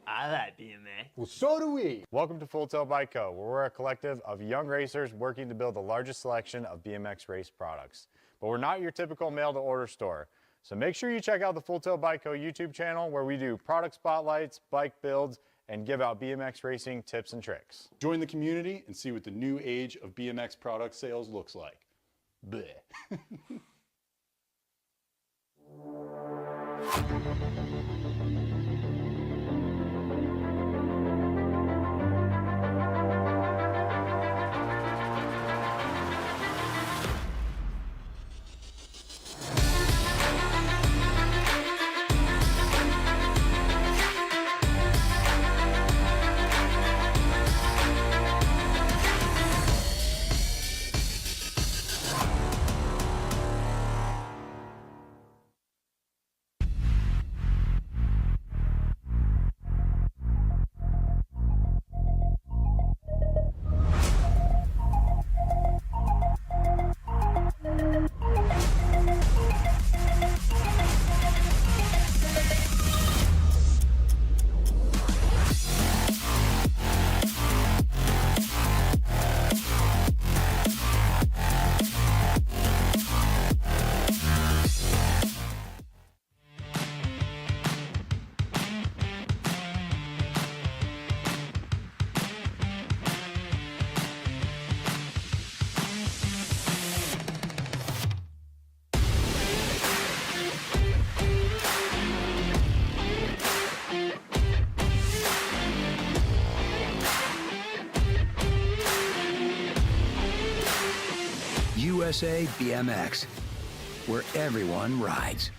I like BMX. Well, so do we. Welcome to Full Tilt Bike Co., where we're a collective of young racers working to build the largest selection of BMX race products. But we're not your typical mail-to-order store. So make sure you check out the Full Tilt Bike Co. YouTube channel, where we do product spotlights, bike builds, and give out BMX racing tips and tricks. Join the community and see what the new age of BMX product sales looks like. Bleh. USA BMX, where everyone rides.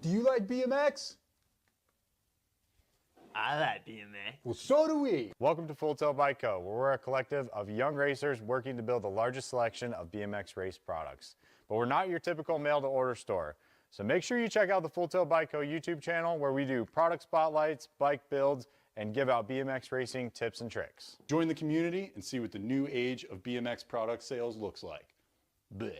Do you like BMX? I like BMX. Well, so do we. Welcome to Full Tilt Bike Co., where we're a collective of young racers working to build the largest selection of BMX race products. But we're not your typical mail-to-order store. So make sure you check out the Full Tilt Bike Co. YouTube channel, where we do product spotlights, bike builds, and give out BMX racing tips and tricks. Join the community and see what the new age of BMX product sales looks like. Bleh.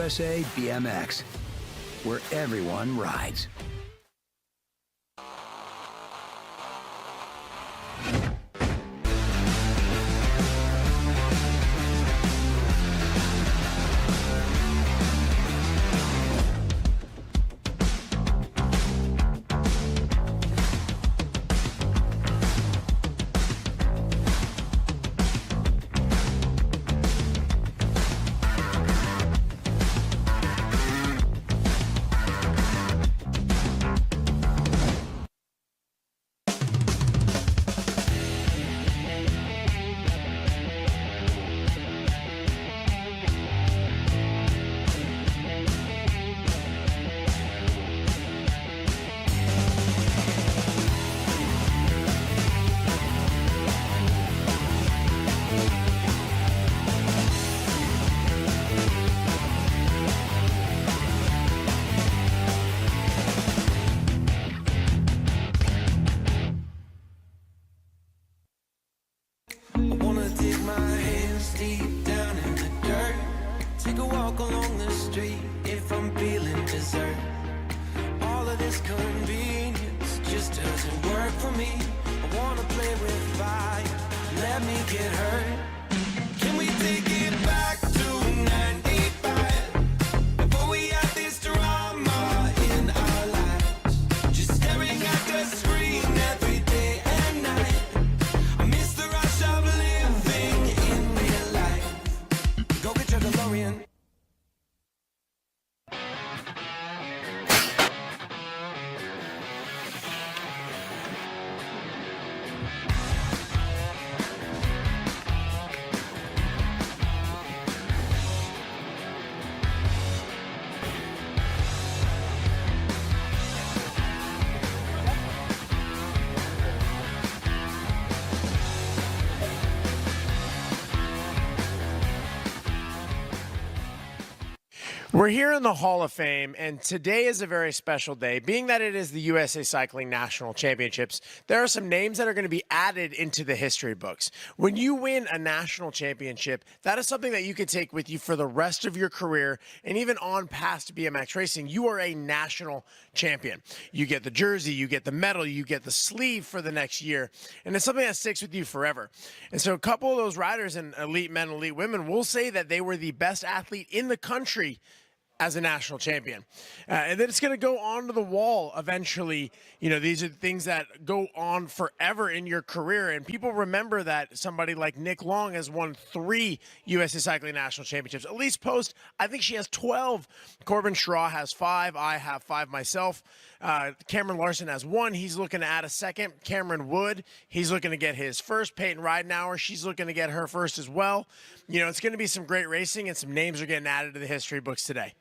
USA BMX, where everyone rides. We're here in the Hall of Fame, and today is a very special day. Being that it is the USA Cycling National Championships, there are some names that are going to be added into the history books. When you win a national championship, that is something that you could take with you for the rest of your career, and even on past BMX racing, you are a national champion. You get the jersey, you get the medal, you get the sleeve for the next year, and it's something that sticks with you forever. And so a couple of those riders, and elite men, elite women, will say that they were the best athlete in the country as a national champion. And then it's going to go onto the wall eventually. You know, these are things that go on forever in your career. And people remember that somebody like Nick Long has won 3 USA Cycling National Championships. Elise Post, I think she has 12. Corbin Schraw has 5. I have 5 myself. Cameron Larson has 1. He's looking to add a second. Cameron Wood, he's looking to get his first. Peyton Ridenauer, she's looking to get her first as well. You know, it's going to be some great racing, and some names are getting added to the history books today.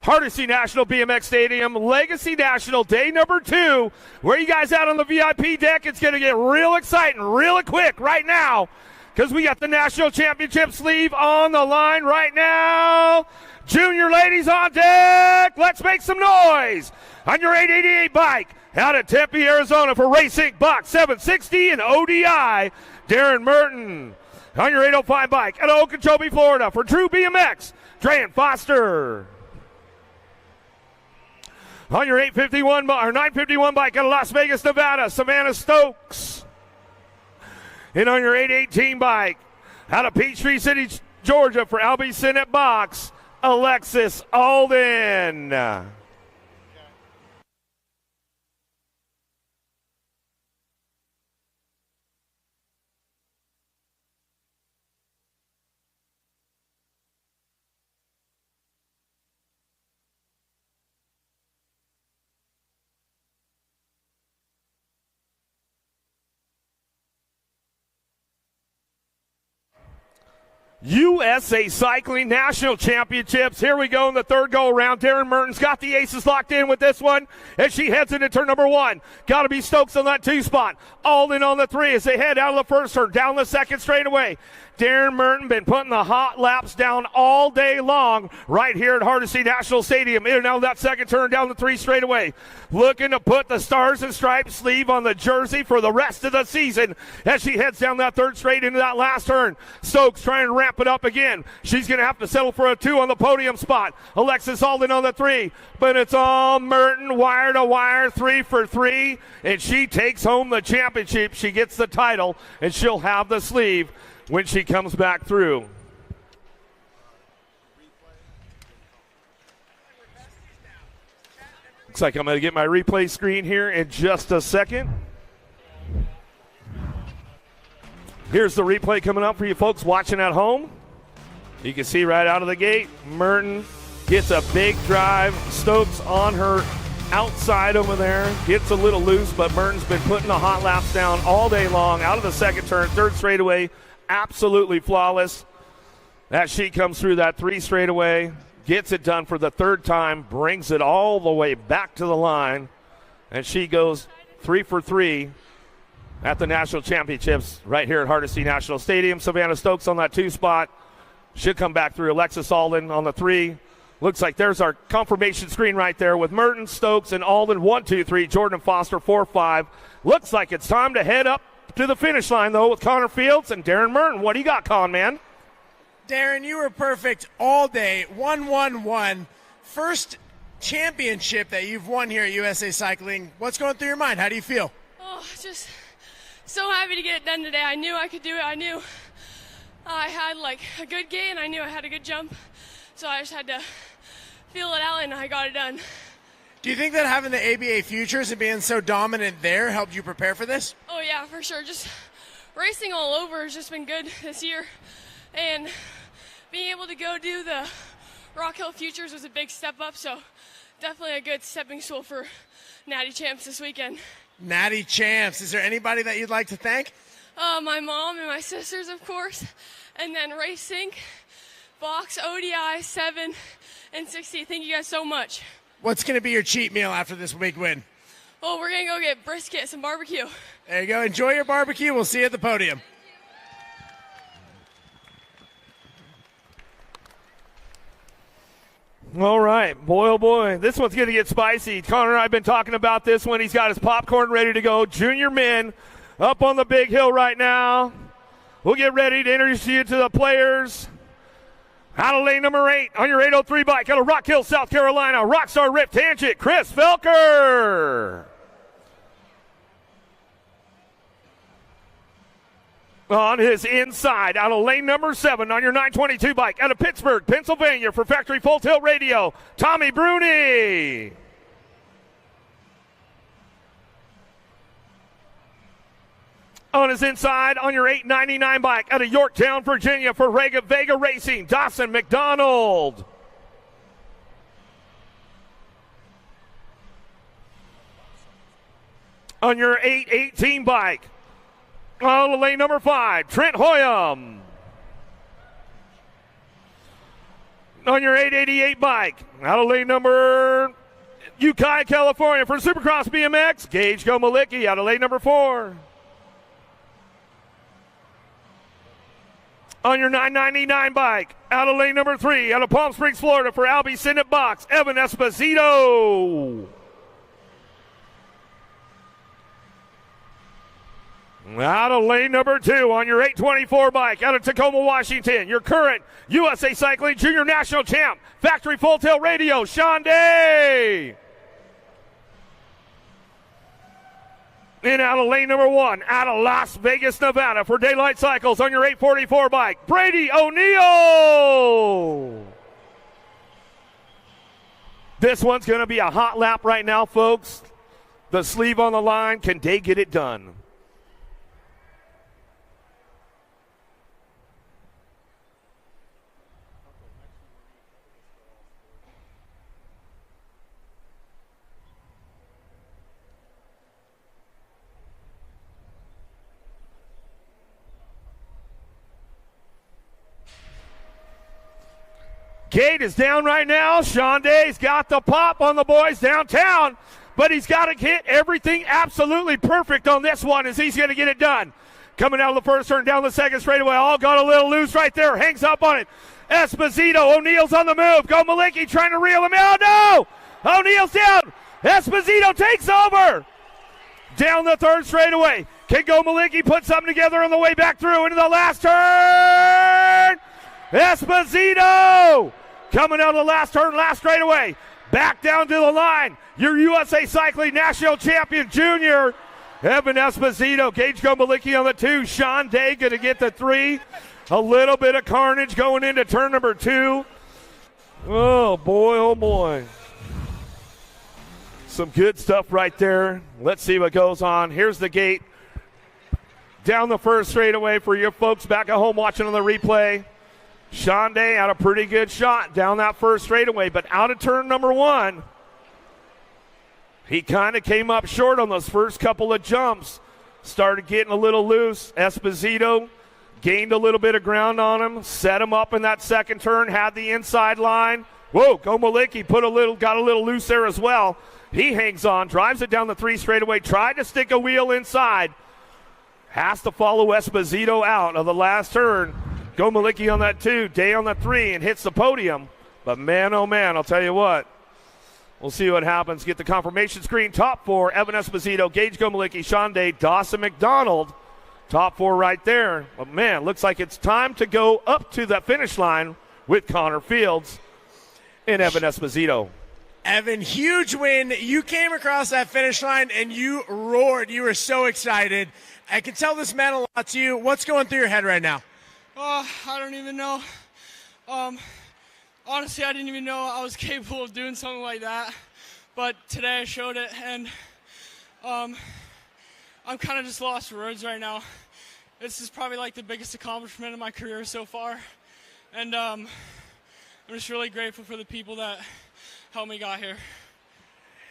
Hardesty National BMX Stadium, Legacy National, day number 2. Where you guys out on the VIP deck? It's going to get real exciting real quick right now because we got the National Championship sleeve on the line right now. Junior ladies on deck. Let's make some noise. On your 888 bike, out of Tempe, Arizona for Racing Box 760 and ODI, Darren Merton. On your 805 bike, out of Okeechobee, Florida for True BMX, Dran Foster. On your 951 bike out of Las Vegas, Nevada, Savannah Stokes. And on your 818 bike out of Peachtree City, Georgia for Albie Sinnott Box, Alexis Alden. USA Cycling National Championships. Here we go in the third go-around. Darren Merton's got the aces locked in with this one as she heads into turn number 1. Got to be Stokes on that 2 spot. Alden on the 3 as they head out of the first turn, down the second straightaway. Darren Merton been putting the hot laps down all day long right here at Hardesty National Stadium. In and out of that second turn, down the 3 straightaway. Looking to put the Stars and Stripes sleeve on the jersey for the rest of the season as she heads down that third straight into that last turn. Stokes trying to ramp it up again. She's going to have to settle for a 2 on the podium spot. Alexis Alden on the 3, but it's all Merton, wire to wire, 3 for 3, and she takes home the championship. She gets the title, and she'll have the sleeve when she comes back through. Looks like I'm going to get my replay screen here in just a second. Here's the replay coming up for you folks watching at home. You can see right out of the gate, Merton gets a big drive. Stokes on her outside over there. Gets a little loose, but Merton's been putting the hot laps down all day long. Out of the second turn, third straightaway, absolutely flawless. As she comes through that 3 straightaway, gets it done for the 3rd time, brings it all the way back to the line, and she goes 3 for 3 at the National Championships right here at Hardesty National Stadium. Savannah Stokes on that 2 spot. Should come back through. Alexis Alden on the 3. Looks like there's our confirmation screen right there with Merton, Stokes, and Alden 1, 2, 3. Jordan Foster 4, 5. Looks like it's time to head up to the finish line, though, with Connor Fields and Darren Merton. What do you got, Con, man? Darren, you were perfect all day. 1-1-1. First championship that you've won here at USA Cycling. What's going through your mind? How do you feel? Oh, just so happy to get it done today. I knew I could do it. I knew I had like a good gait and I knew I had a good jump. So I just had to feel it out and I got it done. Do you think that having the ABA Futures and being so dominant there helped you prepare for this? Oh yeah, for sure. Just racing all over has just been good this year. And being able to go do the Rock Hill Futures was a big step up. So definitely a good stepping stool for Natty Champs this weekend. Natty Champs. Is there anybody that you'd like to thank? My mom and my sisters, of course. And then Racing, Box, ODI, 7, and 60. Thank you guys so much. What's going to be your cheat meal after this big win? Oh, we're going to go get brisket, some barbecue. There you go. Enjoy your barbecue. We'll see you at the podium. All right. Boy, oh boy. This one's going to get spicy. Connor and I have been talking about this one. He's got his popcorn ready to go. Junior men up on the big hill right now. We'll get ready to introduce you to the players. Out of lane number 8 on your 803 bike out of Rock Hill, South Carolina, Rockstar Rip Tangent, Chris Felker. On his inside, out of lane number 7 on your 922 bike out of Pittsburgh, Pennsylvania for Factory Full Tilt Radio, Tommy Bruni. On his inside, on your 899 bike out of Yorktown, Virginia for Vega Racing, Dawson McDonald. On your 818 bike, on the lane number 5, Trent Hoyam. On your 888 bike, out of lane number Ukiah, California for Supercross BMX, Gage Gomalicki out of lane number 4. On your 999 bike, out of lane number 3, out of Palm Springs, Florida for Albie Senate Box, Evan Esposito. Out of lane number 2 on your 824 bike, out of Tacoma, Washington, your current USA Cycling Junior National Champ, Factory Full Tilt Radio, Sean Day. And out of lane number 1, out of Las Vegas, Nevada for Daylight Cycles on your 844 bike, Brady O'Neill. This one's going to be a hot lap right now, folks. The sleeve on the line. Can they get it done? Gate is down right now. Sean Day's got the pop on the boys downtown, but he's got to hit everything absolutely perfect on this one as he's going to get it done. Coming out of the first turn, down the second straightaway, all got a little loose right there, hangs up on it. Esposito, O'Neill's on the move. Gomalicki trying to reel him out. No! O'Neill's down. Esposito takes over. Down the third straightaway. Can Gomalicki put something together on the way back through into the last turn? Esposito! Coming out of the last turn, last straightaway. Back down to the line. Your USA Cycling National Champion Junior, Evan Esposito. Gage Gomalicki on the 2. Sean Day going to get the 3. A little bit of carnage going into turn number 2. Oh, boy, oh, boy. Some good stuff right there. Let's see what goes on. Here's the gate. Down the first straightaway for your folks back at home watching on the replay. Sean Day had a pretty good shot down that first straightaway, but out of turn number 1, he kind of came up short on those first couple of jumps. Started getting a little loose. Esposito gained a little bit of ground on him, set him up in that second turn, had the inside line. Whoa, Gomalicki got a little loose there as well. He hangs on, drives it down the 3 straightaway, tried to stick a wheel inside. Has to follow Esposito out of the last turn. Gomalicki on that 2, Day on the 3, and hits the podium. But man, oh man, I'll tell you what. We'll see what happens. Get the confirmation screen. Top 4, Evan Esposito, Gage Gomalicki, Sean Day, Dawson McDonald. Top 4 right there. But man, looks like it's time to go up to the finish line with Connor Fields and Evan Esposito. Evan, huge win. You came across that finish line and you roared. You were so excited. I can tell this meant a lot to you. What's going through your head right now? I don't even know. Honestly, I didn't even know I was capable of doing something like that. But today I showed it, and I'm kind of just lost for words right now. This is probably like the biggest accomplishment of my career so far. And I'm just really grateful for the people that helped me get here.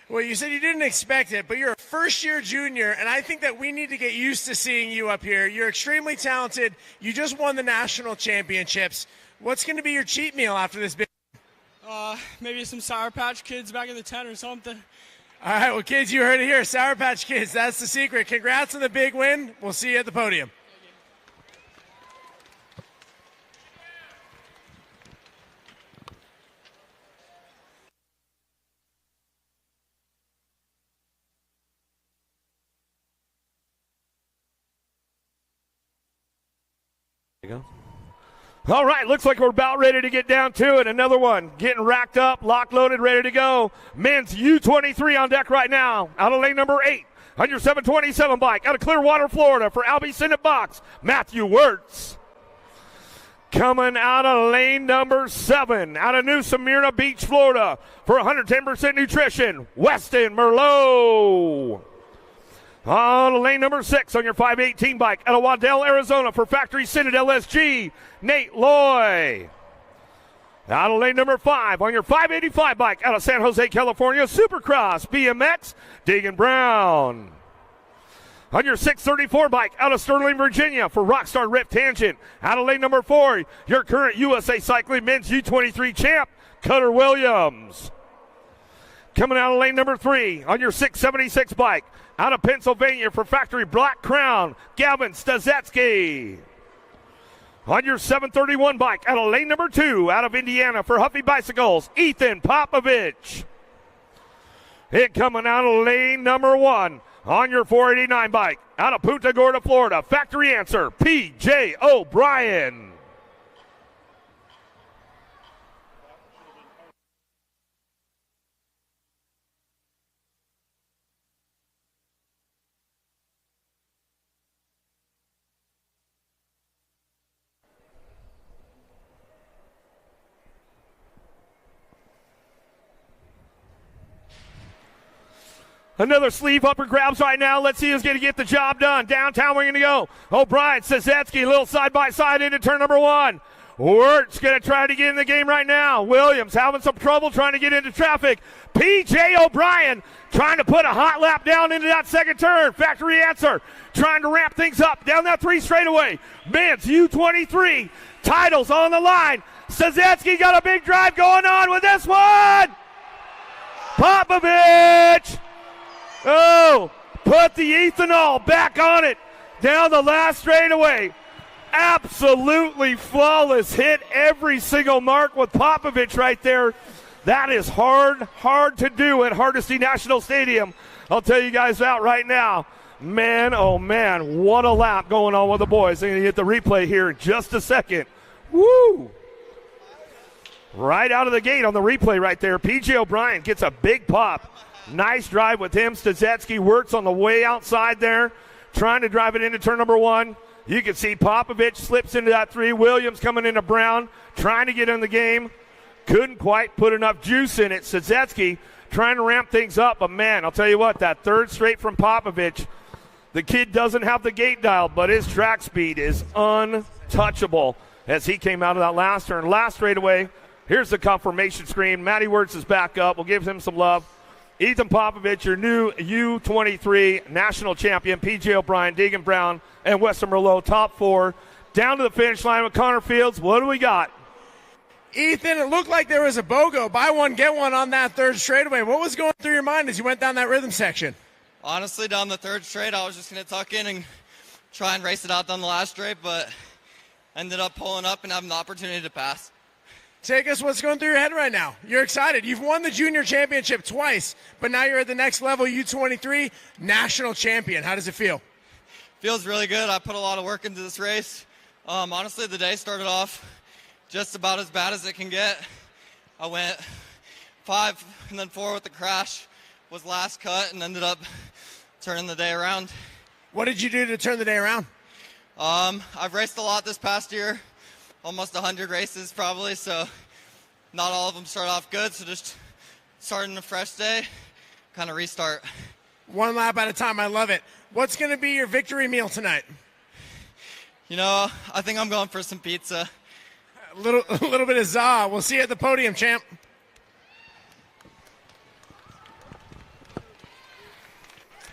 Well, you said you didn't expect it, but you're a first-year junior, and I think that we need to get used to seeing you up here. You're extremely talented. You just won the national championships. What's going to be your cheat meal after this big? Maybe some Sour Patch Kids back in the tent or something. All right, well, kids, you heard it here. Sour Patch Kids, that's the secret. Congrats on the big win. We'll see you at the podium. There you go. All right, looks like we're about ready to get down to it. Another one getting racked up, lock loaded, ready to go. Men's U23 on deck right now. Out of lane number 8 on your 727 bike. Out of Clearwater, Florida for Albie Senate Box, Matthew Wirtz. Coming out of lane number 7, out of New Smyrna Beach, Florida for 110% nutrition, Weston Merlot. On lane number 6 on your 518 bike, out of Waddell, Arizona for Factory Senate LSG, Nate Loy. Out of lane number 5 on your 585 bike, out of San Jose, California, Supercross BMX, Deegan Brown. On your 634 bike, out of Sterling, Virginia for Rockstar Rip Tangent. Out of lane number 4, your current USA Cycling Men's U23 champ, Cutter Williams. Coming out of lane number 3 on your 676 bike, out of Pennsylvania for Factory Black Crown, Gavin Stazetsky. On your 731 bike, out of lane number 2, out of Indiana for Huffy Bicycles, Ethan Popovich. And coming out of lane number 1, on your 489 bike, out of Punta Gorda, Florida, Factory Answer, P.J. O'Brien. Another sleeve upper grabs right now. Let's see who's going to get the job done. Downtown we're going to go. O'Brien, Sazetsky, a little side-by-side into turn number 1. Wirtz going to try to get in the game right now. Williams having some trouble trying to get into traffic. P.J. O'Brien trying to put a hot lap down into that second turn. Factory Answer trying to ramp things up down that 3 straightaway. Men's U23 titles on the line. Sazetsky got a big drive going on with this one. Popovich. Oh, put the ethanol back on it down the last straightaway. Absolutely flawless hit, every single mark with Popovich right there. That is hard to do at Hardesty National Stadium. I'll tell you guys that right now. Man, oh man, what a lap going on with the boys. They're going to hit the replay here in just a second. Woo! Right out of the gate on the replay right there. P.J. O'Brien gets a big pop. Nice drive with him. Stazetsky works on the way outside there, trying to drive it into turn number 1. You can see Popovich slips into that 3. Williams coming into Brown, trying to get in the game. Couldn't quite put enough juice in it. Stazetsky trying to ramp things up. But, man, I'll tell you what, that third straight from Popovich, the kid doesn't have the gate dialed, but his track speed is untouchable as he came out of that last turn. Last straightaway, here's the confirmation screen. Matty Wirtz is back up. We'll give him some love. Ethan Popovich, your new U23 national champion, P.J. O'Brien, Deegan Brown, and Weston Merlot, top 4. Down to the finish line with Connor Fields. What do we got? Ethan, it looked like there was a BOGO, buy one, get one on that third straightaway. What was going through your mind as you went down that rhythm section? Honestly, down the third straight, I was just going to tuck in and try and race it out down the last straight, but ended up pulling up and having the opportunity to pass. Take us what's going through your head right now. You're excited. You've won the junior championship twice, but now you're at the next level, U23 national champion. How does it feel? Feels really good. I put a lot of work into this race. Honestly, the day started off just about as bad as it can get. I went 5 and then 4 with the crash, was last cut, and ended up turning the day around. What did you do to turn the day around? I've raced a lot this past year. Almost 100 races probably, so not all of them start off good, so just starting a fresh day, kind of restart. One lap at a time, I love it. What's going to be your victory meal tonight? You know, I think I'm going for some pizza. A little bit of za. We'll see you at the podium, champ.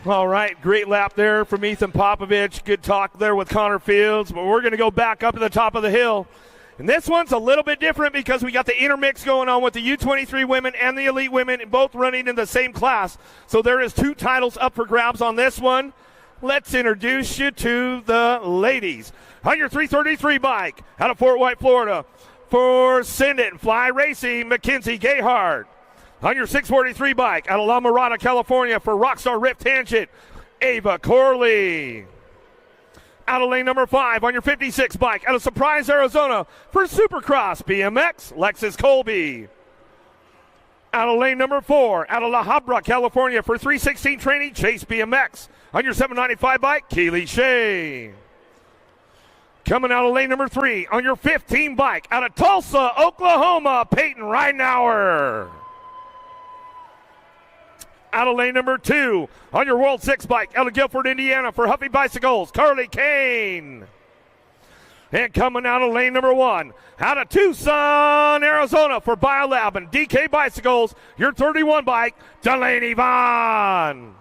All right, great lap there from Ethan Popovich. Good talk there with Connor Fields. But we're going to go back up to the top of the hill. And this one's a little bit different because we got the intermix going on with the U23 women and the elite women both running in the same class. So there is 2 titles up for grabs on this one. Let's introduce you to the ladies. On your 333 bike out of Fort White, Florida, for Send It and Fly Racing, Mackenzie Gayhart. On your 643 bike out of La Mirada, California, for Rockstar Rip Tangent, Ava Corley. Out of lane number 5 on your 56 bike out of Surprise, Arizona for Supercross BMX, Lexus Colby. Out of lane number 4 out of La Habra, California for 316 training, Chase BMX. On your 795 bike, Keely Shea. Coming out of lane number 3 on your 15 bike out of Tulsa, Oklahoma, Peyton Ridenour. Out of lane number 2 on your World 6 bike out of Guilford, Indiana for Huffy Bicycles, Carly Kane. And coming out of lane number 1 out of Tucson, Arizona for Biolab and DK Bicycles, your 31 bike, Delaney Vaughn.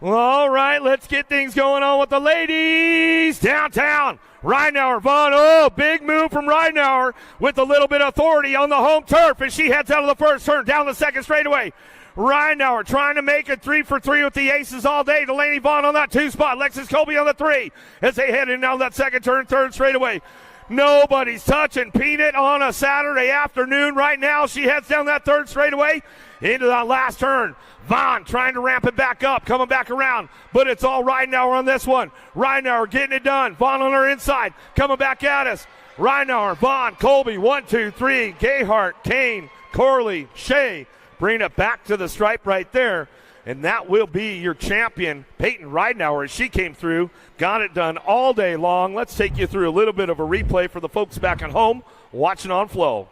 All right, let's get things going on with the ladies. Downtown, Ridenour, Vaughn. Oh, big move from Ridenour with a little bit of authority on the home turf as she heads out of the first turn, down the second straightaway. Ridenour trying to make it 3 for 3 with the aces all day. Delaney Vaughn on that 2 spot. Lexus Colby on the 3 as they head in down that second turn, third straightaway. Nobody's touching Peanut on a Saturday afternoon right now. She heads down that third straightaway into that last turn. Vaughn trying to ramp it back up, coming back around, but it's all Ridenour on this one. Ridenour getting it done. Vaughn on her inside, coming back at us. Ridenour, Vaughn, Colby, 1, 2, 3, Gayhart, Kane, Corley, Shea, bring it back to the stripe right there. And that will be your champion, Peyton Ridenour, as she came through, got it done all day long. Let's take you through a little bit of a replay for the folks back at home watching on Flow.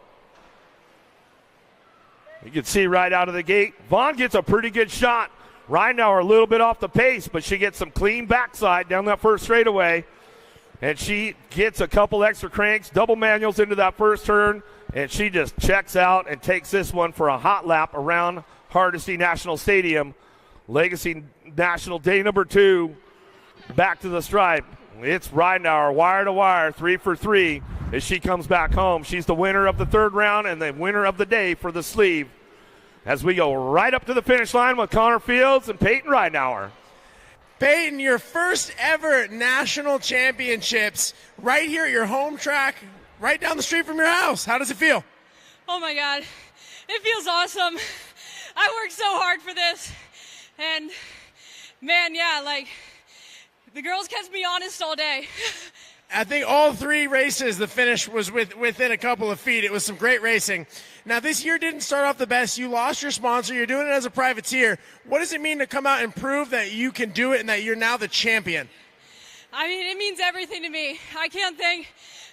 You can see right out of the gate, Vaughn gets a pretty good shot. Ridenour a little bit off the pace, but she gets some clean backside down that first straightaway. And she gets a couple extra cranks, double manuals into that first turn, and she just checks out and takes this one for a hot lap around Hardesty National Stadium. Legacy National Day number 2, back to the stripe. It's Ridenour, wire to wire, 3 for 3 as she comes back home. She's the winner of the third round and the winner of the day for the sleeve. As we go right up to the finish line with Connor Fields and Peyton Ridenour. Peyton, your first ever national championships right here at your home track, right down the street from your house. How does it feel? Oh my God, it feels awesome. I worked so hard for this, and man, yeah, like the girls kept me honest all day. I think all 3 races, the finish was within a couple of feet. It was some great racing. Now, this year didn't start off the best. You lost your sponsor. You're doing it as a privateer. What does it mean to come out and prove that you can do it and that you're now the champion? I mean, it means everything to me. I can't thank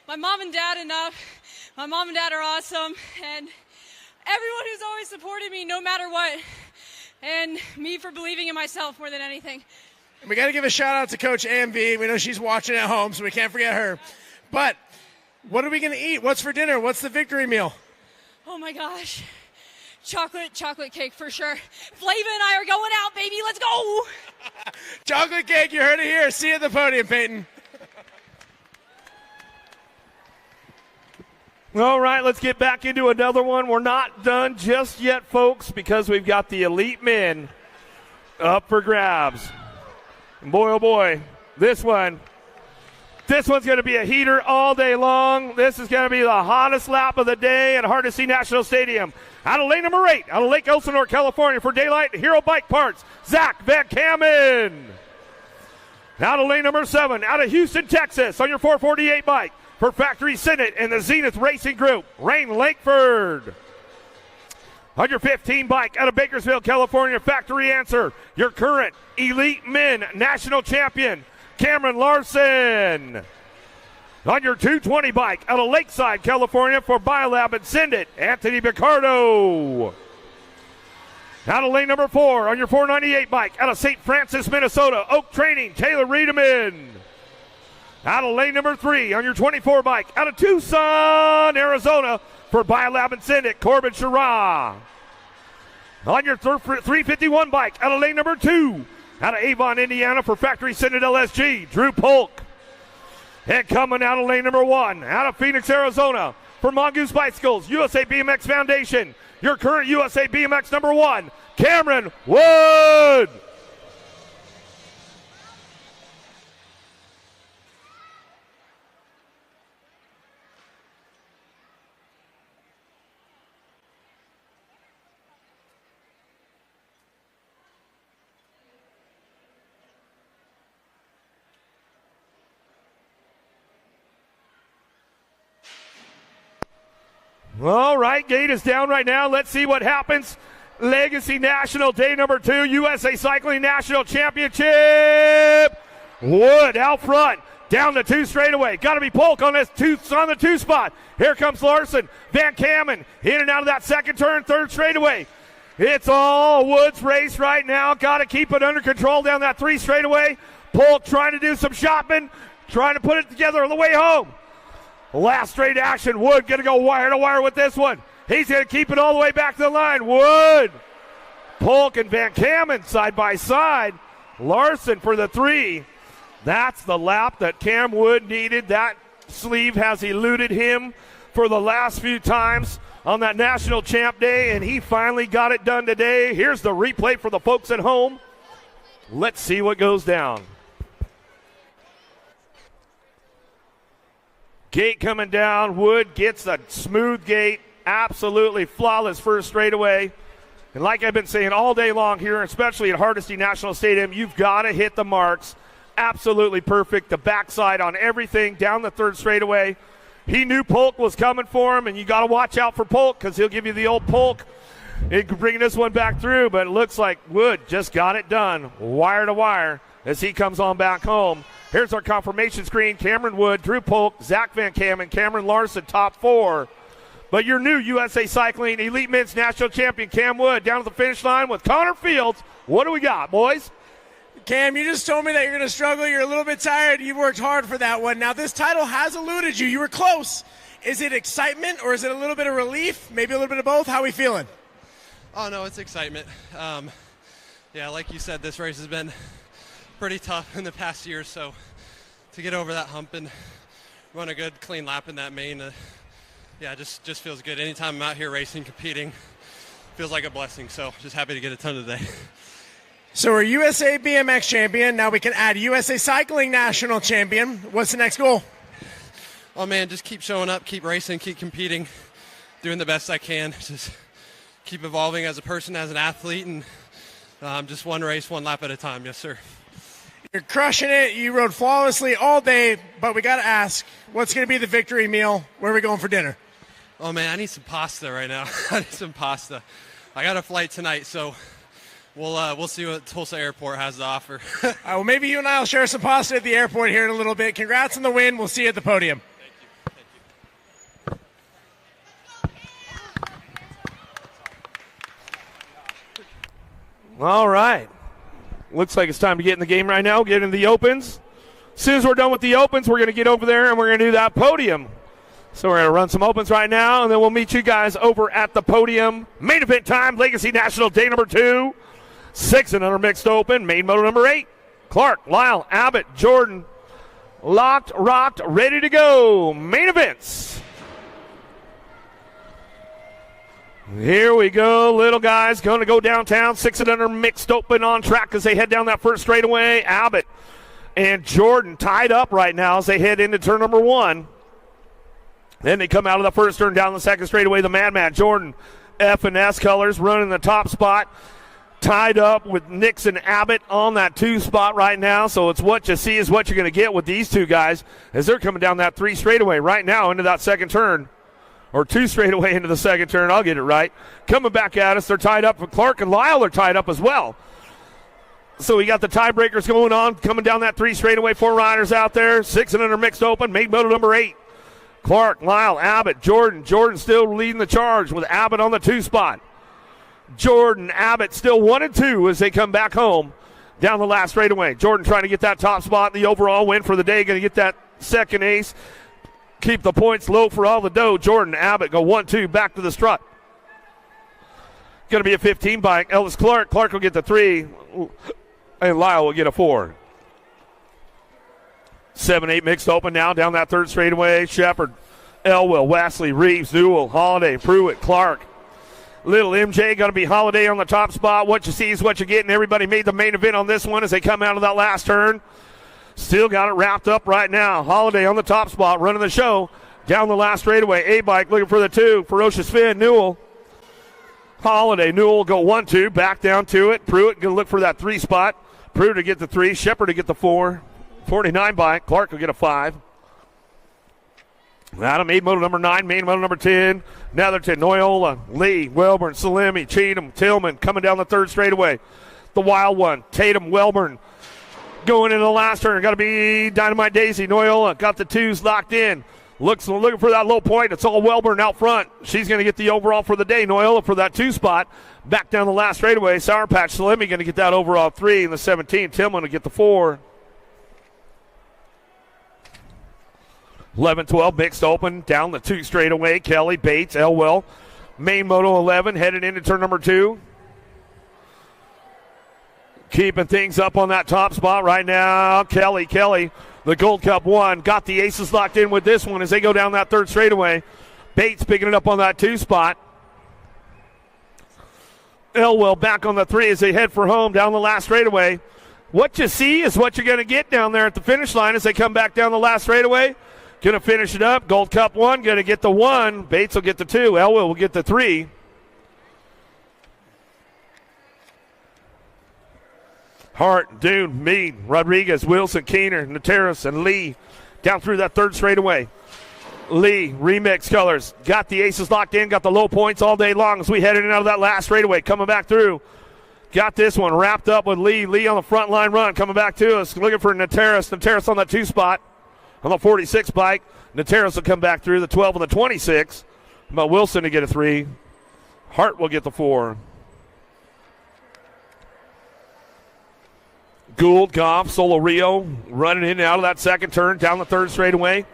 my mom and dad enough. My mom and dad are awesome, and everyone who's always supported me no matter what, and me for believing in myself more than anything. We got to give a shout out to Coach AMV. We know she's watching at home, so we can't forget her. But what are we going to eat? What's for dinner? What's the victory meal? Oh my gosh. Chocolate cake for sure. Flava and I are going out, baby. Let's go. Chocolate cake, you heard it here. See you at the podium, Peyton. All right, let's get back into another one. We're not done just yet, folks, because we've got the elite men up for grabs. And boy, oh boy, this one's going to be a heater all day long. This is going to be the hottest lap of the day at Hardesty National Stadium. Out of lane number 8, out of Lake Elsinore, California for Daylight Hero Bike Parts, Zach Van Kamen. Out of lane number 7, out of Houston, Texas, on your 448 bike for Factory Senate and the Zenith Racing Group, Rain Lakeford. On your 15 bike out of Bakersfield, California, Factory Answer, your current Elite Men National Champion, Cameron Larson. On your 220 bike out of Lakeside, California for Biolab and Send It, Anthony Picardo. Out of lane number 4 on your 498 bike out of St. Francis, Minnesota, Oak Training, Taylor Riedemann. Out of lane number 3 on your 24 bike out of Tucson, Arizona for Biolab and Send It, Corbin Sherrah. On your 351 bike out of lane number 2 out of Avon, Indiana for Factory Send It LSG, Drew Polk. And coming out of lane number 1, out of Phoenix, Arizona, for Mongoose Bicycles, USA BMX Foundation, your current USA BMX number 1, Cameron Wood. All right, gate is down right now. Let's see what happens. Legacy National, day number 2, USA Cycling National Championship. Wood out front, down the 2 straightaway. Got to be Polk on this on the 2 spot. Here comes Larson. Van Kamen in and out of that second turn, 3rd straightaway. It's all Wood's race right now. Got to keep it under control down that 3 straightaway. Polk trying to do some shopping, trying to put it together on the way home. Last straight action. Wood going to go wire to wire with this one. He's going to keep it all the way back to the line. Wood, Polk, and Van Kamen side by side. Larson for the 3. That's the lap that Cam Wood needed. That sleeve has eluded him for the last few times on that National Champ Day, and he finally got it done today. Here's the replay for the folks at home. Let's see what goes down. Gate coming down. Wood gets a smooth gate. Absolutely flawless first straightaway. And like I've been saying all day long here, especially at Hardesty National Stadium, you've got to hit the marks. Absolutely perfect. The backside on everything down the 3rd straightaway. He knew Polk was coming for him, and you got to watch out for Polk because he'll give you the old Polk. He could bring this one back through, but it looks like Wood just got it done, wire to wire, as he comes on back home. Here's our confirmation screen. Cameron Wood, Drew Polk, Zach Van Kamen, Cameron Larson, top 4. But your new USA Cycling Elite Men's National Champion, Cam Wood, down to the finish line with Connor Fields. What do we got, boys? Cam, you just told me that you're going to struggle. You're a little bit tired. You worked hard for that one. Now, this title has eluded you. You were close. Is it excitement or is it a little bit of relief? Maybe a little bit of both? How are we feeling? Oh, no, it's excitement. Yeah, like you said, this race has been pretty tough in the past year, so to get over that hump and run a good, clean lap in that main, yeah, just feels good. Anytime I'm out here racing, competing, feels like a blessing, so just happy to get it done today. So we're USA BMX champion. Now we can add USA Cycling National Champion. What's the next goal? Oh, man, just keep showing up, keep racing, keep competing, doing the best I can. Just keep evolving as a person, as an athlete, and just one race, one lap at a time. Yes, sir. You're crushing it. You rode flawlessly all day, but we got to ask, what's going to be the victory meal? Where are we going for dinner? Oh, man, I need some pasta right now. I need some pasta. I got a flight tonight, so we'll see what Tulsa Airport has to offer. Well, maybe you and I will share some pasta at the airport here in a little bit. Congrats on the win. We'll see you at the podium. All right. Looks like it's time to get in the game right now, get into the opens. As soon as we're done with the opens, we're going to get over there and we're going to do that podium. So we're going to run some opens right now, and then we'll meet you guys over at the podium. Main event time, Legacy National, day number 2. 6 and under mixed open, main moto number 8. Clark, Lyle, Abbott, Jordan, locked, rocked, ready to go. Main events. Here we go, little guys going to go downtown. 6 and under mixed open on track as they head down that first straightaway. Abbott and Jordan tied up right now as they head into turn number 1. Then they come out of the first turn down the second straightaway. The Madman Jordan, F&S colors, running the top spot. Tied up with Nixon Abbott on that 2 spot right now. So it's what you see is what you're going to get with these 2 guys as they're coming down that 3 straightaway right now into that second turn. Or 2 straightaway into the second turn. I'll get it right. Coming back at us, they're tied up. Clark and Lyle are tied up as well. So we got the tiebreakers going on. Coming down that 3 straightaway, 4 riders out there. 6 and under mixed open. Main moto number 8. Clark, Lyle, Abbott, Jordan. Jordan still leading the charge with Abbott on the 2 spot. Jordan, Abbott still 1 and 2 as they come back home down the last straightaway. Jordan trying to get that top spot, the overall win for the day. Going to get that second ace. Keep the points low for all the dough. Jordan, Abbott go 1-2 back to the strut. Going to be a 15 bike. Ellis Clark. Clark will get the 3, and Lyle will get a 4. 7-8 mixed open now down that third straightaway. Shepard, Elwell, Wesley, Reeves, Newell, Holiday, Pruitt, Clark. Little MJ going to be Holiday on the top spot. What you see is what you're getting. Everybody made the main event on this one as they come out of that last turn. Still got it wrapped up right now. Holiday on the top spot, running the show. Down the last straightaway. A-Bike looking for the 2. Ferocious Finn, Newell. Holiday, Newell go 1-2. Back down to it. Pruitt going to look for that 3 spot. Pruitt to get the 3. Shepard to get the 4. 49 bike. Clark will get a 5. Adam, main moto number 9, main moto number 10. Netherton, Noyola, Lee, Welburn, Salemi, Cheatham, Tillman coming down the third straightaway. The wild one, Tatum, Welburn going into the last turn. Got to be Dynamite Daisy. Noyola got the 2s locked in. Looking for that low point. It's all Welburn out front. She's going to get the overall for the day. Noyola for that 2 spot. Back down the last straightaway. Sour Patch Salemi going to get that overall 3 in the 17. Tillman to get the 4. 11-12 mixed open down the 2 straightaway. Kelly, Bates, Elwell. Main moto 11 headed into turn number 2. Keeping things up on that top spot right now. Kelly, the Gold Cup 1. Got the aces locked in with this one as they go down that third straightaway. Bates picking it up on that 2 spot. Elwell back on the 3 as they head for home down the last straightaway. What you see is what you're going to get down there at the finish line as they come back down the last straightaway. Going to finish it up. Gold Cup 1, going to get the 1. Bates will get the 2. Elwell will get the 3. Hart, Dune, Mead, Rodriguez, Wilson, Keener, Nateras, and Lee down through that third straightaway. Lee, remix colors. Got the aces locked in, got the low points all day long as we head in and out of that last straightaway. Coming back through. Got this one wrapped up with Lee. Lee on the front line run. Coming back to us. Looking for Nateras. Nateras on that 2 spot. On the 46 bike, Nateras will come back through the 12 and the 26. But Wilson to get a 3. Hart will get the 4. Gould, Goff, Solo Rio running in and out of that second turn down the third straightaway.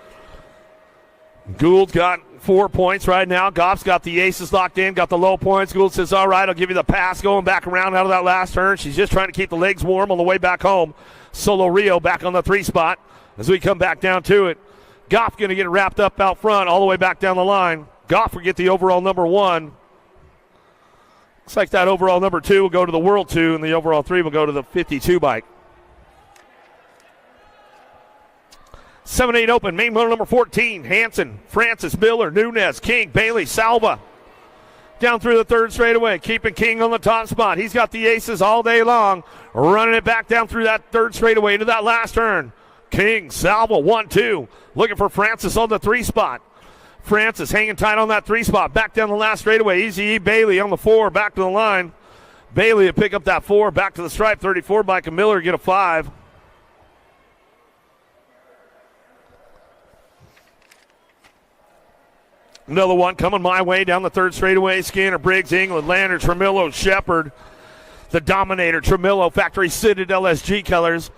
Gould's got 4 points right now. Goff's got the aces locked in, got the low points. Gould says, all right, I'll give you the pass going back around out of that last turn. She's just trying to keep the legs warm on the way back home. Solo Rio back on the 3 spot. As we come back down to it, Goff going to get it wrapped up out front all the way back down the line. Goff will get the overall number 1. Looks like that overall number 2 will go to the World 2, and the overall 3 will go to the 52 bike. 7-8 open, main motor number 14. Hanson, Francis, Miller, Nunez, King, Bailey, Salva. Down through the third straightaway, keeping King on the top spot. He's got the aces all day long, running it back down through that third straightaway into that last turn. King, Salva, 1-2. Looking for Francis on the 3 spot. Francis hanging tight on that 3 spot. Back down the last straightaway. Easy E. Bailey on the 4. Back to the line. Bailey to pick up that 4. Back to the stripe. 34 by Miller get a 5. Another one coming my way down the third straightaway. Skinner, Briggs, England, Lander, Tremillo, Shepard. The Dominator, Tremillo, Factory Citadel SG colors.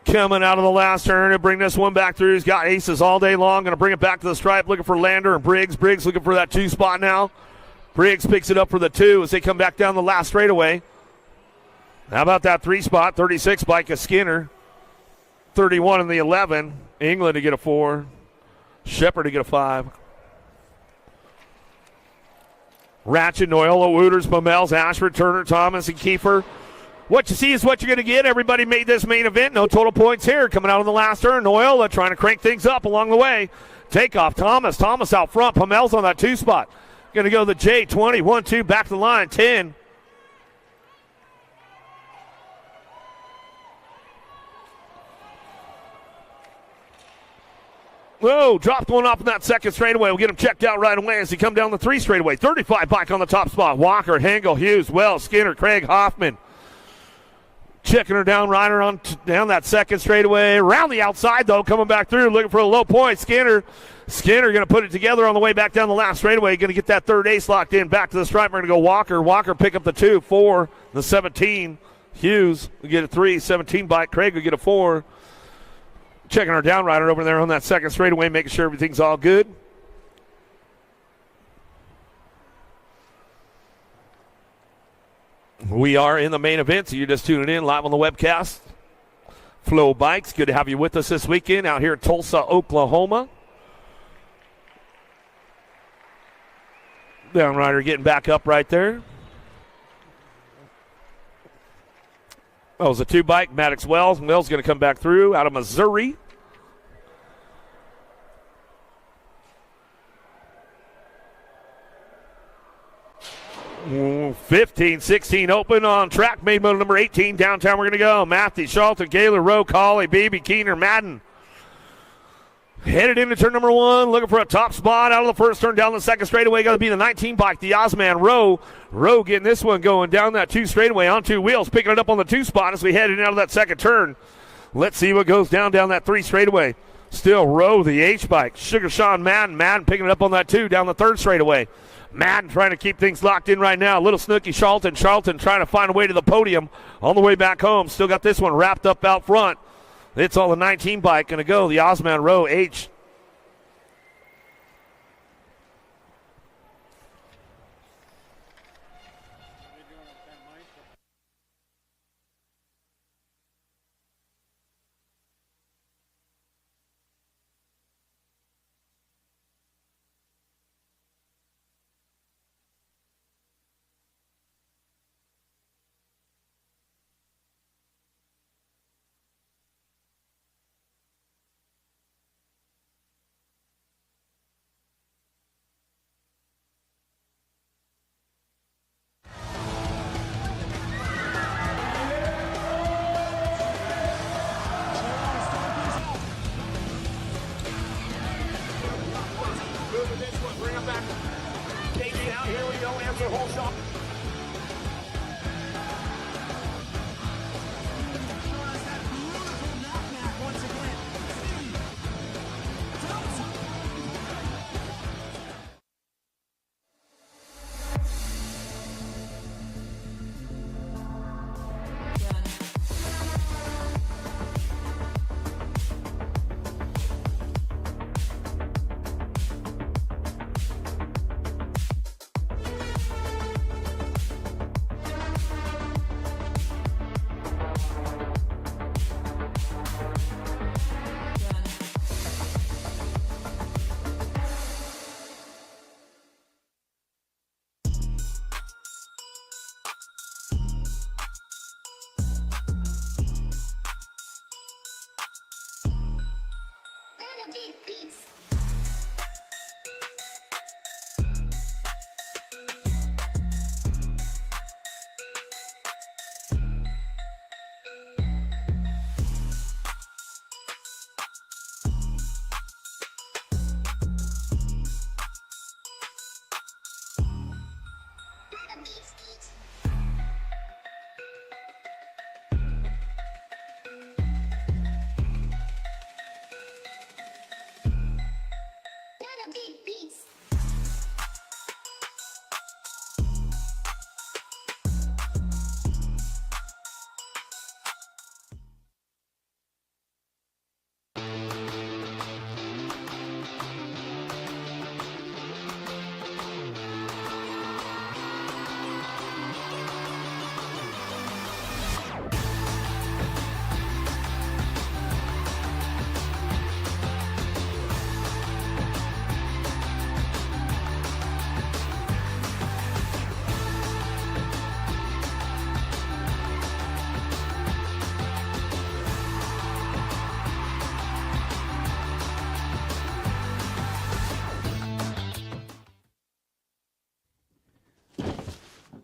Coming out of the last turn and bring this one back through. He's got aces all day long. Going to bring it back to the stripe. Looking for Lander and Briggs. Briggs looking for that 2 spot now. Briggs picks it up for the 2 as they come back down the last straightaway. How about that 3 spot? 36 bike of Skinner. 31 in the 11. England to get a 4. Shepard to get a 5. Ratchet, Noyola, Wooters, Mamels, Ashford, Turner, Thomas, and Kiefer. What you see is what you're going to get. Everybody made this main event. No total points here. Coming out on the last turn. Noyola trying to crank things up along the way. Takeoff. Thomas out front. Pamel's on that 2 spot. Going to go the J20. 1-2. Back to the line. 10. Whoa, dropped one off in that second straightaway. We'll get him checked out right away as he come down the 3 straightaway. 35 bike on the top spot. Walker, Hengel, Hughes, Wells, Skinner, Craig, Hoffman. Checking her down, rider on down that second straightaway. Around the outside, though, coming back through, looking for a low point. Skinner going to put it together on the way back down the last straightaway. Going to get that third ace locked in. Back to the stripe. We're going to go Walker. Walker pick up the 2, 4, the 17. Hughes will get a 3, 17 bike. Craig will get a 4. Checking our down rider over there on that second straightaway, making sure everything's all good. We are in the main event, so you're just tuning in live on the webcast. Flow Bikes. Good to have you with us this weekend out here in Tulsa, Oklahoma. Downrider getting back up right there. That was a 2-bike, Maddox Wells. Wells going to come back through out of Missouri. Ooh, 15-16 open on track. Main moto number 18. Downtown we're going to go. Matthew, Charlton, Gaylor, Rowe, Colley, Beebe, Keener, Madden. Headed into turn number 1, looking for a top spot out of the first turn, down the second straightaway. Going to be the 19 bike, the Osman Rowe. Rowe getting this one going down that 2 straightaway on 2 wheels, picking it up on the 2 spot as we head in out of that second turn. Let's see what goes down that 3 straightaway. Still Rowe, the H bike. Sugar Sean Madden picking it up on that 2 down the 3rd straightaway. Madden trying to keep things locked in right now. Little Snooky Charlton trying to find a way to the podium on the way back home. Still got this one wrapped up out front. It's all the 19 bike going to go. The Osman Rowe H.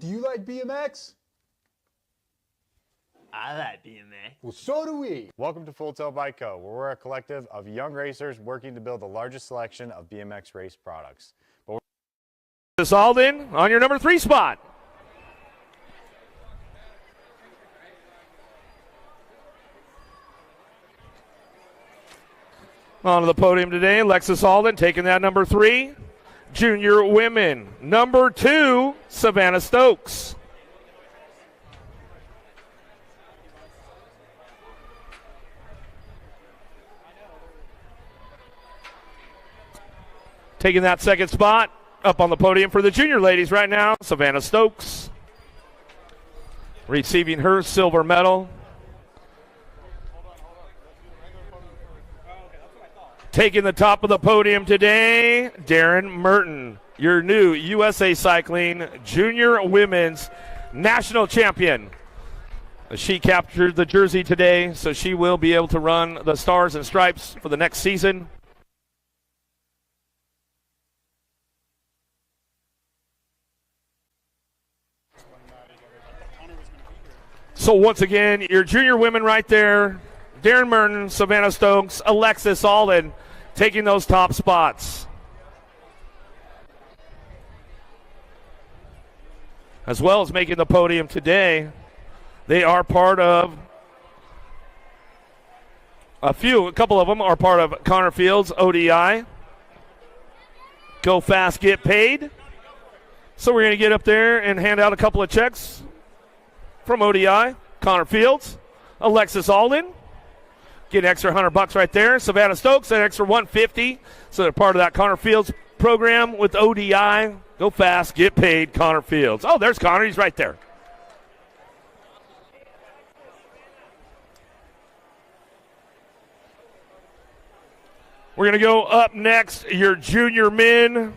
Do you like BMX? I like BMX. Well, so do we. Welcome to Full Tilt Bike Co., where we're a collective of young racers working to build the largest selection of BMX race products. This all in on your number 3 spot. Onto the podium today, Lexus Alden taking that number 3. Junior women, number 2, Savannah Stokes. Taking that second spot up on the podium for the junior ladies right now, Savannah Stokes. Receiving her silver medal. Taking the top of the podium today, Darren Merton, your new USA Cycling Junior Women's National Champion. She captured the jersey today, so she will be able to run the Stars and Stripes for the next season. So once again, your junior women right there, Darren Merton, Savannah Stokes, Alexis Alden, taking those top spots. As well as making the podium today, they are part of a couple of them are part of Connor Fields' ODI. Go fast, get paid. So we're going to get up there and hand out a couple of checks from ODI. Connor Fields, Alexis Alden. Get an extra $100 right there. Savannah Stokes, an extra $150. So they're part of that Connor Fields program with ODI. Go fast, get paid, Connor Fields. Oh, there's Connor. He's right there. We're going to go up next, your junior men.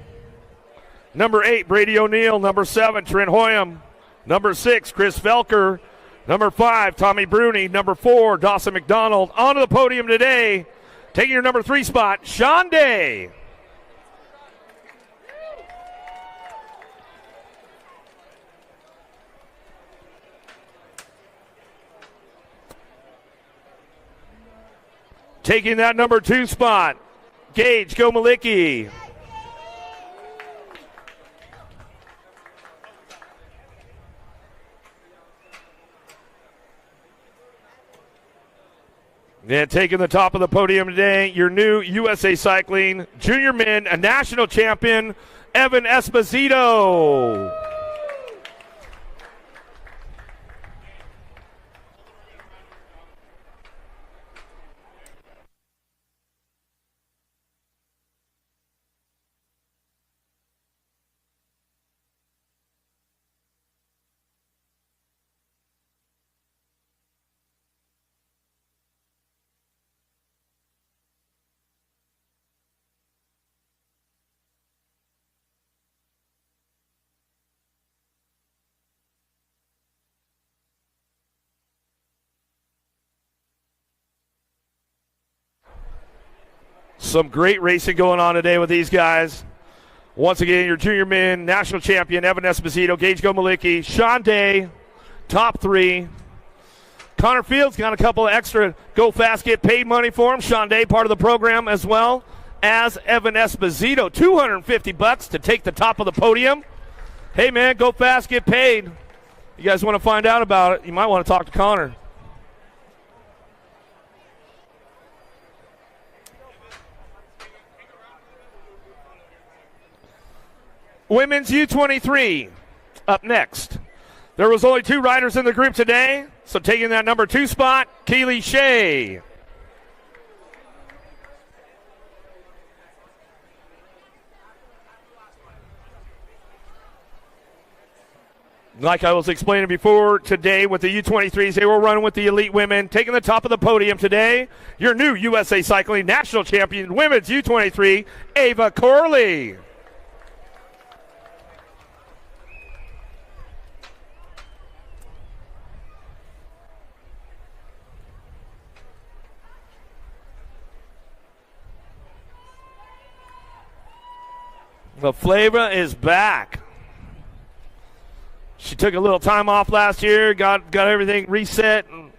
Number 8, Brady O'Neill. Number 7, Trent Hoyam. Number 6, Chris Felker. Number 5, Tommy Bruni. Number 4, Dawson McDonald. Onto the podium today, taking your number 3 spot, Sean Day. Taking that number 2 spot, Gage Gomalicki. And taking the top of the podium today, your new USA Cycling Junior Men, a national champion, Evan Esposito. Some great racing going on today with these guys. Once again, your junior men, national champion, Evan Esposito, Gage Gomalicki, Sean Day, top 3. Connor Fields got a couple of extra go fast, get paid money for him. Sean Day, part of the program as well as Evan Esposito. $250 to take the top of the podium. Hey, man, go fast, get paid. You guys want to find out about it, you might want to talk to Connor. Women's U23 up next. There was only 2 riders in the group today, so taking that number 2 spot, Keely Shea. Like I was explaining before, today with the U23s, they were running with the elite women. Taking the top of the podium today, your new USA Cycling National Champion, Women's U23, Ava Corley. The flavor is back. She took a little time off last year, got everything reset and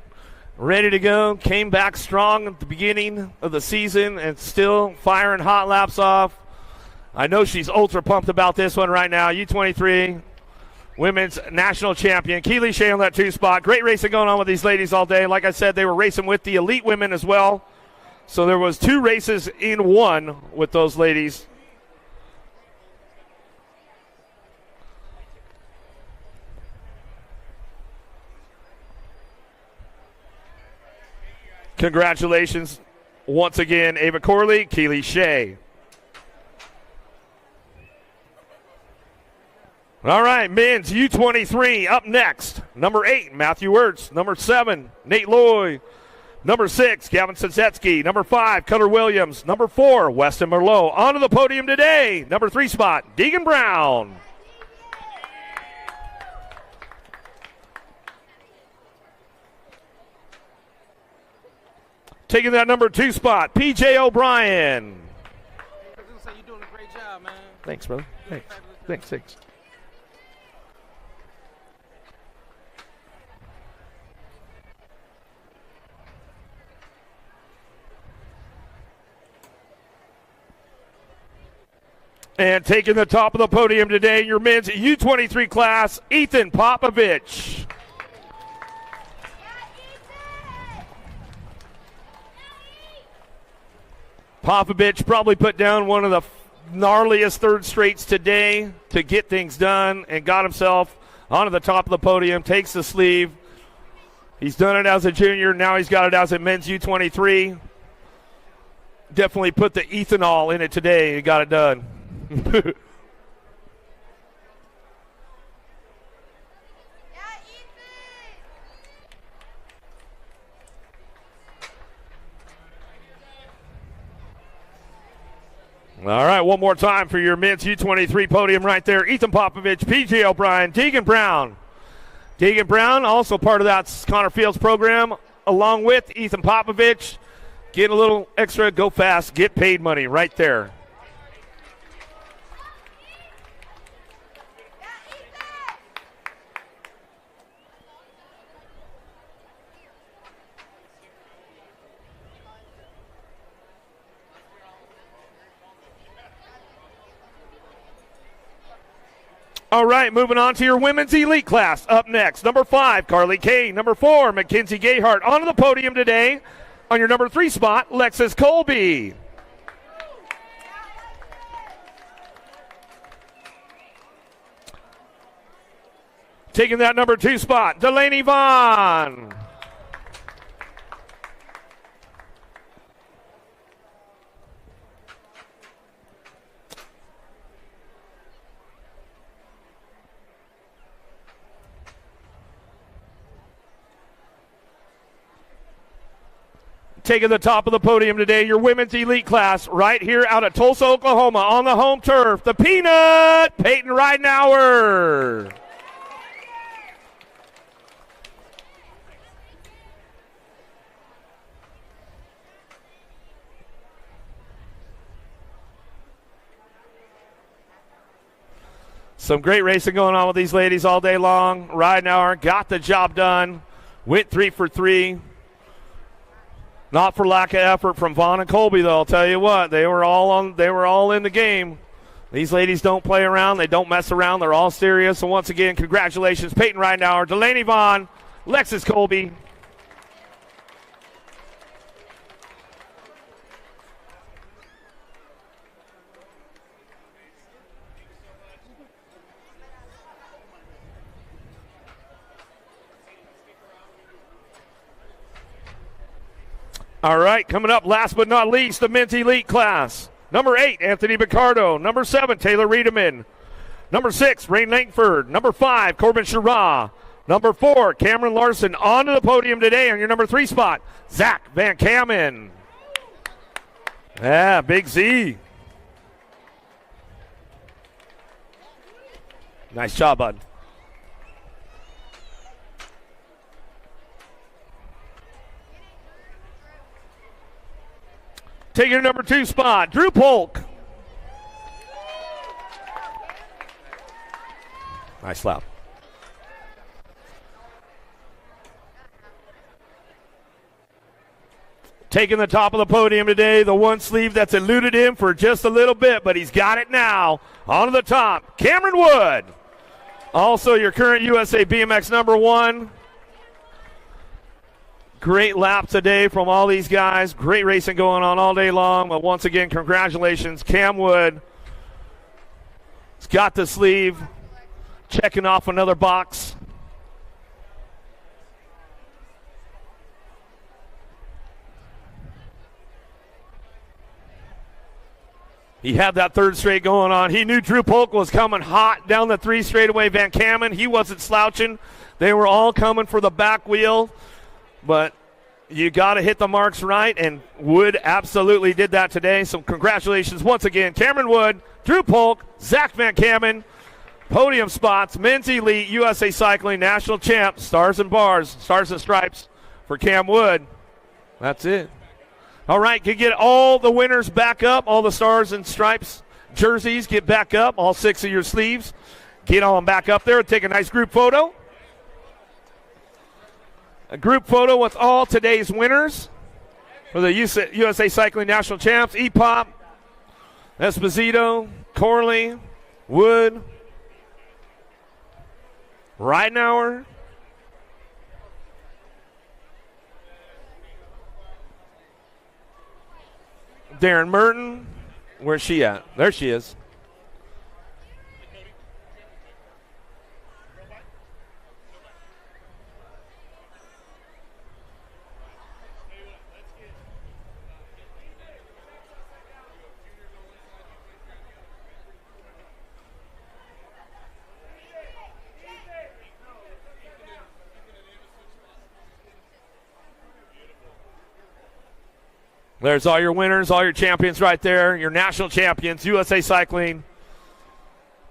ready to go. Came back strong at the beginning of the season and still firing hot laps off. I know she's ultra pumped about this one right now. U23 Women's National Champion. Keely Shea on that 2 spot. Great racing going on with these ladies all day. Like I said, they were racing with the elite women as well. So there was 2 races in 1 with those ladies. Congratulations once again, Ava Corley, Keely Shea. All right, men's U23 up next. Number 8, Matthew Wirtz. Number 7, Nate Loy. Number 6, Gavin Sosetsky. Number 5, Cutter Williams. Number 4, Weston Merlot. Onto the podium today, number 3 spot, Deegan Brown. Taking that number 2 spot, PJ O'Brien. I was going to say, you're doing a great job, man. Thanks, brother. Thanks. And taking the top of the podium today, your men's U23 class, Ethan Popovich. Popovich probably put down one of the gnarliest third straights today to get things done and got himself onto the top of the podium, takes the sleeve. He's done it as a junior, now he's got it as a men's U23. Definitely put the ethanol in it today and got it done. All right, one more time for your men's U23 podium right there. Ethan Popovich, PJ O'Brien, Deegan Brown. Deegan Brown, also part of that Connor Fields program, along with Ethan Popovich. Get a little extra, go fast, get paid money right there. All right, moving on to your women's elite class. Up next, number 5, Carly Kane. Number 4, Mackenzie Gayhart. Onto the podium today on your number 3 spot, Lexus Colby. Taking that number 2 spot, Delaney Vaughn. Taking the top of the podium today, your women's elite class right here out of Tulsa, Oklahoma on the home turf, the Peanut, Peyton Ridenauer. Some great racing going on with these ladies all day long. Ridenauer got the job done, went 3 for 3. Not for lack of effort from Vaughn and Colby, though. I'll tell you what, they were all in the game. These ladies don't play around, they don't mess around, they're all serious. So once again, congratulations, Peyton Ridenauer, Delaney Vaughn, Lexus Colby. All right, coming up last but not least, the men's elite class. Number 8, Anthony Picardo. Number 7, Taylor Riedemann. Number 6, Rain Langford. Number 5, Corbin Sherrah. Number 4, Cameron Larson. Onto the podium today on your number 3 spot, Zach Van Kamen. Yeah, Big Z. Nice job, bud. Taking your number 2 spot, Drew Polk. Nice lap. Taking the top of the podium today, the one sleeve that's eluded him for just a little bit, but he's got it now. On to the top, Cameron Wood. Also your current USA BMX number 1. Great lap today from all these guys. Great racing going on all day long. But once again, congratulations, Cam Wood. He's got the sleeve. Checking off another box. He had that third straight going on. He knew Drew Polk was coming hot down the 3 straightaway. Van Kamen, he wasn't slouching. They were all coming for the back wheel. But You got to hit the marks right, and Wood absolutely did that today. So congratulations once again, Cameron Wood, Drew Polk, Zach Van Kamen, podium spots, men's elite, USA Cycling National Champ, Stars and Bars, Stars and Stripes for Cam Wood. That's it. All right, can get all the winners back up, all the Stars and Stripes jerseys, get back up, all 6 of your sleeves. Get on back up there and take a nice group photo. A group photo with all today's winners for the USA Cycling National Champs. Epop, Esposito, Corley, Wood, Ridenauer, Darren Merton. Where's she at? There she is. There's all your winners, all your champions right there, your national champions, USA Cycling.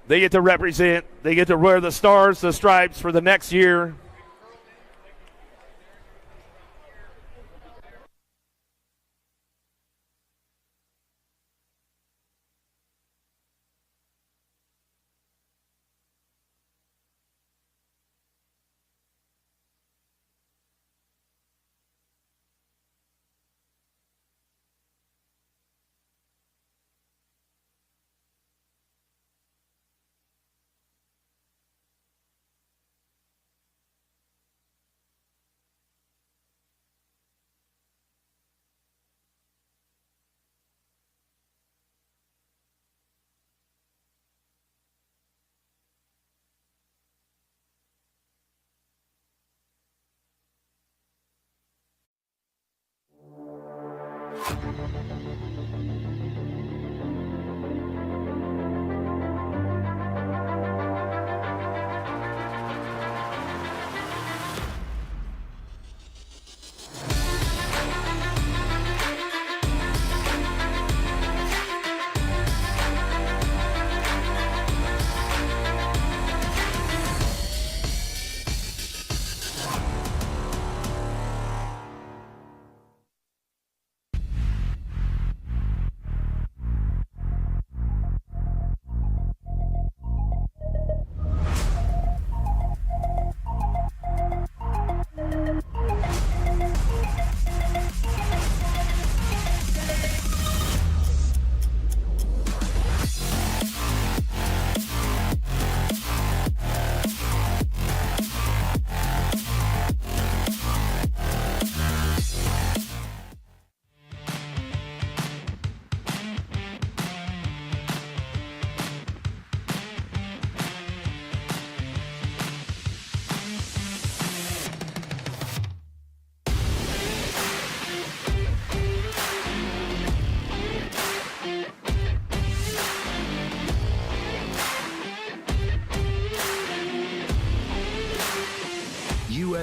They get to represent, they get to wear the stars, the stripes for the next year.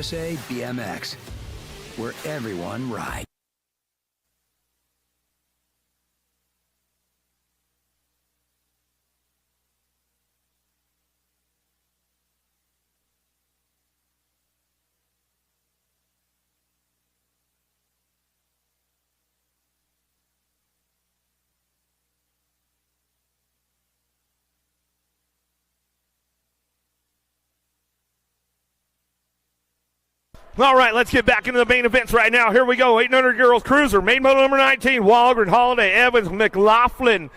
USA BMX, where everyone rides. All right, let's get back into the main events right now. Here we go, 800 girls cruiser, main moto number 19, Walgren, Holiday, Evans, McLaughlin.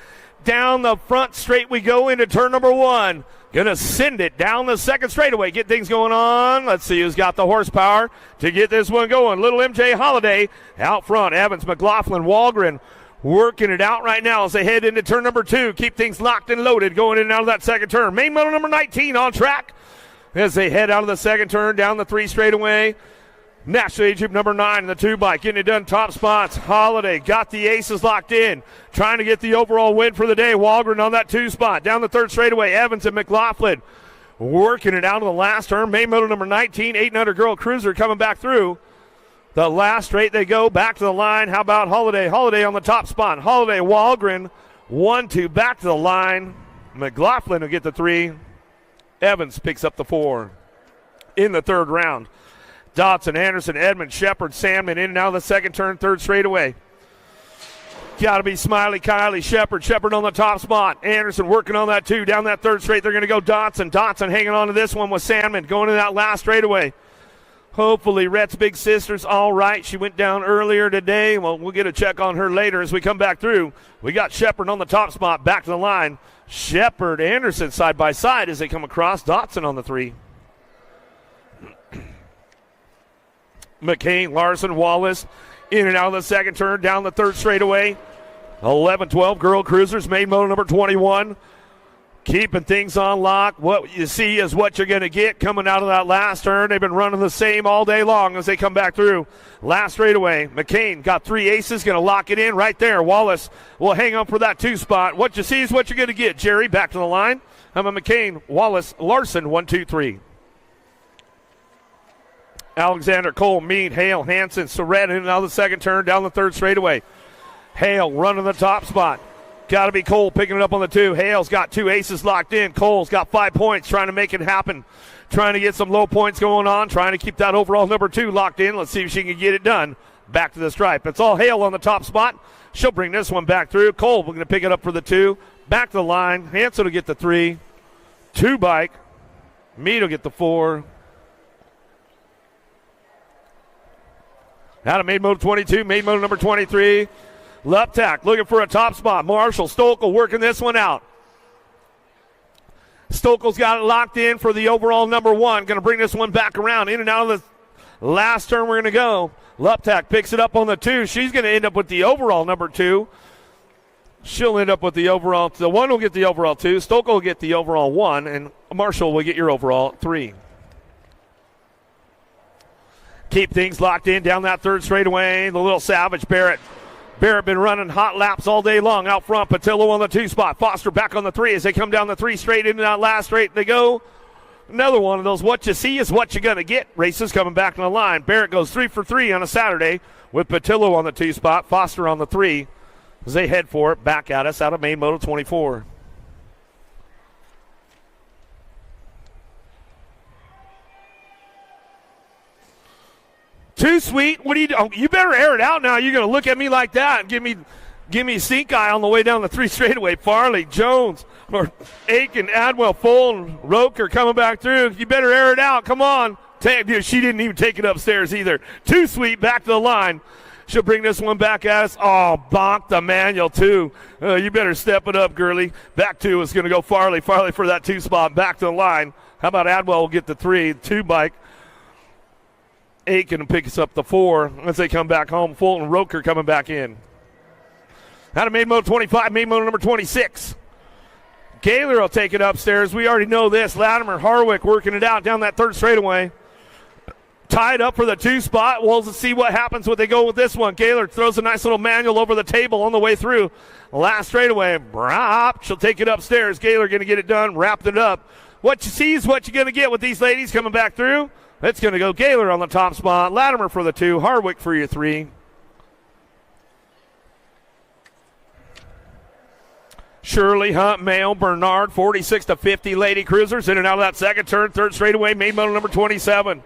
Down the front straight we go into turn number 1. Gonna send it down the second straightaway, get things going on. Let's see who's got the horsepower to get this one going. Little MJ Holiday out front, Evans, McLaughlin, Walgren working it out right now as they head into turn number 2. Keep things locked and loaded going in and out of that second turn. Main moto number 19 on track as they head out of the second turn, down the 3 straightaway. National Age Group number 9 in the 2 bike, getting it done, top spots. Holiday got the aces locked in, trying to get the overall win for the day. Walgren on that 2 spot, down the 3rd straightaway. Evans and McLaughlin working it out of the last turn. Main moto number 19, 800 girl cruiser coming back through The last straight they go back to the line. How about Holiday? Holiday on the top spot. Holiday, Walgren, 1-2 back to the line. McLaughlin will get the 3. Evans picks up the 4 in the third round. Dotson, Anderson, Edmond, Shepard, Sandman in and out of the second turn, third straightaway. Got to be Smiley, Kiley, Shepard. Shepard on the top spot. Anderson working on that 2. Down that third straight, they're going to go Dotson. Dotson hanging on to this one with Sandman going to that last straightaway. Hopefully, Rhett's big sister's all right. She went down earlier today. Well, we'll get a check on her later as we come back through. We got Shepard on the top spot, back to the line. Shepard, Anderson side by side as they come across. Dotson on the 3. McCain, Larson, Wallace in and out of the second turn, down the third straightaway. 11-12 girl cruisers, main moto number 21. Keeping things on lock. What you see is what you're going to get coming out of that last turn. They've been running the same all day long as they come back through. Last straightaway, McCain got 3 aces, going to lock it in right there. Wallace will hang on for that 2 spot. What you see is what you're going to get. Jerry back to the line. How about McCain, Wallace, Larson, 1, 2, 3. Alexander, Cole, Mead, Hale, Hanson, Surratt in and out of the second turn, down the third straightaway. Hale running the top spot. Got to be Cole picking it up on the 2. Hale's got 2 aces locked in. Cole's got 5 points, trying to make it happen. Trying to get some low points going on, trying to keep that overall number 2 locked in. Let's see if she can get it done. Back to the stripe. It's all Hale on the top spot. She'll bring this one back through. Cole, we're going to pick it up for the 2. Back to the line. Hanson will get the 3. 2 bike. Mead will get the 4. Out of main moto 22, main moto number 23. Luptak looking for a top spot. Marshall, Stokel working this one out. Stokel's got it locked in for the overall number 1. Going to bring this one back around. In and out of the last turn we're going to go. Luptak picks it up on the 2. She's going to end up with the overall number 2. She'll end up with the overall. The 1 will get the overall 2. Stokel will get the overall 1. And Marshall will get your overall 3. Keep things locked in down that third straightaway. The little savage Barrett. Barrett been running hot laps all day long out front. Patillo on the 2 spot. Foster back on the 3 as they come down the 3 straight into that last straight. They go. Another one of those what you see is what you're going to get races coming back in the line. Barrett goes 3 for 3 on a Saturday with Patillo on the 2 spot. Foster on the 3 as they head for it back at us out of main moto 24. Too sweet. What do you do? Oh, you better air it out now. You're going to look at me like that and give me stink eye on the way down the 3 straightaway. Farley, Jones, or Aiken, Adwell, Full, Roker coming back through. You better air it out. Come on. Dude, she didn't even take it upstairs either. Too sweet. Back to the line. She'll bring this one back at us. Oh, bonk the manual, too. You better step it up, girlie. Back 2 is going to go Farley. Farley for that 2 spot. Back to the line. How about Adwell will get the 3. 2 bike. Aiken picks up the 4 as they come back home. Fulton, Roker coming back in. Out of main moto 25, main moto number 26. Gaylor will take it upstairs. We already know this. Latimer, Harwick working it out down that third straightaway. Tied up for the 2 spot. We'll see what happens when they go with this one. Gaylor throws a nice little manual over the table on the way through. Last straightaway. Brop. She'll take it upstairs. Gaylor going to get it done. Wrapped it up. What you see is what you're going to get with these ladies coming back through. It's going to go Gaylor on the top spot. Latimer for the 2. Harwick for your 3. Shirley, Hunt, Mayo, Bernard, 46-50 Lady Cruisers. In and out of that second turn. Third straightaway, main moto number 27.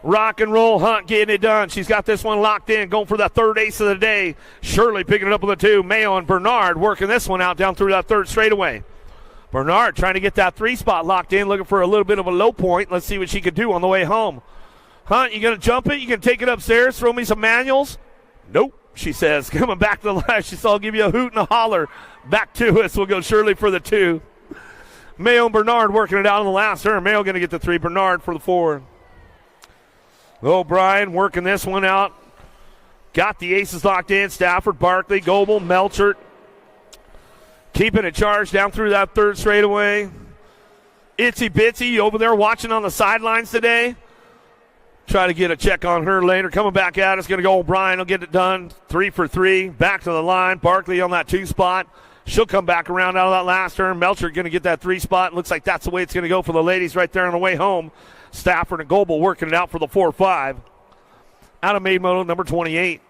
Rock and roll, Hunt getting it done. She's got this one locked in, going for that 3rd ace of the day. Shirley picking it up on the 2. Mayo and Bernard working this one out down through that 3rd straightaway. Bernard trying to get that 3 spot locked in, looking for a little bit of a low point. Let's see what she can do on the way home. Hunt, you going to jump it? You can take it upstairs, throw me some manuals? Nope, she says. Coming back to the line, she said, I'll give you a hoot and a holler. Back to us. We'll go Shirley for the 2. Mayo and Bernard working it out on the last turn. Mayo going to get the 3. Bernard for the 4. O'Brien working this one out. Got the aces locked in. Stafford, Barkley, Goebel, Melchert. Keeping it charged down through that 3rd straightaway. Itsy Bitsy over there watching on the sidelines today. Try to get a check on her later. Coming back at us. Going to go O'Brien. Will get it done. 3 for 3. Back to the line. Barkley on that 2 spot. She'll come back around out of that last turn. Melcher going to get that 3 spot. Looks like that's the way it's going to go for the ladies right there on the way home. Stafford and Goebel working it out for the 4-5. out of main moto number 28.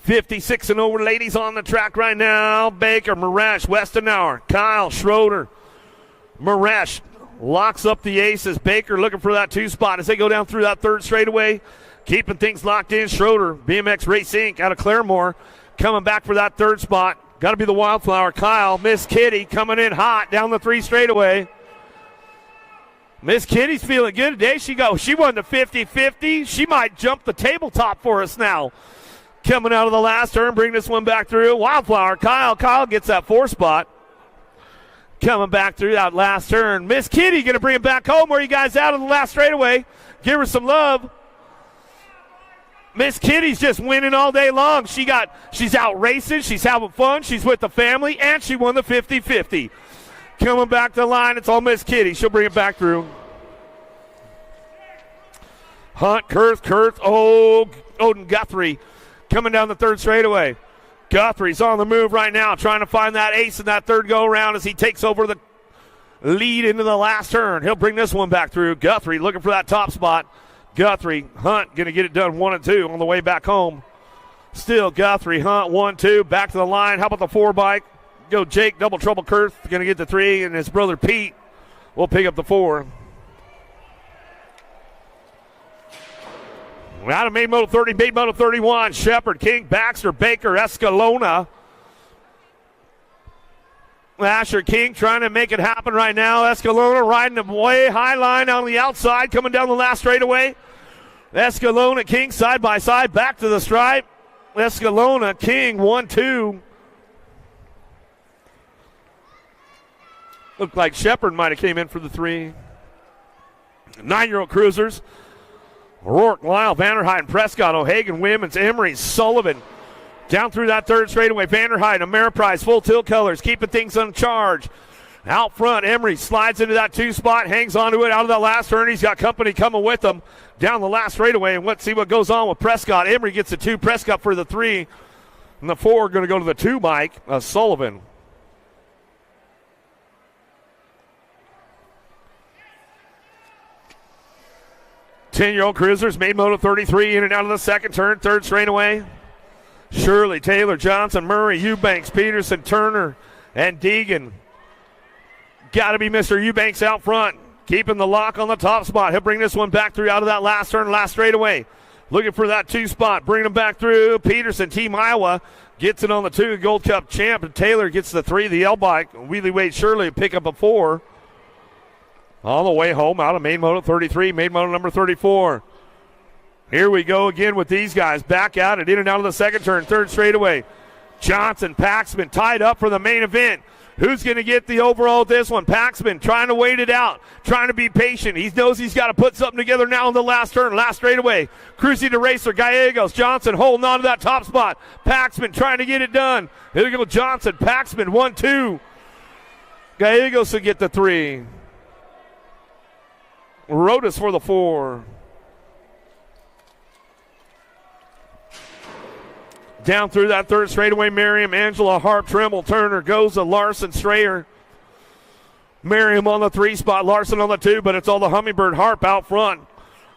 56 and over ladies on the track right now. Baker, Maresh, Westenauer, Kyle, Schroeder. Maresh locks up the aces. Baker looking for that 2 spot as they go down through that third straightaway. Keeping things locked in. Schroeder, BMX Race Inc. out of Claremore, coming back for that 3rd spot. Got to be the Wildflower. Kyle, Miss Kitty coming in hot down the 3 straightaway. Miss Kitty's feeling good today. She won the 50-50. She might jump the tabletop for us now. Coming out of the last turn, bring this one back through. Wildflower, Kyle gets that 4 spot. Coming back through that last turn. Miss Kitty going to bring it back home. Where you guys out of the last straightaway? Give her some love. Miss Kitty's just winning all day long. She's out racing. She's having fun. She's with the family, and she won the 50-50. Coming back to the line, it's all Miss Kitty. She'll bring it back through. Hunt, Kurth, Odin Guthrie coming down the 3rd straightaway. Guthrie's on the move right now, trying to find that ace in that 3rd go-around as he takes over the lead into the last turn. He'll bring this one back through. Guthrie looking for that top spot. Guthrie, Hunt going to get it done 1 and 2 on the way back home. Still Guthrie, Hunt 1-2, back to the line. How about the 4 bike? Go Jake, Double Trouble Kurth, going to get the 3, and his brother Pete will pick up the 4. Out of main moto 30, main moto 31, Shepard, King, Baxter, Baker, Escalona. Asher King trying to make it happen right now. Escalona riding the way high line on the outside, coming down the last straightaway. Escalona, King side by side, back to the stripe. Escalona, King 1-2. Looked like Shepard might have came in for the 3. 9-year-old cruisers. Rourke, Lyle, Vanderheiden, Prescott, O'Hagan, Women's, Emery, Sullivan. Down through that 3rd straightaway. Vanderheiden, Ameriprise, full tilt colors, keeping things on charge. Out front, Emery slides into that 2 spot, hangs onto it out of that last turn. He's got company coming with him down the last straightaway. And let's see what goes on with Prescott. Emery gets the 2, Prescott for the 3. And the 4 going to go to the 2 bike, Sullivan. Ten-year-old cruisers, main moto 33, in and out of the 2nd turn, 3rd straightaway. Shirley, Taylor, Johnson, Murray, Eubanks, Peterson, Turner, and Deegan. Got to be Mr. Eubanks out front, keeping the lock on the top spot. He'll bring this one back through out of that last turn, last straightaway. Looking for that 2 spot, bringing him back through. Peterson, Team Iowa, gets it on the 2, Gold Cup champ. And Taylor gets the 3, the L-bike. Wheelie Wade Shirley pick up a 4. On the way home out of main moto 33, main moto number 34. Here we go again with these guys. Back at it, in and out of the 2nd turn, 3rd straightaway. Johnson, Paxman tied up for the main event. Who's going to get the overall at this one? Paxman trying to wait it out, trying to be patient. He knows he's got to put something together now in the last turn, last straightaway. Cruising to racer, Gallegos. Johnson holding on to that top spot. Paxman trying to get it done. Here we go, Johnson, Paxman, 1-2. Gallegos will get the 3. Rodas for the 4. Down through that 3rd straightaway, Merriam, Angela, Harp, Trimble, Turner, Goza, Larson, Strayer. Merriam on the 3 spot, Larson on the 2, but it's all the Hummingbird. Harp out front.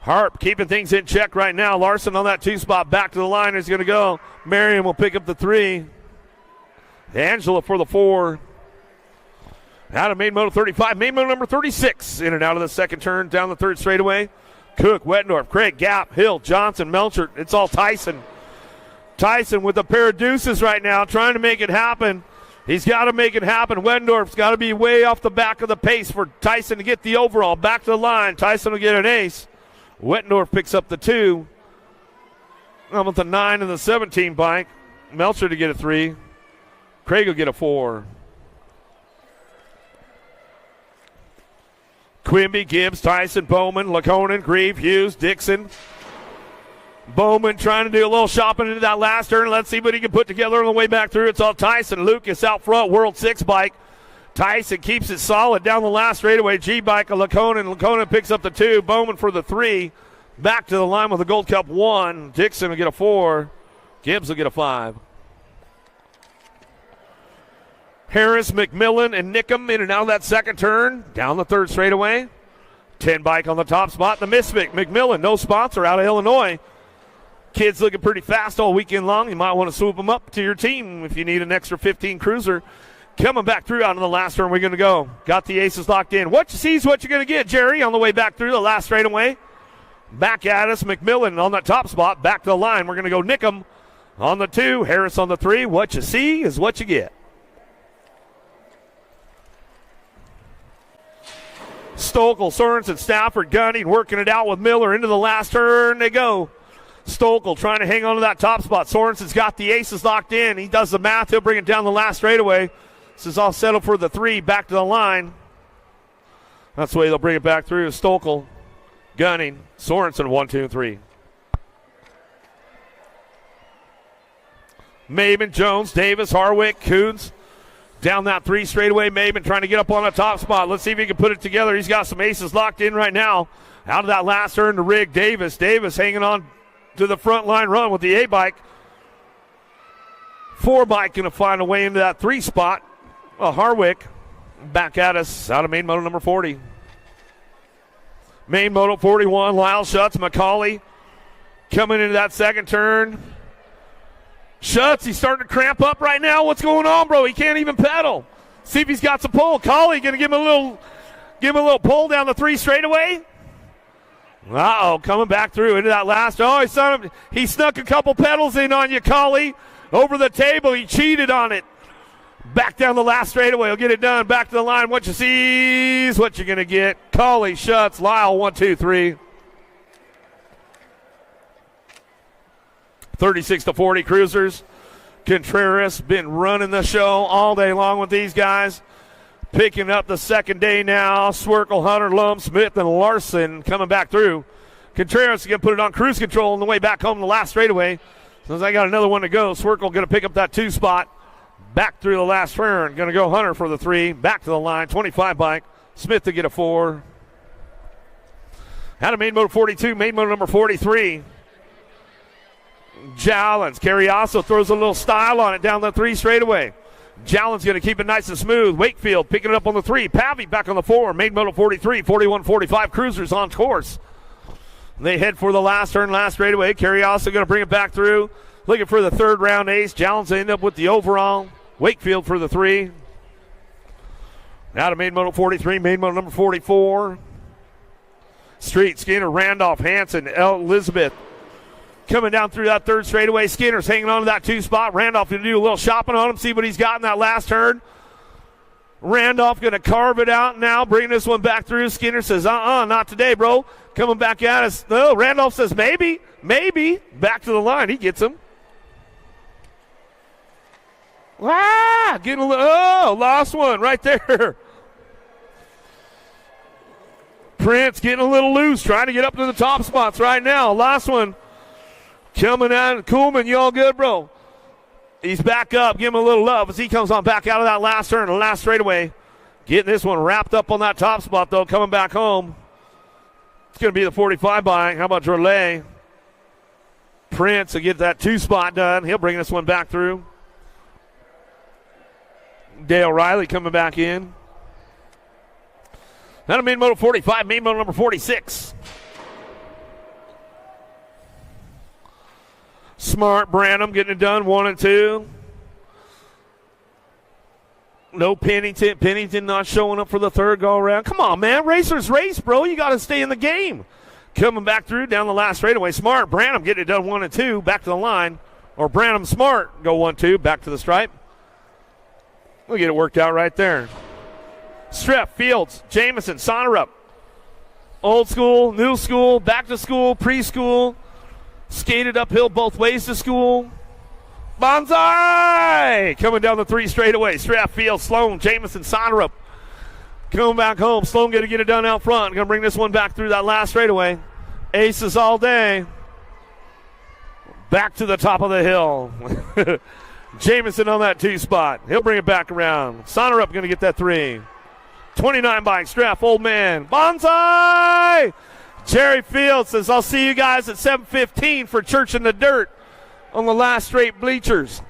Harp keeping things in check right now. Larson on that 2 spot, back to the line is going to go. Merriam will pick up the 3. Angela for the 4. Out of main moto 35, main moto number 36. In and out of the 2nd turn, down the 3rd straightaway. Cook, Wettendorf, Craig, Gap, Hill, Johnson, Melchert. It's all Tyson. Tyson with a pair of deuces right now, trying to make it happen. He's got to make it happen. Wettendorf's got to be way off the back of the pace for Tyson to get the overall. Back to the line. Tyson will get an ace. Wettendorf picks up the 2. I'm with the 9 and the 17 bike. Melcher to get a 3. Craig will get a 4. Quimby, Gibbs, Tyson, Bowman, Laconin, Grieve, Hughes, Dixon. Bowman trying to do a little shopping into that last turn. Let's see what he can put together on the way back through. It's all Tyson. Lucas out front, World 6 bike. Tyson keeps it solid down the last straightaway. G-bike of Laconin. Laconin picks up the 2. Bowman for the 3. Back to the line with the Gold Cup 1. Dixon will get a 4. Gibbs will get a 5. Harris, McMillan, and Nickham in and out of that 2nd turn. Down the 3rd straightaway. 10 bike on the top spot. The Misfit McMillan, no sponsor, out of Illinois. Kids looking pretty fast all weekend long. You might want to swoop them up to your team if you need an extra 15 cruiser. Coming back through out in the last turn, we're going to go. Got the aces locked in. What you see is what you're going to get, Jerry, on the way back through the last straightaway. Back at us, McMillan on that top spot. Back to the line. We're going to go Nickham on the 2, Harris on the 3. What you see is what you get. Stokel, Sorensen, Stafford, Gunning, working it out with Miller into the last turn. They go. Stokel trying to hang on to that top spot. Sorensen's got the aces locked in. He does the math. He'll bring it down the last straightaway. This is all settled for the 3. Back to the line. That's the way they'll bring it back through. Stokel, Gunning, Sorensen, 1, 2, 3. Maben, Jones, Davis, Harwick, Coons. Down that 3 straightaway. Maben trying to get up on the top spot. Let's see if he can put it together. He's got some aces locked in right now. Out of that last turn to Rig, Davis. Davis hanging on to the front line run with the A-bike. 4 bike going to find a way into that 3 spot. Harwick back at us out of main moto number 40. Main moto 41, Lyle Schutz, McCauley coming into that second turn. Schutz, he's starting to cramp up right now. What's going on, bro? He can't even pedal. See if he's got some pull. Cauley going to give him a little pull down the 3 straightaway. Coming back through into that last. He snuck a couple pedals in on you, Cauley. Over the table, he cheated on it. Back down the last straightaway. He'll get it done. Back to the line. What you see is what you're going to get. Cauley, Schutz, Lyle, 1, 2, 3. 36-40 cruisers. Contreras been running the show all day long with these guys. Picking up the second day now. Swerkel, Hunter, Lum, Smith, and Larson coming back through. Contreras is going to put it on cruise control on the way back home the last straightaway. Since I got another one to go, Swerkel going to pick up that 2 spot. Back through the last turn. Going to go Hunter for the 3. Back to the line. 25 bike. Smith to get a 4. Out of main moto 42, main moto number 43. Jallens. Carriasso throws a little style on it down the 3 straightaway. Jallens going to keep it nice and smooth. Wakefield picking it up on the 3. Pavy back on the 4. Main moto 43, 41, 45 cruisers on course. They head for the last turn, last straightaway. Carriasso going to bring it back through. Looking for the 3rd round ace. Jallens end up with the overall. Wakefield for the 3. Now to main moto 43, main moto number 44. Street, Skinner, Randolph, Hanson, Elizabeth. Coming down through that 3rd straightaway. Skinner's hanging on to that 2 spot. Randolph going to do a little shopping on him, see what he's got in that last turn. Randolph going to carve it out now, bring this one back through. Skinner says, not today, bro. Coming back at us. No, Randolph says, maybe. Back to the line. He gets him. Getting a little, lost one right there. Prince getting a little loose, trying to get up to the top spots right now. Last one coming out. Kuhlman, you all good, bro? He's back up. Give him a little love as he comes on back out of that last turn, the last straightaway. Getting this one wrapped up on that top spot, though, coming back home. It's going to be the 45 bike. How about Drolet? Prince will get that 2 spot done. He'll bring this one back through. Dale Riley coming back in. Out of main moto 45, main moto number 46. Smart, Branham getting it done, 1 and 2. No Pennington. Pennington not showing up for the 3rd go around. Come on, man. Racers race, bro. You got to stay in the game. Coming back through down the last straightaway. Smart, Branham getting it done, 1 and 2. Back to the line. Or Branham, Smart go 1, 2. Back to the stripe. We'll get it worked out right there. Streff, Fields, Jamison, Sonnerup. Old school, new school, back to school, preschool. Skated uphill both ways to school. Bonsai! Coming down the 3 straightaway. Streff, Fields, Sloan, Jamison, Sonnerup. Coming back home. Sloan going to get it done out front. Going to bring this one back through that last straightaway. Aces all day. Back to the top of the hill. Jamison on that 2 spot. He'll bring it back around. Sonnerup going to get that 3. 29 bike, Streff, old man. Bonsai! Jerry Fields says, I'll see you guys at 7:15 for Church in the Dirt on the last straight bleachers.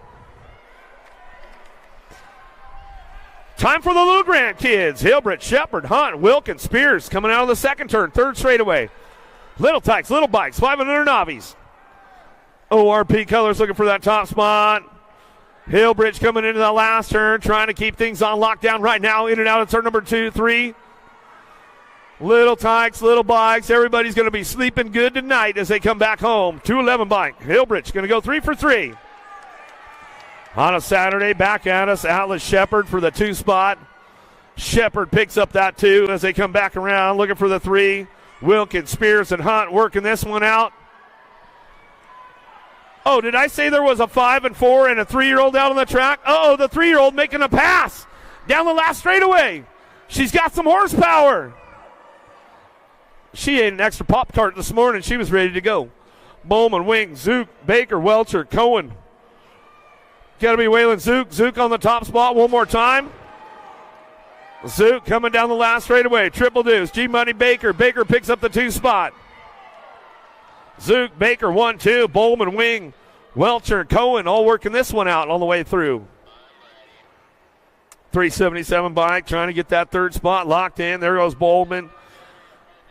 Time for the Little Grand kids. Hilbert, Shepard, Hunt, Wilkins, Spears coming out of the second turn. Third straightaway. Little Tykes, Little Bikes, 500 Novice. ORP Colors looking for that top spot. Hillbridge coming into the last turn, trying to keep things on lockdown right now. In and out of turn number 2, 3. Little Tykes, Little Bikes. Everybody's going to be sleeping good tonight as they come back home. 211 bike. Hillbridge going to go 3 for 3. On a Saturday, back at us, Atlas Shepard for the 2 spot. Shepard picks up that 2 as they come back around, looking for the 3. Wilkins, Spears, and Hunt working this one out. Oh, did I say there was a 5 and 4 and a 3-year-old out on the track? Oh, the 3-year-old making a pass down the last straightaway. She's got some horsepower. She ate an extra Pop-Tart this morning. She was ready to go. Bowman, Wing, Zook, Baker, Welcher, Cohen. Got to be Waylon Zook. Zook on the top spot one more time. Zook coming down the last straightaway. Triple deuce. G-Money, Baker. Baker picks up the 2 spot. Zook, Baker, 1-2. Bowman, Wing, Welcher, Cohen all working this one out on the way through. 377 bike trying to get that 3rd spot locked in. There goes Bowman.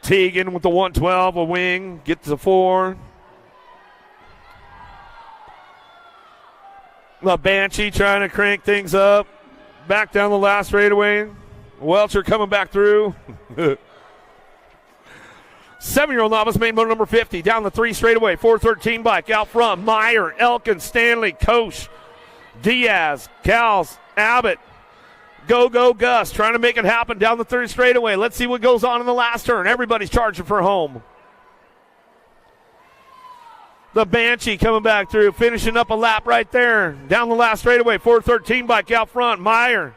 Teagan with the 112, a Wing, gets the 4. The Banshee trying to crank things up. Back down the last straightaway. Welcher coming back through. 7-year-old novice main motor number 50 down the 3 straightaway. 413 bike out front. Meyer, Elkin, Stanley, Koch, Diaz, Cals, Abbott. Go, Gus. Trying to make it happen down the 3rd straightaway. Let's see what goes on in the last turn. Everybody's charging for home. The Banshee coming back through, finishing up a lap right there. Down the last straightaway. 413 bike out front. Meyer.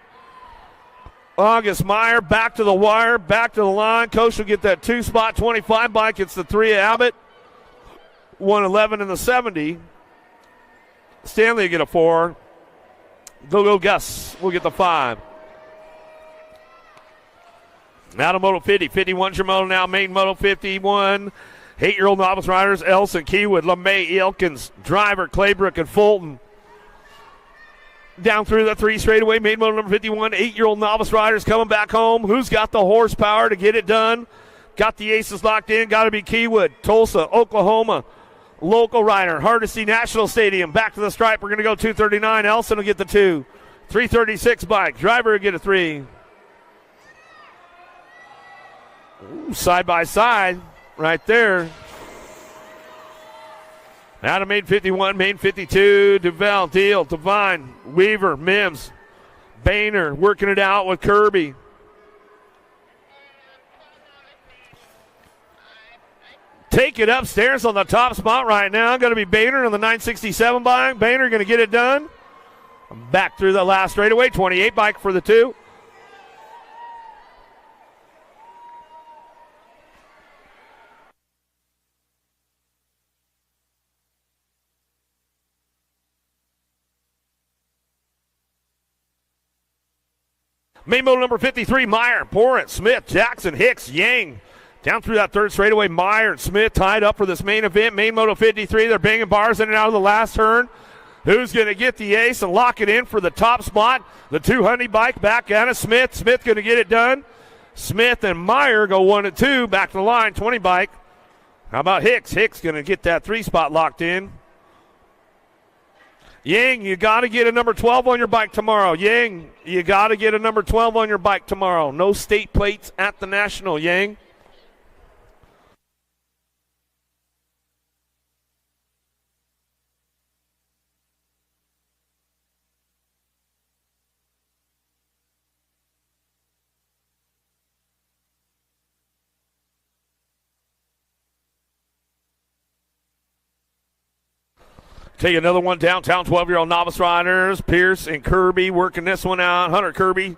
August Meyer back to the wire, back to the line. Coach will get that 2 spot 25 bike. It's the 3 Abbott. 111 in the 70. Stanley will get a 4. Go Gus will get the 5. Out of Moto 50. 51's your moto now. Main Moto 51. 8-year-old novice riders. Elson, Keywood, LeMay, Elkins, Driver, Claybrook, and Fulton. Down through the 3 straightaway, main motor number 51, 8-year-old novice riders coming back home. Who's got the horsepower to get it done? Got the aces locked in. Got to be Keywood, Tulsa, Oklahoma. Local rider, Hardesty National Stadium. Back to the stripe. We're going to go 239. Elson will get the 2. 336 bike. Driver will get a 3. Ooh, side by side right there. Out of main 51, main 52, Duval, Deal, Devine, Weaver, Mims, Boehner working it out with Kirby. Take it upstairs on the top spot right now. Going to be Boehner on the 967 bike. Boehner going to get it done. Back through the last straightaway, 28 bike for the 2. Main motor number 53, Meyer, Porrett, Smith, Jackson, Hicks, Yang. Down through that 3rd straightaway, Meyer and Smith tied up for this main event. Main moto 53, they're banging bars in and out of the last turn. Who's going to get the ace and lock it in for the top spot? The 200 bike back at it. Smith going to get it done. Smith and Meyer go 1 and 2. Back to the line, 20 bike. How about Hicks? Hicks going to get that 3 spot locked in. Yang, you got to get a number 12 on your bike tomorrow. Yang, you got to get a number 12 on your bike tomorrow. No state plates at the National, Yang. Take another one downtown, 12-year-old novice riders. Pierce and Kirby working this one out. Hunter Kirby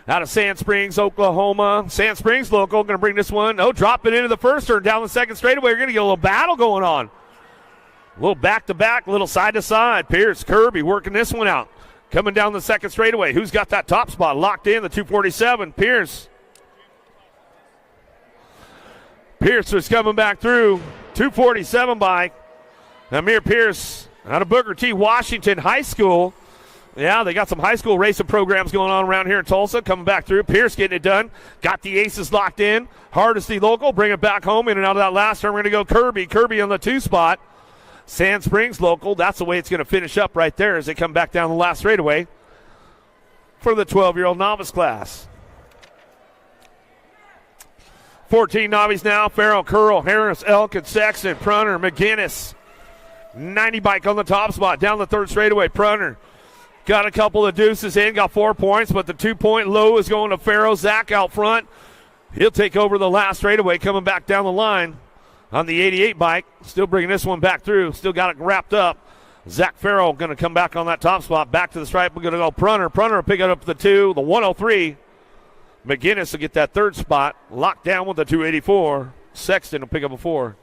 out of Sand Springs, Oklahoma. Sand Springs local going to bring this one. Oh, drop it into the 1st turn down the 2nd straightaway. You're going to get a little battle going on. A little back-to-back, a little side-to-side. Pierce, Kirby working this one out. Coming down the 2nd straightaway. Who's got that top spot locked in? The 247. Pierce. Pierce is coming back through. 247 bike. Amir Pierce out of Booker T. Washington High School. Yeah, they got some high school racing programs going on around here in Tulsa. Coming back through. Pierce getting it done. Got the aces locked in. Hardesty local. Bring it back home. In and out of that last turn, we're going to go Kirby. Kirby on the 2 spot. Sand Springs local. That's the way it's going to finish up right there as they come back down the last straightaway for the 12-year-old novice class. 14 novice now. Farrell, Curl, Harris, Elkin, Sexton, Prunner, McGinnis. 90 bike on the top spot. Down the 3rd straightaway. Prunner. Got a couple of deuces in, got 4 points, but the 2-point low is going to Farrell. Zach out front. He'll take over the last straightaway, coming back down the line on the 88 bike. Still bringing this one back through. Still got it wrapped up. Zach Farrell going to come back on that top spot. Back to the stripe. We're going to go Prunner. Prunner will pick it up the 2, the 103. McGinnis will get that 3rd spot. Locked down with the 284. Sexton will pick up a 4.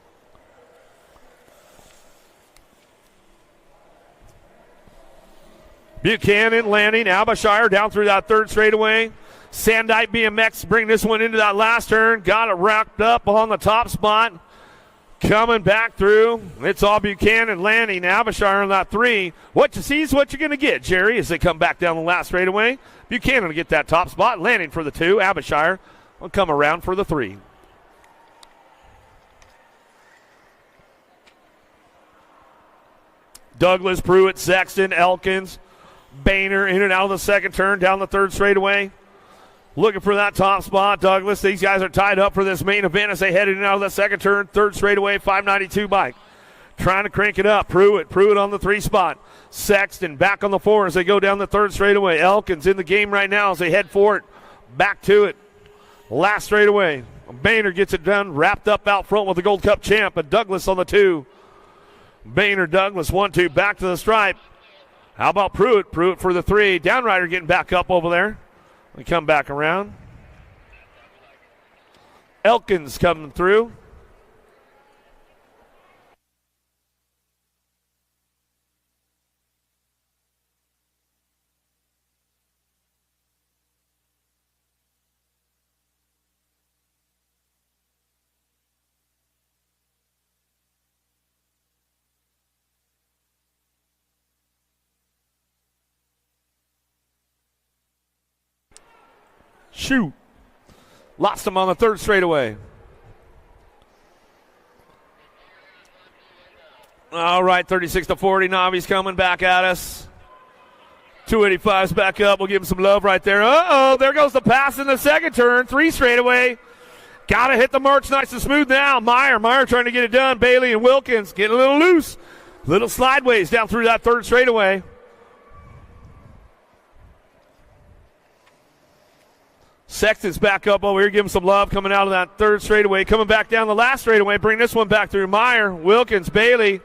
Buchanan, Lanning, Abishire down through that 3rd straightaway. Sandite BMX bring this one into that last turn. Got it wrapped up on the top spot. Coming back through. It's all Buchanan, Lanning, Abishire on that 3. What you see is what you're going to get, Jerry, as they come back down the last straightaway. Buchanan will get that top spot. Lanning for the 2. Abishire will come around for the 3. Douglas, Pruitt, Sexton, Elkins, Boehner in and out of the 2nd turn, down the 3rd straightaway. Looking for that top spot. Douglas, these guys are tied up for this main event as they head in and out of the 2nd turn. 3rd straightaway, 592 bike. Trying to crank it up. Pruitt on the 3 spot. Sexton back on the 4 as they go down the 3rd straightaway. Elkins in the game right now as they head for it. Back to it. Last straightaway. Boehner gets it done. Wrapped up out front with the Gold Cup champ. And Douglas on the 2. Boehner, Douglas, 1-2. Back to the stripe. How about Pruitt? Pruitt for the 3. Downrider getting back up over there. We come back around. Elkins coming through. Shoot. Lost him on the 3rd straightaway. All right, 36-40. Navi's coming back at us. 285's back up. We'll give him some love right there. Uh-oh, there goes the pass in the 2nd turn. 3 straightaway. Got to hit the marks nice and smooth now. Meyer trying to get it done. Bailey and Wilkins getting a little loose. Little slideways down through that 3rd straightaway. Sexton's back up over here. Give him some love coming out of that 3rd straightaway. Coming back down the last straightaway. Bring this one back through Meyer. Wilkins, Bailey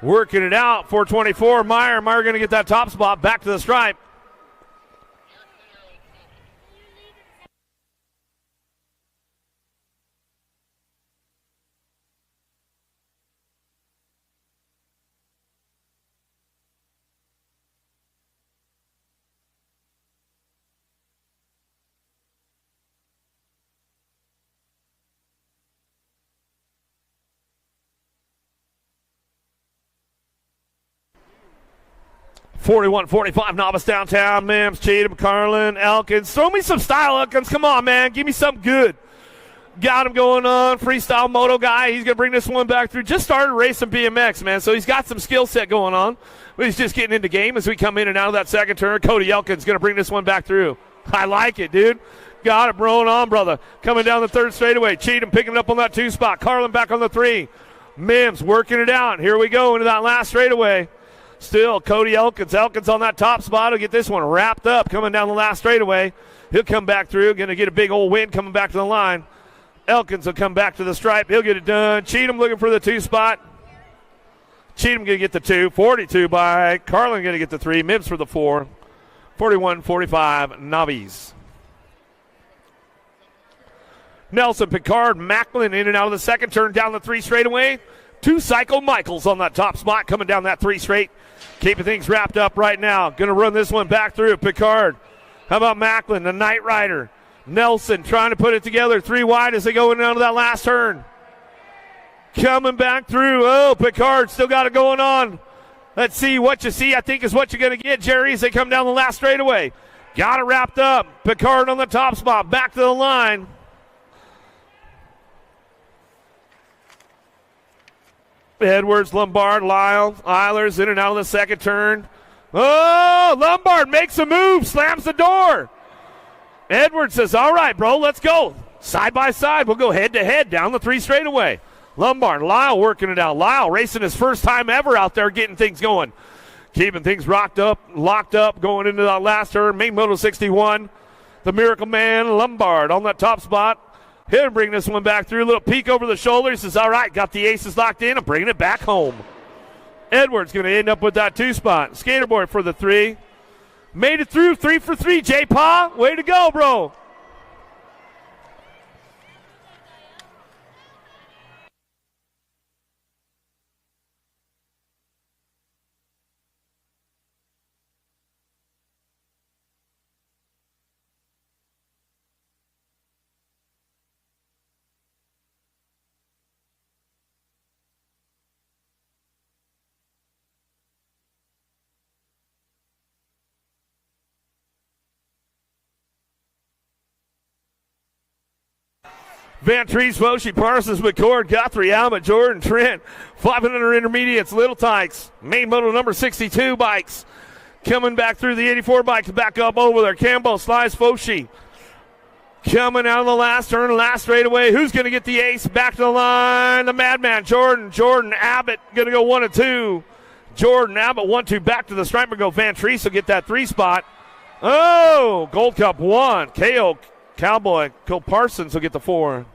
working it out. 424. Meyer going to get that top spot. Back to the stripe. .41-45, Novice downtown. Mims, Cheatham, Carlin, Elkins. Throw me some style, Elkins. Come on, man. Give me something good. Got him going on. Freestyle moto guy. He's going to bring this one back through. Just started racing BMX, man, so he's got some skill set going on. But he's just getting into game as we come in and out of that 2nd turn. Cody Elkins going to bring this one back through. I like it, dude. Got it rolling on, brother. Coming down the 3rd straightaway. Cheatham picking it up on that 2 spot. Carlin back on the 3. Mims working it out. Here we go into that last straightaway. Still, Cody Elkins. Elkins on that top spot. He'll get this one wrapped up coming down the last straightaway. He'll come back through. Going to get a big old win coming back to the line. Elkins will come back to the stripe. He'll get it done. Cheatham looking for the 2 spot. Cheatham going to get the 2. 42 by Carlin going to get the 3. Mims for the 4. 41-45 Novice. Nelson, Picard, Macklin in and out of the 2nd turn down the 3 straightaway. 2 Psycho Michaels on that top spot coming down that 3 straight. Keeping things wrapped up right now. Going to run this one back through. Picard. How about Macklin, the Night Rider? Nelson trying to put it together. 3 wide as they go in and out of that last turn. Coming back through. Oh, Picard still got it going on. Let's see what you see, I think, is what you're going to get, Jerry, as they come down the last straightaway. Got it wrapped up. Picard on the top spot. Back to the line. Edwards, Lombard, Lyle, Eilers in and out of the second turn. Oh, Lombard makes a move, slams the door. Edwards says, all right, bro, let's go. Side by side, we'll go head to head down the 3 straightaway. Lombard, Lyle working it out. Lyle racing his first time ever out there getting things going. Keeping things locked up, going into that last turn. Main Moto 61, the Miracle Man, Lombard on that top spot. He'll bring this one back through. A little peek over the shoulder. He says, all right, got the aces locked in. I'm bringing it back home. Edwards going to end up with that 2 spot. Skaterboy for the 3. Made it through 3 for 3, J-Pa. Way to go, bro. Van Trees, Foshi, Parsons, McCord, Guthrie, Alma, Jordan, Trent, 500 intermediates, Little Tykes, Main Moto number 62 bikes. Coming back through the 84 bikes, back up over there. Campbell, Slice, Foshi. Coming out of the last turn, last straightaway. Who's going to get the ace? Back to the line, the Madman, Jordan, Abbott, going to go 1 and 2. Jordan, Abbott, 1-2, back to the striper, go Van Trees will get that 3 spot. Oh, Gold Cup 1. KO. Cowboy, Cole Parsons will get the 4.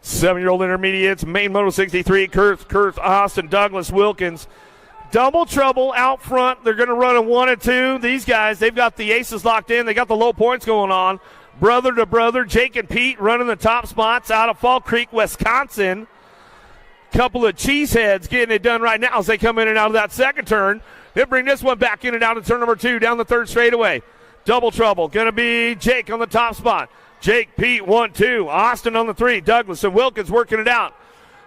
Seven-year-old intermediates, Main Moto 63, Kurth, Austin, Douglas, Wilkins. Double trouble out front. They're going to run a 1 and 2. These guys, they've got the aces locked in. They got the low points going on. Brother to brother, Jake and Pete running the top spots out of Fall Creek, Wisconsin. Couple of cheeseheads getting it done right now as they come in and out of that second turn. They'll bring this one back in and out of turn number 2 down the 3rd straightaway. Double trouble. Going to be Jake on the top spot. Jake, Pete, 1-2. Austin on the 3. Douglas and Wilkins working it out.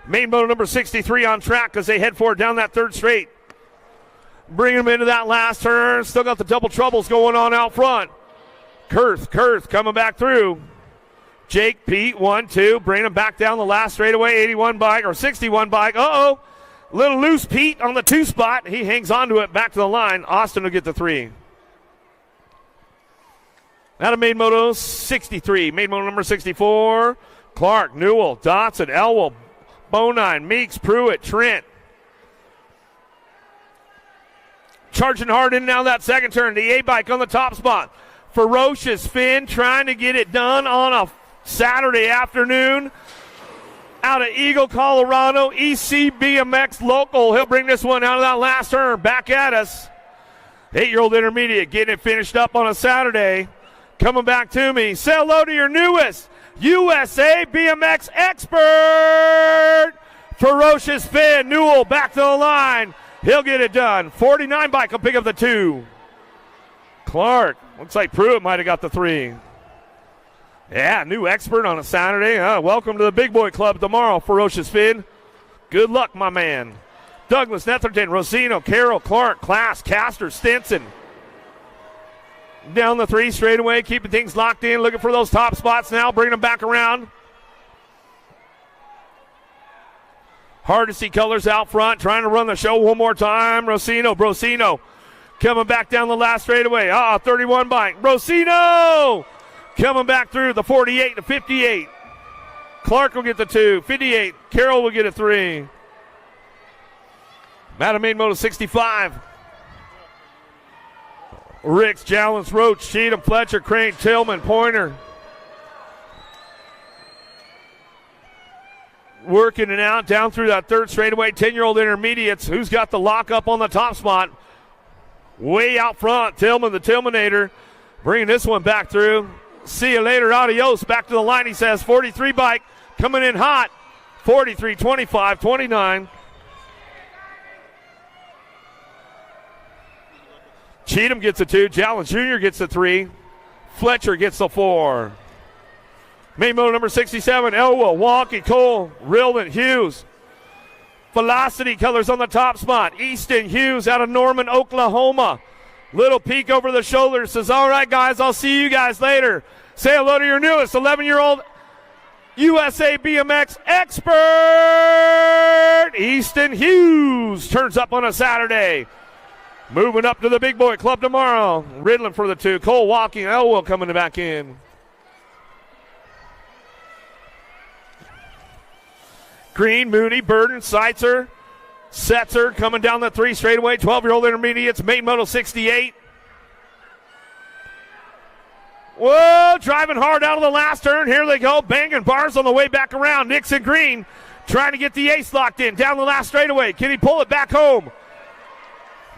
Main Moto number 63 on track as they head forward down that 3rd straight. Bring them into that last turn. Still got the double troubles going on out front. Kurth coming back through. Jake, Pete, 1-2. Bring them back down the last straightaway. 81 bike or 61 bike. Uh-oh. Little loose Pete on the 2 spot. He hangs on to it back to the line. Austin will get the 3. Out of Main Moto 63. Main Moto number 64. Clark, Newell, Dotson, Elwell, Bonine, Meeks, Pruitt, Trent. Charging hard in and out of that second turn. The A-bike on the top spot. Ferocious Finn trying to get it done on a Saturday afternoon. Out of Eagle, Colorado. EC BMX local. He'll bring this one out of that last turn. Back at us. 8-year-old intermediate getting it finished up on a Saturday. Coming back to me. Say hello to your newest USA BMX expert. Ferocious Finn. Newell back to the line. He'll get it done. 49 bike will pick up the 2. Clark. Looks like Pruitt might have got the 3. Yeah, new expert on a Saturday. Welcome to the big boy club tomorrow, Ferocious Finn. Good luck, my man. Douglas, Netherton, Rosino, Carroll, Clark, Class, Caster, Stinson. Down the 3 straightaway, keeping things locked in, looking for those top spots now, bringing them back around. Hardesty colors out front, trying to run the show one more time. Brosino coming back down the last straightaway. 31 bike. Brosino coming back through the 48 to 58. Clark will get the 2. 58. Carroll will get a 3. Madam Main Moto 65. Ricks, Jallens, Roach, Cheatham, Fletcher, Crane, Tillman, Pointer. Working it out down through that 3rd straightaway. 10-year-old intermediates. Who's got the lock up on the top spot? Way out front, Tillman, the Tillmanator. Bringing this one back through. See you later, adios. Back to the line, he says. 43 bike. coming in hot, 43, 25, 29. Cheatham gets a 2. Jalen Jr. gets a 3. Fletcher gets the 4. Main moto number 67, Elwell, Wonky, Cole, Rilden, Hughes. Velocity Colors on the top spot. Easton Hughes out of Norman, Oklahoma. Little peek over the shoulder. Says, all right, guys, I'll see you guys later. Say hello to your newest 11-year-old USA BMX expert, Easton Hughes. Turns up on a Saturday. Moving up to the big boy club tomorrow. Ridlin for the 2. Cole walking. Elwell coming back in. Green, Mooney, Burden, Seitzer, Setzer coming down the 3 straightaway. 12-year-old intermediates. Main moto 68. Whoa, driving hard out of the last turn. Here they go. Banging bars on the way back around. Nixon Green trying to get the ace locked in. Down the last straightaway. Can he pull it back home?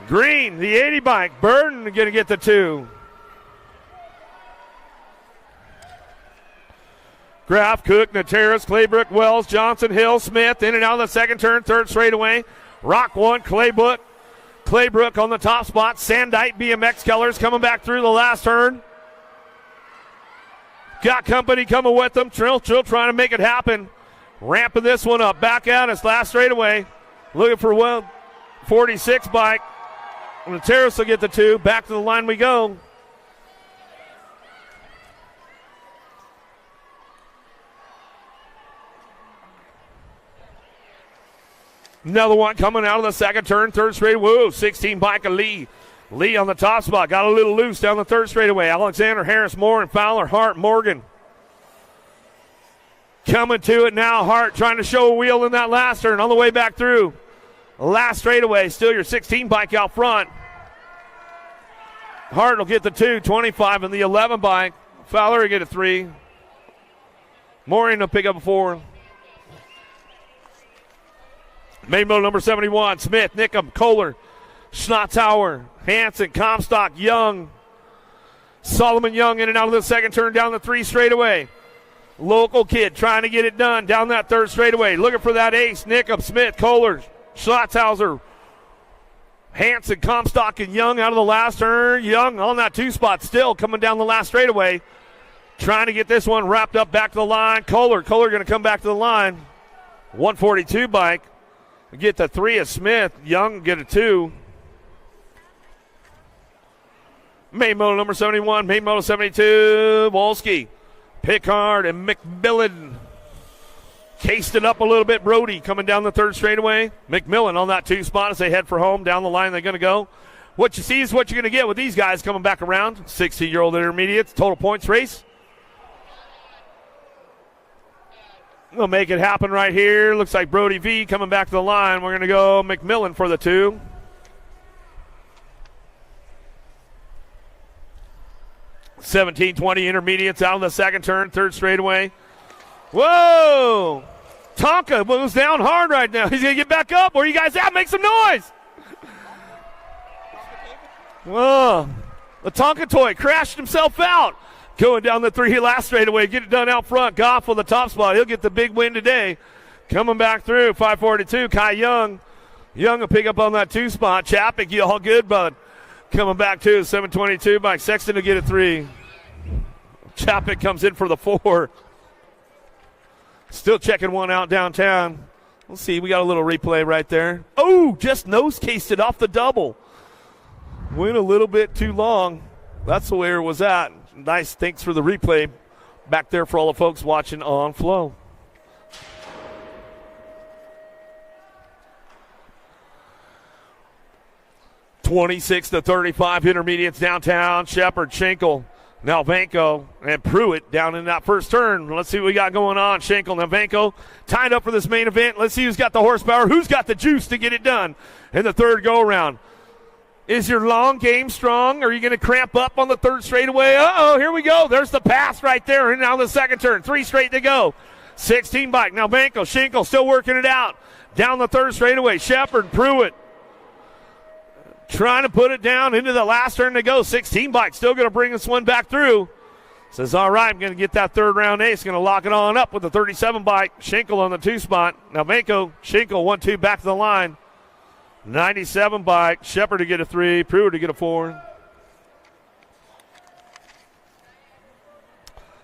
Green, the 80 bike. Burden going to get the 2. Graff, Cook, Nateras, Claybrook, Wells, Johnson, Hill, Smith in and out of the second turn, third straightaway. Rock 1, Claybrook on the top spot. Sandite BMX Colors coming back through the last turn. Got company coming with them. Trill trying to make it happen. Ramping this one up. Back out its last straightaway. Looking for 46 bike. Nateras will get the 2. Back to the line we go. Another one coming out of the second turn, third straight. Whoa, 16 bike of Lee. Lee on the top spot. Got a little loose down the third straightaway. Alexander, Harris, Moore, and Fowler, Hart, Morgan. Coming to it now. Hart trying to show a wheel in that last turn on the way back through. Last straightaway. Still your 16 bike out front. Hart will get the 2, 25 in the 11 bike. Fowler will get a 3. Moore will pick up a 4. Main moto number 71, Smith, Nickham, Kohler, Schnotzauer, Hansen, Comstock, Young, Solomon Young in and out of the second turn down the 3 straightaway. Local kid trying to get it done down that third straightaway. Looking for that ace. Nickham, Smith, Kohler, Schnotzauer, Hansen, Comstock, and Young out of the last turn. Young on that 2 spot still coming down the last straightaway. Trying to get this one wrapped up back to the line. Kohler going to come back to the line. 142 bike. Get the 3 of Smith. Young get a 2. Main moto number 71. Main moto 72. Wolski, Pickard, and McMillan. Cased it up a little bit. Brody coming down the third straightaway. McMillan on that 2 spot as they head for home. Down the line they're going to go. What you see is what you're going to get with these guys coming back around. 16-year-old intermediates. Total points race. We'll make it happen right here. Looks like Brody V coming back to the line. We're going to go McMillan for the 2. (17-20) intermediates out of the second turn, third straightaway. Whoa! Tonka moves down hard right now. He's going to get back up. Where are you guys at? Make some noise! Whoa! The Tonka toy crashed himself out. Going down the 3 last straightaway. Get it done out front. Goff on the top spot. He'll get the big win today. Coming back through. 542. Kai Young. Young will pick up on that 2 spot. Chappick, you all good, bud. Coming back to 722. Mike Sexton to get a 3. Chappick comes in for the 4. Still checking one out downtown. We'll see. We got a little replay right there. Oh, just nose cased it off the double. Went a little bit too long. That's where it was at. Nice, thanks for the replay back there for all the folks watching on Flow. (26-35) intermediates downtown. Shepard, Schenkel, Nalvanko, and Pruitt down in that first turn. Let's see what we got going on. Schenkel, Nalvanko tied up for this main event. Let's see who's got the horsepower, who's got the juice to get it done in the third go-around. Is your long game strong? Are you going to cramp up on the third straightaway? Uh-oh, here we go. There's the pass right there. And now the second turn. 3 straight to go. 16 bike. Now Banko, Schenkel still working it out. Down the third straightaway. Shepard, Pruitt. Trying to put it down into the last turn to go. 16 bike. Still going to bring this one back through. Says, all right, I'm going to get that third round ace. Going to lock it on up with the 37 bike. Schinkel on the 2 spot. Now Vanko, Schinkel, 1-2 back to the line. 97 bike. Shepard to get a 3. Pruitt to get a 4.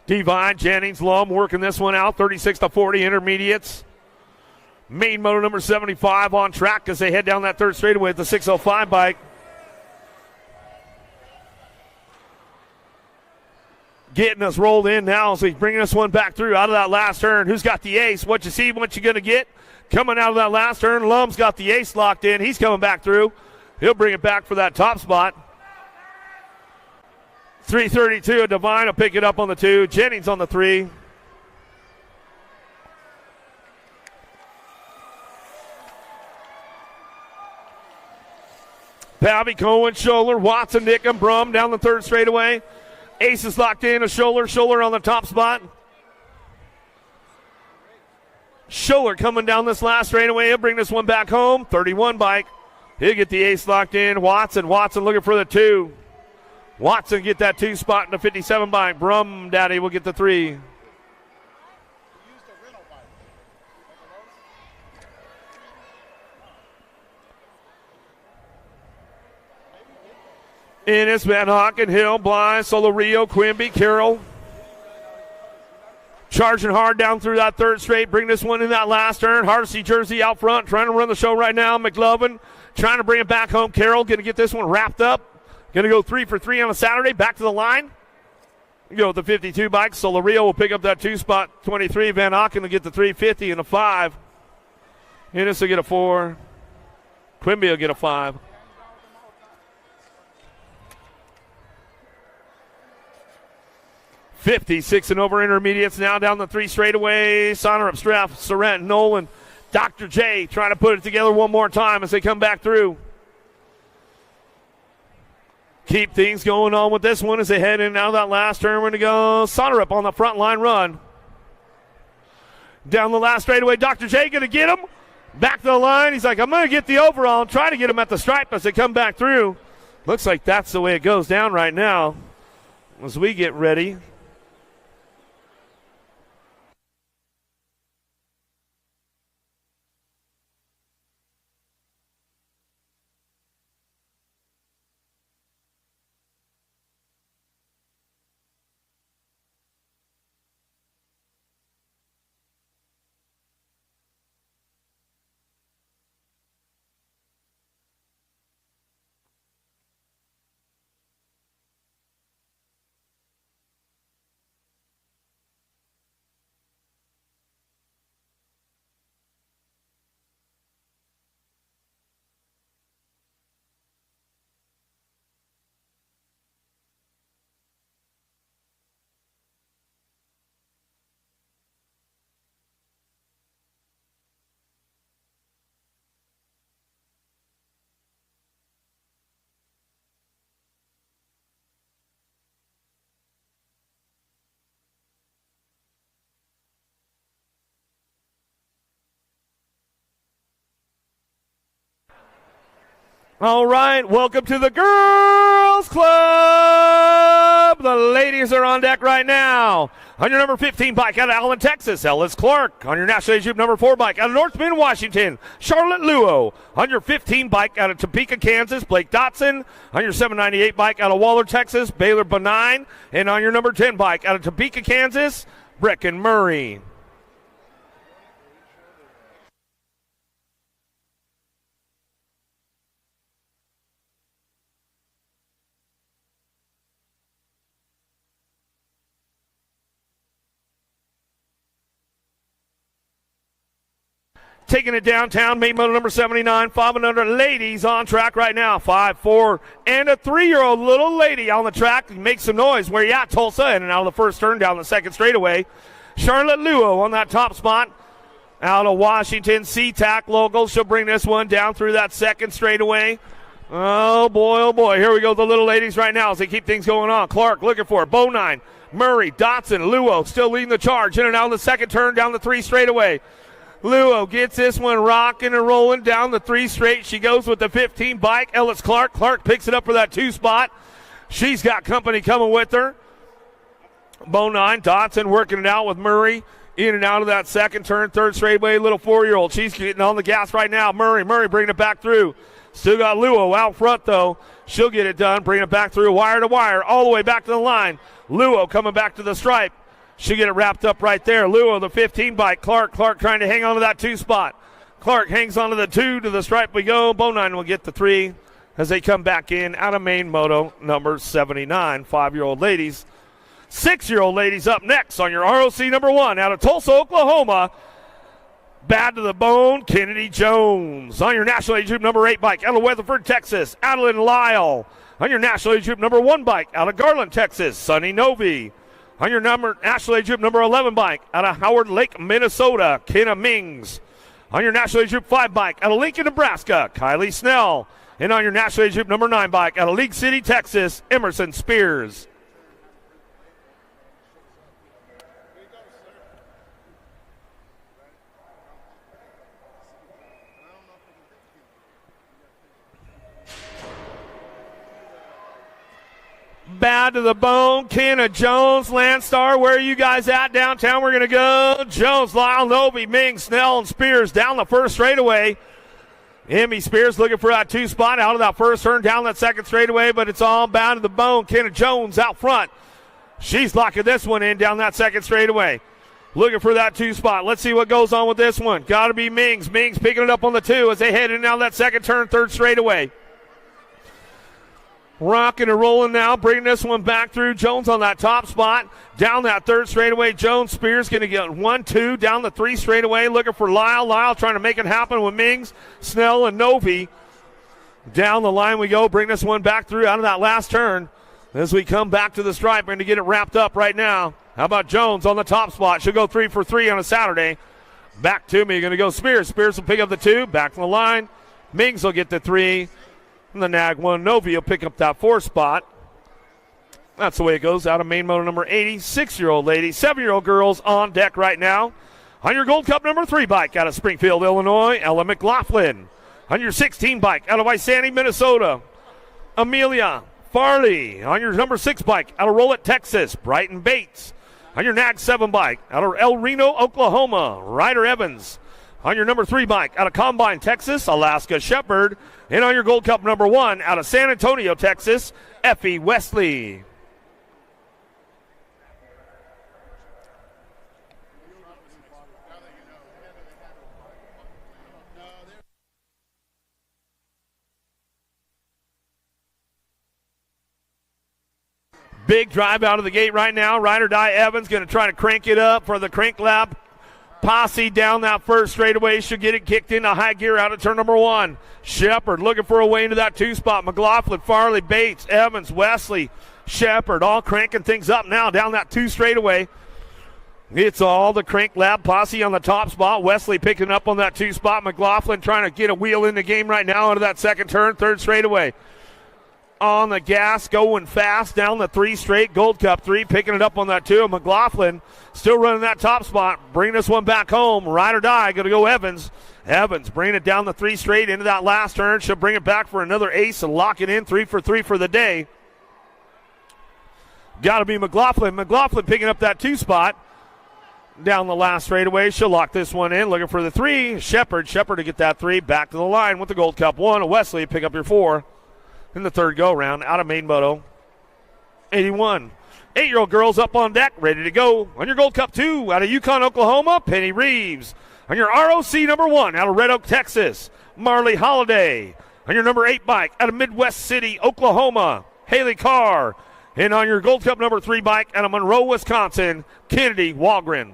Devine, Jennings, Lum working this one out. 36-40 intermediates. Main moto number 75 on track as they head down that third straightaway with the 605 bike. Getting us rolled in now, so he's bringing this one back through out of that last turn. Who's got the ace? What you see, what you going to get? Coming out of that last turn, Lum's got the ace locked in. He's coming back through. He'll bring it back for that top spot. 332, Devine will pick it up on the 2. Jennings on the 3. Pavy, Cohen, Scholler, Watson, Nickham, Brum down the third straightaway. Ace is locked in, a Scholler on the top spot. Scholler coming down this last straightaway. He'll bring this one back home. 31 bike. He'll get the ace locked in. Watson looking for the 2. Watson get that 2 spot in the 57 bike. Brum Daddy will get the 3. Ennis, Van Hocken, Hill, Bly, Solorio, Quimby, Carroll. Charging hard down through that third straight. Bring this one in that last turn. Hardesty jersey out front. Trying to run the show right now. McLovin trying to bring it back home. Carroll going to get this one wrapped up. Going to go 3 for 3 on a Saturday. Back to the line. Go with the 52 bike. Solorio will pick up that 2 spot. 23. Van Hocken will get the 350 and a 5. Ennis will get a 4. Quimby will get a 5. 56 and over intermediates now down the 3 straightaway. Sonnerup, Straff, Sorrent, Nolan, Dr. J trying to put it together one more time as they come back through. Keep things going on with this one as they head in out of that last turn. We're going to go Sonnerup on the front line run. Down the last straightaway, Dr. J going to get him. Back to the line. He's like, I'm going to get the overall and try to get him at the stripe as they come back through. Looks like that's the way it goes down right now as we get ready. All right, welcome to the Girls Club. The ladies are on deck right now. On your number 15 bike out of Allen, Texas, Ellis Clark. On your National Age Group number 4 bike out of North Bend, Washington, Charlotte Luo. On your 15 bike out of Topeka, Kansas, Blake Dotson. On your 798 bike out of Waller, Texas, Baylor Benign. And on your number 10 bike out of Topeka, Kansas, Brecken Murray. Taking it downtown, main moto number 79, 5 and under ladies on track right now. 5, 4, and a 3-year-old little lady on the track. Make some noise. Where you at, Tulsa? In and out of the first turn down the second straightaway. Charlotte Luo on that top spot. Out of Washington, SeaTac local. She'll bring this one down through that second straightaway. Oh, boy. Here we go, the little ladies right now as they keep things going on. Clark looking for it. Bonine, Murray, Dotson, Luo still leading the charge. In and out of the second turn down the 3 straightaway. Luo gets this one rocking and rolling down the 3 straight. She goes with the 15 bike. Ellis Clark. Clark picks it up for that 2 spot. She's got company coming with her. Bonine, Dotson working it out with Murray. In and out of that second turn, third straightaway, little 4-year-old. She's getting on the gas right now. Murray bringing it back through. Still got Luo out front, though. She'll get it done, bring it back through wire to wire, all the way back to the line. Luo coming back to the stripe. She'll get it wrapped up right there. Luo, the 15 bike. Clark trying to hang on to that 2 spot. Clark hangs on to the 2, to the stripe we go. Bonine will get the 3 as they come back in out of main moto number 79, 5-year-old ladies. 6-year-old ladies up next on your ROC number 1 out of Tulsa, Oklahoma. Bad to the bone, Kennedy Jones. On your national age group number 8 bike out of Weatherford, Texas, Adeline Lyle. On your national age group number 1 bike out of Garland, Texas, Sunny Novi. On your national age group number 11 bike out of Howard Lake, Minnesota, Kenna Mings. On your national age group 5 bike out of Lincoln, Nebraska, Kylie Snell. And on your national age group number 9 bike out of League City, Texas, Emerson Spears. Bad to the bone, Kenna Jones, Landstar, where are you guys at downtown? We're going to go. Jones, Lyle, Novi, Ming, Snell, and Spears down the first straightaway. Emmy Spears looking for that 2 spot out of that first turn, down that second straightaway, but it's all bad to the bone. Kenna Jones out front. She's locking this one in down that second straightaway. Looking for that 2 spot. Let's see what goes on with this one. Got to be Mings. Mings picking it up on the 2 as they head in down that second turn, third straightaway. Rocking and rolling now, bringing this one back through. Jones on that top spot. Down that third straightaway, Jones. Spears going to get 1, 2. Down the 3 straightaway, looking for Lyle. Lyle trying to make it happen with Mings, Snell, and Novi. Down the line we go. Bring this one back through out of that last turn. As we come back to the stripe, we're going to get it wrapped up right now. How about Jones on the top spot? She'll go 3 for 3 on a Saturday. Back to me. Going to go Spears. Spears will pick up the 2. Back to the line. Mings will get the 3. And the nag 1. Novi will pick up that 4 spot. That's the way it goes out of main moto number 80. 6-year-old ladies, 7-year-old girls on deck right now. On your Gold Cup number 3 bike out of Springfield, Illinois, Ella McLaughlin. On your 16 bike out of Isanti, Minnesota, Amelia Farley. On your number 6 bike out of Rolette, Texas, Brighton Bates. On your nag 7 bike out of El Reno, Oklahoma, Ryder Evans. On your number 3 bike out of Combine, Texas, Alaska Shepherd. And on your Gold Cup number 1 out of San Antonio, Texas, Effie Wesley. Big drive out of the gate right now. Ride or Die Evans going to try to crank it up for the Crank Lab posse down that first straightaway. Should get it kicked into high gear out of turn number 1. Shepard looking for a way into that 2 spot. McLaughlin, Farley, Bates, Evans, Wesley, Shepard all cranking things up now down that 2 straightaway. It's all the Crank Lab posse on the top spot. Wesley picking up on that 2 spot. McLaughlin trying to get a wheel in the game right now into that second turn, third straightaway. On the gas, going fast down the 3 straight. Gold Cup 3, picking it up on that 2. McLaughlin still running that top spot. Bringing this one back home. Ride or Die, going to go Evans. Evans bringing it down the 3 straight into that last turn. She'll bring it back for another ace and lock it in. 3 for 3 for the day. Got to be McLaughlin. McLaughlin picking up that 2 spot. Down the last straightaway. She'll lock this one in. Looking for the 3. Shepard to get that 3. Back to the line with the Gold Cup 1. Wesley pick up your 4. In the third go-round out of main moto 81. 8-year-old girls up on deck, ready to go. On your Gold Cup 2 out of Yukon, Oklahoma, Penny Reeves. On your ROC number 1 out of Red Oak, Texas, Marley Holiday. On your number 8 bike out of Midwest City, Oklahoma, Haley Carr. And on your Gold Cup number 3 bike out of Monroe, Wisconsin, Kennedy Walgren.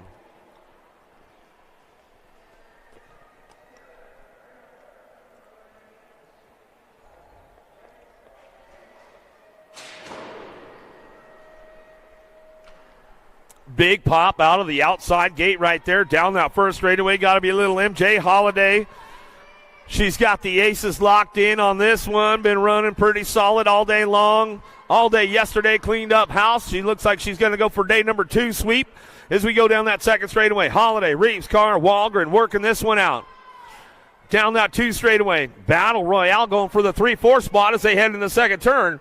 Big pop out of the outside gate right there. Down that first straightaway. Got to be a little MJ Holiday. She's got the aces locked in on this one. Been running pretty solid all day long. All day yesterday, cleaned up house. She looks like she's going to go for day number 2 sweep as we go down that second straightaway. Holiday, Reeves, Carr, Walgren working this one out. Down that 2 straightaway. Battle Royale going for the 3-4 spot as they head in the second turn.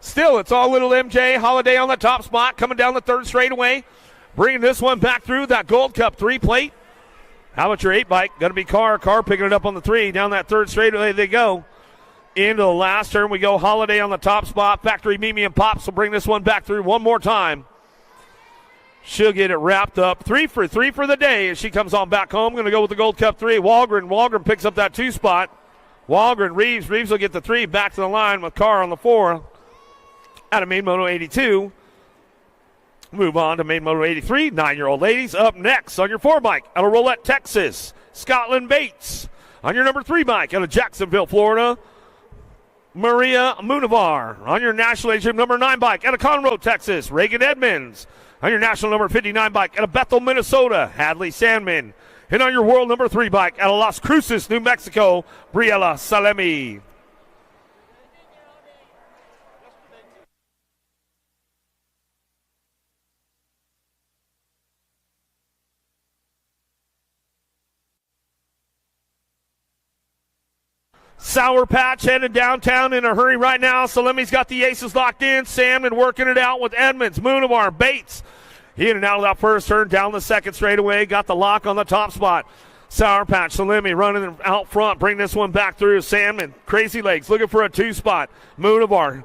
Still, it's all little MJ. Holiday on the top spot, coming down the third straightaway. Bringing this one back through that Gold Cup 3 plate. How about your 8 bike? Going to be Carr. Carr picking it up on the 3. Down that third straightaway they go. Into the last turn we go. Holiday on the top spot. Factory Mimi and Pops will bring this one back through one more time. She'll get it wrapped up. 3 for 3 for the day as she comes on back home. Going to go with the Gold Cup 3. Walgren picks up that 2 spot. Reeves will get the 3 back to the line with Carr on the 4. Out of Main Moto 82. Move on to Main Moto 83. 9-year-old ladies up next on your 4 bike out of Rolette, Texas. Scotland Bates. On your number 3 bike out of Jacksonville, Florida. Maria Munivar. On your national age group number 9 bike out of Conroe, Texas. Reagan Edmonds. On your national number 59 bike out of Bethel, Minnesota. Hadley Sandman. And on your world number 3 bike out of Las Cruces, New Mexico. Briella Salemi. Sour Patch headed downtown in a hurry right now. Salemi's got the aces locked in. Salmon working it out with Edmonds, Munivar, Bates. In and out of that first turn, down the second straightaway. Got the lock on the top spot. Sour Patch, Salemi running out front. Bring this one back through. Salmon, Crazy Legs looking for a 2 spot. Munivar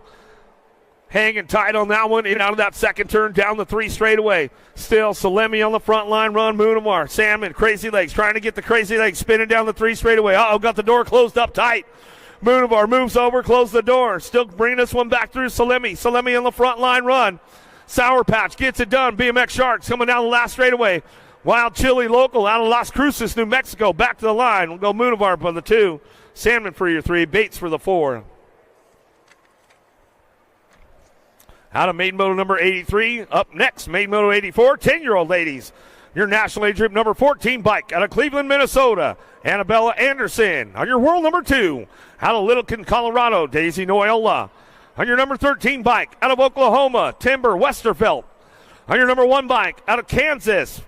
hanging tight on that one. In and out of that second turn, down the 3 straightaway. Still Salemi on the front line run. Munivar, Salmon, Crazy Legs trying to get the Crazy Legs spinning down the 3 straightaway. Got the door closed up tight. Munivar moves over, close the door. Still bringing this one back through Salemi. Salemi on the front line run. Sour Patch gets it done. BMX Sharks coming down the last straightaway. Wild Chili Local out of Las Cruces, New Mexico. Back to the line. We'll go Munivar for the 2. Salmon for your 3. Bates for the 4. Out of Maiden Moto number 83. Up next, Maiden Moto 84. 10-year-old ladies. Your national age group number 14 bike out of Cleveland, Minnesota. Annabella Anderson. On your world number 2. Out of Littleton, Colorado. Daisy Noyola. On your number 13 bike out of Oklahoma. Timber Westerfelt. On your number 1 bike out of Kansas.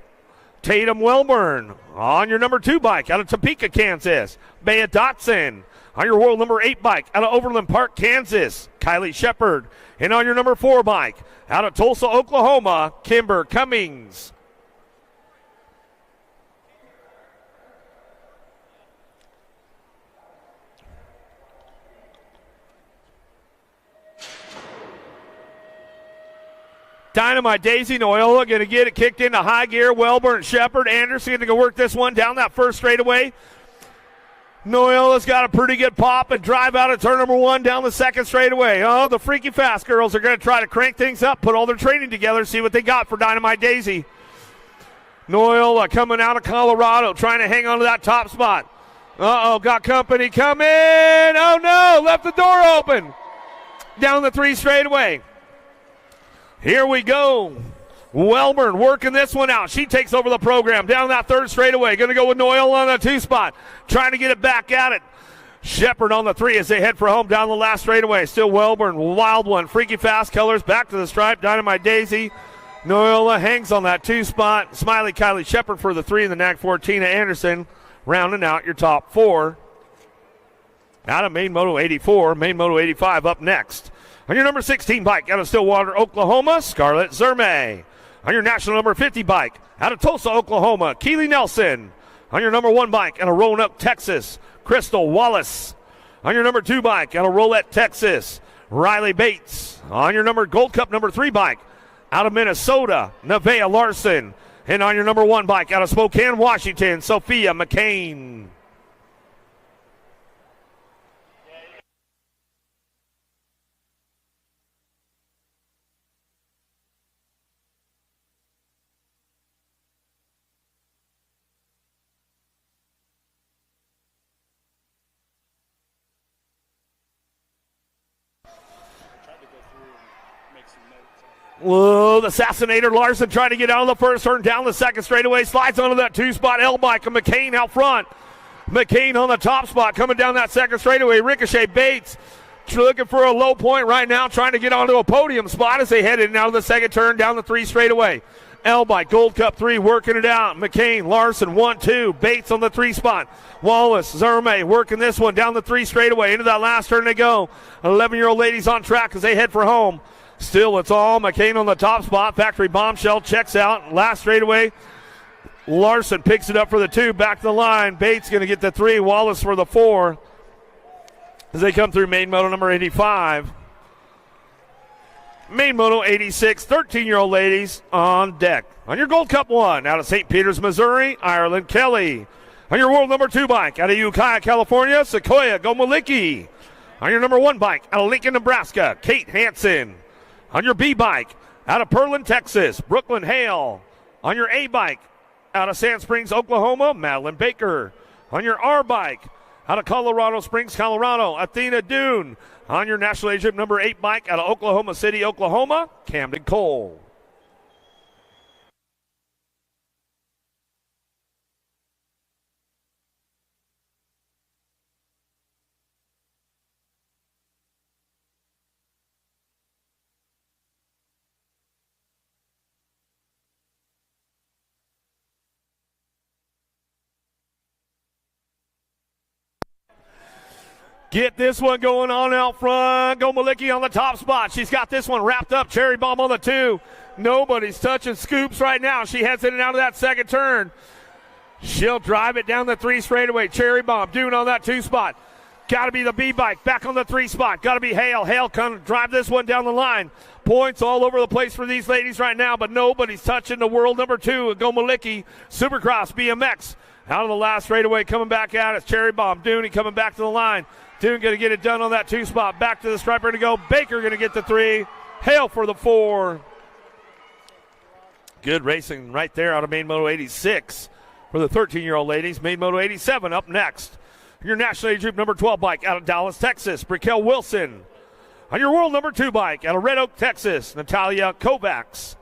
Tatum Welburn. On your number 2 bike out of Topeka, Kansas. Bea Dotson. On your world number 8 bike out of Overland Park, Kansas. Kylie Shepard. And on your number 4 bike out of Tulsa, Oklahoma. Kimber Cummings. Dynamite Daisy Noyola going to get it kicked into high gear. Welburn, Shepard, Anderson going to work this one down that first straightaway. Noyola's got a pretty good pop and drive out of turn number 1 down the second straightaway. The Freaky Fast girls are going to try to crank things up, put all their training together, see what they got for Dynamite Daisy. Noyola coming out of Colorado, trying to hang on to that top spot. Got company coming. Oh no, left the door open. Down the 3 straightaway. Here we go. Welburn working this one out. She takes over the program down that 3rd straightaway. Going to go with Noyola on the 2 spot. Trying to get it back at it. Shepard on the 3 as they head for home down the last straightaway. Still Welburn. Wild one. Freaky Fast colors. Back to the stripe. Dynamite Daisy. Noyola hangs on that 2 spot. Smiley Kylie Shepard for the 3 in the NAC 14. Anderson rounding out your top 4. Out of Main Moto 84. Main Moto 85 up next. On your number 16 bike out of Stillwater, Oklahoma, Scarlett Zerme. On your national number 50 bike out of Tulsa, Oklahoma, Keely Nelson. On your number 1 bike out of Roanoke, Texas, Crystal Wallace. On your number 2 bike out of Rolette, Texas, Riley Bates. On your Gold Cup number 3 bike out of Minnesota, Nevaeh Larson. And on your number 1 bike out of Spokane, Washington, Sophia McCain. Whoa, the Assassinator Larson trying to get out of the first turn, down the second straightaway, slides onto that 2-spot L bike of McCain out front. McCain on the top spot, coming down that second straightaway. Ricochet Bates looking for a low point right now, trying to get onto a podium spot as they head in and out of the second turn, down the 3 straightaway. Elbike, Gold Cup 3, working it out. McCain, Larson, 1-2. Bates on the 3 spot. Wallace, Zerme working this one down the 3 straightaway. Into that last turn they go. 11-year-old ladies on track as they head for home. Still, it's all McCain on the top spot. Factory Bombshell checks out. Last straightaway. Larson picks it up for the 2. Back to the line. Bates going to get the 3. Wallace for the 4. As they come through main moto number 85. Main moto 86, 13-year-old ladies on deck. On your Gold Cup 1, out of St. Peters, Missouri, Ireland Kelly. On your world number 2 bike, out of Ukiah, California, Sequoia Gomalicki. On your number 1 bike, out of Lincoln, Nebraska, Kate Hansen. On your B bike, out of Pearland, Texas, Brooklyn Hale. On your A bike, out of Sand Springs, Oklahoma, Madeline Baker. On your R bike, out of Colorado Springs, Colorado, Athena Dune. On your National Age Group number 8 bike, out of Oklahoma City, Oklahoma, Camden Cole. Get this one going on out front. Gomalicki on the top spot. She's got this one wrapped up. Cherry Bomb on the 2. Nobody's touching Scoops right now. She heads in and out of that second turn. She'll drive it down the 3 straightaway. Cherry Bomb doing on that 2 spot. Got to be the B bike back on the 3 spot. Got to be Hale. Hale can drive this one down the line. Points all over the place for these ladies right now, but nobody's touching the world number 2. Gomalicki, Supercross BMX. Out of the last straightaway, coming back out. It's Cherry Bomb. Dooney coming back to the line. Doon going to get it done on that 2 spot. Back to the striper to go. Baker going to get the 3. Hale for the 4. Good racing right there out of main moto 86 for the 13-year-old ladies. Main moto 87 up next. Your National Age Group number 12 bike out of Dallas, Texas, Brickell Wilson. On your world number 2 bike out of Red Oak, Texas, Natalia Kovacs.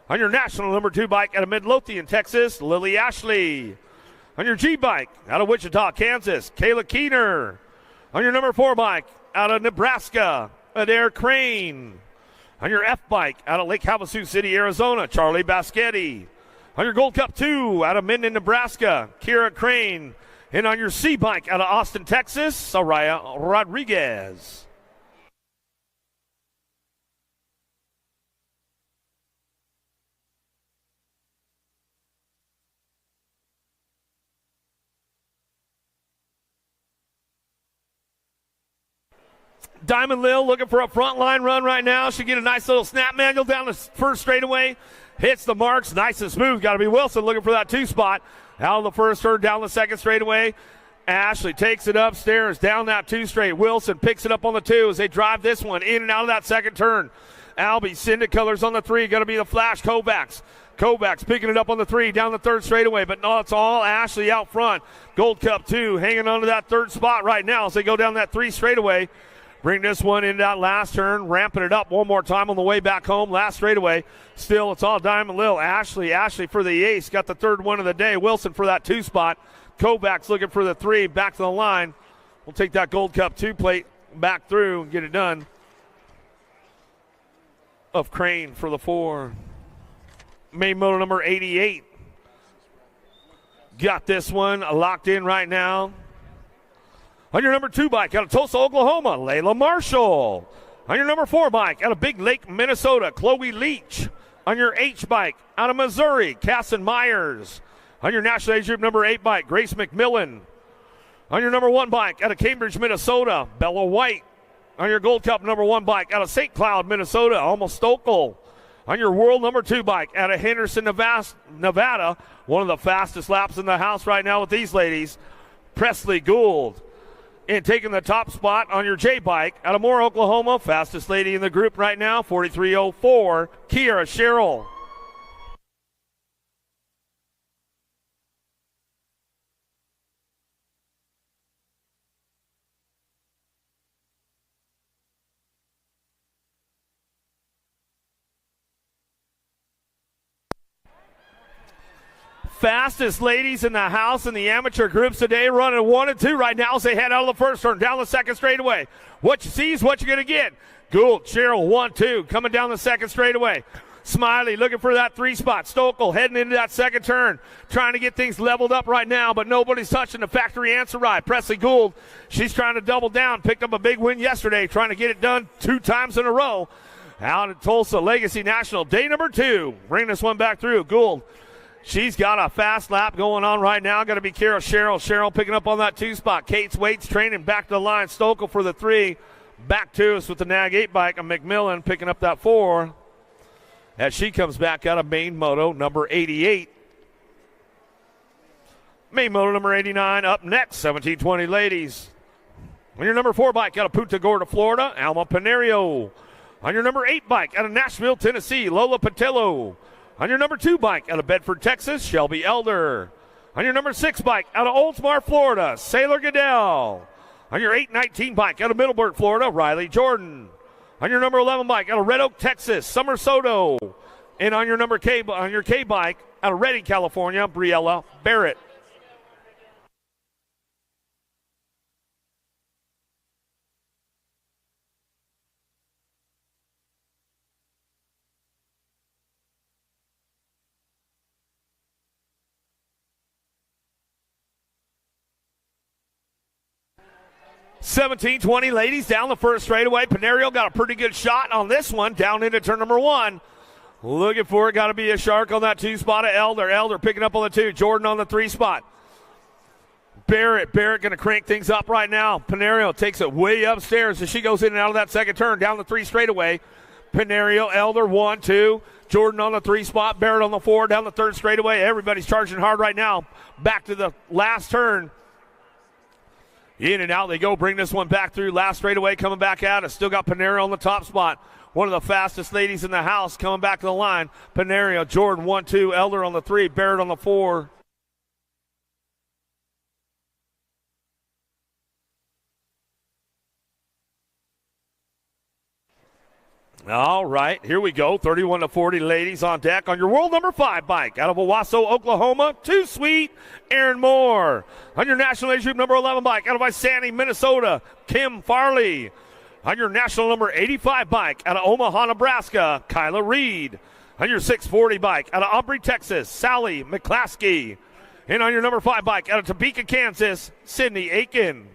On your national number 2 bike out of Midlothian, Texas, Lily Ashley. On your G bike out of Wichita, Kansas, Kayla Keener. On your number 4 bike, out of Nebraska, Adair Crane. On your F bike, out of Lake Havasu City, Arizona, Charlie Baschetti. On your Gold Cup 2, out of Minden, Nebraska, Kira Crane. And on your C bike, out of Austin, Texas, Soraya Rodriguez. Diamond Lil looking for a front line run right now. She get a nice little snap manual down the first straightaway. Hits the marks nice and smooth. Got to be Wilson looking for that 2 spot. Out of the first turn, down the second straightaway. Ashley takes it upstairs, down that 2 straight. Wilson picks it up on the 2 as they drive this one in and out of that second turn. Albie, Syndic colors on the 3. Going to be the Flash Kovacs. Kovacs picking it up on the 3, down the 3rd straightaway. But no, it's all Ashley out front. Gold Cup 2 hanging on to that 3rd spot right now as they go down that 3 straightaway. Bring this one into that last turn, ramping it up one more time on the way back home. Last straightaway. Still, it's all Diamond Lil. Ashley for the ace. Got the 3rd one of the day. Wilson for that 2 spot. Kovacs looking for the 3. Back to the line. We'll take that Gold Cup 2 plate back through and get it done. Of Crane for the 4. Main moto number 88. Got this one locked in right now. On your number 2 bike out of Tulsa, Oklahoma, Layla Marshall. On your number 4 bike out of Big Lake, Minnesota, Chloe Leach. On your H bike out of Missouri, Casson Myers. On your National Age Group number 8 bike, Grace McMillan. On your number 1 bike out of Cambridge, Minnesota, Bella White. On your Gold Cup number 1 bike out of St. Cloud, Minnesota, Alma Stokel. On your world number 2 bike out of Henderson, Nevada, one of the fastest laps in the house right now with these ladies, Presley Gould. And taking the top spot on your J bike out of Moore, Oklahoma, fastest lady in the group right now, 43:04, Kiara Sherrill. Fastest ladies in the house in the amateur groups today, running 1 and 2 right now as they head out of the first turn, down the second straightaway. What you see is what you're going to get. Gould, Cheryl, 1-2, coming down the second straightaway. Smiley looking for that 3 spot. Stokel heading into that second turn, trying to get things leveled up right now, but nobody's touching the factory answer right. Presley Gould, she's trying to double down, picked up a big win yesterday, trying to get it done 2 times in a row. Out at Tulsa Legacy National, day number 2. Bring this one back through. Gould, she's got a fast lap going on right now. Got to be careful. Cheryl picking up on that 2 spot. Kate's Waits training back to the line. Stokel for the 3. Back to us with the Nag 8 bike. And McMillan picking up that 4 as she comes back out of main moto number 88. Main moto number 89 up next, 1720 ladies. On your number 4 bike out of Punta Gorda, Florida, Alma Panerio. On your number 8 bike out of Nashville, Tennessee, Lola Patello. On your number 2 bike out of Bedford, Texas, Shelby Elder. On your number 6 bike out of Oldsmar, Florida, Sailor Goodell. On your 819 bike out of Middleburg, Florida, Riley Jordan. On your number 11 bike out of Red Oak, Texas, Summer Soto. And on your K bike out of Redding, California, Briella Barrett. (17:20) ladies down the first straightaway. Panerio got a pretty good shot on this one down into turn number 1. Looking for it, got to be a shark on that 2 spot of Elder. Elder picking up on the 2. Jordan on the 3 spot. Barrett going to crank things up right now. Panerio takes it way upstairs as she goes in and out of that second turn down the 3 straightaway. Panerio, Elder, 1, 2. Jordan on the 3 spot. Barrett on the 4 down the 3rd straightaway. Everybody's charging hard right now. Back to the last turn. In and out they go. Bring this one back through. Last straightaway coming back at us. Still got Panerio on the top spot. One of the fastest ladies in the house coming back to the line. Panerio, Jordan, 1, 2. Elder on the 3. Barrett on the 4. All right, here we go. 31-40 ladies on deck on your world number 5 bike out of Owasso, Oklahoma. Too Sweet, Aaron Moore. On your national age group number 11 bike out of Isani, Minnesota, Kim Farley. On your national number 85 bike out of Omaha, Nebraska, Kyla Reed. On your 640 bike out of Aubrey, Texas, Sally McClaskey. And on your number 5 bike out of Topeka, Kansas, Sydney Aiken.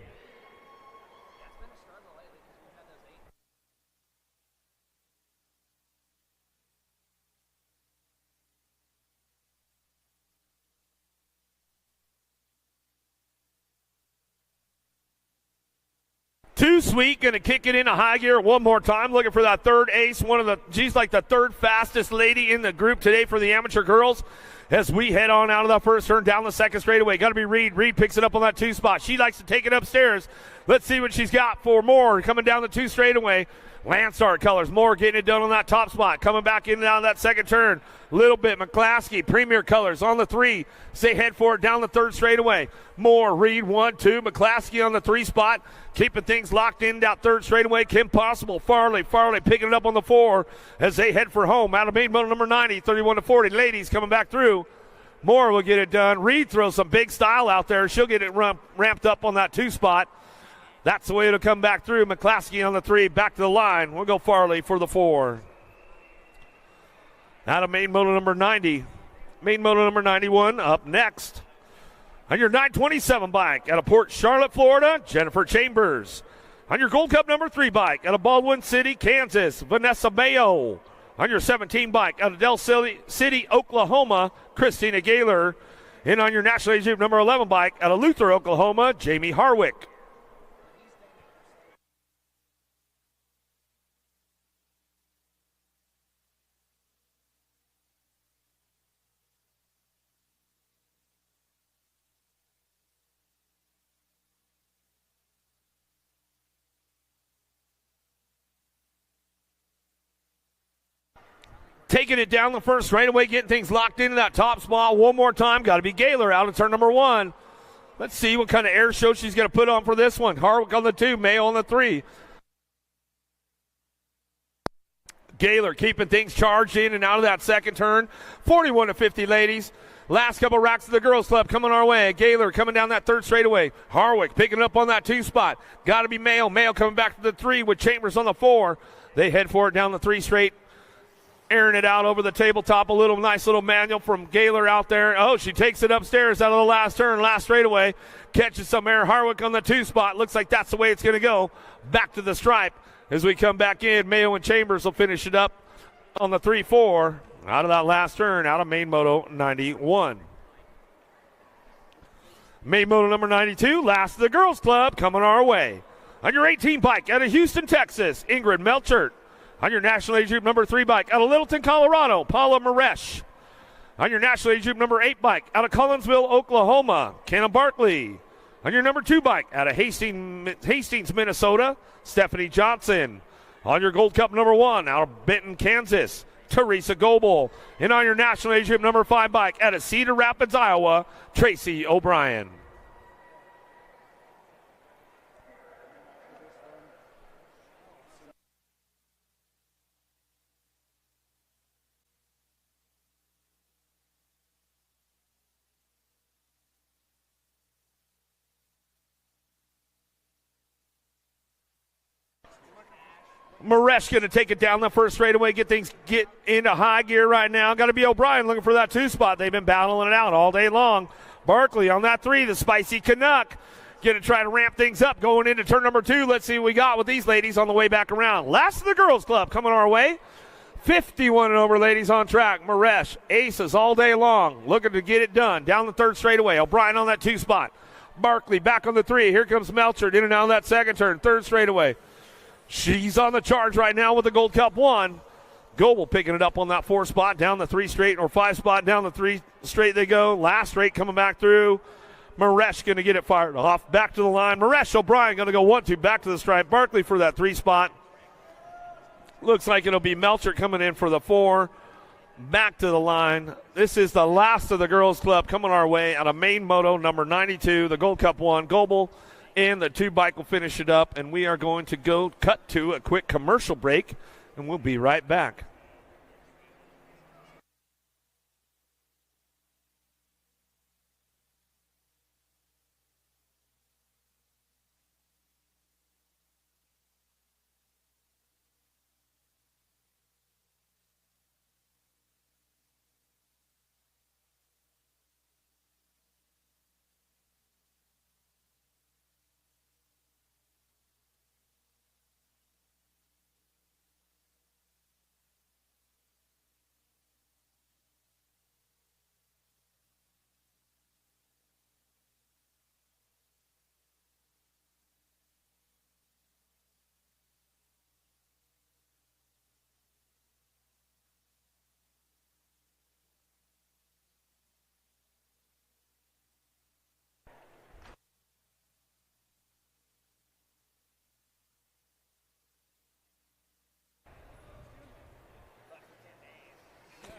Too Sweet going to kick it into high gear one more time, looking for that 3rd ace. She's like the 3rd fastest lady in the group today for the amateur girls. As we head on out of that first turn down the 2nd straightaway, got to be Reed. Reed picks it up on that 2 spot. She likes to take it upstairs. Let's see what she's got for Moore coming down the 2 straightaway. Landstar colors. Moore getting it done on that top spot. Coming back in and out of that 2nd turn. Little bit. McClaskey, Premier colors on the 3. Stay head for it down the 3rd straightaway. Moore, Reed, 1, 2. McClaskey on the 3 spot. Keeping things locked in that 3rd straightaway. Kim Possible, Farley picking it up on the 4 as they head for home. Out of main moto number 90, 31-40. Ladies coming back through. Moore will get it done. Reed throws some big style out there. She'll get it ramped up on that 2 spot. That's the way it'll come back through. McClaskey on the 3, back to the line. We'll go Farley for the 4. Out of main moto number 90. Main moto number 91 up next. On your 927 bike out of Port Charlotte, Florida, Jennifer Chambers. On your Gold Cup number 3 bike out of Baldwin City, Kansas, Vanessa Mayo. On your 17 bike out of Del City, Oklahoma, Christina Gaylor. And on your National Age Group number 11 bike out of Luther, Oklahoma, Jamie Harwick. Taking it down the first straightaway, getting things locked into that top spot one more time. Got to be Gaylor out of turn number 1. Let's see what kind of air show she's going to put on for this one. Harwick on the 2, Mayo on the 3. Gaylor keeping things charged in and out of that 2nd turn. 41-50 ladies. Last couple racks of the girls club coming our way. Gaylor coming down that 3rd straightaway. Harwick picking it up on that 2 spot. Got to be Mayo. Mayo coming back to the 3 with Chambers on the 4. They head for it down the 3 straight. airing it out over the tabletop. A nice little manual from Gaylor out there. Oh, she takes it upstairs out of the last turn, last straightaway. Catches some air. Harwick on the 2 spot. Looks like that's the way it's going to go. Back to the stripe. As we come back in, Mayo and Chambers will finish it up on the 3-4 out of that last turn out of main moto 91. Main moto number 92, last of the girls club, coming our way. On your 18 bike out of Houston, Texas, Ingrid Melchert. On your national age group number 3 bike out of Littleton, Colorado, Paula Maresh. On your national age group number 8 bike out of Collinsville, Oklahoma, Kenna Barkley. On your number 2 bike out of Hastings, Minnesota, Stephanie Johnson. On your Gold Cup number 1 out of Benton, Kansas, Teresa Goebel. And on your national age group number 5 bike out of Cedar Rapids, Iowa, Tracy O'Brien. Maresh going to take it down the first straightaway, get into high gear right now. Got to be O'Brien looking for that 2 spot. They've been battling it out all day long. Barkley on that 3, the spicy Canuck. Going to try to ramp things up going into turn number 2. Let's see what we got with these ladies on the way back around. Last of the girls club coming our way. 51 and over ladies on track. Maresh, aces all day long. Looking to get it done. Down the 3rd straightaway. O'Brien on that 2 spot. Barkley back on the 3. Here comes Melchert in and out of that 2nd turn. 3rd straightaway. She's on the charge right now with the Gold Cup 1. Goebel picking it up on that 4 spot, down the 3 straight, or 5 spot, down the 3 straight they go. Last straight coming back through. Maresh going to get it fired off. Back to the line. Maresh, O'Brien going to go 1-2 back to the stripe. Barkley for that 3 spot. Looks like it'll be Melchert coming in for the 4. Back to the line. This is the last of the girls club coming our way out of main moto number 92, the Gold Cup 1. Goebel. And the 2 bike will finish it up, and we are going to go cut to a quick commercial break, and we'll be right back.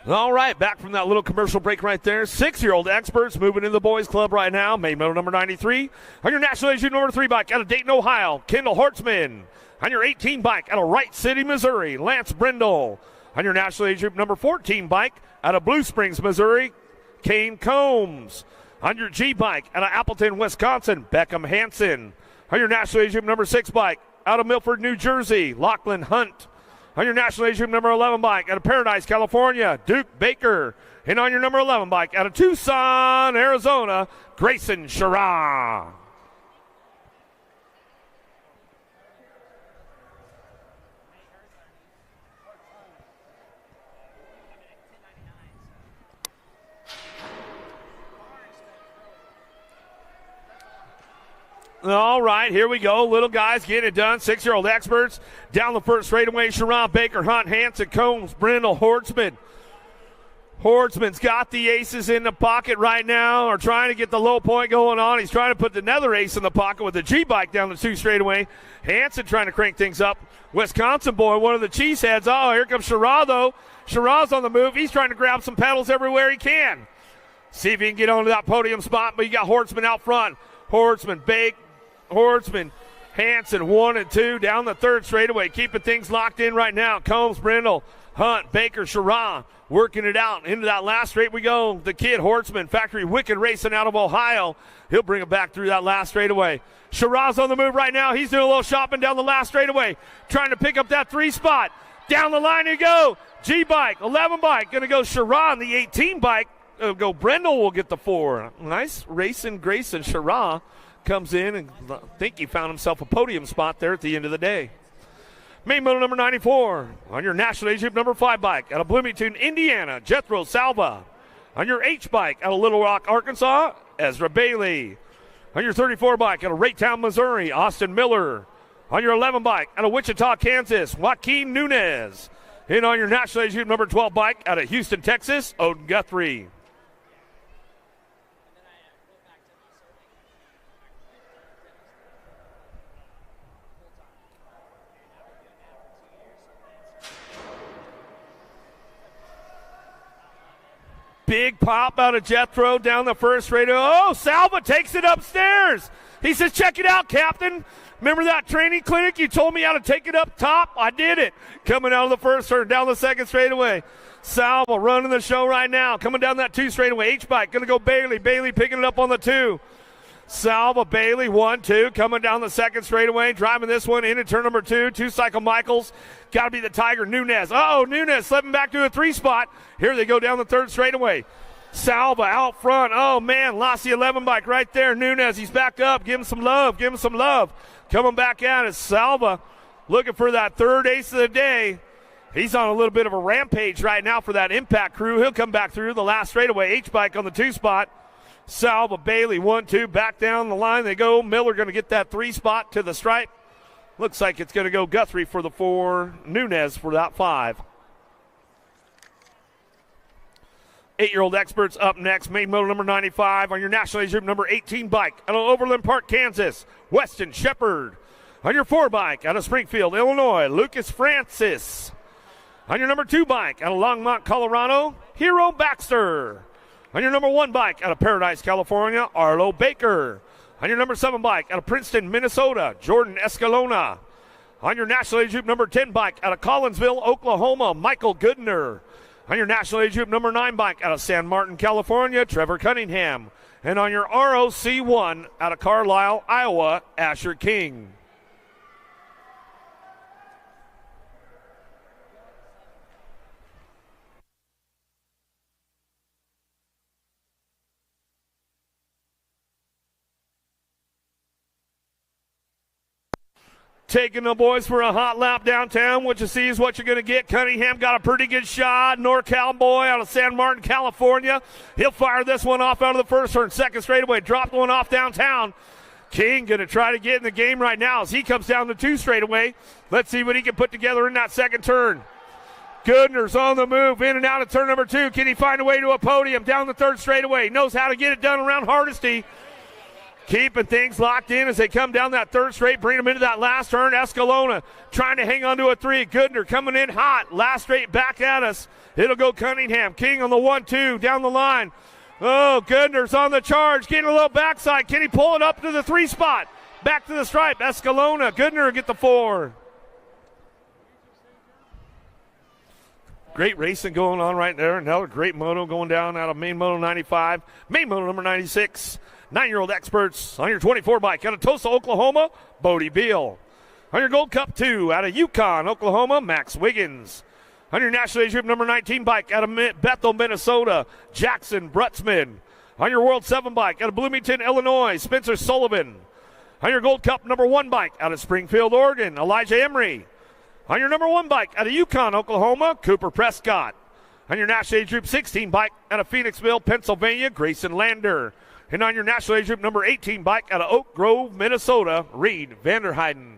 All right, back from that little commercial break right there. 6-year-old experts moving into the boys club right now. Main moto number 93. On your national age group number 3 bike out of Dayton, Ohio, Kendall Hortzman. On your 18 bike out of Wright City, Missouri, Lance Brindle. On your national age group number 14 bike out of Blue Springs, Missouri, Kane Combs. On your G bike out of Appleton, Wisconsin, Beckham Hansen. On your national age group number 6 bike out of Milford, New Jersey, Lachlan Hunt. On your national age group number 11 bike out of Paradise, California, Duke Baker. And on your number 11 bike out of Tucson, Arizona, Grayson Sherrod. All right, here we go. Little guys getting it done. 6-year-old experts down the first straightaway. Sharon, Baker, Hunt, Hansen, Combs, Brindle, Hortzman. Hortzman's got the aces in the pocket right now, or trying to get the low point going on. He's trying to put another ace in the pocket with the G-bike down the 2 straightaway. Hansen trying to crank things up. Wisconsin boy, one of the cheeseheads. Oh, here comes Sherrod, though. Sherrod's on the move. He's trying to grab some pedals everywhere he can. See if he can get onto that podium spot, but you got Hortzman out front. Hortzman, Hortzman, Hansen, 1 and 2 down the 3rd straightaway, keeping things locked in right now. Combs, Brindle, Hunt, Baker, Sherrod working it out. Into that last straight we go. The kid, Hortzman, Factory Wicked racing out of Ohio. He'll bring it back through that last straightaway. Sherrod's on the move right now. He's doing a little shopping down the last straightaway, trying to pick up that 3 spot. Down the line you go. G-bike, 11 bike, going to go Sharon. The 18 bike, go Brendel will get the 4. Nice racing. Grayson Sharon comes in, and I think he found himself a podium spot there at the end of the day. Main moto number 94 on your National Age Group number 5 bike out of Bloomington, Indiana, Jethro Salva. On your H bike out of Little Rock, Arkansas, Ezra Bailey. On your 34 bike out of Raytown, Missouri, Austin Miller. On your 11 bike out of Wichita, Kansas, Joaquin Nunez. And on your National Age Group number 12 bike out of Houston, Texas, Odin Guthrie. Big pop out of Jethro down the first radio. Oh, Salva takes it upstairs. He says, check it out, Captain. Remember that training clinic? You told me how to take it up top? I did it. Coming out of the first turn, down the second straightaway. Salva running the show right now. Coming down that 2 straightaway. H-bike going to go Bailey. Bailey picking it up on the 2. Salva, Bailey, 1-2. Coming down the second straightaway. Driving this one into turn number 2. 2-cycle Michaels. Got to be the Tiger, Nunez. Oh, Nunez slipping back to a 3 spot. Here they go down the 3rd straightaway. Salva out front. Oh, man, lost the 11 bike right there. Nunez, he's back up. Give him some love. Give him some love. Coming back out is Salva looking for that 3rd ace of the day. He's on a little bit of a rampage right now for that Impact crew. He'll come back through the last straightaway. H-bike on the 2 spot. Salva, Bailey, 1-2. Back down the line they go. Miller going to get that 3 spot to the stripe. Looks like it's going to go Guthrie for the 4. Nunez for that 5. 8-year-old experts up next. Main moto number 95 on your National Age Group number 18 bike out of Overland Park, Kansas, Weston Shepard. On your 4 bike out of Springfield, Illinois, Lucas Francis. On your number 2 bike out of Longmont, Colorado, Hero Baxter. On your number 1 bike out of Paradise, California, Arlo Baker. On your number 7 bike out of Princeton, Minnesota, Jordan Escalona. On your National Age Group number 10 bike out of Collinsville, Oklahoma, Michael Goodner. On your National Age Group number 9 bike out of San Martin, California, Trevor Cunningham. And on your ROC1 out of Carlisle, Iowa, Asher King. Taking the boys for a hot lap downtown. What you see is what you're going to get. Cunningham got a pretty good shot. NorCal boy out of San Martin, California. He'll fire this one off out of the first turn. 2nd straightaway. Dropped one off downtown. King going to try to get in the game right now as he comes down the 2 straightaway. Let's see what he can put together in that 2nd turn. Goodner's on the move, in and out of turn number 2. Can he find a way to a podium down the 3rd straightaway? Knows how to get it done around Hardesty. Keeping things locked in as they come down that 3rd straight, bring them into that last turn. Escalona trying to hang on to a 3. Goodner coming in hot. Last straight back at us. It'll go Cunningham. King on the 1-2 down the line. Oh, Goodner's on the charge. Getting a little backside. Can he pull it up to the 3 spot? Back to the stripe. Escalona. Goodner will get the 4. Great racing going on right there. Another great moto going down out of main moto 95. Main moto number 96. 9-year-old experts on your 24 bike out of Tulsa, Oklahoma, Bodie Beal. On your Gold Cup 2 out of Yukon, Oklahoma, Max Wiggins. On your National Age Group number 19 bike out of Bethel, Minnesota, Jackson Brutzman. On your World 7 bike out of Bloomington, Illinois, Spencer Sullivan. On your Gold Cup number 1 bike out of Springfield, Oregon, Elijah Emery. On your number 1 bike out of Yukon, Oklahoma, Cooper Prescott. On your National Age Group 16 bike out of Phoenixville, Pennsylvania, Grayson Lander. And on your National Age Group number 18 bike out of Oak Grove, Minnesota, Reed Vanderheiden.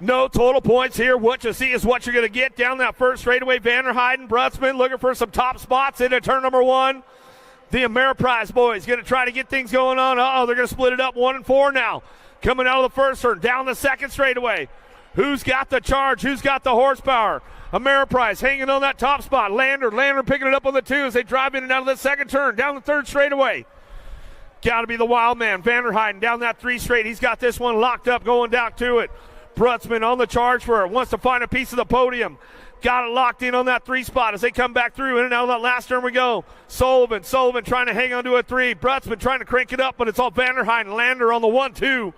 No total points here. What you see is what you're going to get down that 1st straightaway. Vanderheiden, Brutzman looking for some top spots into turn number 1. The Ameriprise boys going to try to get things going on. They're going to split it up 1 and 4 now. Coming out of the 1st turn, down the 2nd straightaway. Who's got the charge? Who's got the horsepower? Ameriprise hanging on that top spot. Lander picking it up on the 2 as they drive in and out of the 2nd turn, down the 3rd straightaway. Got to be the wild man, Vanderheiden, down that 3 straight. He's got this one locked up, going down to it. Brutzman on the charge for it, wants to find a piece of the podium. Got it locked in on that 3 spot as they come back through. In and out of that last turn we go. Sullivan trying to hang on to a 3. Brutzman trying to crank it up, but it's all Vanderheiden and Lander on the 1-2.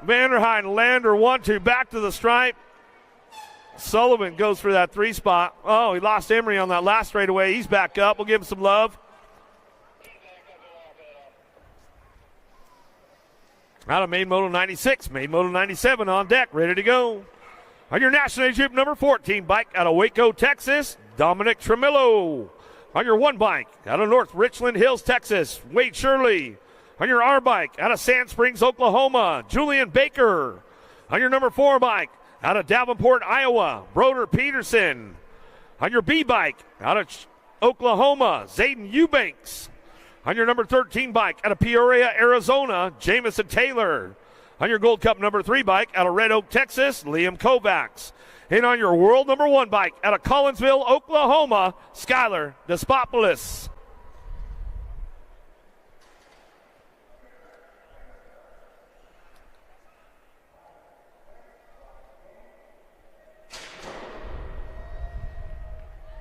Vanderheiden, Lander, 1-2. Back to the stripe. Sullivan goes for that 3 spot. Oh, he lost Emery on that last straightaway. He's back up. We'll give him some love. Out of Main Moto 96, Main Moto 97 on deck, ready to go. On your National Age Group number 14 bike out of Waco, Texas, Dominic Tremillo. On your 1 bike out of North Richland Hills, Texas, Wade Shirley. On your R bike out of Sand Springs, Oklahoma, Julian Baker. On your number 4 bike out of Davenport, Iowa, Broder Peterson. On your B bike out of Oklahoma, Zayden Eubanks. On your number 13 bike out of Peoria, Arizona, Jamison Taylor. On your Gold Cup number 3 bike out of Red Oak, Texas, Liam Kovacs. And on your world number 1 bike out of Collinsville, Oklahoma, Skylar Despopoulos.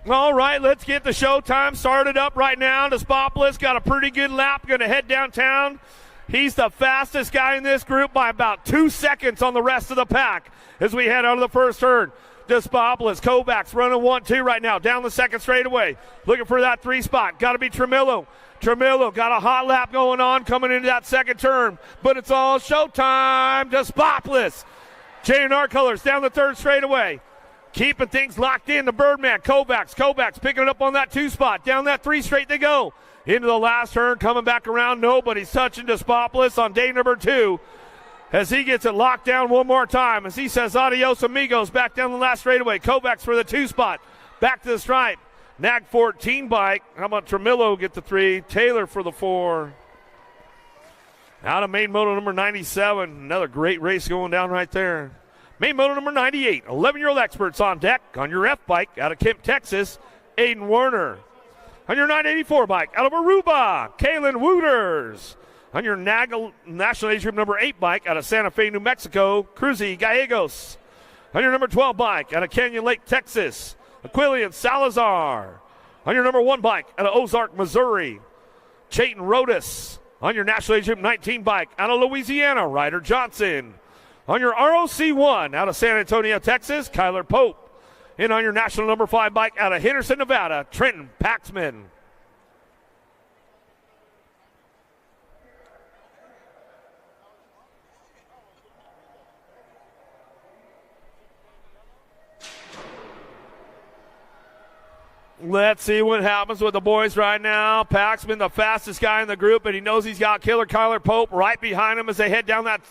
All right, let's get the showtime started up right now. Despopoulos got a pretty good lap, going to head downtown. He's the fastest guy in this group by about 2 seconds on the rest of the pack as we head out of the first turn. Despopoulos, Kovacs running 1-2 right now, down the second straightaway. Looking for that 3 spot. Got to be Tremillo. Tremillo got a hot lap going on coming into that second turn, but it's all showtime. Despopoulos. J&R colors down the third straightaway. Keeping things locked in, the Birdman, Kovacs picking it up on that 2 spot. Down that 3 straight they go. Into the last turn, coming back around. Nobody's touching Despopoulos on day number 2 as he gets it locked down one more time. As he says, adios, amigos, back down the last straightaway. Kovacs for the 2 spot. Back to the stripe. Nag 14 bike. How about Tremillo get the 3? Taylor for the 4. Out of Main Moto number 97. Another great race going down right there. Main Moto number 98, 11-year-old experts on deck. On your F bike out of Kemp, Texas, Aiden Werner. On your 984 bike out of Aruba, Kalen Wooters. On your National Age Group number 8 bike out of Santa Fe, New Mexico, Cruzy Gallegos. On your number 12 bike out of Canyon Lake, Texas, Aquilian Salazar. On your number 1 bike out of Ozark, Missouri, Chayton Rodas. On your National Age Group 19 bike out of Louisiana, Ryder Johnson. On your ROC1 out of San Antonio, Texas, Kyler Pope. And on your national number 5 bike out of Henderson, Nevada, Trenton Paxman. Let's see what happens with the boys right now. Paxman, the fastest guy in the group, and he knows he's got killer Kyler Pope right behind him as they head down that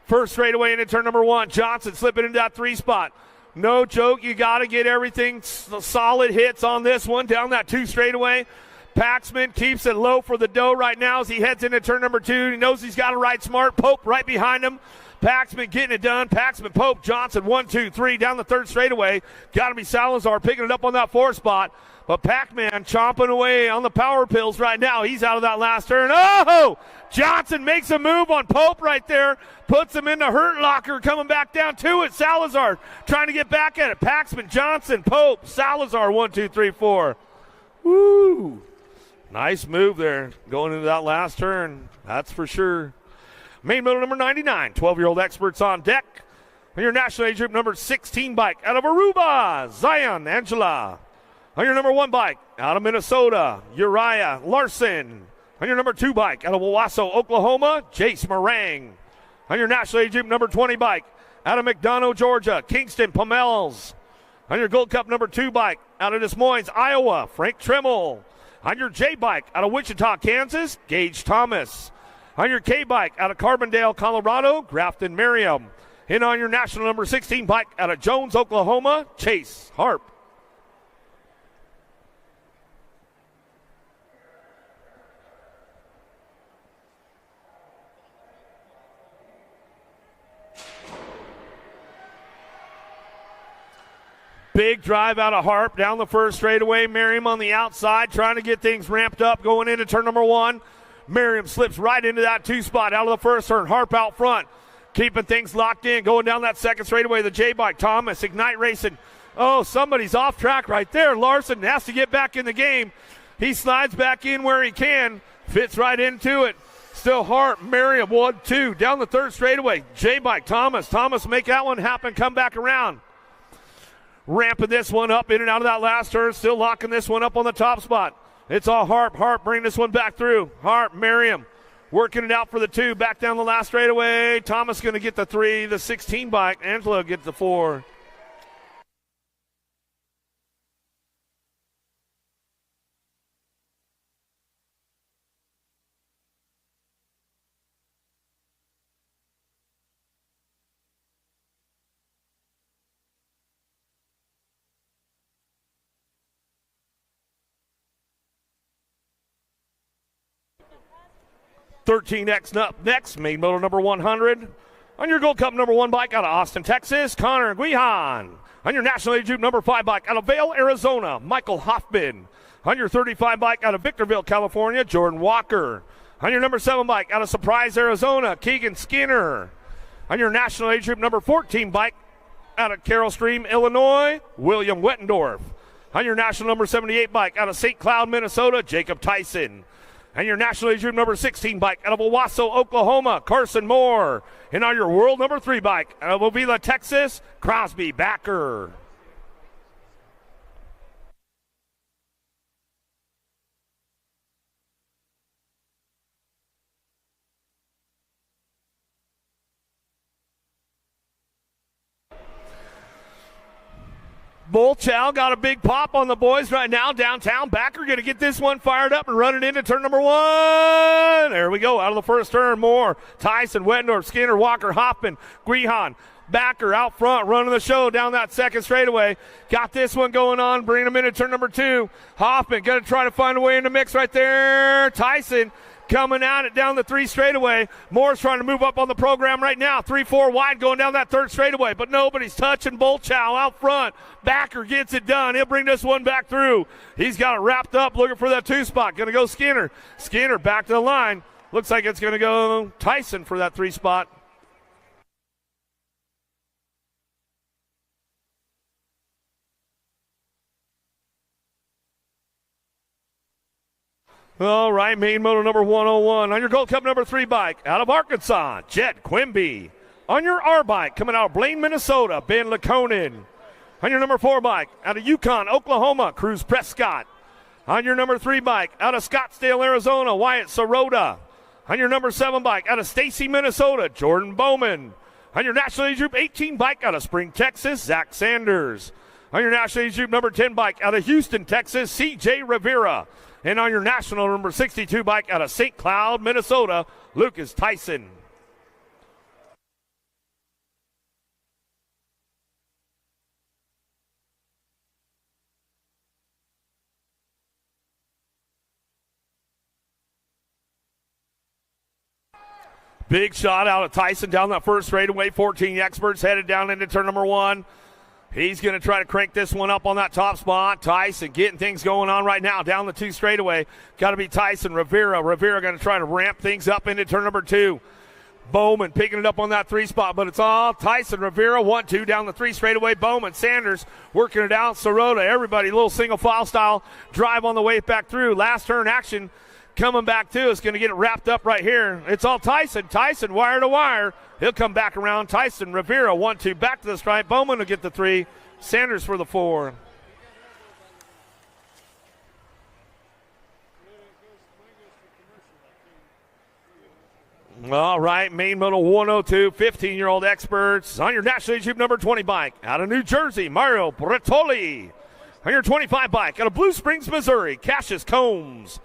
first straightaway into turn number 1. Johnson slipping into that 3 spot. No joke, you got to get everything solid hits on this one down that 2 straightaway. Paxman keeps it low for the dough right now as he heads into turn number 2. He knows he's got to ride smart. Pope right behind him. Paxman getting it done. Paxman, Pope, Johnson, 1, 2, 3 down the third straightaway. Got to be Salazar picking it up on that 4 spot. But Pac-Man chomping away on the power pills right now. He's out of that last turn. Oh! Johnson makes a move on Pope right there. Puts him in the hurt locker, coming back down to it. Salazar trying to get back at it. Paxman, Johnson, Pope, Salazar, 1, 2, 3, 4. Woo! Nice move there going into that last turn. That's for sure. Main Moto number 99, 12-year-old experts on deck. On your National Age Group number 16 bike out of Aruba, Zion Angela. On your number 1 bike out of Minnesota, Uriah Larson. On your number 2 bike out of Owasso, Oklahoma, Jace Morang. On your National Age Group number 20 bike out of McDonough, Georgia, Kingston Pomels. On your Gold Cup number 2 bike out of Des Moines, Iowa, Frank Trimmel. On your J bike out of Wichita, Kansas, Gage Thomas. On your K bike out of Carbondale, Colorado, Grafton Merriam. And on your national number 16 bike out of Jones, Oklahoma, Chase Harp. Big drive out of Harp down the first straightaway. Merriam on the outside trying to get things ramped up going into turn number 1. Merriam slips right into that 2 spot out of the first turn. Harp out front, keeping things locked in. Going down that second straightaway, the J-Bike. Thomas, Ignite Racing, Oh, somebody's off track right there. Larson has to get back in the game. He slides back in where he can, fits right into it. Still Hart, Merriam, 1-2. Down the third straightaway. J-Bike, Thomas. Thomas make that one happen, come back around. Ramping this one up in and out of that last turn. Still locking this one up on the top spot. It's all Hart. Hart bring this one back through. Hart, Merriam. Working it out for the 2. Back down the last straightaway. Thomas going to get the 3. The 16 bike. Angelo gets the 4. $13X up next, main moto number 100. On your Gold Cup number 1 bike out of Austin, Texas, Connor Guihan. On your National Age Group number 5 bike out of Vail, Arizona, Michael Hoffman. On your 35 bike out of Victorville, California, Jordan Walker. On your number 7 bike out of Surprise, Arizona, Keegan Skinner. On your National Age Group number 14 bike out of Carroll Stream, Illinois, William Wettendorf. On your National number 78 bike out of St. Cloud, Minnesota, Jacob Tyson. And your National Age Group number 16 bike out of Owasso, Oklahoma, Carson Moore. And on your World number 3 bike out of Ovila, Texas, Crosby Backer. Bull Chow got a big pop on the boys right now downtown. Backer going to get this one fired up and run it into turn number 1. There we go. Out of the first turn, Moore, Tyson, Wettendorf, Skinner, Walker, Hoffman, Guihan. Backer out front, running the show down that second straightaway. Got this one going on, bringing him into turn number 2. Hoffman going to try to find a way in the mix right there. Tyson coming at it down the 3 straightaway. Moore's trying to move up on the program right now. 3-4 wide going down that 3rd straightaway, but nobody's touching Bolchow out front. Backer gets it done. He'll bring this one back through. He's got it wrapped up, looking for that 2 spot. Going to go Skinner. Skinner back to the line. Looks like it's going to go Tyson for that 3 spot. All right, main moto number 101. On your Gold Cup number 3 bike, out of Arkansas, Jet Quimby. On your R bike, coming out of Blaine, Minnesota, Ben Laconin. On your number 4 bike, out of Yukon, Oklahoma, Cruz Prescott. On your number 3 bike, out of Scottsdale, Arizona, Wyatt Sirota. On your number 7 bike, out of Stacy, Minnesota, Jordan Bowman. On your National Age Group 18 bike, out of Spring, Texas, Zach Sanders. On your National Age Group number 10 bike, out of Houston, Texas, CJ Rivera. And on your national number 62 bike out of St. Cloud, Minnesota, Lucas Tyson. Big shot out of Tyson down that first straightaway. 14 experts headed down into turn number 1. He's going to try to crank this one up on that top spot. Tyson getting things going on right now down the 2 straightaway. Got to be Tyson. Rivera going to try to ramp things up into turn number 2. Bowman picking it up on that 3 spot, but it's all Tyson. Rivera 1-2 down the 3 straightaway. Bowman, Sanders working it out. Sirota, everybody, little single file style drive on the way back through. Last turn action coming back to us. Going to get it wrapped up right here. It's all Tyson. Tyson wire to wire. He'll come back around. Tyson, Rivera, 1-2, back to the stripe. Bowman will get the 3. Sanders for the 4. All right, main moto 102, 15-year-old experts. On your National Age Group number 20 bike, out of New Jersey, Mario Bertoli. On your 25 bike, out of Blue Springs, Missouri, Cassius Combs.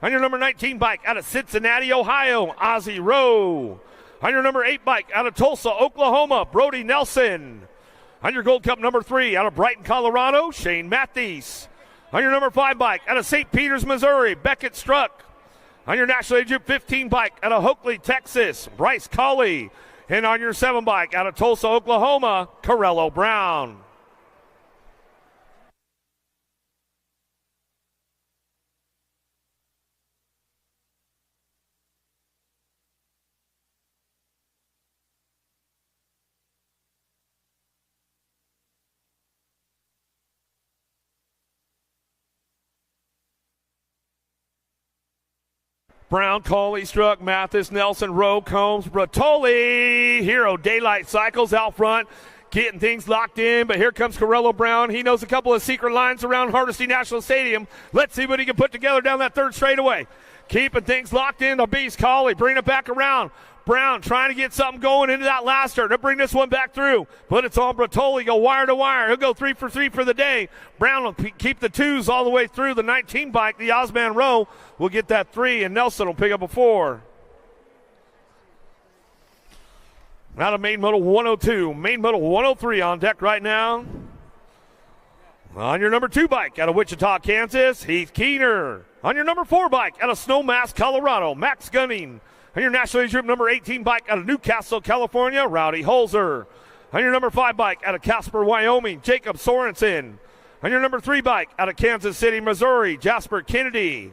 On your number 19 bike, out of Cincinnati, Ohio, Ozzie Rowe. On your number 8 bike, out of Tulsa, Oklahoma, Brody Nelson. On your Gold Cup number 3, out of Brighton, Colorado, Shane Matthews. On your number 5 bike, out of St. Peters, Missouri, Beckett Struck. On your National Age Group 15 bike, out of Hoakley, Texas, Bryce Colley. And on your 7 bike, out of Tulsa, Oklahoma, Corello Brown. Brown, Coley, Struck, Mathis, Nelson, Rowe, Combs, Bertoli. Hero Daylight Cycles out front, getting things locked in, but here comes Corello Brown. He knows a couple of secret lines around Hardesty National Stadium. Let's see what he can put together down that third straightaway. Keeping things locked in, the Beast, Coley, bring it back around. Brown trying to get something going into that last turn to bring this one back through. But it's on Bertoli, go wire to wire. He'll go 3 for 3 for the day. Brown will keep the 2s all the way through. The 19 bike, the Osman Rowe, will get that 3, and Nelson will pick up a 4. Out of main moto 102, main moto 103 on deck right now. On your number 2 bike out of Wichita, Kansas, Heath Keener. On your number 4 bike out of Snowmass, Colorado, Max Gunning. On your National Age Group number 18 bike out of Newcastle, California, Rowdy Holzer. On your number 5 bike out of Casper, Wyoming, Jacob Sorensen. On your number 3 bike out of Kansas City, Missouri, Jasper Kennedy.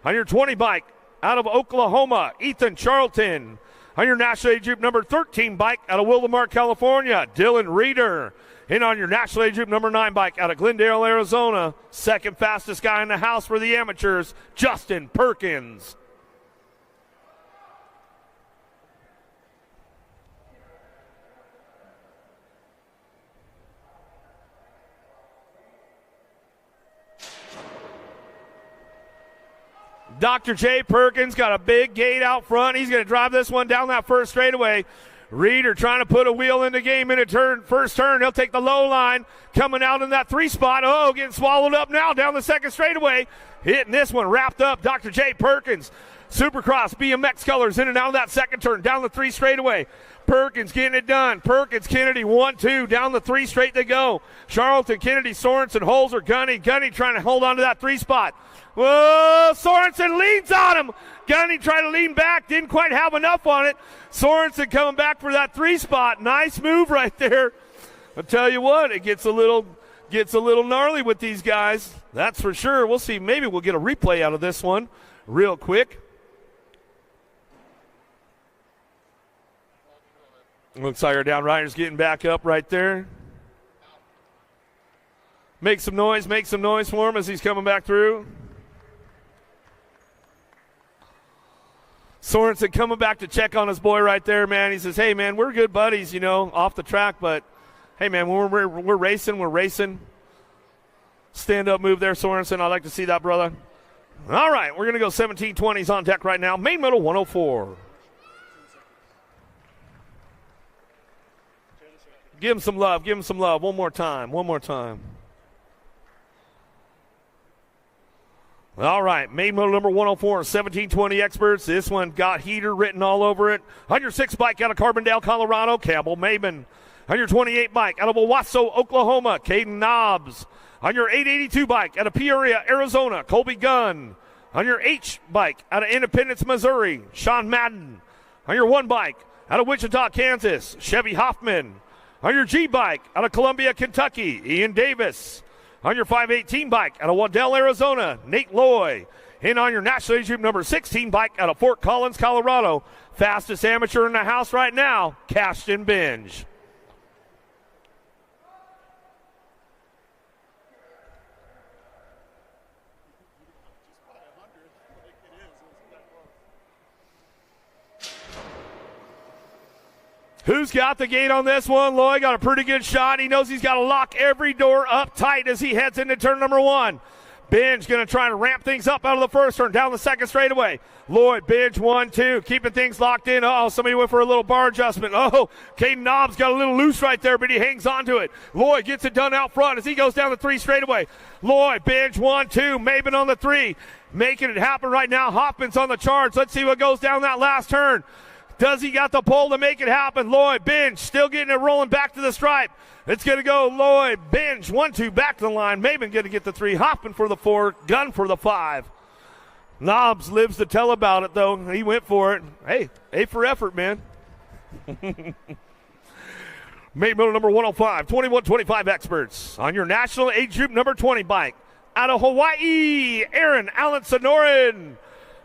On your 20 bike out of Oklahoma, Ethan Charlton. On your National Age Group number 13 bike out of Wildomar, California, Dylan Reeder. And on your National Age Group number 9 bike out of Glendale, Arizona, second fastest guy in the house for the amateurs, Justin Perkins. Dr. J. Perkins got a big gate out front. He's going to drive this one down that first straightaway. Reeder trying to put a wheel in the game in a turn. First turn, he'll take the low line. Coming out in that 3 spot. Oh, getting swallowed up now down the second straightaway. Hitting this one, wrapped up. Dr. J. Perkins. Supercross BMX colors in and out of that second turn. Down the 3 straightaway. Perkins getting it done. Perkins, Kennedy, 1-2. Down the 3 straight they go. Charlton, Kennedy, Sorensen, Holzer, Gunny trying to hold on to that 3 spot. Whoa, Sorensen leans on him. Gunny tried to lean back, didn't quite have enough on it. Sorensen coming back for that 3 spot. Nice move right there. I'll tell you what, it gets a little gnarly with these guys. That's for sure. We'll see. Maybe we'll get a replay out of this one real quick. Looks like our downrider's getting back up right there. Make some noise for him as he's coming back through. Sorensen coming back to check on his boy right there, man. He says, hey, man, we're good buddies, off the track, but, hey, man, when we're racing. Stand-up move there, Sorensen. I'd like to see that, brother. All right, we're going to go 1720s on deck right now. Main moto 104. Give him some love. One more time. All right, main moto number 104, 1720 experts. This one got heater written all over it. On your 6 bike out of Carbondale, Colorado, Campbell Maben. On your 28 bike out of Owasso, Oklahoma, Caden Nobbs. On your 882 bike out of Peoria, Arizona, Colby Gunn. On your H bike out of Independence, Missouri, Sean Madden. On your 1 bike out of Wichita, Kansas, Chevy Hoffman. On your G bike out of Columbia, Kentucky, Ian Davis. On your 518 bike out of Waddell, Arizona, Nate Loy. And on your National Age Group number 16 bike out of Fort Collins, Colorado, fastest amateur in the house right now, Cashton Binge. Who's got the gate on this one? Loy got a pretty good shot. He knows he's got to lock every door up tight as he heads into turn number 1. Binge going to try to ramp things up out of the first turn, down the second straightaway. Lloyd, Binge, 1-2, keeping things locked in. Somebody went for a little bar adjustment. Caden Nobbs got a little loose right there, but he hangs on to it. Lloyd gets it done out front as he goes down the 3 straightaway. Lloyd, Binge, 1-2, Maben on the 3. Making it happen right now. Hoffman's on the charge. Let's see what goes down that last turn. Does he got the pole to make it happen? Lloyd, Binge, still getting it rolling back to the stripe. It's going to go Lloyd, Binge, 1-2, back to the line. Maben going to get the 3, Hoffman for the 4, Gunn for the 5. Nobbs lives to tell about it, though. He went for it. Hey, A for effort, man. Main moto number 105, 21-25 experts. On your National Age Group number 20 bike. Out of Hawaii, Aaron Allen Sonoran.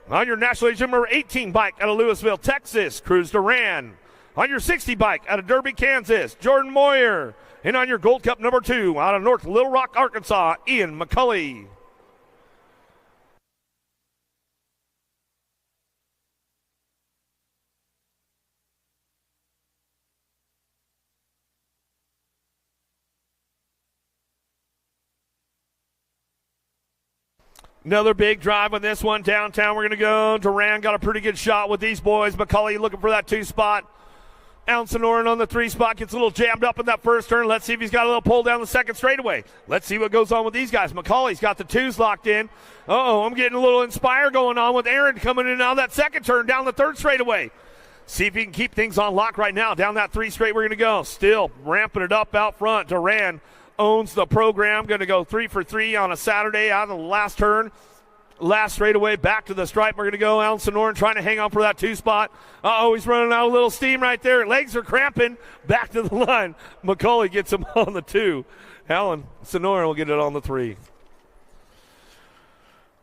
On your National Age Group number 18 bike out of Louisville, Texas, Cruz Duran. On your 60 bike out of Derby, Kansas, Jordan Moyer. And on your Gold Cup number 2 out of North Little Rock, Arkansas, Ian McCulley. Another big drive on this one. Downtown, we're going to go. Duran got a pretty good shot with these boys. McCauley looking for that 2 spot. Alan Sonoran on the 3 spot gets a little jammed up in that first turn. Let's see if he's got a little pull down the second straightaway. Let's see what goes on with these guys. McCauley's got the 2s locked in. I'm getting a little Inspire going on with Aaron coming in now that second turn down the third straightaway. See if he can keep things on lock right now. Down that 3 straight we're going to go. Still ramping it up out front. Duran owns the program. Going to go 3 for 3 on a Saturday out of the last turn. Last straightaway back to the stripe. We're going to go. Alan Sonoran trying to hang on for that 2 spot. He's running out a little steam right there. Legs are cramping. Back to the line. McCauley gets him on the 2. Alan Sonoran will get it on the 3.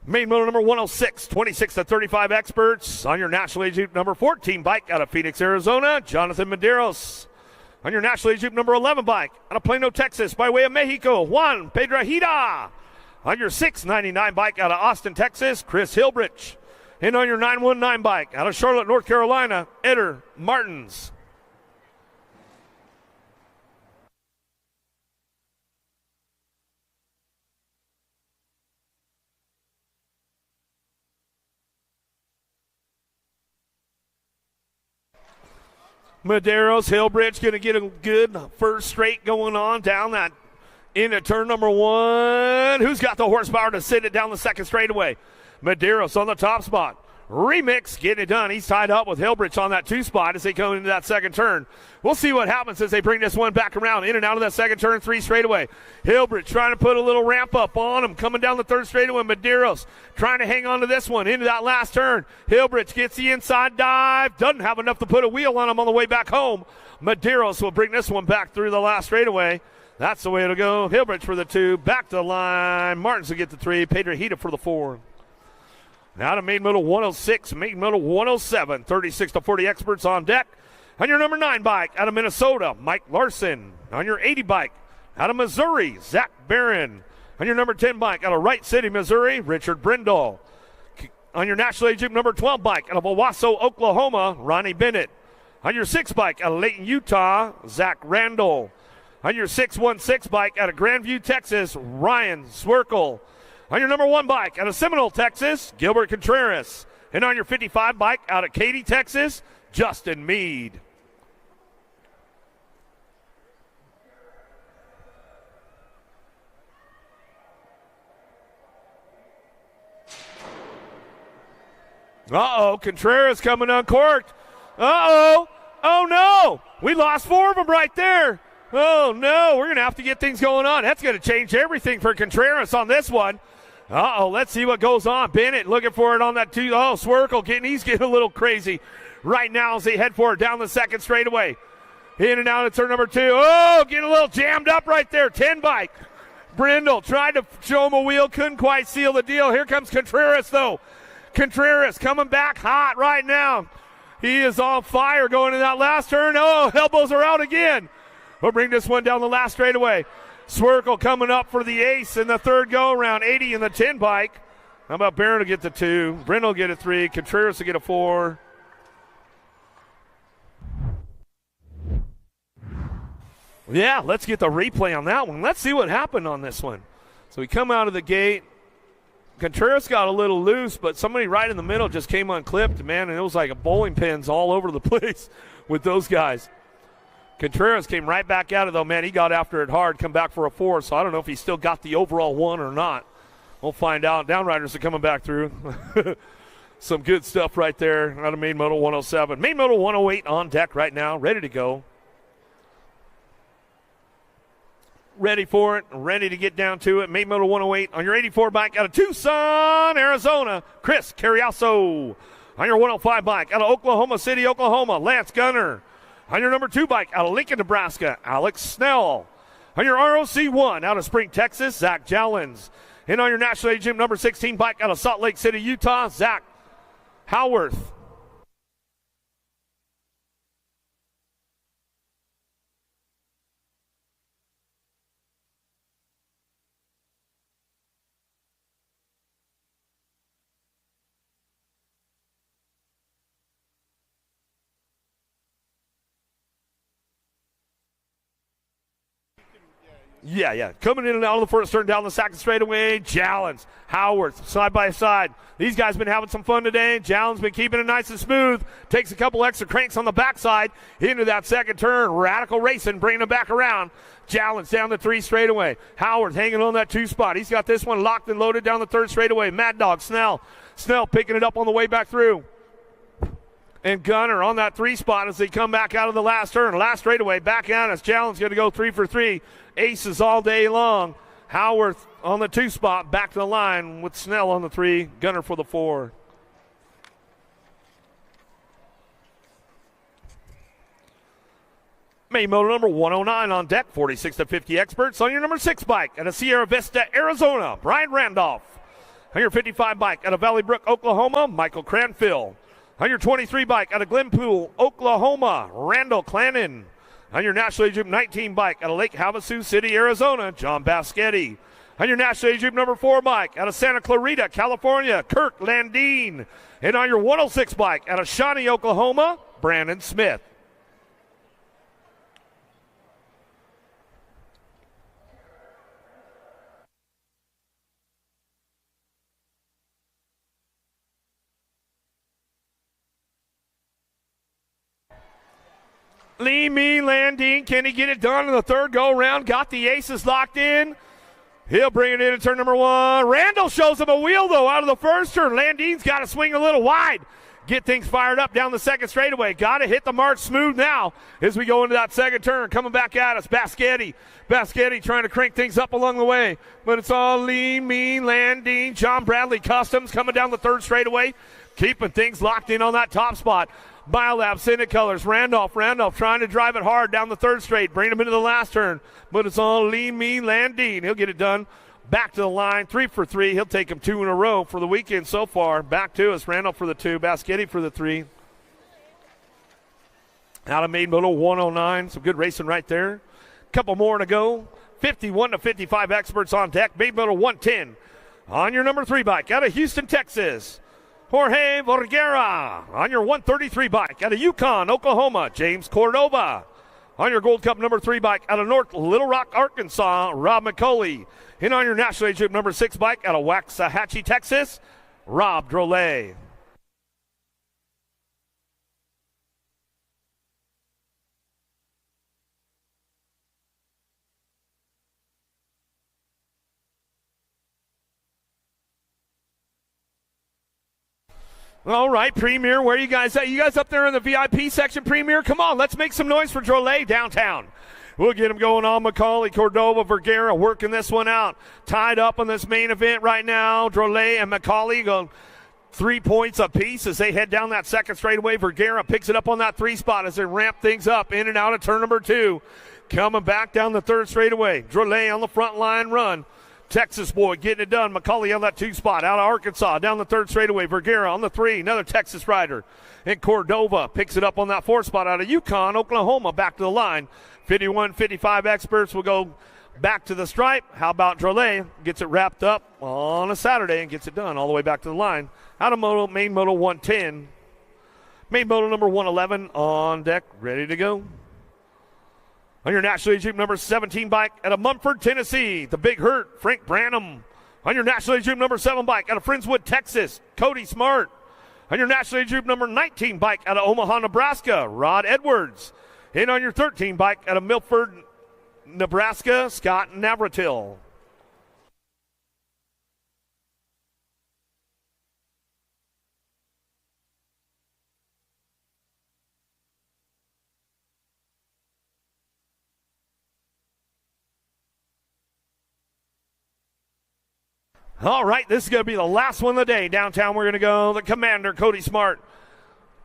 Main motor number 106, 26 to 35 experts. On your National Age Group number 14 bike out of Phoenix, Arizona, Jonathan Medeiros. On your National Age Group number 11 bike out of Plano, Texas, by way of Mexico, Juan Pedrahita. On your 699 bike out of Austin, Texas, Chris Hilbrich. And on your 919 bike out of Charlotte, North Carolina, Eder Martins. Medeiros, Hilbrich going to get a good first straight going on down that into turn number 1. Who's got the horsepower to sit it down the second straightaway? Medeiros on the top spot. Remix getting it done. He's tied up with Hilbrich on that 2 spot as they come into that second turn. We'll see what happens as they bring this one back around in and out of that second turn, 3 straightaway. Hilbrich trying to put a little ramp up on him, coming down the third straightaway. Medeiros trying to hang on to this one into that last turn. Hilbrich gets the inside dive, doesn't have enough to put a wheel on him on the way back home. Medeiros will bring this one back through the last straightaway. That's the way it'll go. Hilbrich for the 2, back to the line. Martins will get the 3, Pedrahita for the 4. Now to main moto 106, main moto 107, 36 to 40 experts on deck. On your number 9 bike out of Minnesota, Mike Larson. On your 80 bike out of Missouri, Zach Barron. On your number 10 bike out of Wright City, Missouri, Richard Brindle. On your National Age Group number 12 bike out of Owasso, Oklahoma, Ronnie Bennett. On your 6 bike out of Layton, Utah, Zach Randall. On your 616 bike out of Grandview, Texas, Ryan Swerkel. On your number 1 bike out of Seminole, Texas, Gilbert Contreras. And on your 55 bike out of Katy, Texas, Justin Meade. Contreras coming uncorked. Oh no, we lost 4 of them right there. Oh no, we're going to have to get things going on. That's going to change everything for Contreras on this one. Let's see what goes on. Bennett looking for it on that 2. Swerkel he's getting a little crazy right now as they head for it down the second straightaway. In and out of turn number 2. Getting a little jammed up right there. 10 bike. Brindle tried to show him a wheel, couldn't quite seal the deal. Here comes Contreras though. Contreras coming back hot right now. He is on fire going in that last turn. Elbows are out again. We'll bring this one down the last straightaway. Swerkel coming up for the ace in the third go-around. 80 in the 10 bike. How about Barron to get the 2? Brindle will get a 3. Contreras to get a 4. Yeah, let's get the replay on that one. Let's see what happened on this one. So we come out of the gate. Contreras got a little loose, but somebody right in the middle just came unclipped, man, and it was like a bowling pins all over the place with those guys. Contreras came right back at it, though, man. He got after it hard, come back for a 4, so I don't know if he still got the overall 1 or not. We'll find out. Downriders are coming back through. Some good stuff right there out of Main Moto 107. Main Moto 108 on deck right now, ready to go. Ready for it, ready to get down to it. Main Moto 108 on your 84 bike out of Tucson, Arizona, Chris Carriasso. On your 105 bike out of Oklahoma City, Oklahoma, Lance Gunner. On your number 2 bike out of Lincoln, Nebraska, Alex Snell. On your ROC1 out of Spring, Texas, Zach Jallins. And on your National Age Gym number 16 bike out of Salt Lake City, Utah, Zach Howarth. Yeah. Coming in and out of the first turn down the second straightaway. Jallens, Howarth, side by side. These guys been having some fun today. Jallens been keeping it nice and smooth. Takes a couple extra cranks on the backside into that second turn. Radical racing, bringing them back around. Jallens down the 3 straightaway. Howard hanging on that 2 spot. He's got this one locked and loaded down the 3rd straightaway. Mad Dog, Snell picking it up on the way back through. And Gunner on that 3 spot as they come back out of the last turn. Last straightaway, back out as Jallens going to go 3 for 3. Aces all day long. Howarth on the 2 spot, back to the line with Snell on the 3, Gunner for the 4. Main motor number 109 on deck, 46 to 50 experts on your number 6 bike at a Sierra Vista, Arizona, Brian Randolph. On your 55 bike at a Valley Brook, Oklahoma, Michael Cranfield. On your 23 bike at a Glenpool, Oklahoma, Randall Clannon. On your National Age Group 19 bike at a Lake Havasu City, Arizona, John Baschetti. On your National Age Group number 4 bike at a Santa Clarita, California, Kirk Landine. And on your 106 bike at a Shawnee, Oklahoma, Brandon Smith. Lee Me Landine, can he get it done in the 3rd go-around? Got the aces locked in. He'll bring it in turn number 1. Randall shows him a wheel, though, out of the 1st turn. Landine's got to swing a little wide. Get things fired up down the 2nd straightaway. Got to hit the mark smooth now as we go into that 2nd turn. Coming back at us, Baschetti trying to crank things up along the way. But it's all Lee Me Landine. John Bradley Customs coming down the 3rd straightaway. Keeping things locked in on that top spot. Biolab, Senate Colors, Randolph trying to drive it hard down the 3rd straight, bring him into the last turn, but it's all Lee Me Landine. He'll get it done. Back to the line, 3 for 3. He'll take him 2 in a row for the weekend so far. Back to us, Randolph for the 2, Baschetti for the 3. Out of main moto 109, some good racing right there. Couple more to go. 51 to 55 experts on deck. Main moto 110 on your number 3 bike out of Houston, Texas. Jorge Vergara on your 133 bike out of Yukon, Oklahoma, James Cordova. On your Gold Cup number 3 bike out of North Little Rock, Arkansas, Rob McCauley. And on your National Age Group number 6 bike out of Waxahachie, Texas, Rob Drolet. All right, Premier, where are you guys at? You guys up there in the VIP section, Premier? Come on, let's make some noise for Drolet downtown. We'll get him going on. McCauley, Cordova, Vergara working this one out. Tied up on this main event right now. Drolet and McCauley go 3 points apiece as they head down that 2nd straightaway. Vergara picks it up on that 3 spot as they ramp things up in and out of turn number 2. Coming back down the 3rd straightaway. Drolet on the front line run. Texas boy getting it done. McCauley on that 2 spot out of Arkansas down the 3rd straightaway. Vergara on the 3, another Texas rider. And Cordova picks it up on that 4 spot out of Yukon, Oklahoma, back to the line. 51-55 experts will go back to the stripe. How about Drolet? Gets it wrapped up on a Saturday and gets it done all the way back to the line. Out of moto, main moto 110. Main moto number 111 on deck, ready to go. On your National Age Group number 17 bike out of Mumford, Tennessee, the Big Hurt, Frank Branham. On your National Age Group number 7 bike out of Friendswood, Texas, Cody Smart. On your National Age Group number 19 bike out of Omaha, Nebraska, Rod Edwards. And on your 13 bike out of Milford, Nebraska, Scott Navratil. All right, this is going to be the last one of the day. Downtown, we're going to go the Commander, Cody Smart.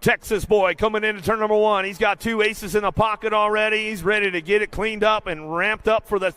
Texas boy coming into turn number 1. He's got 2 aces in the pocket already. He's ready to get it cleaned up and ramped up for the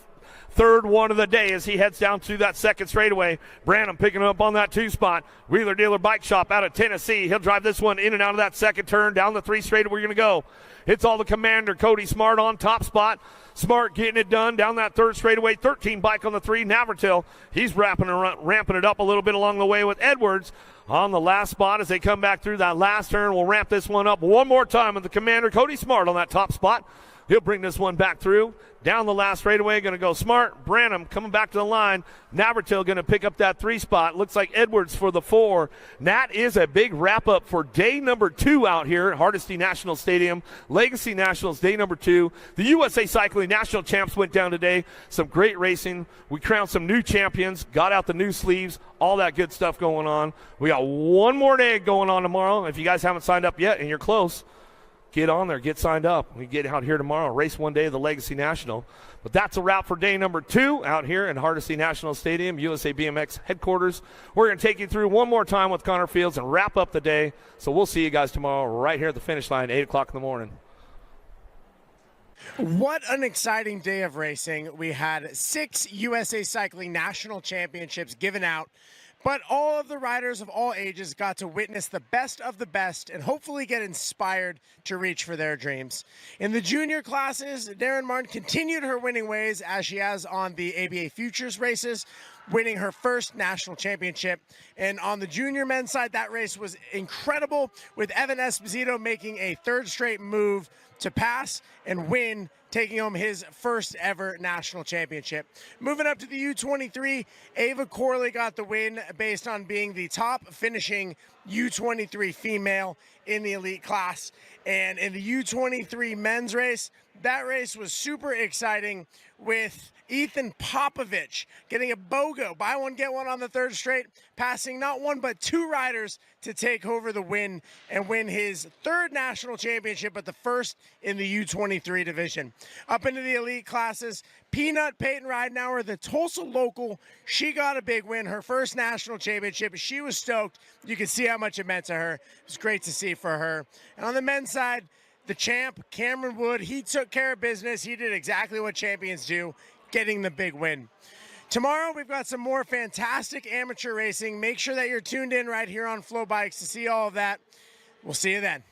3rd one of the day as he heads down to that 2nd straightaway. Branham picking up on that 2 spot. Wheeler Dealer Bike Shop out of Tennessee. He'll drive this one in and out of that 2nd turn. Down the 3 straightaway we're going to go. It's all the Commander, Cody Smart on top spot. Smart getting it done down that 3rd straightaway. 13 bike on the 3, Navratil. He's ramping it up a little bit along the way with Edwards on the last spot as they come back through that last turn. We'll ramp this one up one more time with the Commander, Cody Smart on that top spot. He'll bring this one back through. Down the last straightaway, going to go Smart. Branham coming back to the line. Navratil going to pick up that 3 spot. Looks like Edwards for the 4. That is a big wrap-up for day number 2 out here at Hardesty National Stadium. Legacy Nationals, day number 2. The USA Cycling National Champs went down today. Some great racing. We crowned some new champions, got out the new sleeves, all that good stuff going on. We got one more day going on tomorrow. If you guys haven't signed up yet and you're close, get on there, get signed up. We get out here tomorrow, race one day of the Legacy National. But that's a wrap for day number 2 out here in Hardesty National Stadium, USA BMX headquarters. We're going to take you through one more time with Connor Fields and wrap up the day. So we'll see you guys tomorrow right here at the finish line, 8 o'clock in the morning. What an exciting day of racing. We had 6 USA Cycling National Championships given out. But all of the riders of all ages got to witness the best of the best and hopefully get inspired to reach for their dreams. In the junior classes, Darren Martin continued her winning ways as she has on the ABA Futures races, winning her first national championship. And on the junior men's side, that race was incredible, with Evan Esposito making a 3rd straight move to pass and win, taking home his first ever national championship. Moving up to the U23, Ava Corley got the win based on being the top finishing U23 female in the elite class. And in the U23 men's race, that race was super exciting, with Ethan Popovich getting a BOGO, buy one, get one on the 3rd straight, passing not 1 but 2 riders to take over the win and win his 3rd national championship, but the 1st in the U23 division. Up into the elite classes, Peanut Peyton Ridenauer, the Tulsa local, she got a big win, her 1st national championship. She was stoked. You can see how much it meant to her. It was great to see for her. And on the men's side, the champ, Cameron Wood, he took care of business. He did exactly what champions do, getting the big win. Tomorrow, we've got some more fantastic amateur racing. Make sure that you're tuned in right here on Flow Bikes to see all of that. We'll see you then.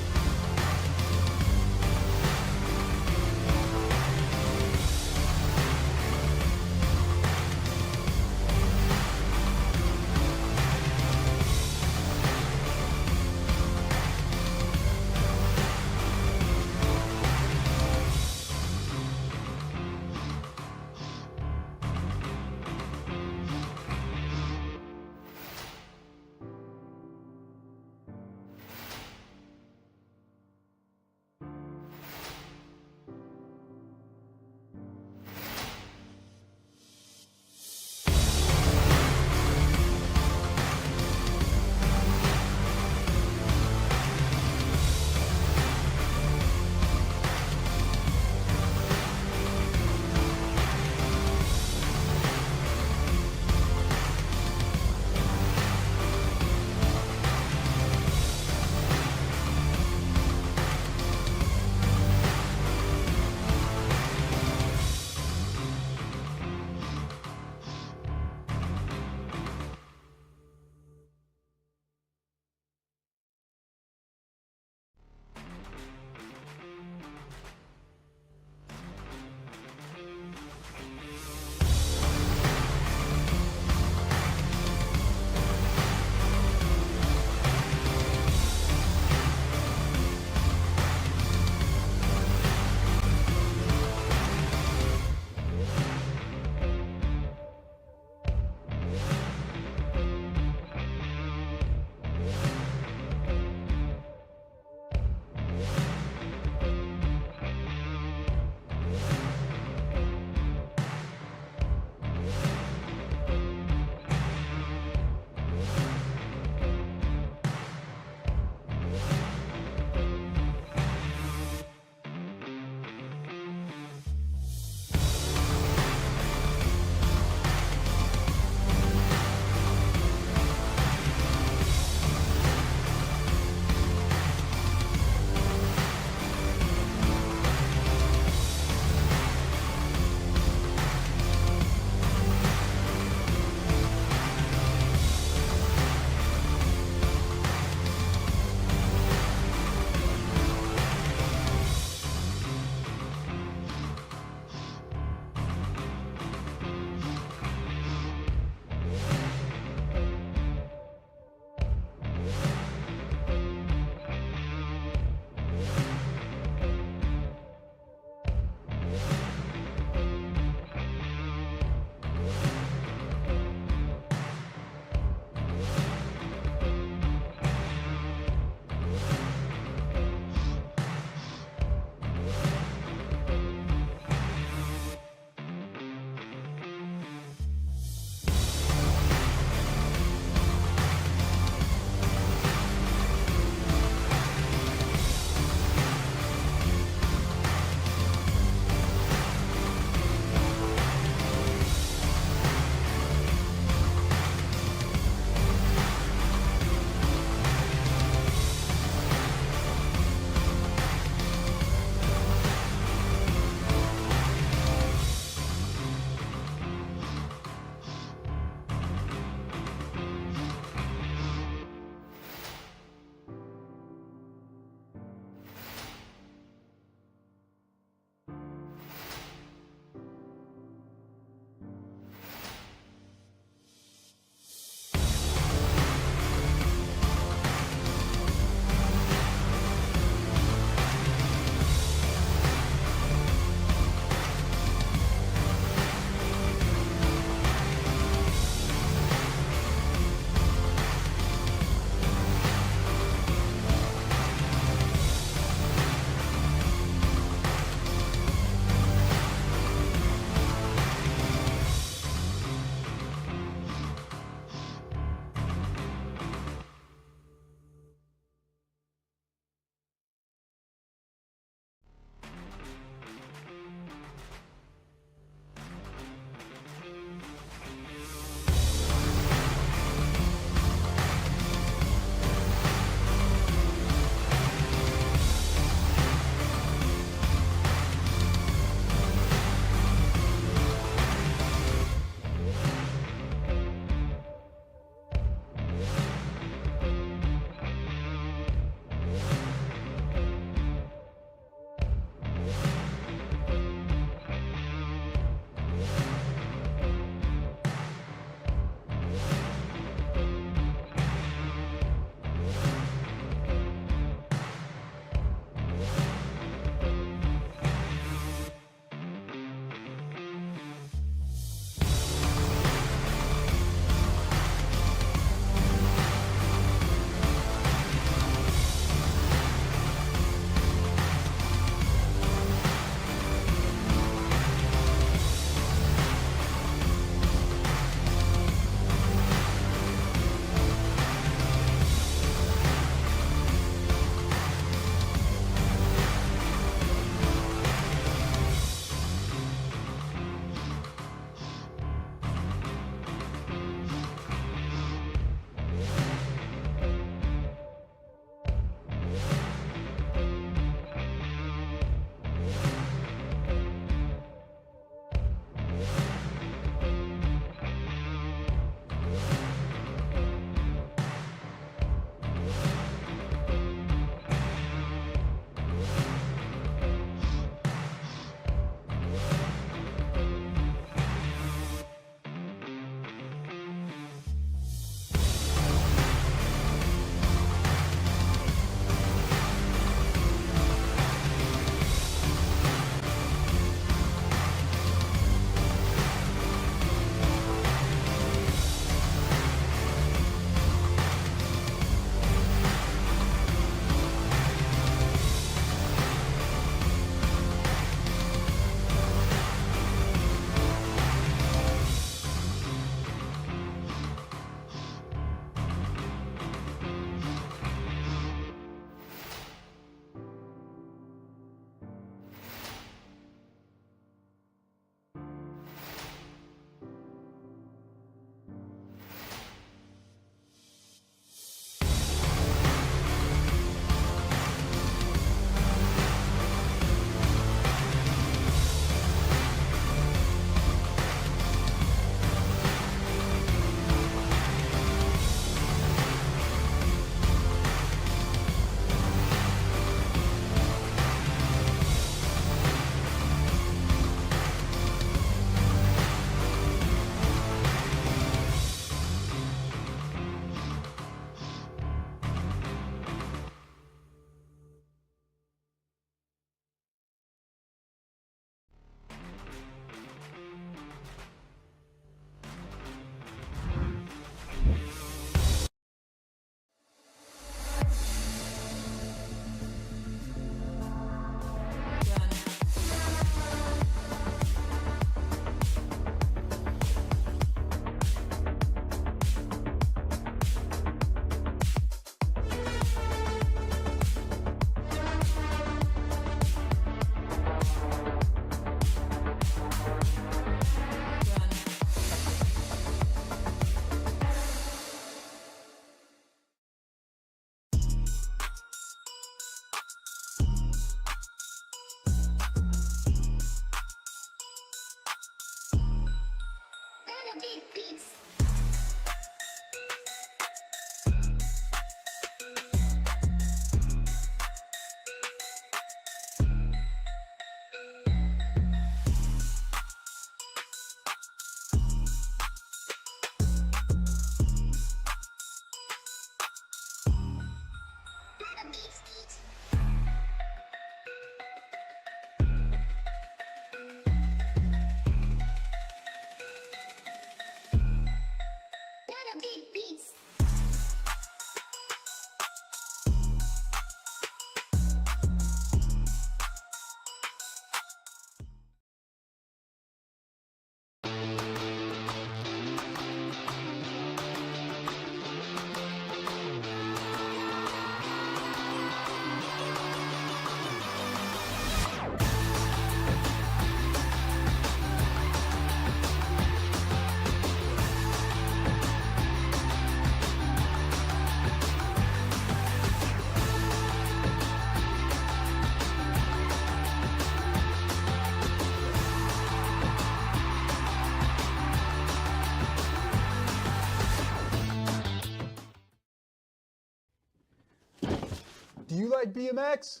Do you like BMX?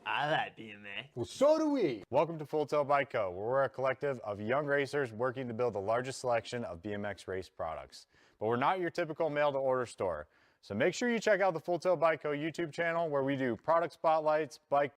I like BMX. Well, so do we. Welcome to Full Tilt Bike Co., where we're a collective of young racers working to build the largest selection of BMX race products. But we're not your typical mail-to-order store. So make sure you check out the Full Tilt Bike Co. YouTube channel, where we do product spotlights, bike